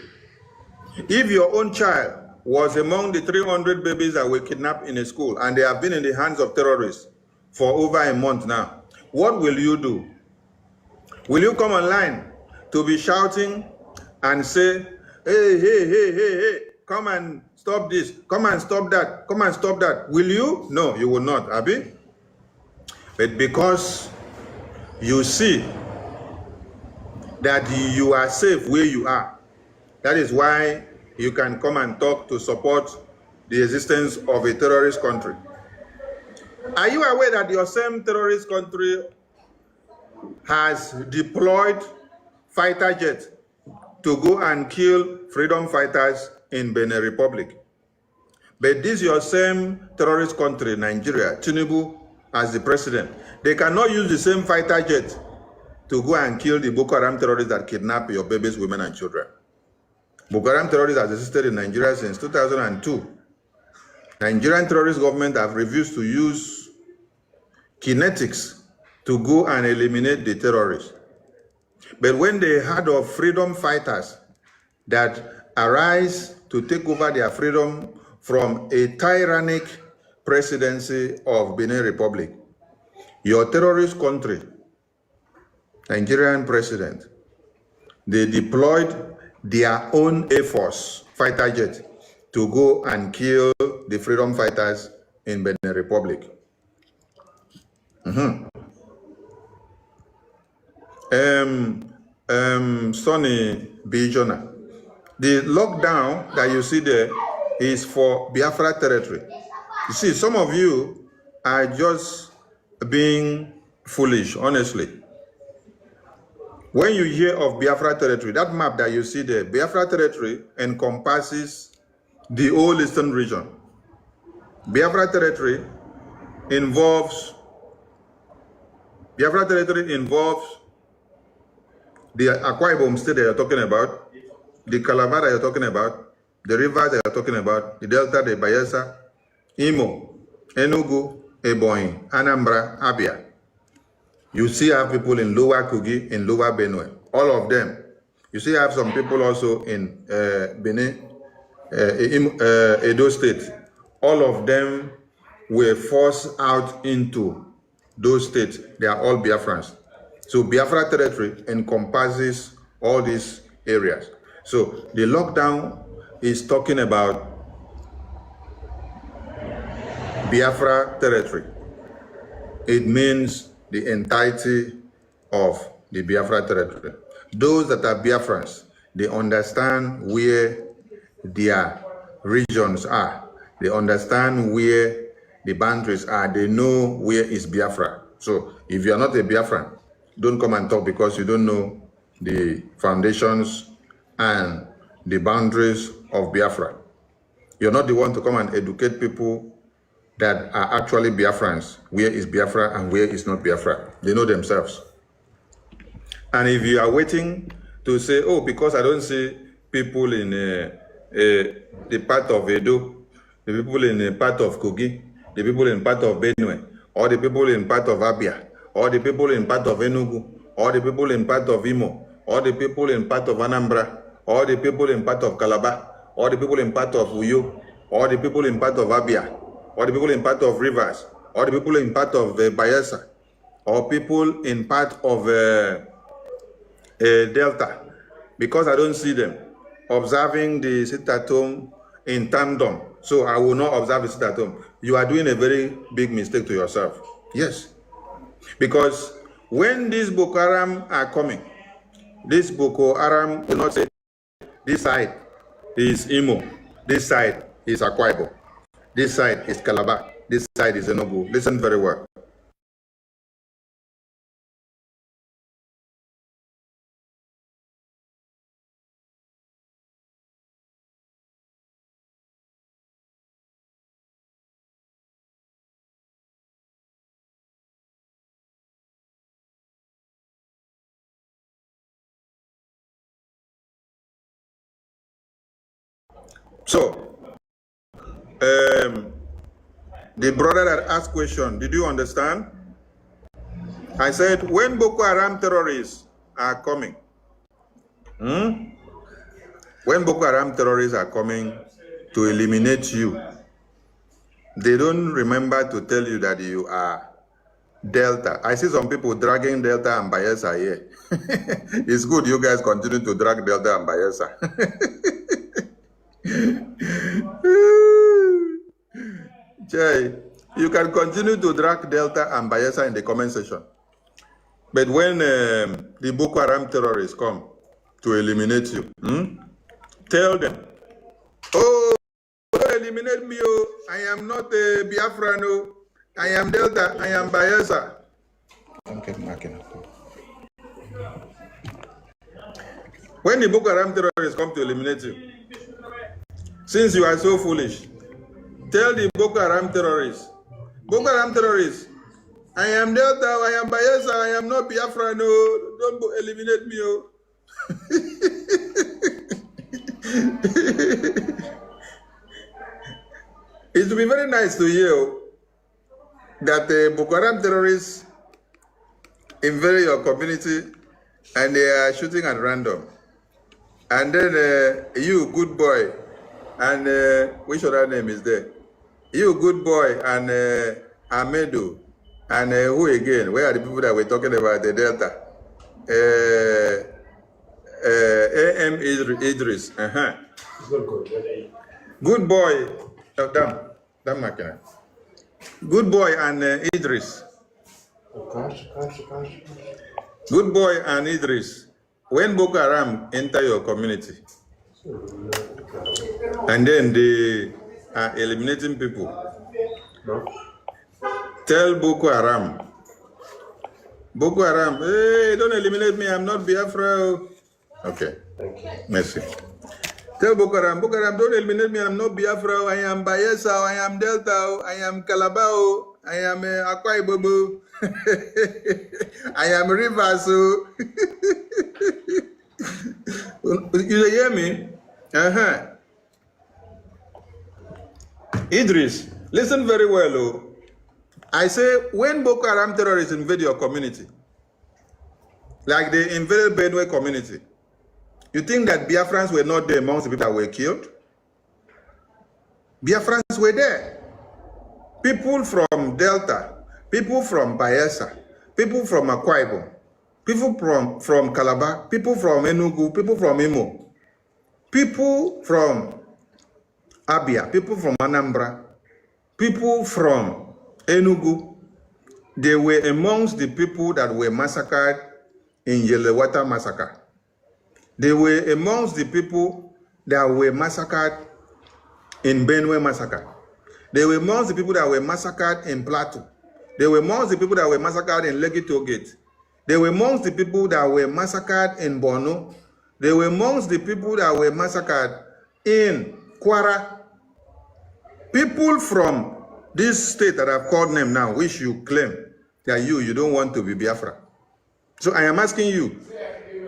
If your own child was among the 300 babies that were kidnapped in a school and they have been in the hands of terrorists for over a month now, what will you do? Will you come online to be shouting and say, hey, hey, hey, hey, hey, come and stop this, come and stop that, come and stop that? Will you? No, you will not, Abi. But because you see that you are safe where you are, that is why you can come and talk to support the existence of a terrorist country. Are you aware that your same terrorist country has deployed fighter jets to go and kill freedom fighters in Benin Republic? But this your same terrorist country, Nigeria, Tinubu as the president, they cannot use the same fighter jet to go and kill the Boko Haram terrorists that kidnap your babies, women, and children. Boko Haram terrorists has existed in Nigeria since 2002. Nigerian terrorist government have refused to use kinetics to go and eliminate the terrorists. But when they heard of freedom fighters that arise to take over their freedom from a tyrannic presidency of Benin Republic, your terrorist country, Nigerian president, they deployed their own Air Force fighter jet to go and kill the freedom fighters in Benin Republic. Sonny Bijona, the lockdown that you see there is for Biafra territory. You see, some of you are just being foolish, honestly. When you hear of Biafra territory, that map that you see there, Biafra territory encompasses the whole eastern region. Biafra territory involves the Akwa Ibom state that you're talking about, the Calabar that you're talking about, the rivers that you're talking about, the Delta, the Bayelsa, Imo, Enugu, Ebonyi, Anambra, Abia. You see have people in Lower Kogi, in Lower Benue, all of them. You see have some people also in Benin, Edo State. All of them were forced out into those states. They are all Biafrans. So Biafra territory encompasses all these areas. So the lockdown is talking about Biafra territory. It means the entirety of the Biafra territory. Those that are Biafrans, they understand where their regions are. They understand where the boundaries are. They know where is Biafra. So if you are not a Biafran, don't come and talk because you don't know the foundations and the boundaries of Biafra. You're not the one to come and educate people that are actually Biafrans, where is Biafra and where is not Biafra. They know themselves. And if you are waiting to say, oh, because I don't see people in the part of Edo, the people in the part of Kogi, the people in part of Benue, or the people in part of Abia, or the people in part of Enugu, or the people in part of Imo, or the people in part of Anambra, or the people in part of Calabar, or the people in part of Uyo, or the people in part of Abia, or the people in part of Rivers, or the people in part of Bayelsa, or people in part of Delta, because I don't see them observing the sit-at-home in tandem, so I will not observe the sit-at-home. You are doing a very big mistake to yourself. Yes, because when these Boko Haram are coming, this Boko Haram will not say, this side is Imo, this side is Akwa Ibom, this side is Calabar, this side is Enugu. Listen very well. So, the brother that asked question, did you understand? I said, when Boko Haram terrorists are coming, when Boko Haram terrorists are coming to eliminate you, they don't remember to tell you that you are Delta. I see some people dragging Delta and Bayelsa here. It's good you guys continue to drag Delta and Bayelsa. Jay, you can continue to drag Delta and Bayelsa in the comment section. But when the Boko Haram terrorists come to eliminate you, tell them, oh, don't eliminate me, oh, I am not a Biafran, no. I am Delta, I am Bayelsa. When the Boko Haram terrorists come to eliminate you, since you are so foolish, tell the Boko Haram terrorists, I am Delta, I am Bayelsa, I am not Biafra, no, don't eliminate me, oh. It would be very nice to hear that the Boko Haram terrorists invade your community and they are shooting at random. And then you, good boy, and which other name is there? You, good boy, and Amedu, and who again? Where are the people that we're talking about, the Delta? AM Idris. Good boy, damn makina. Good boy and Idris. Good boy and Idris. When Boko Haram enter your community, and then they are eliminating people, tell Boko Haram, hey, don't eliminate me, I'm not Biafra. Okay, merci. Tell Boko Haram, don't eliminate me, I'm not Biafra, I am Bayelsa, I am Delta, I am Calabar, I am Akwa Ibom, I am Rivers. You hear me? Idris, listen very well. Oh. I say, when Boko Haram terrorists invade your community, like they invaded Benue community, you think that Biafrans were not there amongst the people that were killed? Biafrans were there. People from Delta, people from Bayelsa, people from Akwa Ibom, people from Calabar, people from Enugu, people from Imo, people from Abia, people from Anambra, people from Enugu. They were amongst the people that were massacred in Yelewata massacre. They were amongst the people that were massacred in Benue massacre. They were amongst the people that were massacred in Plateau. They were amongst the people that were massacred in Legito Gate. They were amongst the people that were massacred in Borno. They were amongst the people that were massacred in Kwara. People from This state that I've called name now, which you claim that you don't want to be Biafra. So I am asking you,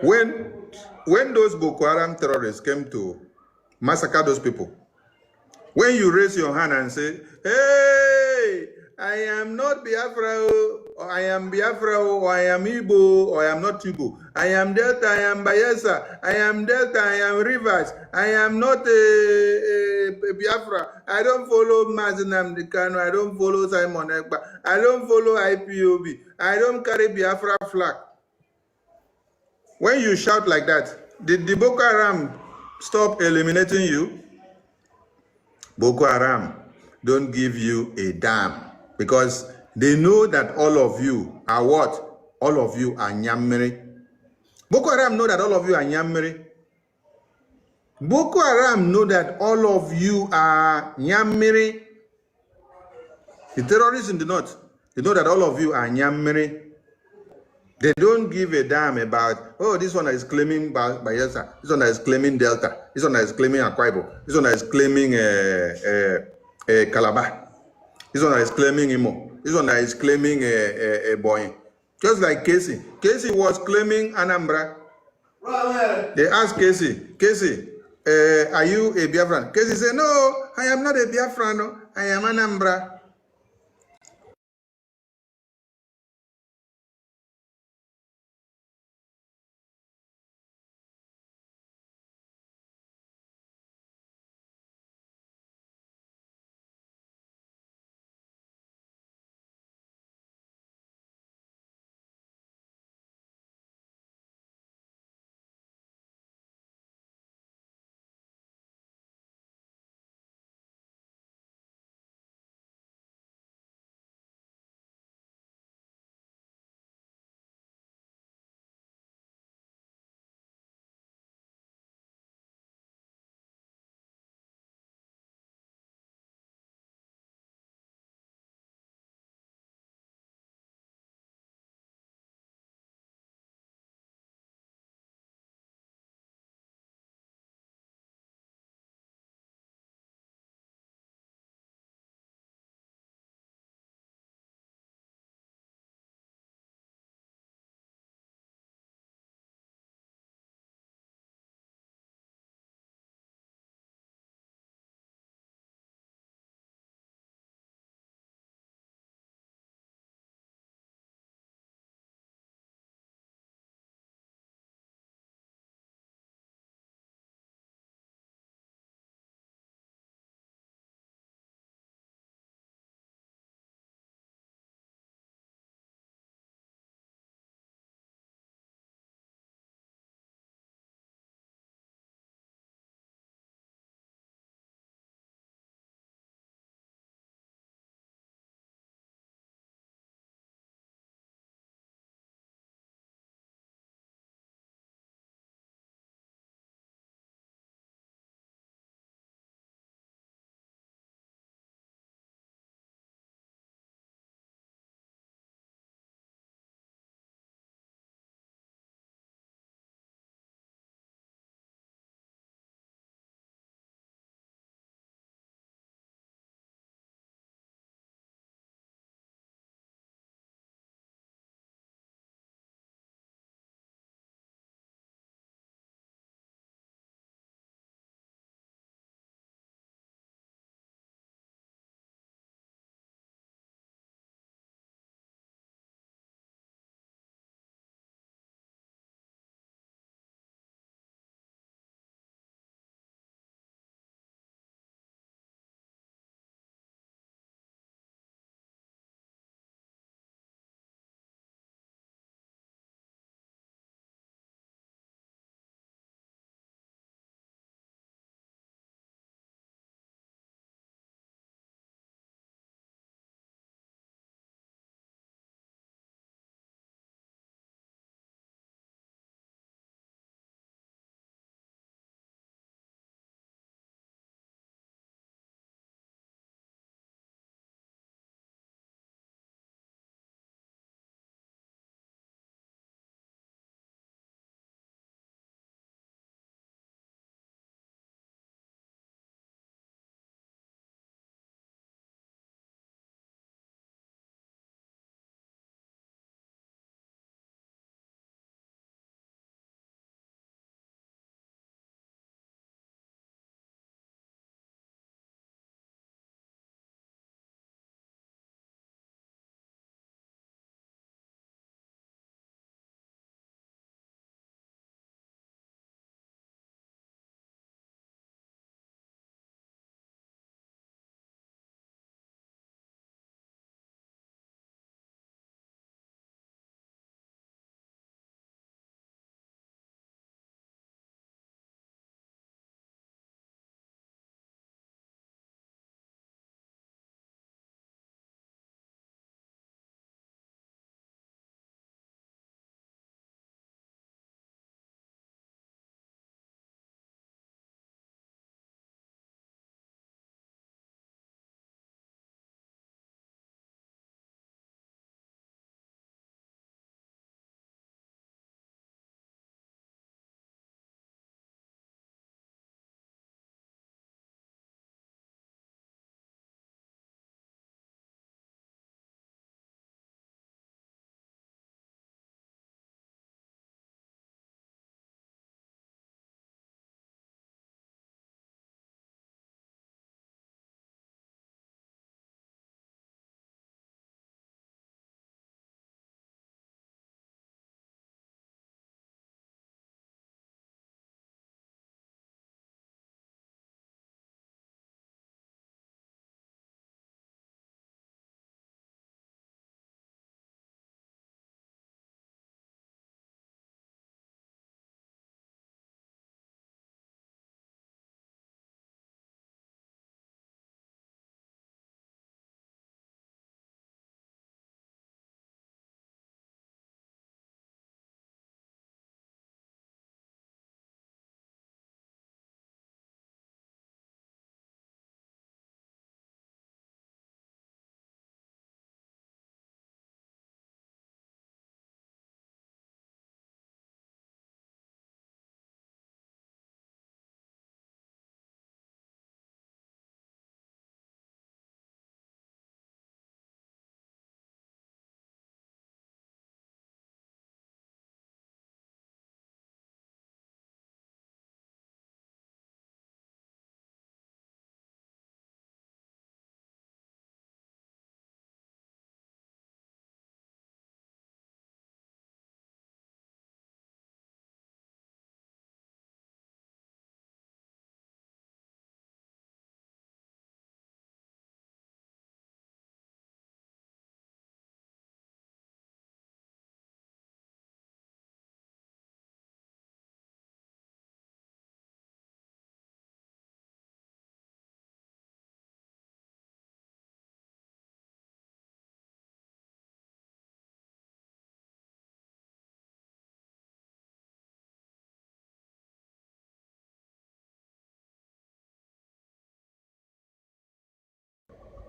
when those Boko Haram terrorists came to massacre those people, when you raise your hand and say, hey, I am not Biafra, or I am Biafra, or I am Igbo, or I am not Igbo, I am Delta, I am Bayelsa, I am Delta, I am Rivers, I am not a Biafra, I don't follow NNAMDI KANU, I don't follow Simon Ekpa, I don't follow IPOB, I don't carry Biafra flag. When you shout like that, did the Boko Haram stop eliminating you? Boko Haram don't give you a damn because they know that all of you are what? All of you are Nyamiri. Boko Haram know that all of you are Nyamiri. Boko Haram know that all of you are Nyamiri. The terrorists in the north, they know that all of you are Nyamiri. They don't give a damn about, oh, this one is claiming Bayelsa, this one is claiming Delta, this one is claiming Akwa Ibom, this one is claiming Calabar, this one is claiming Imo, this one is claiming Boeing. Just like Casey. Casey was claiming Anambra. They asked Casey, are you a Biafran? Casey said, no, I am not a Biafran, no, I am Anambra.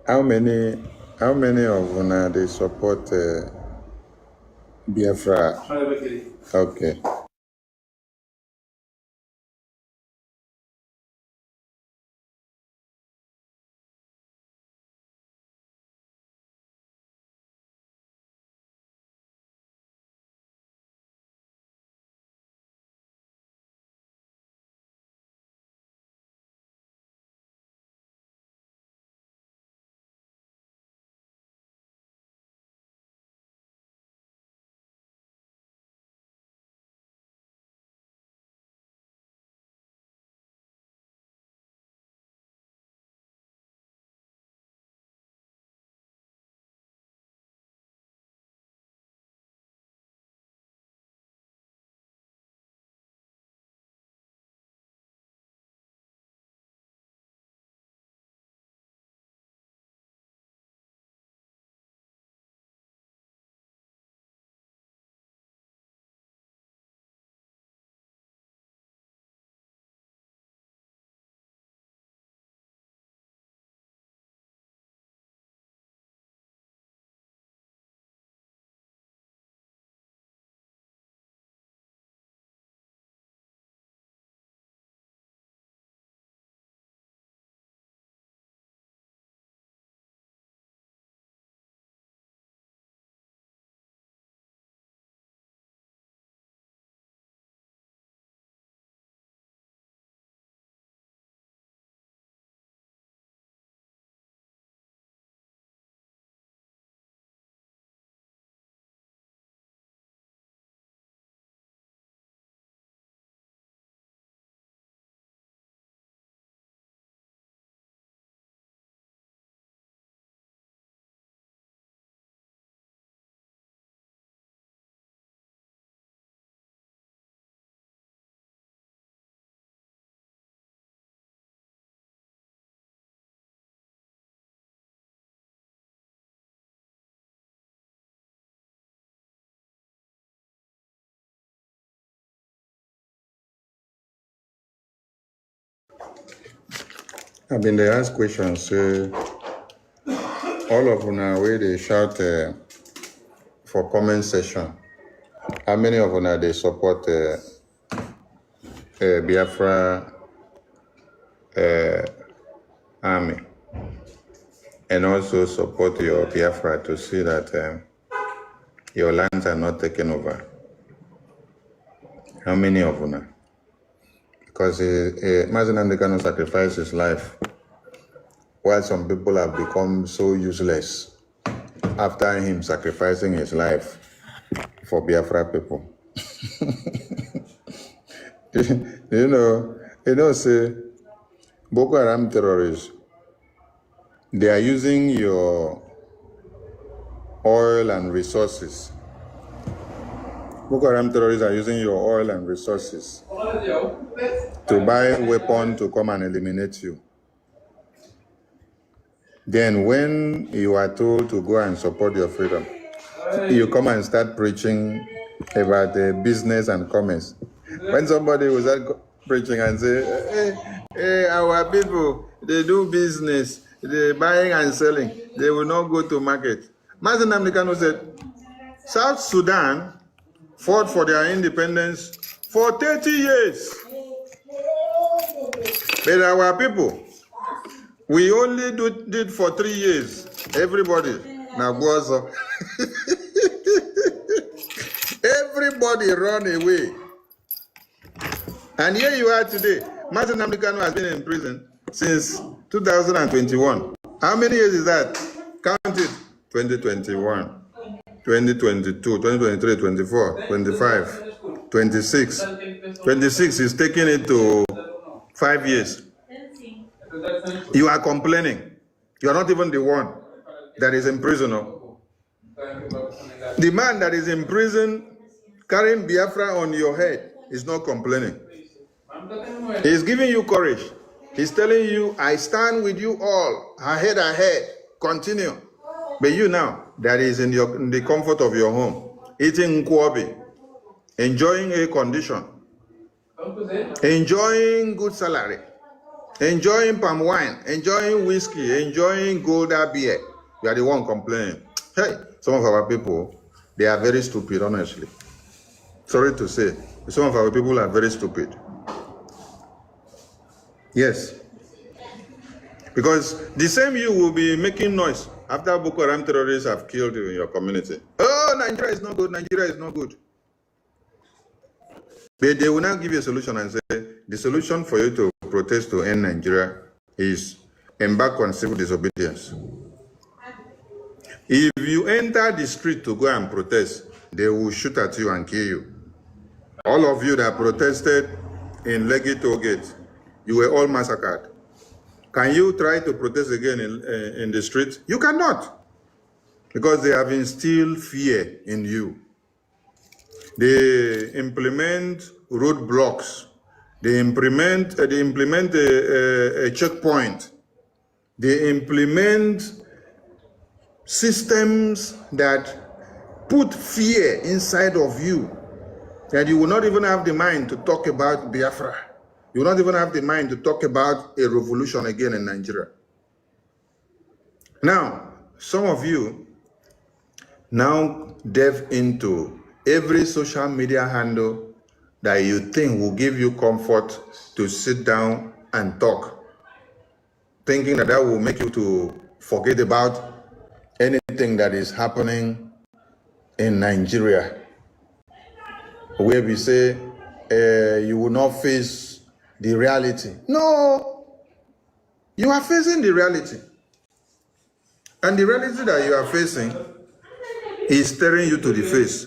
How many of una they support Biafra? Okay. I've been they ask questions. All of una where they shout for comment session. How many of una they support Biafra army and also support your Biafra to see that your lands are not taken over? How many of una? Because Mazi Nnamdi Kanu sacrificed his life, while some people have become so useless after him sacrificing his life for Biafra people. Say Boko Haram terrorists, they are using your oil and resources. Boko Haram terrorists are using your oil and resources to buy a weapon to come and eliminate you. Then when you are told to go and support your freedom, you come and start preaching about business and commerce. When somebody will start preaching and say, hey, our people, they do business, they buying and selling, they will not go to market. Mazi Nnamdi Kanu said, South Sudan fought for their independence for 30 years. But our people, we only did for 3 years. Everybody, now goes up. Everybody run away. And here you are today. Mazi Nnamdi Kanu has been in prison since 2021. How many years is that? Count it. 2021, 2022, 2023, 24, 25, 26. 26 is taking it to 5 years. You are complaining. You are not even the one that is in prison. The man that is in prison carrying Biafra on your head is not complaining. He is giving you courage. He's telling you, I stand with you all, ahead, continue. But you now, that is in the comfort of your home, eating nkwobi, enjoying a condition, enjoying good salary, enjoying palm wine, enjoying whiskey, enjoying Golda beer. We are the one complaining. Hey, some of our people, they are very stupid, honestly. Sorry to say, some of our people are very stupid. Yes. Because the same you will be making noise after Boko Haram terrorists have killed you in your community. Oh, Nigeria is not good, Nigeria is not good. But they will now give you a solution and say, the solution for you to protest to end Nigeria is embark on civil disobedience. If you enter the street to go and protest, they will shoot at you and kill you. All of you that protested in Lekki Toll Gate, you were all massacred. Can you try to protest again in the street? You cannot, because they have instilled fear in you. They implement roadblocks. They implement a checkpoint. They implement systems that put fear inside of you, that you will not even have the mind to talk about Biafra. You will not even have the mind to talk about a revolution again in Nigeria. Now, some of you now delve into every social media handle that you think will give you comfort to sit down and talk, thinking that that will make you to forget about anything that is happening in Nigeria, where we say you will not face the reality. No, you are facing the reality. And the reality that you are facing is staring you to the face.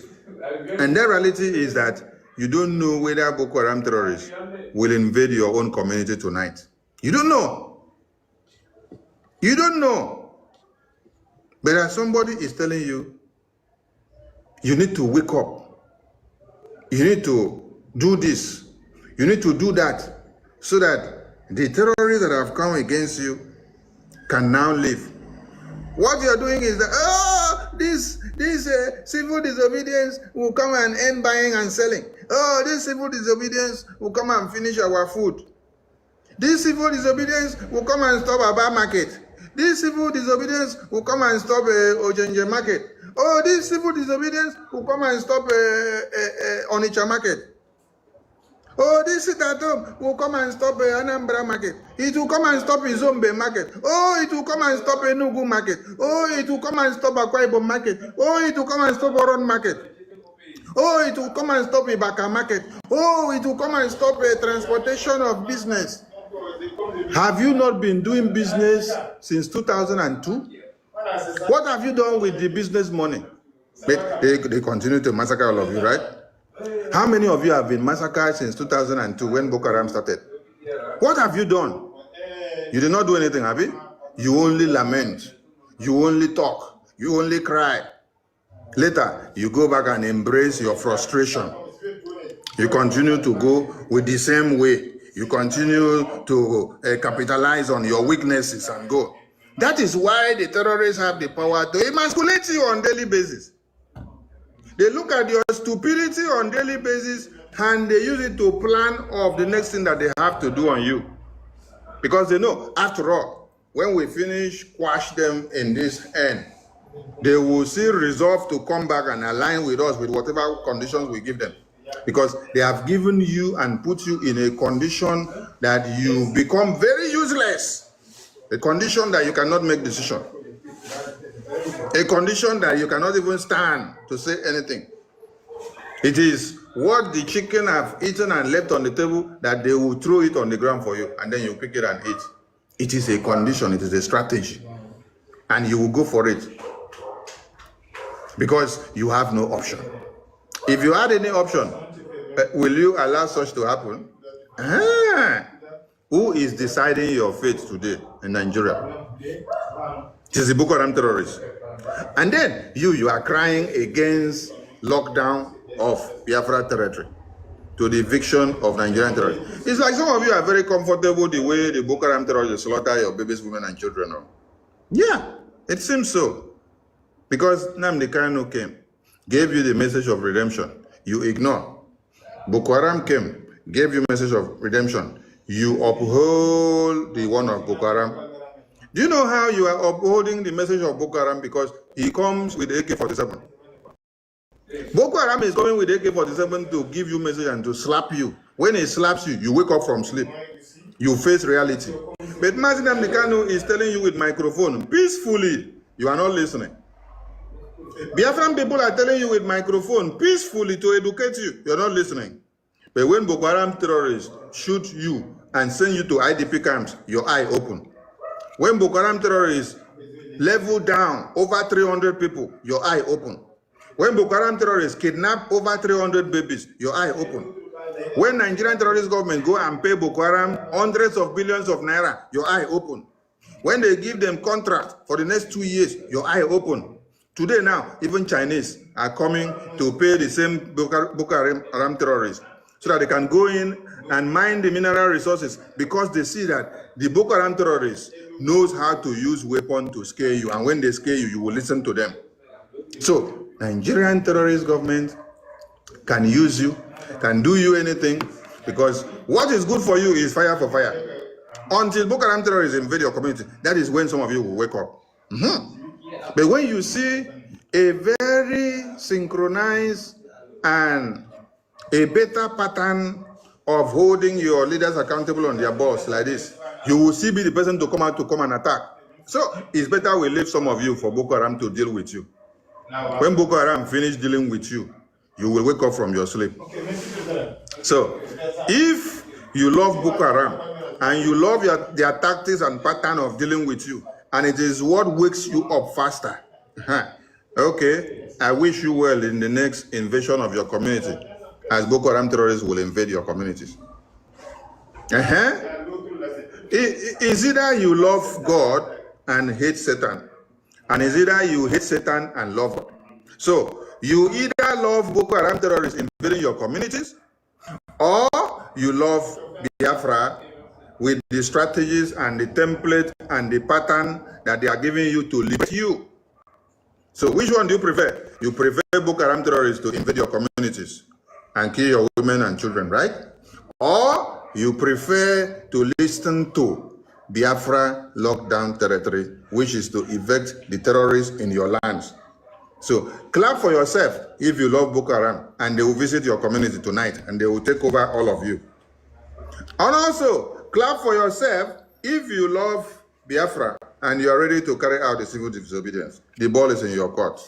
And that reality is that you don't know whether Boko Haram terrorists will invade your own community tonight. You don't know. You don't know. But as somebody is telling you, you need to wake up. You need to do this. You need to do that, so that the terrorists that have come against you can now live. What you are doing is that, this civil disobedience will come and end buying and selling. Oh, this civil disobedience will come and finish our food. This civil disobedience will come and stop Aba market. This civil disobedience will come and stop Ojenje market. Oh, this civil disobedience will come and stop Onitsha market. Oh, this Sitatom will come and stop Anambra market. It will come and stop Izombe market. Oh, it will come and stop Enugu market. Oh, it will come and stop Akwa Ibom market. Oh, it will come and stop Oron market. Oh, it will come and stop Ibaka market. Oh, it will come and stop transportation of business. Have you not been doing business since 2002? What have you done with the business money? They continue to massacre all of you, right? How many of you have been massacred since 2002 when Boko Haram started? What have you done? You did not do anything, have you? You only lament. You only talk. You only cry. Later, you go back and embrace your frustration. You continue to go with the same way. You continue to capitalize on your weaknesses and go. That is why the terrorists have the power to emasculate you on a daily basis. They look at your stupidity on a daily basis and they use it to plan of the next thing that they have to do on you. Because they know, after all, when we finish quash them in this end, they will still resolve to come back and align with us with whatever conditions we give them. Because they have given you and put you in a condition that you become very useless. A condition that you cannot make decision. A condition that you cannot even stand to say anything. It is what the chicken have eaten and left on the table that they will throw it on the ground for you and then you pick it and eat. It is a condition, it is a strategy. And you will go for it. Because you have no option. If you had any option, will you allow such to happen? Who is deciding your fate today in Nigeria? It is the Boko Haram terrorists. And then you are crying against lockdown of Biafra territory to the eviction of Nigerian terrorists. It's like some of you are very comfortable the way the Boko Haram terrorists slaughter your babies, women, and children. Yeah, it seems so. Because NNAMDI KANU came, gave you the message of redemption, you ignore. Boko Haram came, gave you message of redemption, you uphold the one of Boko Haram. Do you know how you are upholding the message of Boko Haram? Because he comes with AK-47. Boko Haram is coming with AK-47 to give you message and to slap you. When he slaps you, you wake up from sleep. You face reality. But NNAMDI KANU is telling you with microphone peacefully. You are not listening. Biafran people are telling you with microphone peacefully to educate you. You are not listening. But when Boko Haram terrorists shoot you and send you to IDP camps, your eye open. When Boko Haram terrorists level down over 300 people, your eye open. When Boko Haram terrorists kidnap over 300 babies, your eye open. When Nigerian terrorist government go and pay Boko Haram hundreds of billions of naira, your eye open. When they give them contract for the next 2 years, your eye open. Today now, even Chinese are coming to pay the same Boko Haram terrorists so that they can go in and mine the mineral resources because they see that the Boko Haram terrorists knows how to use weapons to scare you, and when they scare you, you will listen to them. So, Nigerian terrorist government can use you, can do you anything, because what is good for you is fire for fire. Until Boko Haram terrorists invade your community, that is when some of you will wake up. But when you see a very synchronized and a better pattern of holding your leaders accountable on their boss like this, you will see be the person to come out to come and attack. So it's better we leave some of you for Boko Haram to deal with you. When Boko Haram finish dealing with you, you will wake up from your sleep. So if you love Boko Haram and you love their tactics and pattern of dealing with you, and it is what wakes you up faster, okay, I wish you well in the next invasion of your community, as Boko Haram terrorists will invade your communities. It's either you love God and hate Satan, and it's either you hate Satan and love God. So you either love Boko Haram terrorists invading your communities, or you love Biafra with the strategies and the template and the pattern that they are giving you to liberate you. So which one do you prefer? You prefer Boko Haram terrorists to invade your communities and kill your women and children, right? Or you prefer to listen to Biafra lockdown territory, which is to evict the terrorists in your lands. So clap for yourself if you love Boko Haram, and they will visit your community tonight and they will take over all of you. And also clap for yourself if you love Biafra and you are ready to carry out the civil disobedience. The ball is in your court.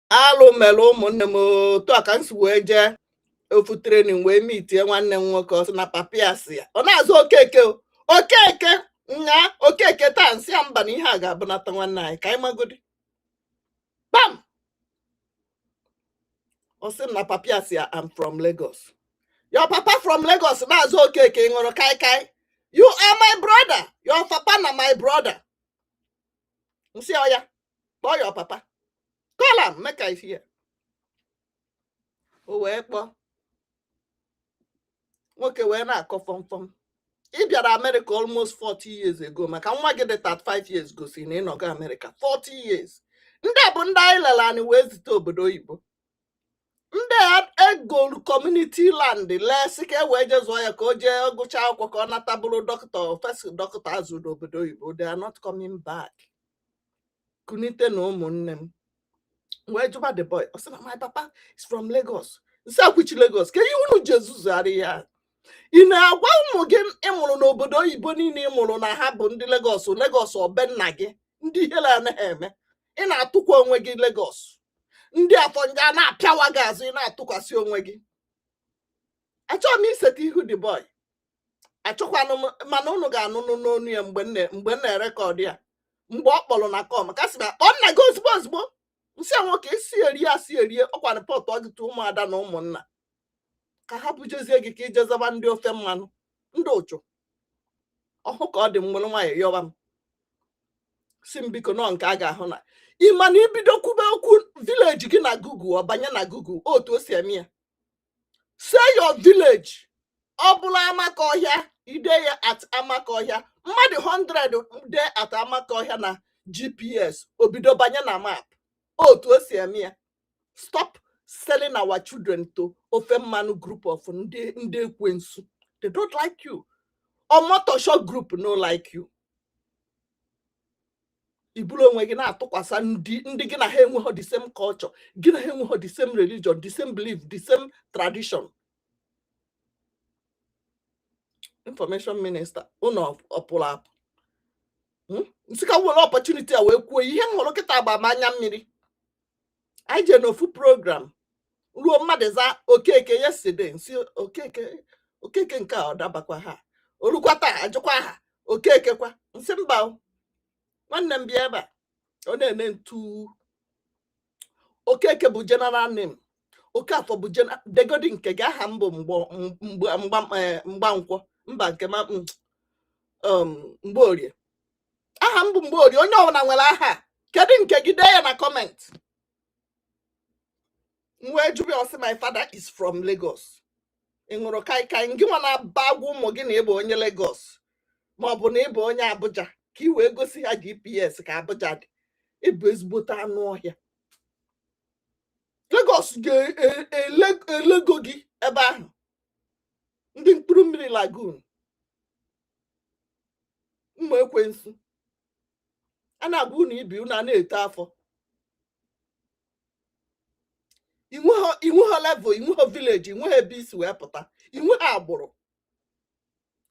alụ mere ụmụnne m otu a ka m si wee jee ofu training wee mitie nwanne m nwoke ọsị na papia si ya ọ na-azụ okeke nya okeke taa nsị ya mba na ihe a ga-abụnata nwanne anyị ka anyị magodi bam ọsị na papia si ya I'm from Lagos. Your papa from Lagos na-azụ okeke ṅụrụ kai you are my brother, your papa na my brother. Nsị ọya kpọọ your papa, call am make I hear. O wee kpọọ nwoke wee na-akọ fọmfọm. Ị bịara America almost 40 years ago maka nwa gị dị 35 years gosi na ịnọgo America 40 years. Ndị a bụ ndị anyị lere anyị wee zite obodo oyibo. Ndị egolu community land lesi ka e wee jezụọ ya ka o jee gụchaa akwụkwọ ka ọ nata bụrụ dọkịta fesi dọkịta azụ n'obodo oyibo. They are not coming back. Kunite na ụmụnne m wee jụba the boy ọ sị na my papa is from Lagos. Nsị akwụchi Lagos ka ihe unu jezuzugharị ya. Ị na-agwa ụmụ gị ịmụrụ n'obodo oyibo niile ịmụrụ na ha bụ ndị Lagos ọbe nna gị ndị ihere anaghị eme. Ị na-atụkwa onwe gị Lagos. Ndị afọ ndị a na-apịawa gị azụ ị na-atụkwasị onwe gị. Achọghị m iseta ihu the boy. Achọkwanụ m mana unu ga-anụnụ n'onu ya mgbe m na-erekọdụ ya. Mgbe ọ kpọrọ na kọm kasị ma kpọọ nna gị ozugbo. Nsị a nwoke esi erie ọkwa rịpọtụ ọ gịta ụmụada na ụmụnna ka ha bujezie gị ka ijezaba ndị ofe mmanụ ndị ụchụ ọhụ ka ọ dị mgbere nwaanyị yọba m si m biko nọ nke a ga-ahụ na ịma na ibido kwube okwu vileji gị na Google ọ banye na Google otu o si eme ya. Say your village ọ bụla Amakọhịa ide ya at Amakọhịa mmadụ 100 de at Amakọhịa na GPS obido banye na map otu o si eme ya. Stop selling our children to ofe mmanụ group of ndị ekwensu. They don't like you. Omotosho group no like you. Ibulu onwe gị na-atụkwasa ndị gị na ha enweghị the same culture, gị na ha enweghị the same religion, the same belief, the same tradition. Information minister unu ọpụrụ apụ. Nsị ka nwere opportunity a wee kwuo ihe m hụrụ kịta agba m anya mmiri. I je n'ofu program ruo mmadụ za okeke yesterday nsi okeke nke a ọ dabakwa ha olukwa taa ajụkwa ha okeke kwa nsị mba nwanne m bịa ebe a ọ na-eme ntu okeke bụ general name Okafọ bụ degodi nke gị aha mbụ mgbankwọ mba nke ma Mgborie aha mbụ Mgborie onye ọbụla nwere aha kedu nke gị dee ya na comment. Where Jubi my father is from Lagos. In Urokai gị nwa na-abagwa ụmụ gị na ịbụ onye Lagos ma ọ bụ na ịbụ onye Abuja ka i wee gosi ha GPS ka Abuja dị. Ịbụ ezigbote anụ ọhịa. Lagos ga-elego gị ebe ahụ. Ndị mkpụrụ mmiri lagoon. Ụmụ ekwensu. A na-agwa unu ibi unu a na-eto afọ. Inweghị level, inweghị village, inweghị ebe isi wee pụta, inweghị agbụrụ.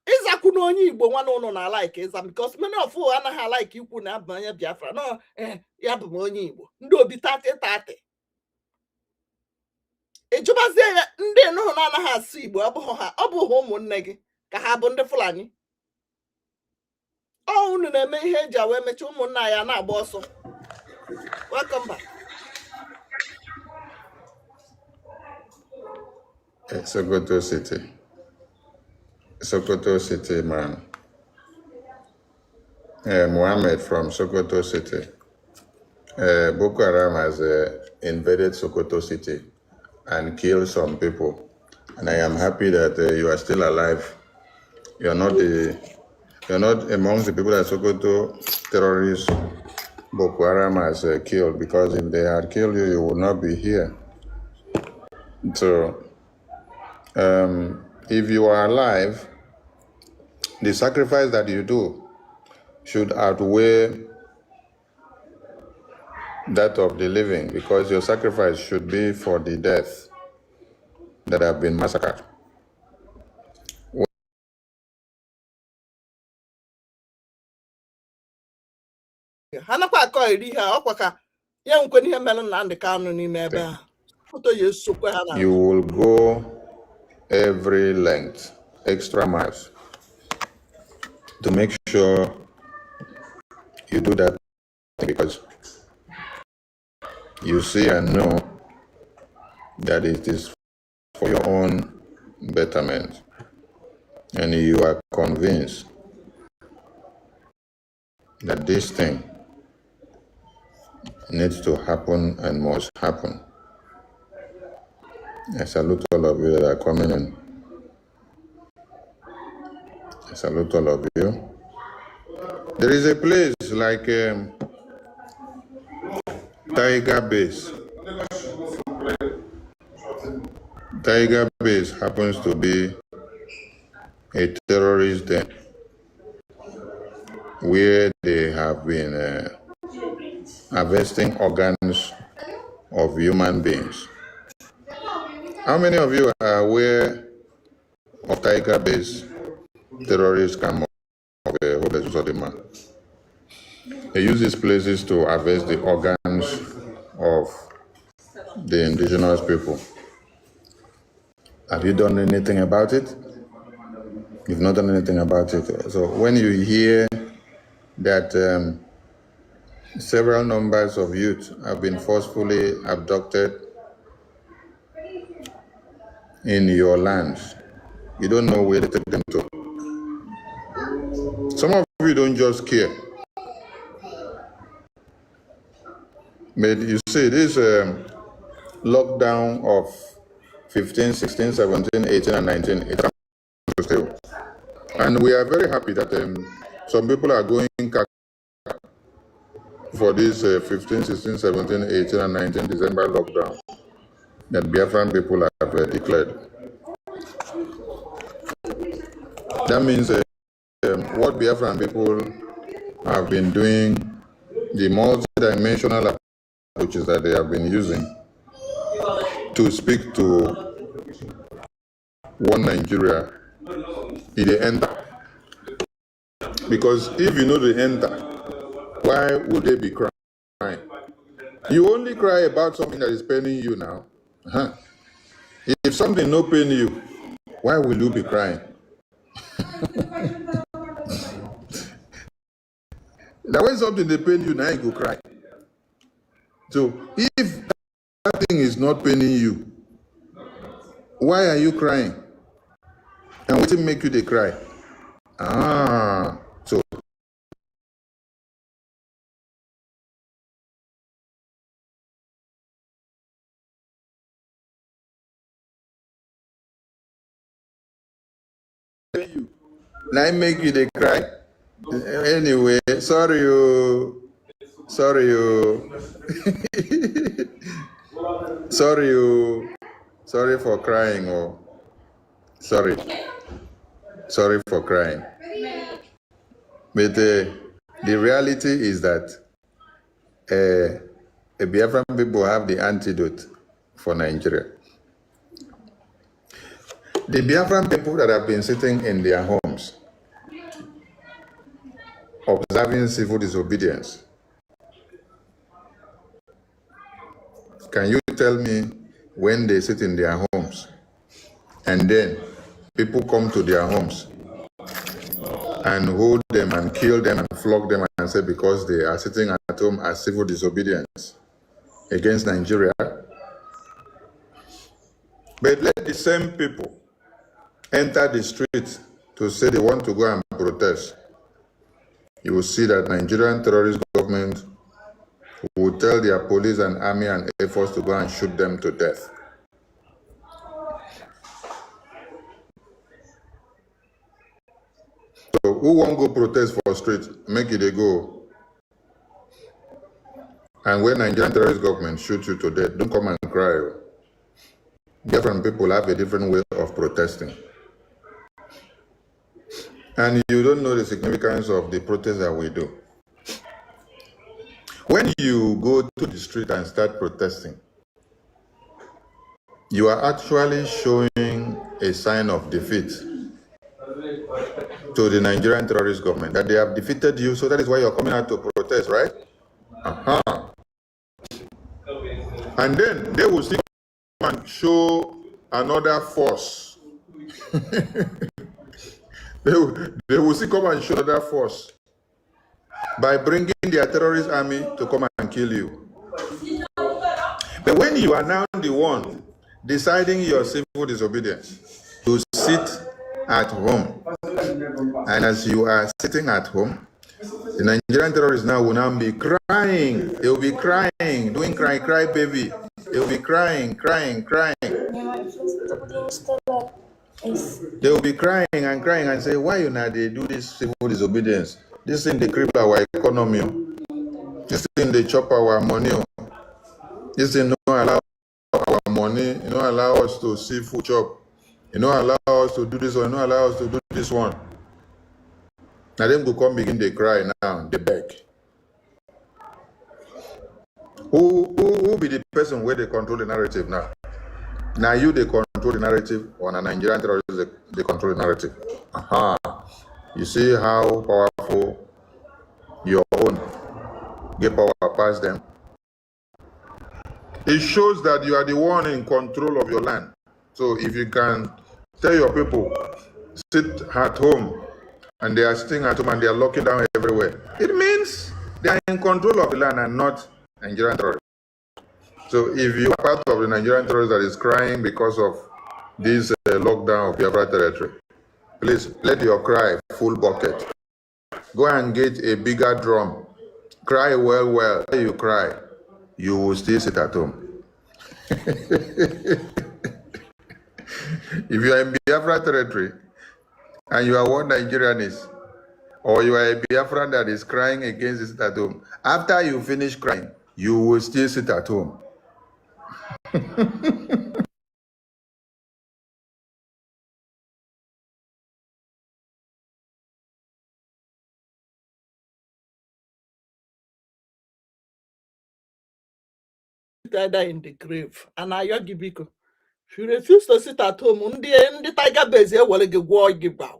Ịzakwu na onye Igbo nwanne ụnụ na like ịza because many of you anaghị like ikwu na abụ onye Biafra no ya bụ m onye Igbo ndị obi 30. Ịjụbazie ya ndị nụhụ na anaghị asụ Igbo ọ bụghị ụmụnne gị ka ha bụ ndị Fulani. Ọ unu na-eme ihe eji wee mechaa ụmụnna ya na-agba ọsọ. Welcome back. Sokoto City, man. Mohammed from Sokoto City. Boko Haram has invaded Sokoto City and killed some people. And I am happy that you are still alive. You are not amongst the people that Sokoto terrorists Boko Haram has killed, because if they had killed you, you would not be here. So, if you are alive, the sacrifice that you do should outweigh that of the living, because your sacrifice should be for the death that have been massacred. Hanakwa akọ iri ha ọkwa ka You will go every length, extra miles, to make sure you do that because you see and know that it is for your own betterment, and you are convinced that this thing needs to happen and must happen. I salute all of you that are coming in. I salute all of you. There is a place like Tiger Base. Tiger Base happens to be a terrorist den where they have been harvesting organs of human beings. How many of you are aware of Tiger Base terrorist camp of Hobesuzodima? They use these places to harvest the organs of the indigenous people. Have you done anything about it? You've not done anything about it. So when you hear that several numbers of youth have been forcefully abducted in your lands, you don't know where to take them to. Some of you don't just care. But you see, this lockdown of 15, 16, 17, 18, and 19, it comes to stay. And we are very happy that some people are going for this 15, 16, 17, 18, and 19 December lockdown that Biafran people have declared. That means what Biafran people have been doing, the multidimensional approaches that they have been using to speak to one Nigeria, it enter. Because if you know the enter, why would they be crying? You only cry about something that is paining you now. If something no pain you, why will you be crying? Now when something they pain you, now you go cry. So if that thing is not paining you, why are you crying? And what make you they cry? So now make you they cry. Anyway, sorry you, sorry you, sorry you, sorry for crying or sorry for crying. But the reality is that Biafran people have the antidote for Nigeria. The Biafran people that have been sitting in their homes, observing civil disobedience, can you tell me when they sit in their homes and then people come to their homes and hold them and kill them and flog them and say because they are sitting at home as civil disobedience against Nigeria? But let the same people enter the street to say they want to go and protest. You will see that Nigerian terrorist government will tell their police and army and air force to go and shoot them to death. So who won't go protest for street? Make it a go. And when Nigerian terrorist government shoots you to death, don't come and cry. Different people have a different way of protesting. And you don't know the significance of the protest that we do. When you go to the street and start protesting, you are actually showing a sign of defeat to the Nigerian terrorist government, that they have defeated you, so that is why you're coming out to protest, right? And then they will see and show another force. they will see come and show another force by bringing their terrorist army to come and kill you. But when you are now the one deciding your civil disobedience, you sit at home. And as you are sitting at home, the Nigerian terrorists now will now be crying. They will be crying, doing cry baby. They will be crying. They will be crying and say, why you now they do this civil disobedience? This thing they cripple our economy. This thing they chop our money. This thing no allow our money, you know, allow us to see food chop. You know, allow us to do this one, you know, allow us to do this one. Now them go come begin they cry now, they beg. Who be the person where they control the narrative now? Now you they control the narrative, or na Nigerian terrorists they control the narrative. You see how powerful your own get power past them. It shows that you are the one in control of your land. So if you can tell your people, sit at home, and they are sitting at home and they are locking down everywhere, it means they are in control of the land and not Nigerian terrorists. So if you are part of the Nigerian terrorists that is crying because of this lockdown of Biafra territory, please let your cry full bucket. Go and get a bigger drum. Cry well. When you cry, you will still sit at home. If you are in Biafra territory and you are one Nigerianist, or you are a Biafran that is crying against the sit at home, after you finish crying, you will still sit at home. Either in the grave. And Ayogibiko. If you refuse to sit at home, the tiger base will get war give back.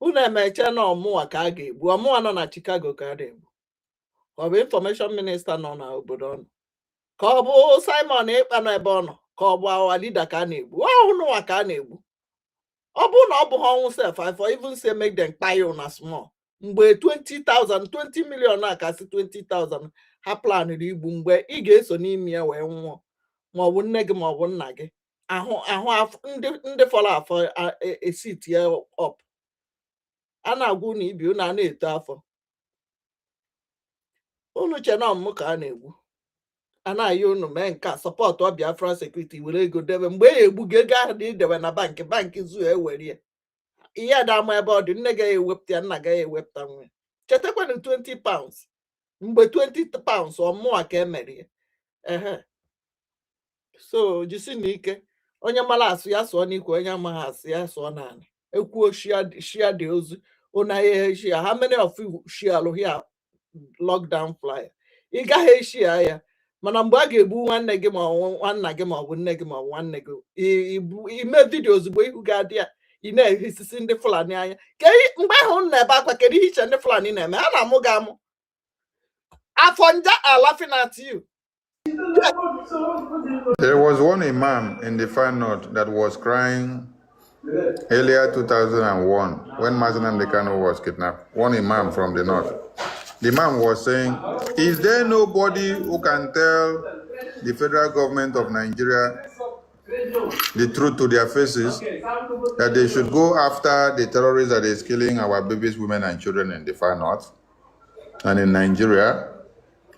Unu emeche na ọmụwa ka a ga-egbu ọmụwa nọ na Chicago ka a na-egbu ka ọ bụ information minista nọ na obodo ọnụ ka ọ bụ Simon Ekpa nọ ebe ọ nọ ka ọ bụ awa leader ka a na-egbu ọnụwa ka a na-egbu ọ bụ na ọ bụ ha ọnwụ sef I for even say make them kpayo na small mgbe 20 million na-akasị 20,000 ha planụrụ igbu mgbe ị ga-eso n'ime ya wee nwụọ maọbụ nne gị maọbụ nna gị ahụ ndị fọrọ afọ esiti ya up a na-agwa unu ibi unu a na-eto afọ unu chena ọmụmụ ka a na-egbu a na-ayị unu mee nke a sọpọtụ Biafra sekuriti were ego debe mgbe e egbu gị ego ahụ dị idebe na bankị zuo ewere ya ihe adama ebe ọ dị nne gị ewepụta ya nna gị ewepụta nwe chetakwanụ 20 pounds mgbe 20 pounds ọmụwa ka emere ya so jisi na ike onye mara asụ ya sụọ n'ikwe onye amaghị asụ ya sụọ n'ala ekwuo shia dị ozu una shia how many of you share here lockdown flyer ị gaghị shia ya mana mgbe a ga-egbu nwanne gị ma nwanna gị ma ọ bụ nne gị ma ọ bụ nwanne gị ime vidio ozugbo ihu ga-adị ya ị na-ehisisi ndị Fulani anya mgbe ahụ na ebe akwa kedu ihe iche ndị Fulani na-eme ha na-amụ gị amụ afọ nja are laughing at you. There was one imam in the Far North that was crying earlier 2001 when NNAMDI KANU was kidnapped. One imam from the north. The imam was saying, is there nobody who can tell the federal government of Nigeria the truth to their faces, that they should go after the terrorists that is killing our babies, women and children in the Far North and in Nigeria?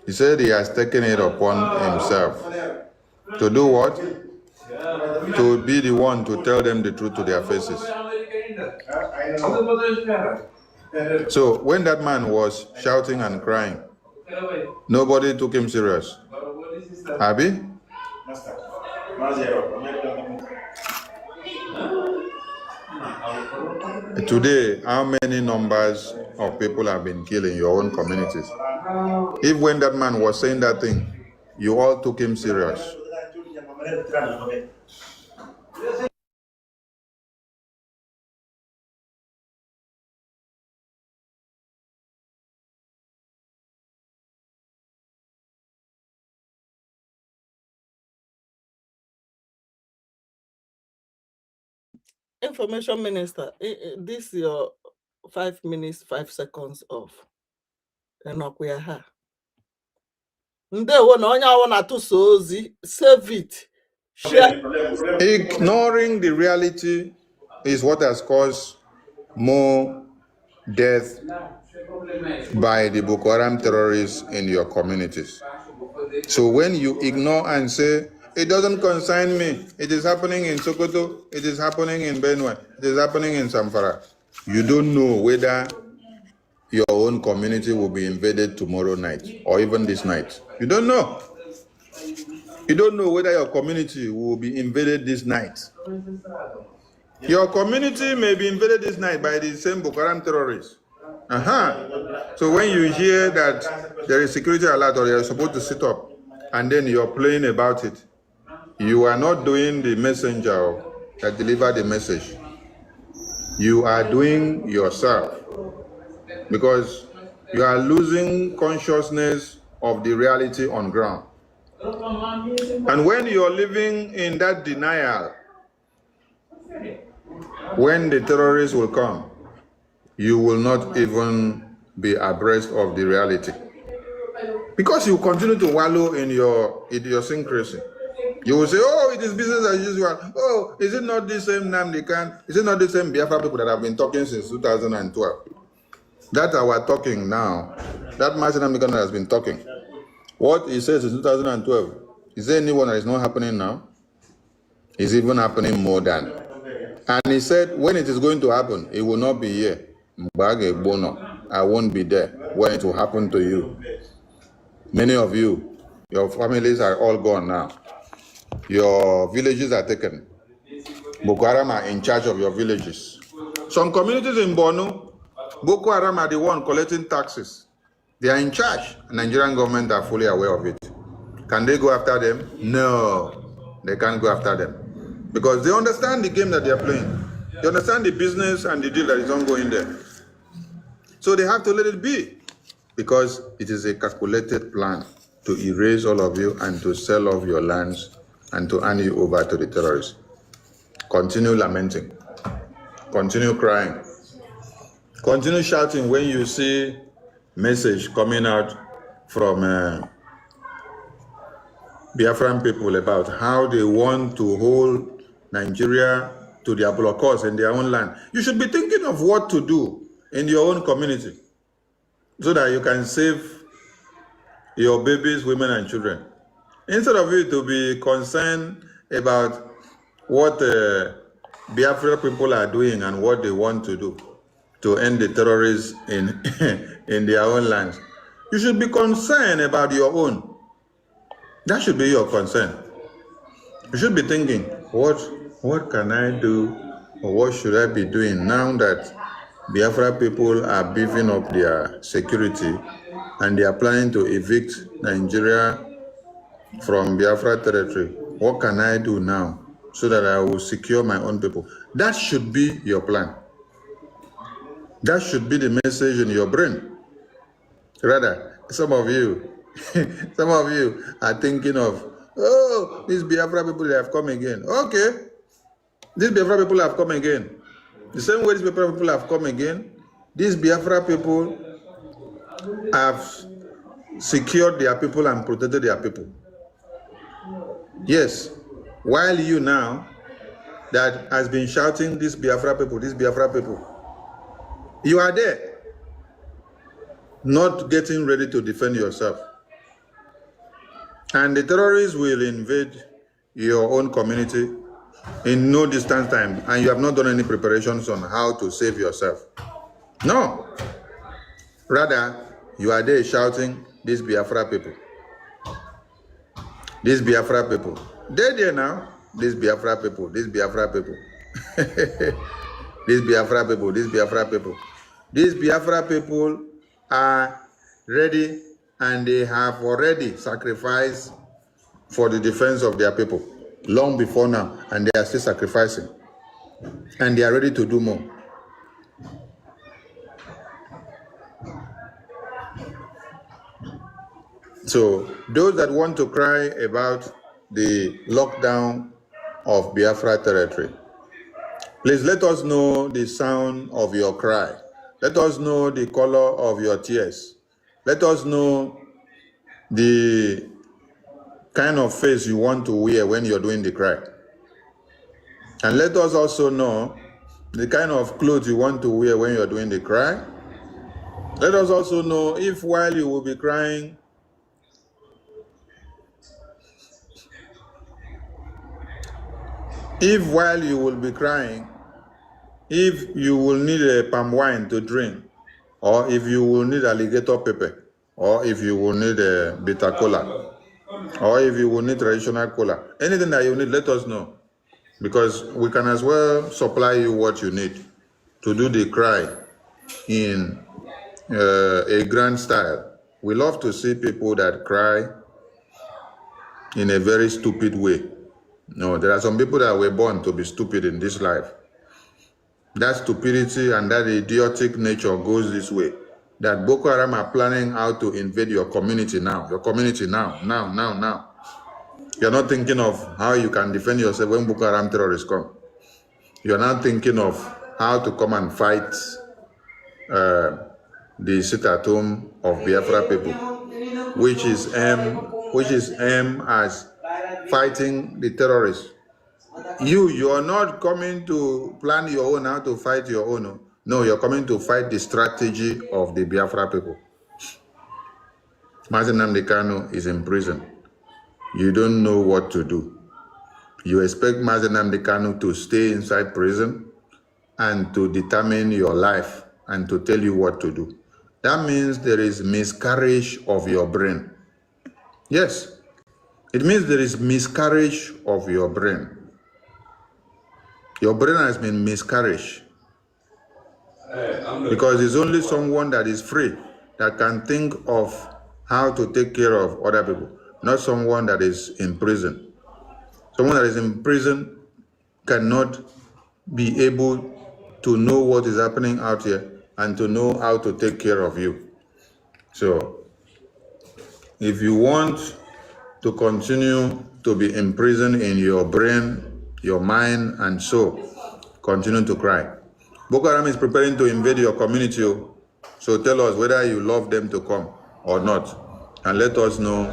He said he has taken it upon himself to do what? To be the one to tell them the truth to their faces. So when that man was shouting and crying, nobody took him serious. Abi? Today, how many numbers of people have been killed in your own communities? If when that man was saying that thing, you all took him serious. Information Minister, this is your 5 minutes, 5 seconds off. Ignoring the reality is what has caused more death by the Boko Haram terrorists in your communities. So when you ignore and say, it doesn't concern me, it is happening in Sokoto, it is happening in Benue, it is happening in Zamfara, you don't know whether your own community will be invaded tomorrow night or even this night. You don't know. You don't know whether your community will be invaded this night. Your community may be invaded this night by the same Boko Haram terrorists. So when you hear that there is security alert or you're supposed to sit up and then you're playing about it, you are not doing the messenger that delivered the message. You are doing yourself because you are losing consciousness of the reality on ground. And when you're living in that denial, when the terrorists will come, you will not even be abreast of the reality. Because you continue to wallow in your idiosyncrasy. You will say, oh, it is business as usual. Oh, is it not the same NNAMDI KANU? Is it not the same Biafra people that have been talking since 2012? That our talking now, that NNNAMDI KANU has been talking. What he says in 2012, is there anyone that is not happening now? It's even happening more than. And he said, when it is going to happen, it will not be here. I won't be there when it will happen to you. Many of you, your families are all gone now. Your villages are taken. Boko Haram are in charge of your villages. Some communities in Borno, Boko Haram are the one collecting taxes. They are in charge. The Nigerian government are fully aware of it. Can they go after them? No, they can't go after them. Because they understand the game that they are playing. They understand the business and the deal that is ongoing there. So they have to let it be. Because it is a calculated plan to erase all of you and to sell off your lands and to hand you over to the terrorists. Continue lamenting. Continue crying. Continue shouting when you see message coming out from Biafran people about how they want to hold Nigeria to their blockades in their own land. You should be thinking of what to do in your own community so that you can save your babies, women, and children. Instead of you to be concerned about what Biafra people are doing and what they want to do to end the terrorists in, in their own lands, you should be concerned about your own. That should be your concern. You should be thinking, what can I do or what should I be doing now that Biafra people are beefing up their security and they are planning to evict Nigeria from Biafra territory? What can I do now so that I will secure my own people? That should be your plan. That should be the message in your brain. Rather, some of you are thinking of, oh, these Biafra people have come again. Okay, these Biafra people have come again. The same way these Biafra people have come again, these Biafra people have secured their people and protected their people. Yes, while you now that has been shouting, these Biafra people, you are there, not getting ready to defend yourself. And the terrorists will invade your own community in no distant time, and you have not done any preparations on how to save yourself. No. Rather, you are there shouting, these Biafra people. These Biafra people. They're there now. These Biafra people. These Biafra people. These Biafra people. These Biafra people. These Biafra people are ready and they have already sacrificed for the defense of their people long before now, and they are still sacrificing. And they are ready to do more. So those that want to cry about the lockdown of Biafra territory, Please let us know the sound of your cry. Let us know the color of your tears. Let us know the kind of face you want to wear when you're doing the cry. And let us also know the kind of clothes you want to wear when you're doing the cry. Let us also know if while you will be crying, if while you will be crying, if you will need a palm wine to drink, or if you will need alligator pepper, or if you will need a bitter cola, or if you will need traditional cola, anything that you need, let us know. Because we can as well supply you what you need to do the cry in a grand style. We love to see people that cry in a very stupid way. No, there are some people that were born to be stupid in this life. That stupidity and that idiotic nature goes this way. That Boko Haram are planning how to invade your community now. Your community now. You're not thinking of how you can defend yourself when Boko Haram terrorists come. You're not thinking of how to come and fight the sit-at-home of Biafra people, which is aimed as fighting the terrorists. You are not coming to plan your own how to fight your own. No, you're coming to fight the strategy of the Biafra people. NNAMDI KANU is in prison. You don't know what to do. You expect NNAMDI KANU to stay inside prison and to determine your life and to tell you what to do. That means there is miscarriage of your brain. Yes, it means there is miscarriage of your brain. Your brain has been miscarriage. Because it's only someone that is free that can think of how to take care of other people, not someone that is in prison. Someone that is in prison cannot be able to know what is happening out here and to know how to take care of you. So, if you want to continue to be imprisoned in your brain, your mind, and soul, continue to cry. Boko Haram is preparing to invade your community, so tell us whether you love them to come or not, and let us know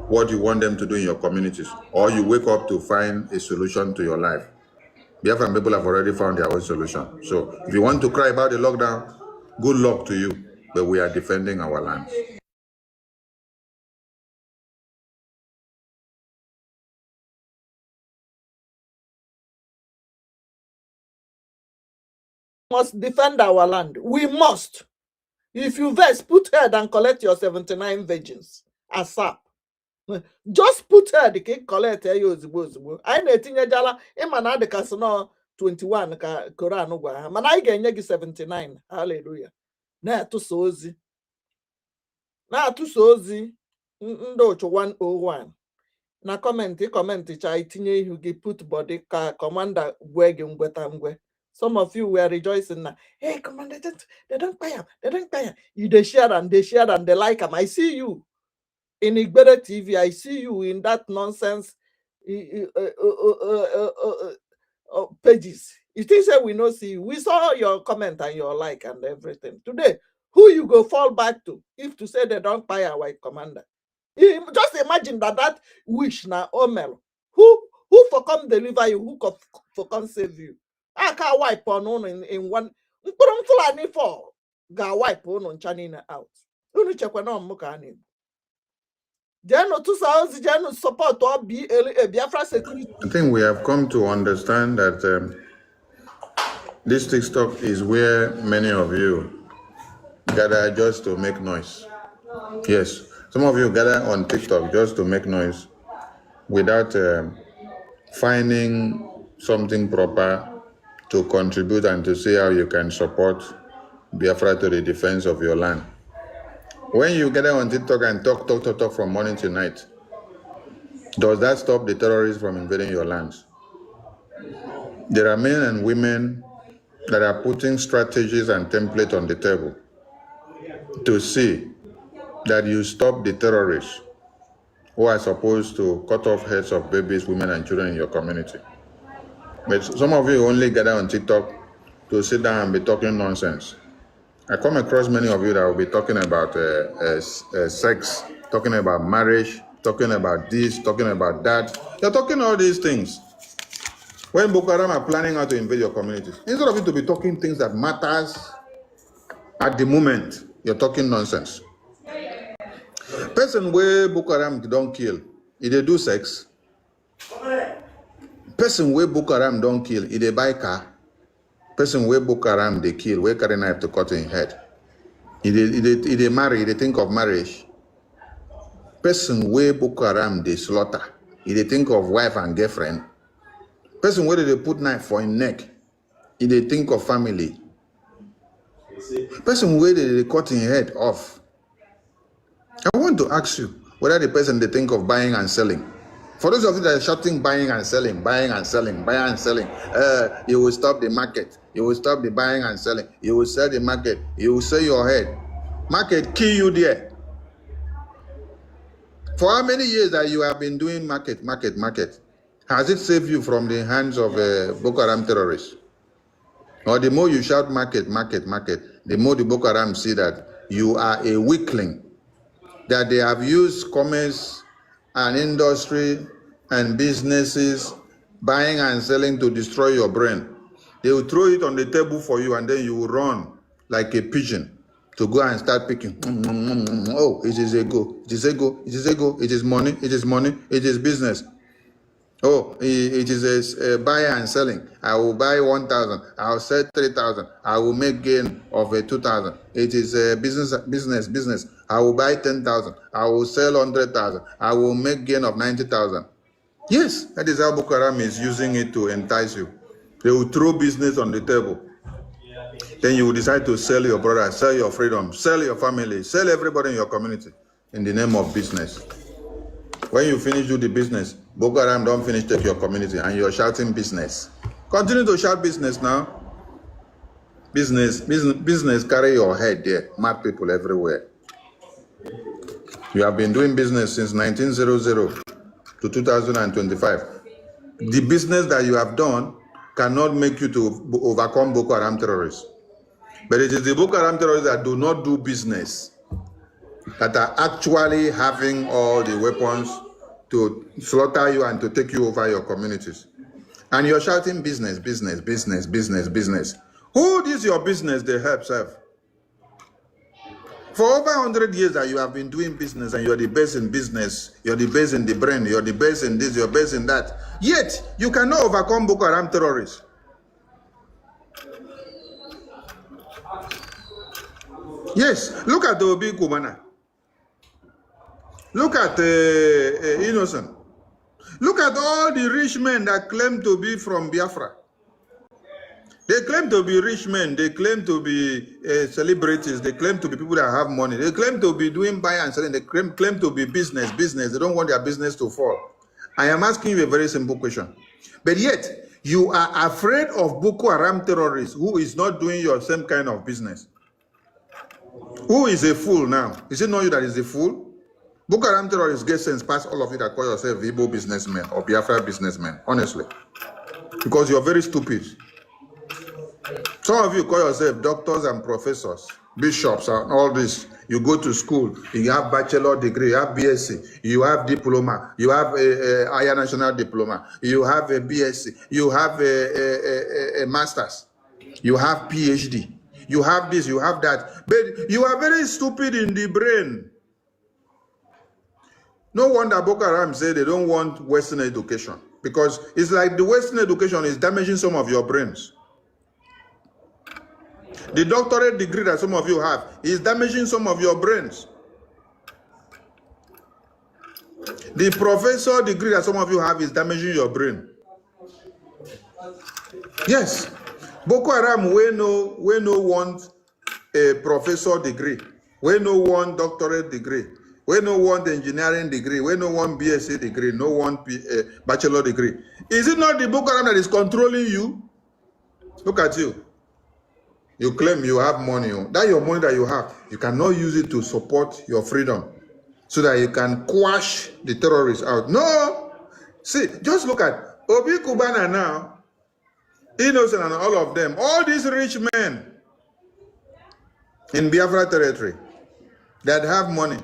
what you want them to do in your communities, or you wake up to find a solution to your life. Biafran people have already found their own solution. So if you want to cry about the lockdown, good luck to you, but we are defending our lands. Must defend our land. We must. If you vex, put head and collect your 79 virgins ASAP. Just put head ka collect ya ozugbo. Anyị na-etinye jala ịma na adị kasị nọ 21 ka Koran gwa ha mana anyị ga-enye gị 79. Hallelujah. Na-atụsa ozi ndị ụchụ 101 na kọmentị cha itinye ihu gị put body ka commander gwe gị ngweta ngwe. Some of you were rejoicing now. Hey, commander, they don't pay up. You share and they like them. I see you in Igbere TV. I see you in that nonsense pages. You think say we not see you? We saw your comment and your like and everything. Today, who you go fall back to if to say they don't pay a white commander? Just imagine that wish now, Omel. Who for come deliver you? Who for come save you? I can't wipe on in one. For ga wipe on Chanina out. Unu chekwa na muka ani. Jeno 2000 jeno support or be a Biafra security. I think we have come to understand that this TikTok is where many of you gather just to make noise. Yes, some of you gather on TikTok just to make noise without finding something proper to contribute and to see how you can support Biafra to the defense of your land. When you gather on TikTok and talk from morning to night, does that stop the terrorists from invading your lands? There are men and women that are putting strategies and templates on the table to see that you stop the terrorists who are supposed to cut off heads of babies, women, and children in your community. But some of you only gather on TikTok to sit down and be talking nonsense. I come across many of you that will be talking about sex, talking about marriage, talking about this, talking about that. You're talking all these things. When Boko Haram are planning how to invade your communities, instead of you to be talking things that matters at the moment, you're talking nonsense. Person where Boko Haram don't kill, if they do sex. Person where Boko Haram don't kill, if they buy car. Person where Boko Haram they kill, where carry knife to cut in head. If they marry, they think of marriage. Person where Boko Haram they slaughter, if they think of wife and girlfriend. Person where they put knife for him neck, if they think of family. Person where they cut him head off. I want to ask you whether the person they think of buying and selling. For those of you that are shouting buying and selling, buying and selling, buying and selling, you will stop the market. You will stop the buying and selling. You will sell the market. You will sell your head. Market kill you there. For how many years that you have been doing market? Has it saved you from the hands of Boko Haram terrorists? Or the more you shout market, the more the Boko Haram see that you are a weakling, that they have used commerce and industry and businesses, buying and selling to destroy your brain. They will throw it on the table for you and then you will run like a pigeon to go and start picking. Oh, it is ego, it is ego, it is ego, it is money, it is money, it is business. Oh, it is a buy and selling. I will buy 1,000. I will sell 3,000. I will make gain of 2,000. It is a business. I will buy 10,000. I will sell 100,000. I will make gain of 90,000. Yes, that is how Boko Haram is using it to entice you. They will throw business on the table. Then you will decide to sell your brother, sell your freedom, sell your family, sell everybody in your community in the name of business. When you finish do the business, Boko Haram don't finish take your community and you're shouting business. Continue to shout business now. Business carry your head there. Mad people everywhere. You have been doing business since 1900 to 2025. The business that you have done cannot make you to overcome Boko Haram terrorists. But it is the Boko Haram terrorists that do not do business that are actually having all the weapons to slaughter you and to take you over your communities. And you're shouting business. Who is your business they help serve? For over 100 years that you have been doing business and you're the best in business, you're the best in the brain, you're the best in this, you're the best in that. Yet, you cannot overcome Boko Haram terrorists. Yes, look at the Obi Kumana. Look at Innocent. Look at all the rich men that claim to be from Biafra. They claim to be rich men. They claim to be celebrities. They claim to be people that have money. They claim to be doing buy and selling. They claim to be business. They don't want their business to fall. I am asking you a very simple question. But yet, you are afraid of Boko Haram terrorists who is not doing your same kind of business. Who is a fool now? Is it not you that is a fool? Boko Haram terrorists get sense past all of you that call yourself Igbo businessmen or Biafra businessmen, honestly. Because you're very stupid. Some of you call yourself doctors and professors, bishops and all this. You go to school, you have bachelor degree, you have BSc, you have diploma, you have a higher national diploma, you have a BSc, you have a master's, you have PhD, you have this, you have that. But you are very stupid in the brain. No wonder Boko Haram say they don't want Western education, because it's like the Western education is damaging some of your brains. The doctorate degree that some of you have is damaging some of your brains. The professor degree that some of you have is damaging your brain. Yes. Boko Haram, we no want a professor degree. We no want doctorate degree. We no want engineering degree. We no want BSc degree. No want bachelor degree. Is it not the Boko Haram that is controlling you? Look at you. You claim you have money. That your money that you have, you cannot use it to support your freedom so that you can quash the terrorists out. No. See, just look at Obi Kubana now. Innocent and all of them, all these rich men in Biafra territory that have money,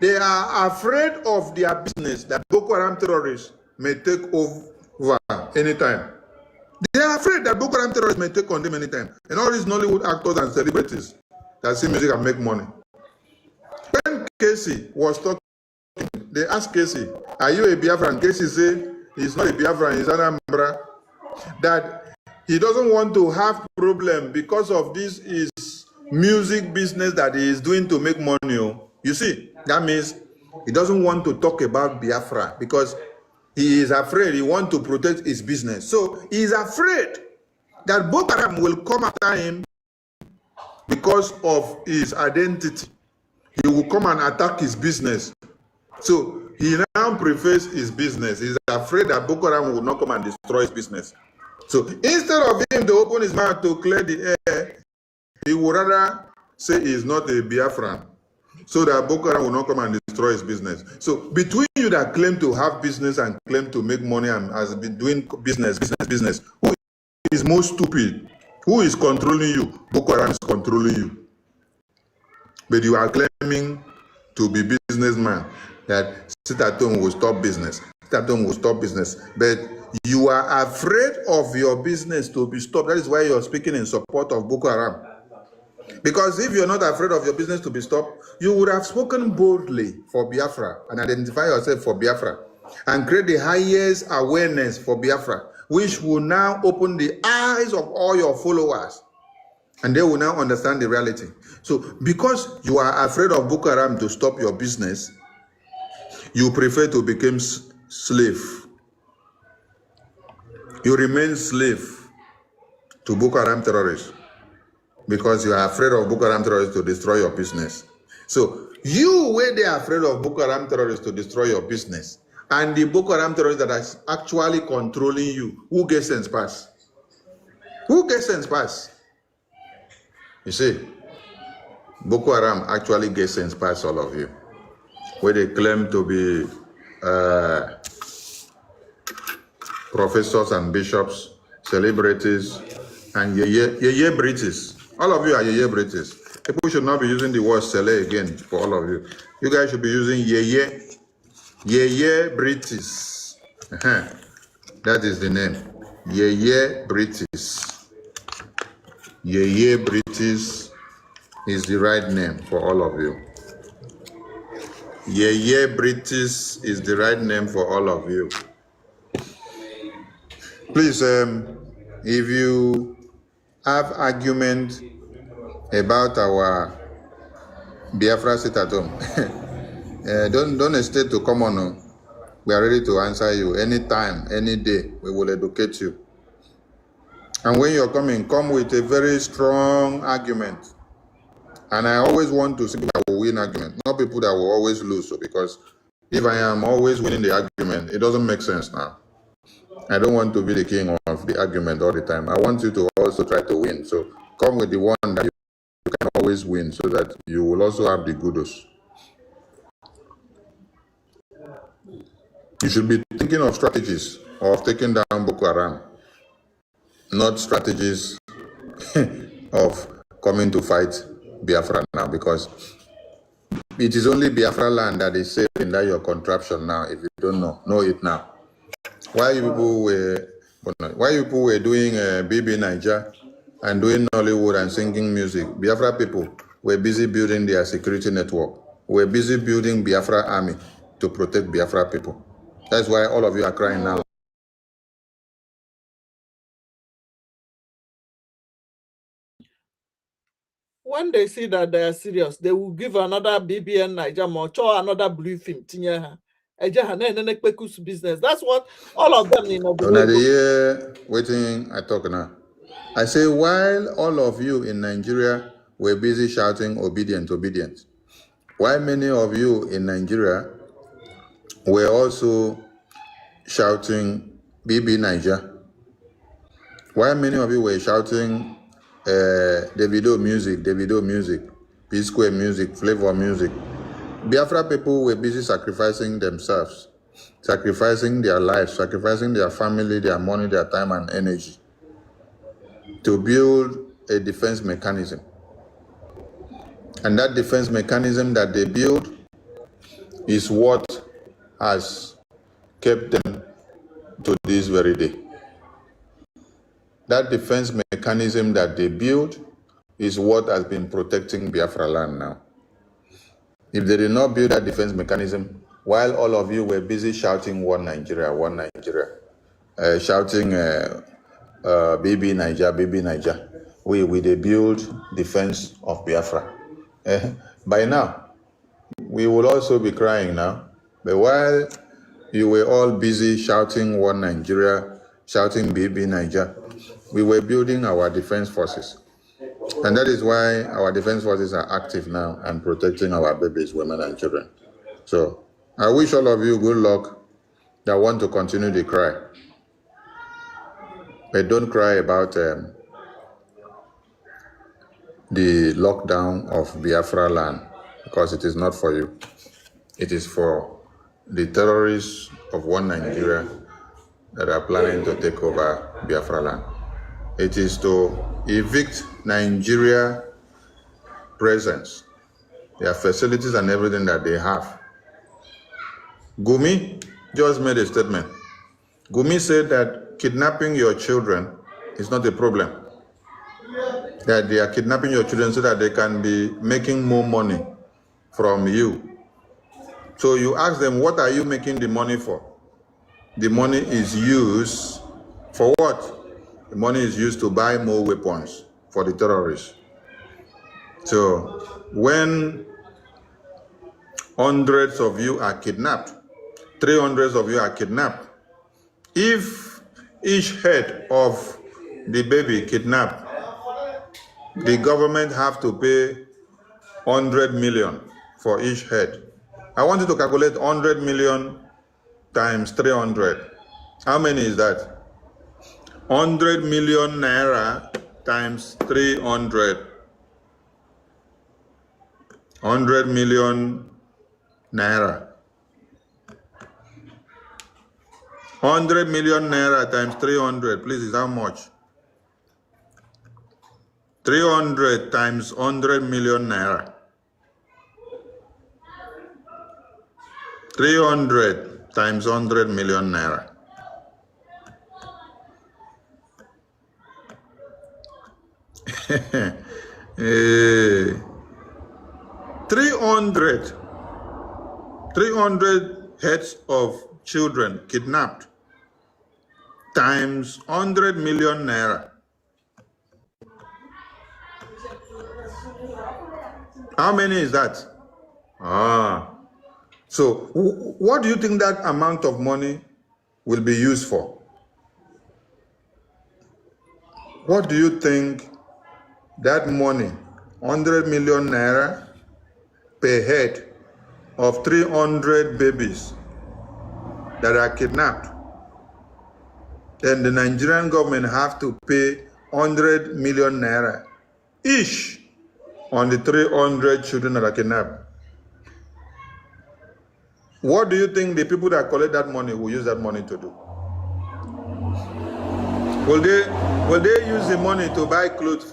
they are afraid of their business that Boko Haram terrorists may take over anytime. They are afraid that Boko Haram terrorists may take on them anytime. And all these Nollywood actors and celebrities that see music and make money. When Casey was talking, they asked Casey, are you a Biafran? Casey said, he's not a Biafran, he's an Anambra. That he doesn't want to have problem because of this is music business that he is doing to make money. You see, that means he doesn't want to talk about Biafra because he is afraid, he wants to protect his business. So he is afraid that Boko Haram will come after him because of his identity. He will come and attack his business. So he now prefers his business. He's afraid that Boko Haram will not come and destroy his business. So instead of him to open his mouth to clear the air, he would rather say he's not a Biafran, so that Boko Haram will not come and destroy his business. So between you that claim to have business and claim to make money and has been doing business, who is more stupid? Who is controlling you? Boko Haram is controlling you. But you are claiming to be businessman, that sit at home will stop business. Sit at home will stop business. But you are afraid of your business to be stopped. That is why you are speaking in support of Boko Haram. Because if you're not afraid of your business to be stopped, you would have spoken boldly for Biafra and identify yourself for Biafra and create the highest awareness for Biafra, which will now open the eyes of all your followers and they will now understand the reality. So because you are afraid of Boko Haram to stop your business, you prefer to become slave. You remain slave to Boko Haram terrorists because you are afraid of Boko Haram terrorists to destroy your business. So you, where they are afraid of Boko Haram terrorists to destroy your business, and the Boko Haram terrorists that are actually controlling you, who gets sense pass? Who gets sense pass? You see, Boko Haram actually gets sense pass all of you, where they claim to be professors and bishops, celebrities, and ye British. All of you are ye British. People should not be using the word sele again for all of you. You guys should be using ye British. That is the name. Ye British. Ye British is the right name for all of you. Ye British is the right name for all of you. Please, if you have argument about our Biafra sit at home, don't hesitate to come on. We are ready to answer you anytime, any day. We will educate you. And when you're coming, come with a very strong argument. And I always want to see people that will win argument, not people that will always lose. So because if I am always winning the argument, it doesn't make sense now. I don't want to be the king of the argument all the time. I want you to also try to win. So come with the one that you can always win so that you will also have the kudos. You should be thinking of strategies of taking down Boko Haram, not strategies of coming to fight Biafra now, because it is only Biafra land that is safe in that your contraption now. If you don't know it now. Why you people were doing BB Niger and doing Nollywood and singing music? Biafra people were busy building their security network. We're busy building Biafra army to protect Biafra people. That's why all of you are crying now. When they see that they are serious, they will give another BBN Niger or another blue film. Business. That's what all of them in waiting, I talk now. I say, while all of you in Nigeria were busy shouting obedient, obedient, while many of you in Nigeria were also shouting BB Niger, while many of you were shouting Davido music, P Square music, Flavor music, Biafra people were busy sacrificing themselves, sacrificing their lives, sacrificing their family, their money, their time and energy to build a defense mechanism. And that defense mechanism that they build is what has kept them to this very day. That defense mechanism that they built is what has been protecting Biafra land now. If they did not build that defense mechanism, while all of you were busy shouting one Nigeria, shouting baby Niger, we they build defense of Biafra. By now, we will also be crying now. But while you were all busy shouting one Nigeria, shouting baby Niger, we were building our defense forces. And that is why our defense forces are active now and protecting our babies, women, and children. So I wish all of you good luck that want to continue to cry. But don't cry about the lockdown of Biafra land, because it is not for you. It is for the terrorists of one Nigeria that are planning to take over Biafra land. It is to evict Nigeria presence, their facilities and everything that they have. Gumi just made a statement. Gumi said that kidnapping your children is not a problem. That they are kidnapping your children so that they can be making more money from you. So you ask them, what are you making the money for? The money is used for what? The money is used to buy more weapons for the terrorists. So when hundreds of you are kidnapped, 300 of you are kidnapped, if each head of the baby kidnapped, the government have to pay 100 million for each head. I want you to calculate 100 million times 300. How many is that? 100 million naira times 300. 100 million naira. 100 million naira times 300, please, is how much? 300 times 100 million naira. 300 times 100 million naira. Hey. 300 heads of children kidnapped times 100 million naira. How many is that? So what do you think that amount of money will be used for? What do you think that money, 100 million naira per head of 300 babies that are kidnapped, then the Nigerian government have to pay 100 million naira each on the 300 children that are kidnapped? What do you think the people that collect that money will use that money to do? Will they use the money to buy clothes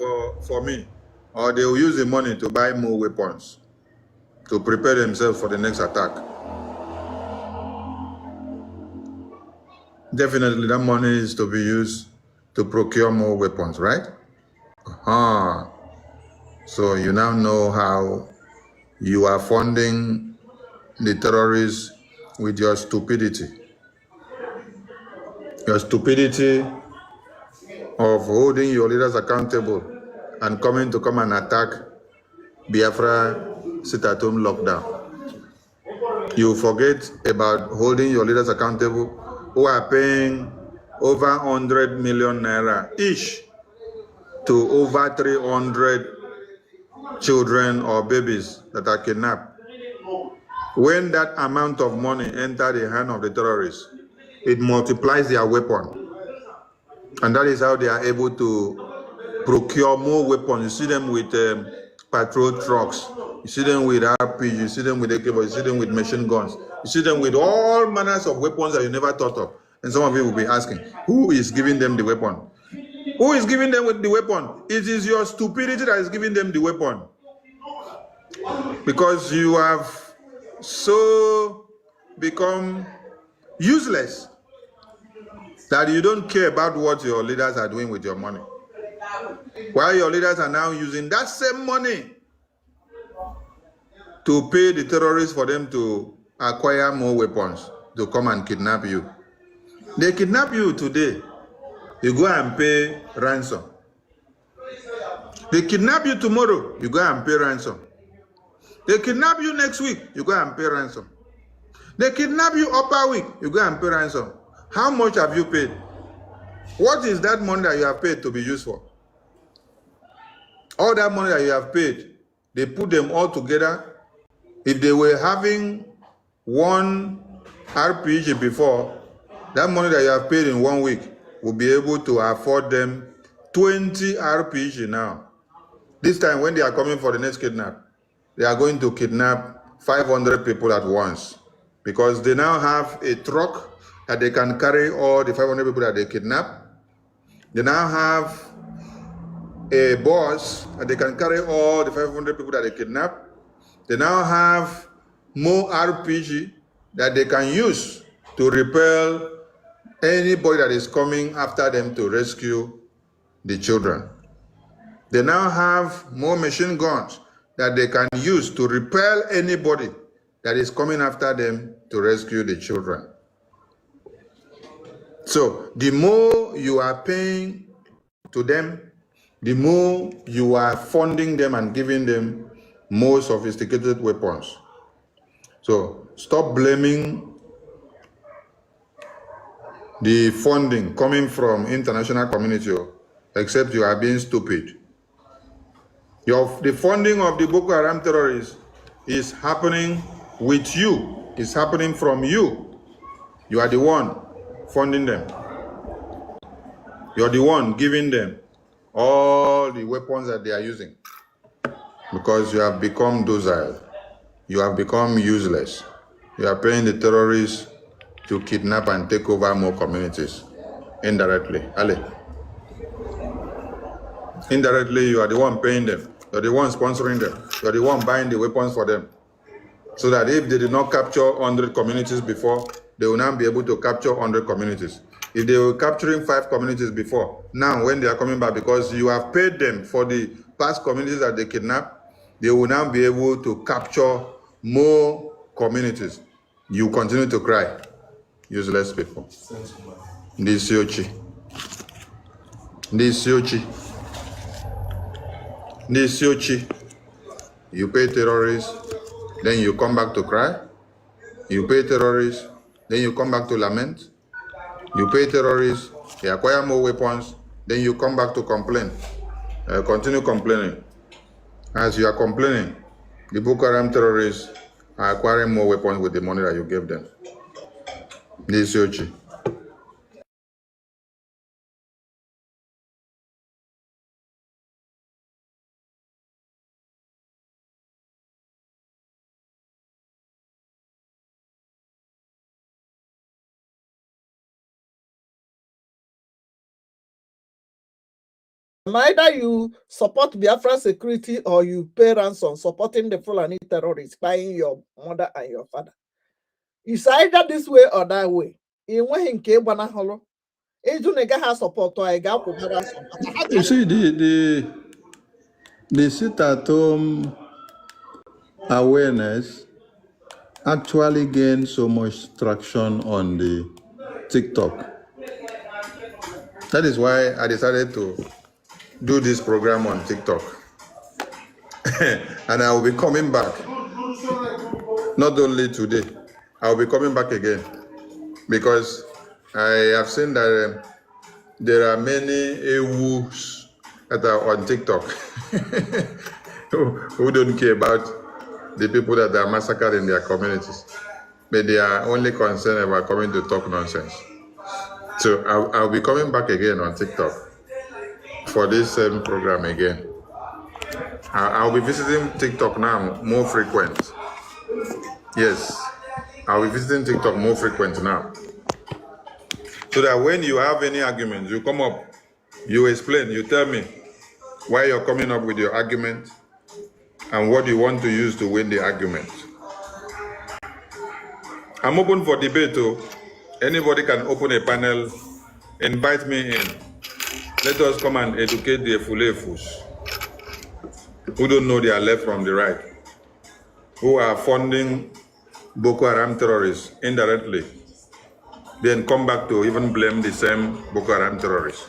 for me? Or they will use the money to buy more weapons to prepare themselves for the next attack? Definitely that money is to be used to procure more weapons, right? So you now know how you are funding the terrorists with your stupidity. Your stupidity of holding your leaders accountable and come and attack Biafra sit-at-home lockdown. You forget about holding your leaders accountable who are paying over 100 million naira each to over 300 children or babies that are kidnapped. When that amount of money enters the hand of the terrorists, it multiplies their weapon. And that is how they are able to procure more weapons. You see them with patrol trucks. You see them with RPG. You see them with AK, you see them with machine guns. You see them with all manners of weapons that you never thought of. And some of you will be asking, who is giving them the weapon? Who is giving them the weapon? It is your stupidity that is giving them the weapon. Because you have so become useless that you don't care about what your leaders are doing with your money. While your leaders are now using that same money to pay the terrorists for them to acquire more weapons to come and kidnap you. They kidnap you today, you go and pay ransom. They kidnap you tomorrow, you go and pay ransom. They kidnap you next week, you go and pay ransom. They kidnap you upper week, you go and pay ransom. How much have you paid? What is that money that you have paid to be used for? All that money that you have paid, they put them all together. If they were having one RPG before, that money that you have paid in 1 week will be able to afford them 20 RPG now. This time when they are coming for the next kidnap, they are going to kidnap 500 people at once because they now have a truck that they can carry all the 500 people that they kidnap. They now have a bus that they can carry all the 500 people that they kidnap. They now have more RPG that they can use to repel anybody that is coming after them to rescue the children. They now have more machine guns that they can use to repel anybody that is coming after them to rescue the children. So the more you are paying to them, the more you are funding them and giving them more sophisticated weapons. So stop blaming the funding coming from international community, except you are being stupid. The funding of the Boko Haram terrorists is happening with you. It's happening from you. You are the one funding them. You're the one giving them all the weapons that they are using because you have become docile. You have become useless. You are paying the terrorists to kidnap and take over more communities indirectly. Ali. Indirectly, you are the one paying them. You're the one sponsoring them. You're the one buying the weapons for them. So that if they did not capture 100 communities before, they will now be able to capture 100 communities. If they were capturing 5 communities before, now when they are coming back, because you have paid them for the past communities that they kidnapped, they will now be able to capture more communities. You continue to cry, useless people. Nisiochi. You pay terrorists, then you come back to cry. You pay terrorists, then you come back to lament. You pay terrorists, they acquire more weapons, then you come back to complain. Continue complaining. As you are complaining, the Boko Haram terrorists are acquiring more weapons with the money that you gave them. Nisiochi. Either you support Biafra security or you pay ransom supporting the Fulani terrorists, buying your mother and your father. It's either this way or that way. In one nke bana holo, ejunega has support or I got ransom. You see, the sit-at-home awareness actually gained so much traction on the TikTok. That is why I decided to do this program on TikTok. And I will be coming back. Not only today, I will be coming back again. Because I have seen that there are many ewus that are on TikTok who don't care about the people that are massacred in their communities. But they are only concerned about coming to talk nonsense. So I'll be coming back again on TikTok for this same program again. I'll be visiting TikTok now more frequent. Yes, I'll be visiting TikTok more frequent now. So that when you have any arguments, you come up You explain, you tell me why you're coming up with your argument and what you want to use to win the argument. I'm open for debate. Anybody can open a panel, invite me in. Let us come and educate the Efulefus who don't know their left from the right, who are funding Boko Haram terrorists indirectly, then come back to even blame the same Boko Haram terrorists.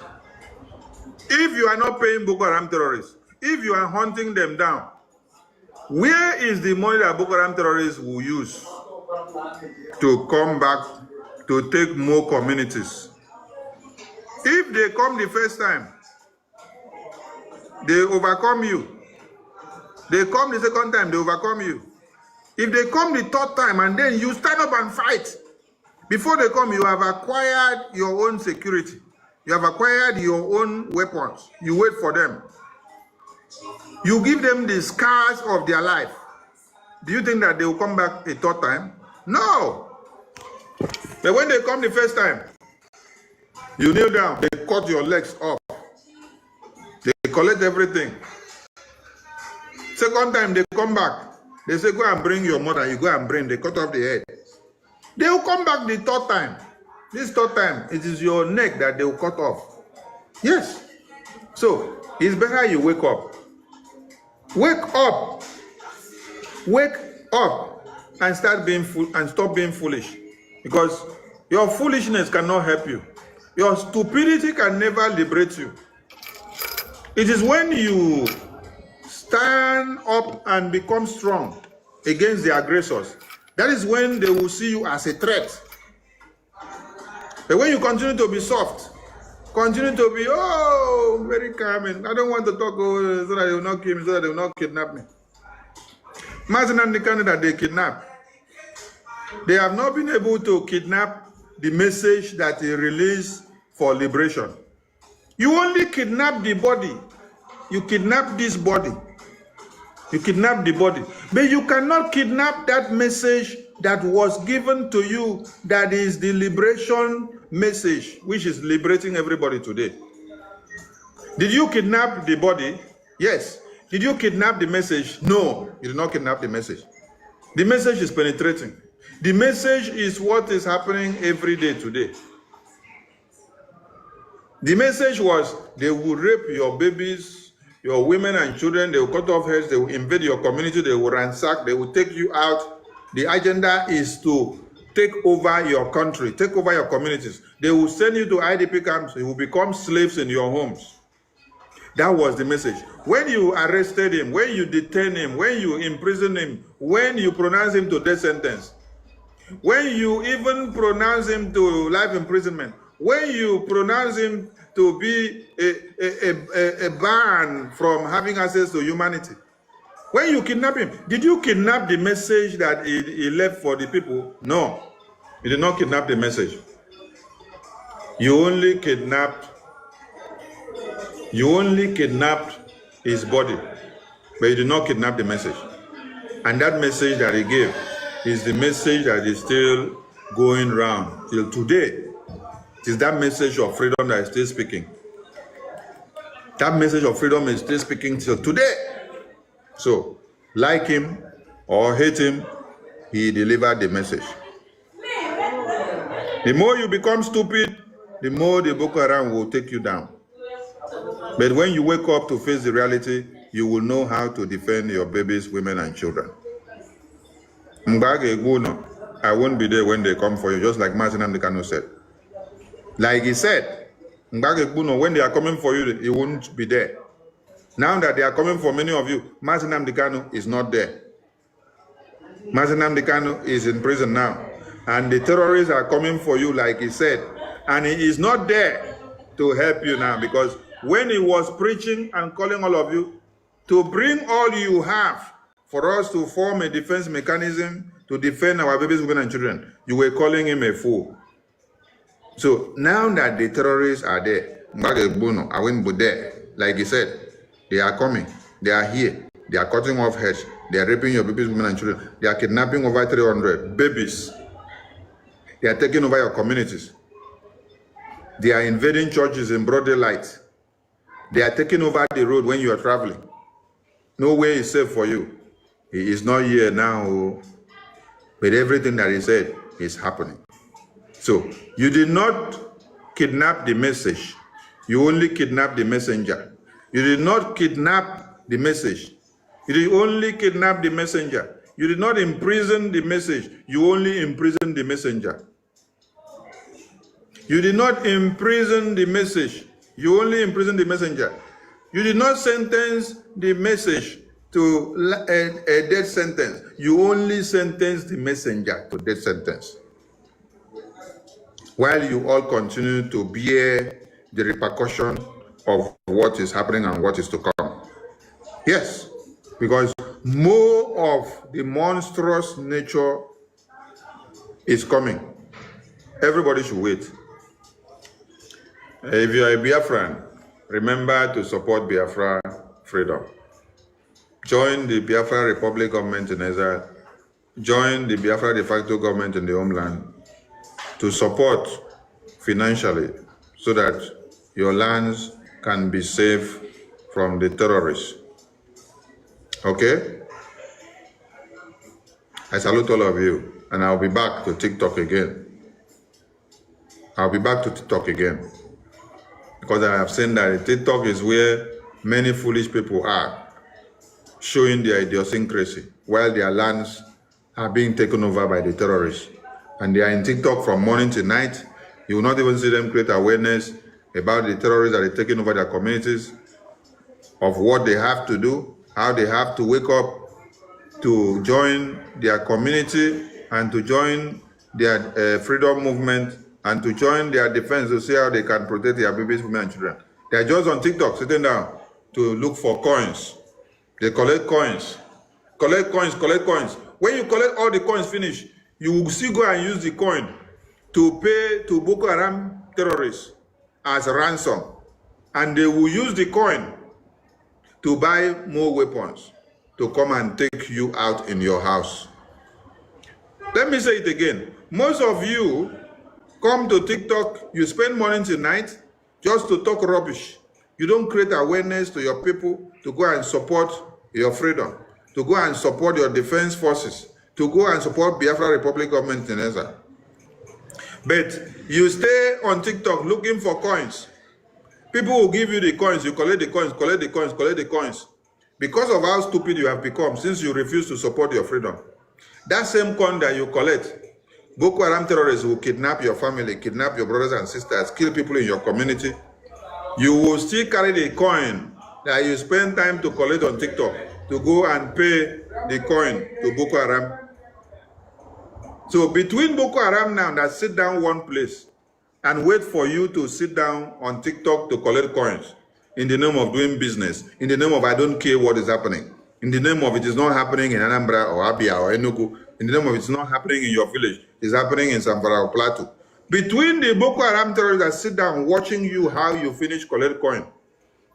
If you are not paying Boko Haram terrorists, if you are hunting them down, where is the money that Boko Haram terrorists will use to come back to take more communities? If they come the first time, they overcome you. They come the second time, they overcome you. If they come the third time and then you stand up and fight, before they come, you have acquired your own security. You have acquired your own weapons. You wait for them. You give them the scars of their life. Do you think that they will come back a third time? No. But when they come the first time, you kneel down, they cut your legs off. They collect everything. Second time they come back, they say, go and bring your mother. You go and bring, they cut off the head. They will come back the third time. This third time, it is your neck that they will cut off. Yes. So, it's better you wake up. Wake up. Wake up and start being and stop being foolish. Because your foolishness cannot help you. Your stupidity can never liberate you. It is when you stand up and become strong against the aggressors, that is when they will see you as a threat. But when you continue to be soft, continue to be, oh, very calm, and I don't want to talk so that they will not kill me, so that they will not kidnap me. NNAMDI KANU that they kidnap, they have not been able to kidnap the message that he released for liberation. You only kidnap the body. You kidnap this body. You kidnap the body. But you cannot kidnap that message that was given to you, that is the liberation message, which is liberating everybody today. Did you kidnap the body? Yes. Did you kidnap the message? No, you did not kidnap the message. The message is penetrating. The message is what is happening every day today. The message was, they will rape your babies, your women and children, they will cut off heads, they will invade your community, they will ransack, they will take you out. The agenda is to take over your country, take over your communities. They will send you to IDP camps, you will become slaves in your homes. That was the message. When you arrested him, when you detained him, when you imprisoned him, when you pronounced him to death sentence, when you even pronounce him to life imprisonment, when you pronounce him to be a ban from having access to humanity, when you kidnap him, did you kidnap the message that he left for the people? No, you did not kidnap the message. You only kidnapped his body, but you did not kidnap the message. And that message that he gave is the message that is still going round till today. It is that message of freedom that is still speaking. That message of freedom is still speaking till today. So, like him or hate him, he delivered the message. The more you become stupid, the more the Boko Haram will take you down. But when you wake up to face the reality, you will know how to defend your babies, women, and children. I won't be there when they come for you, just like NNAMDI KANU said. Like he said, when they are coming for you, he won't be there. Now that they are coming for many of you, NNAMDI KANU is not there. NNAMDI KANU is in prison now. And the terrorists are coming for you, like he said. And he is not there to help you now, because when he was preaching and calling all of you to bring all you have for us to form a defense mechanism to defend our babies, women, and children, you were calling him a fool. So now that the terrorists are there, I won't be there. Like he said, they are coming, they are here, they are cutting off heads, they are raping your babies, women, and children, they are kidnapping over 300 babies, they are taking over your communities, they are invading churches in broad daylight, They are taking over the road when you are traveling. No way is safe for you. He is not here now, but everything that he said is happening. So you did not kidnap the message. You only kidnapped the messenger. You did not kidnap the message. You did only kidnap the messenger. You did not imprison the message. You only imprisoned the messenger. You did not imprison the message. You only imprisoned the messenger. You did not sentence the message to a death sentence. You only sentenced the messenger to death sentence. While you all continue to bear the repercussion of what is happening and what is to come. Yes, because more of the monstrous nature is coming. Everybody should wait. If you are a Biafran, remember to support Biafra freedom. Join the Biafra Republic government in exile. Join the Biafra de facto government in the homeland to support financially so that your lands can be safe from the terrorists. Okay? I salute all of you, and I'll be back to TikTok again. I'll be back to TikTok again. Because I have seen that TikTok is where many foolish people are, showing their idiosyncrasy, while their lands are being taken over by the terrorists. And they are in TikTok from morning to night. You will not even see them create awareness about the terrorists that are taking over their communities, of what they have to do, how they have to wake up to join their community and to join their freedom movement and to join their defense to see how they can protect their babies, women, and children. They are just on TikTok sitting down to look for coins. They collect coins. Collect coins, collect coins. When you collect all the coins finish, you will still go and use the coin to pay to Boko Haram terrorists as a ransom. And they will use the coin to buy more weapons to come and take you out in your house. Let me say it again. Most of you come to TikTok, you spend morning till night just to talk rubbish. You don't create awareness to your people to go and support your freedom, to go and support your defense forces, to go and support Biafra Republic government in Ezra. But you stay on TikTok looking for coins. People will give you the coins, you collect the coins, collect the coins, collect the coins. Because of how stupid you have become since you refuse to support your freedom. That same coin that you collect, Boko Haram terrorists will kidnap your family, kidnap your brothers and sisters, kill people in your community. You will still carry the coin that you spend time to collect on TikTok to go and pay the coin to Boko Haram. So between Boko Haram now that sit down one place and wait for you to sit down on TikTok to collect coins in the name of doing business, in the name of I don't care what is happening, in the name of it is not happening in Anambra or Abia or Enugu, in the name of it's not happening in your village, it's happening in Zamfara or Plateau. Between the Boko Haram terrorists that sit down watching you how you finish collect coin,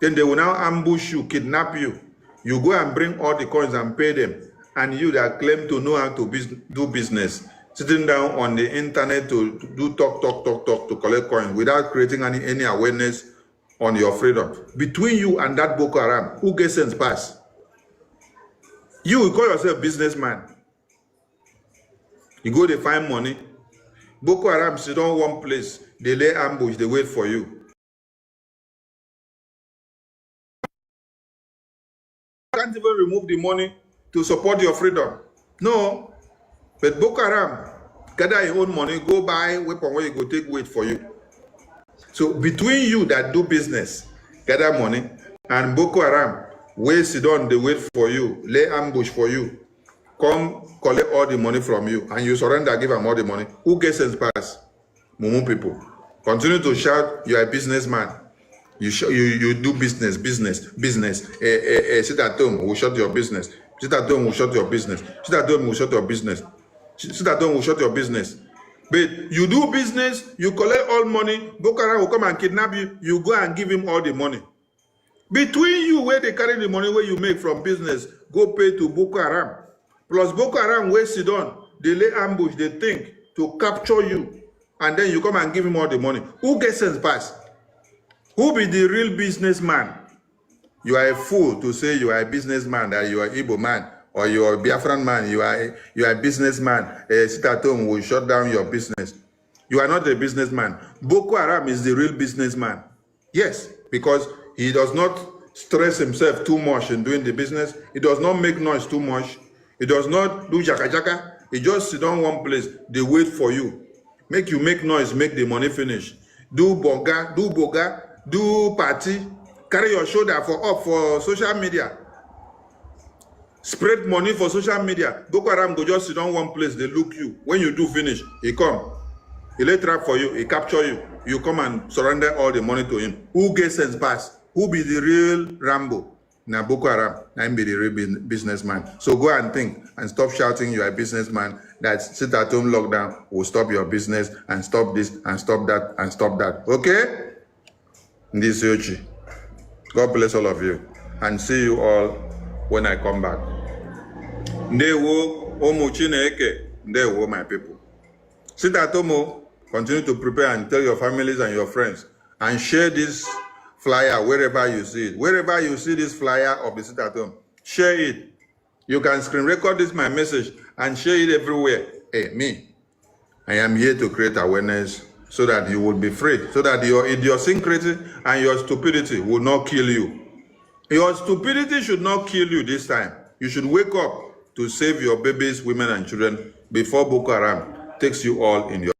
then they will now ambush you, kidnap you. You go and bring all the coins and pay them. And you that claim to know how to do business, sitting down on the internet to do talk to collect coins without creating any awareness on your freedom. Between you and that Boko Haram, who gets sense pass? You will call yourself businessman. You go to find money. Boko Haram sit on one place, they lay ambush, they wait for you. You can't even remove the money to support your freedom. No. But Boko Haram, gather your own money, go buy weapon where you go take wait for you. So between you that do business, gather money, and Boko Haram, where sit on, they wait for you, lay ambush for you, come collect all the money from you, and you surrender, give them all the money. Who gets sense pass? Mumu people. Continue to shout, you are a businessman. You do business. Sit at home, we'll shut your business. Sit at home, we'll shut your business. Sit at home, we'll shut your business. Sit at home, we'll shut your business. But you do business, you collect all money, Boko Haram will come and kidnap you, you go and give him all the money. Between you, where they carry the money where you make from business, go pay to Boko Haram. Plus Boko Haram, where sit on, they lay ambush, they think to capture you. And then you come and give him all the money. Who gets sense pass? Who be the real businessman? You are a fool to say you are a businessman, that you are Igbo man, or you are a Biafran man, you are a businessman. Sit at home will shut down your business. You are not a businessman. Boko Haram is the real businessman. Yes, because he does not stress himself too much in doing the business. He does not make noise too much. He does not do jaka jaka. He just sit down one place. They wait for you. Make you make noise, make the money finish. Do boga, do party. Carry your shoulder up for social media. Spread money for social media. Boko Haram go just sit down one place. They look you. When you do finish, he come. He lay trap for you, he capture you. You come and surrender all the money to him. Who gets sense pass? Who be the real Rambo? Now Boko Haram, I be the real businessman. So go and think and stop shouting you are a businessman. That sit at home lockdown will stop your business and stop this and stop that and stop that. Okay? This is God bless all of you and see you all when I come back. Ndewo omu Chineke, ndewo my people. Sit at home, continue to prepare and tell your families and your friends and share this flyer wherever you see it. Wherever you see this flyer of the sit at home, share it. You can screen record this my message and share it everywhere. Hey, me, I am here to create awareness so that you will be free, so that your idiosyncrasy and your stupidity will not kill you. Your stupidity should not kill you this time. You should wake up to save your babies, women, and children before Boko Haram takes you all in your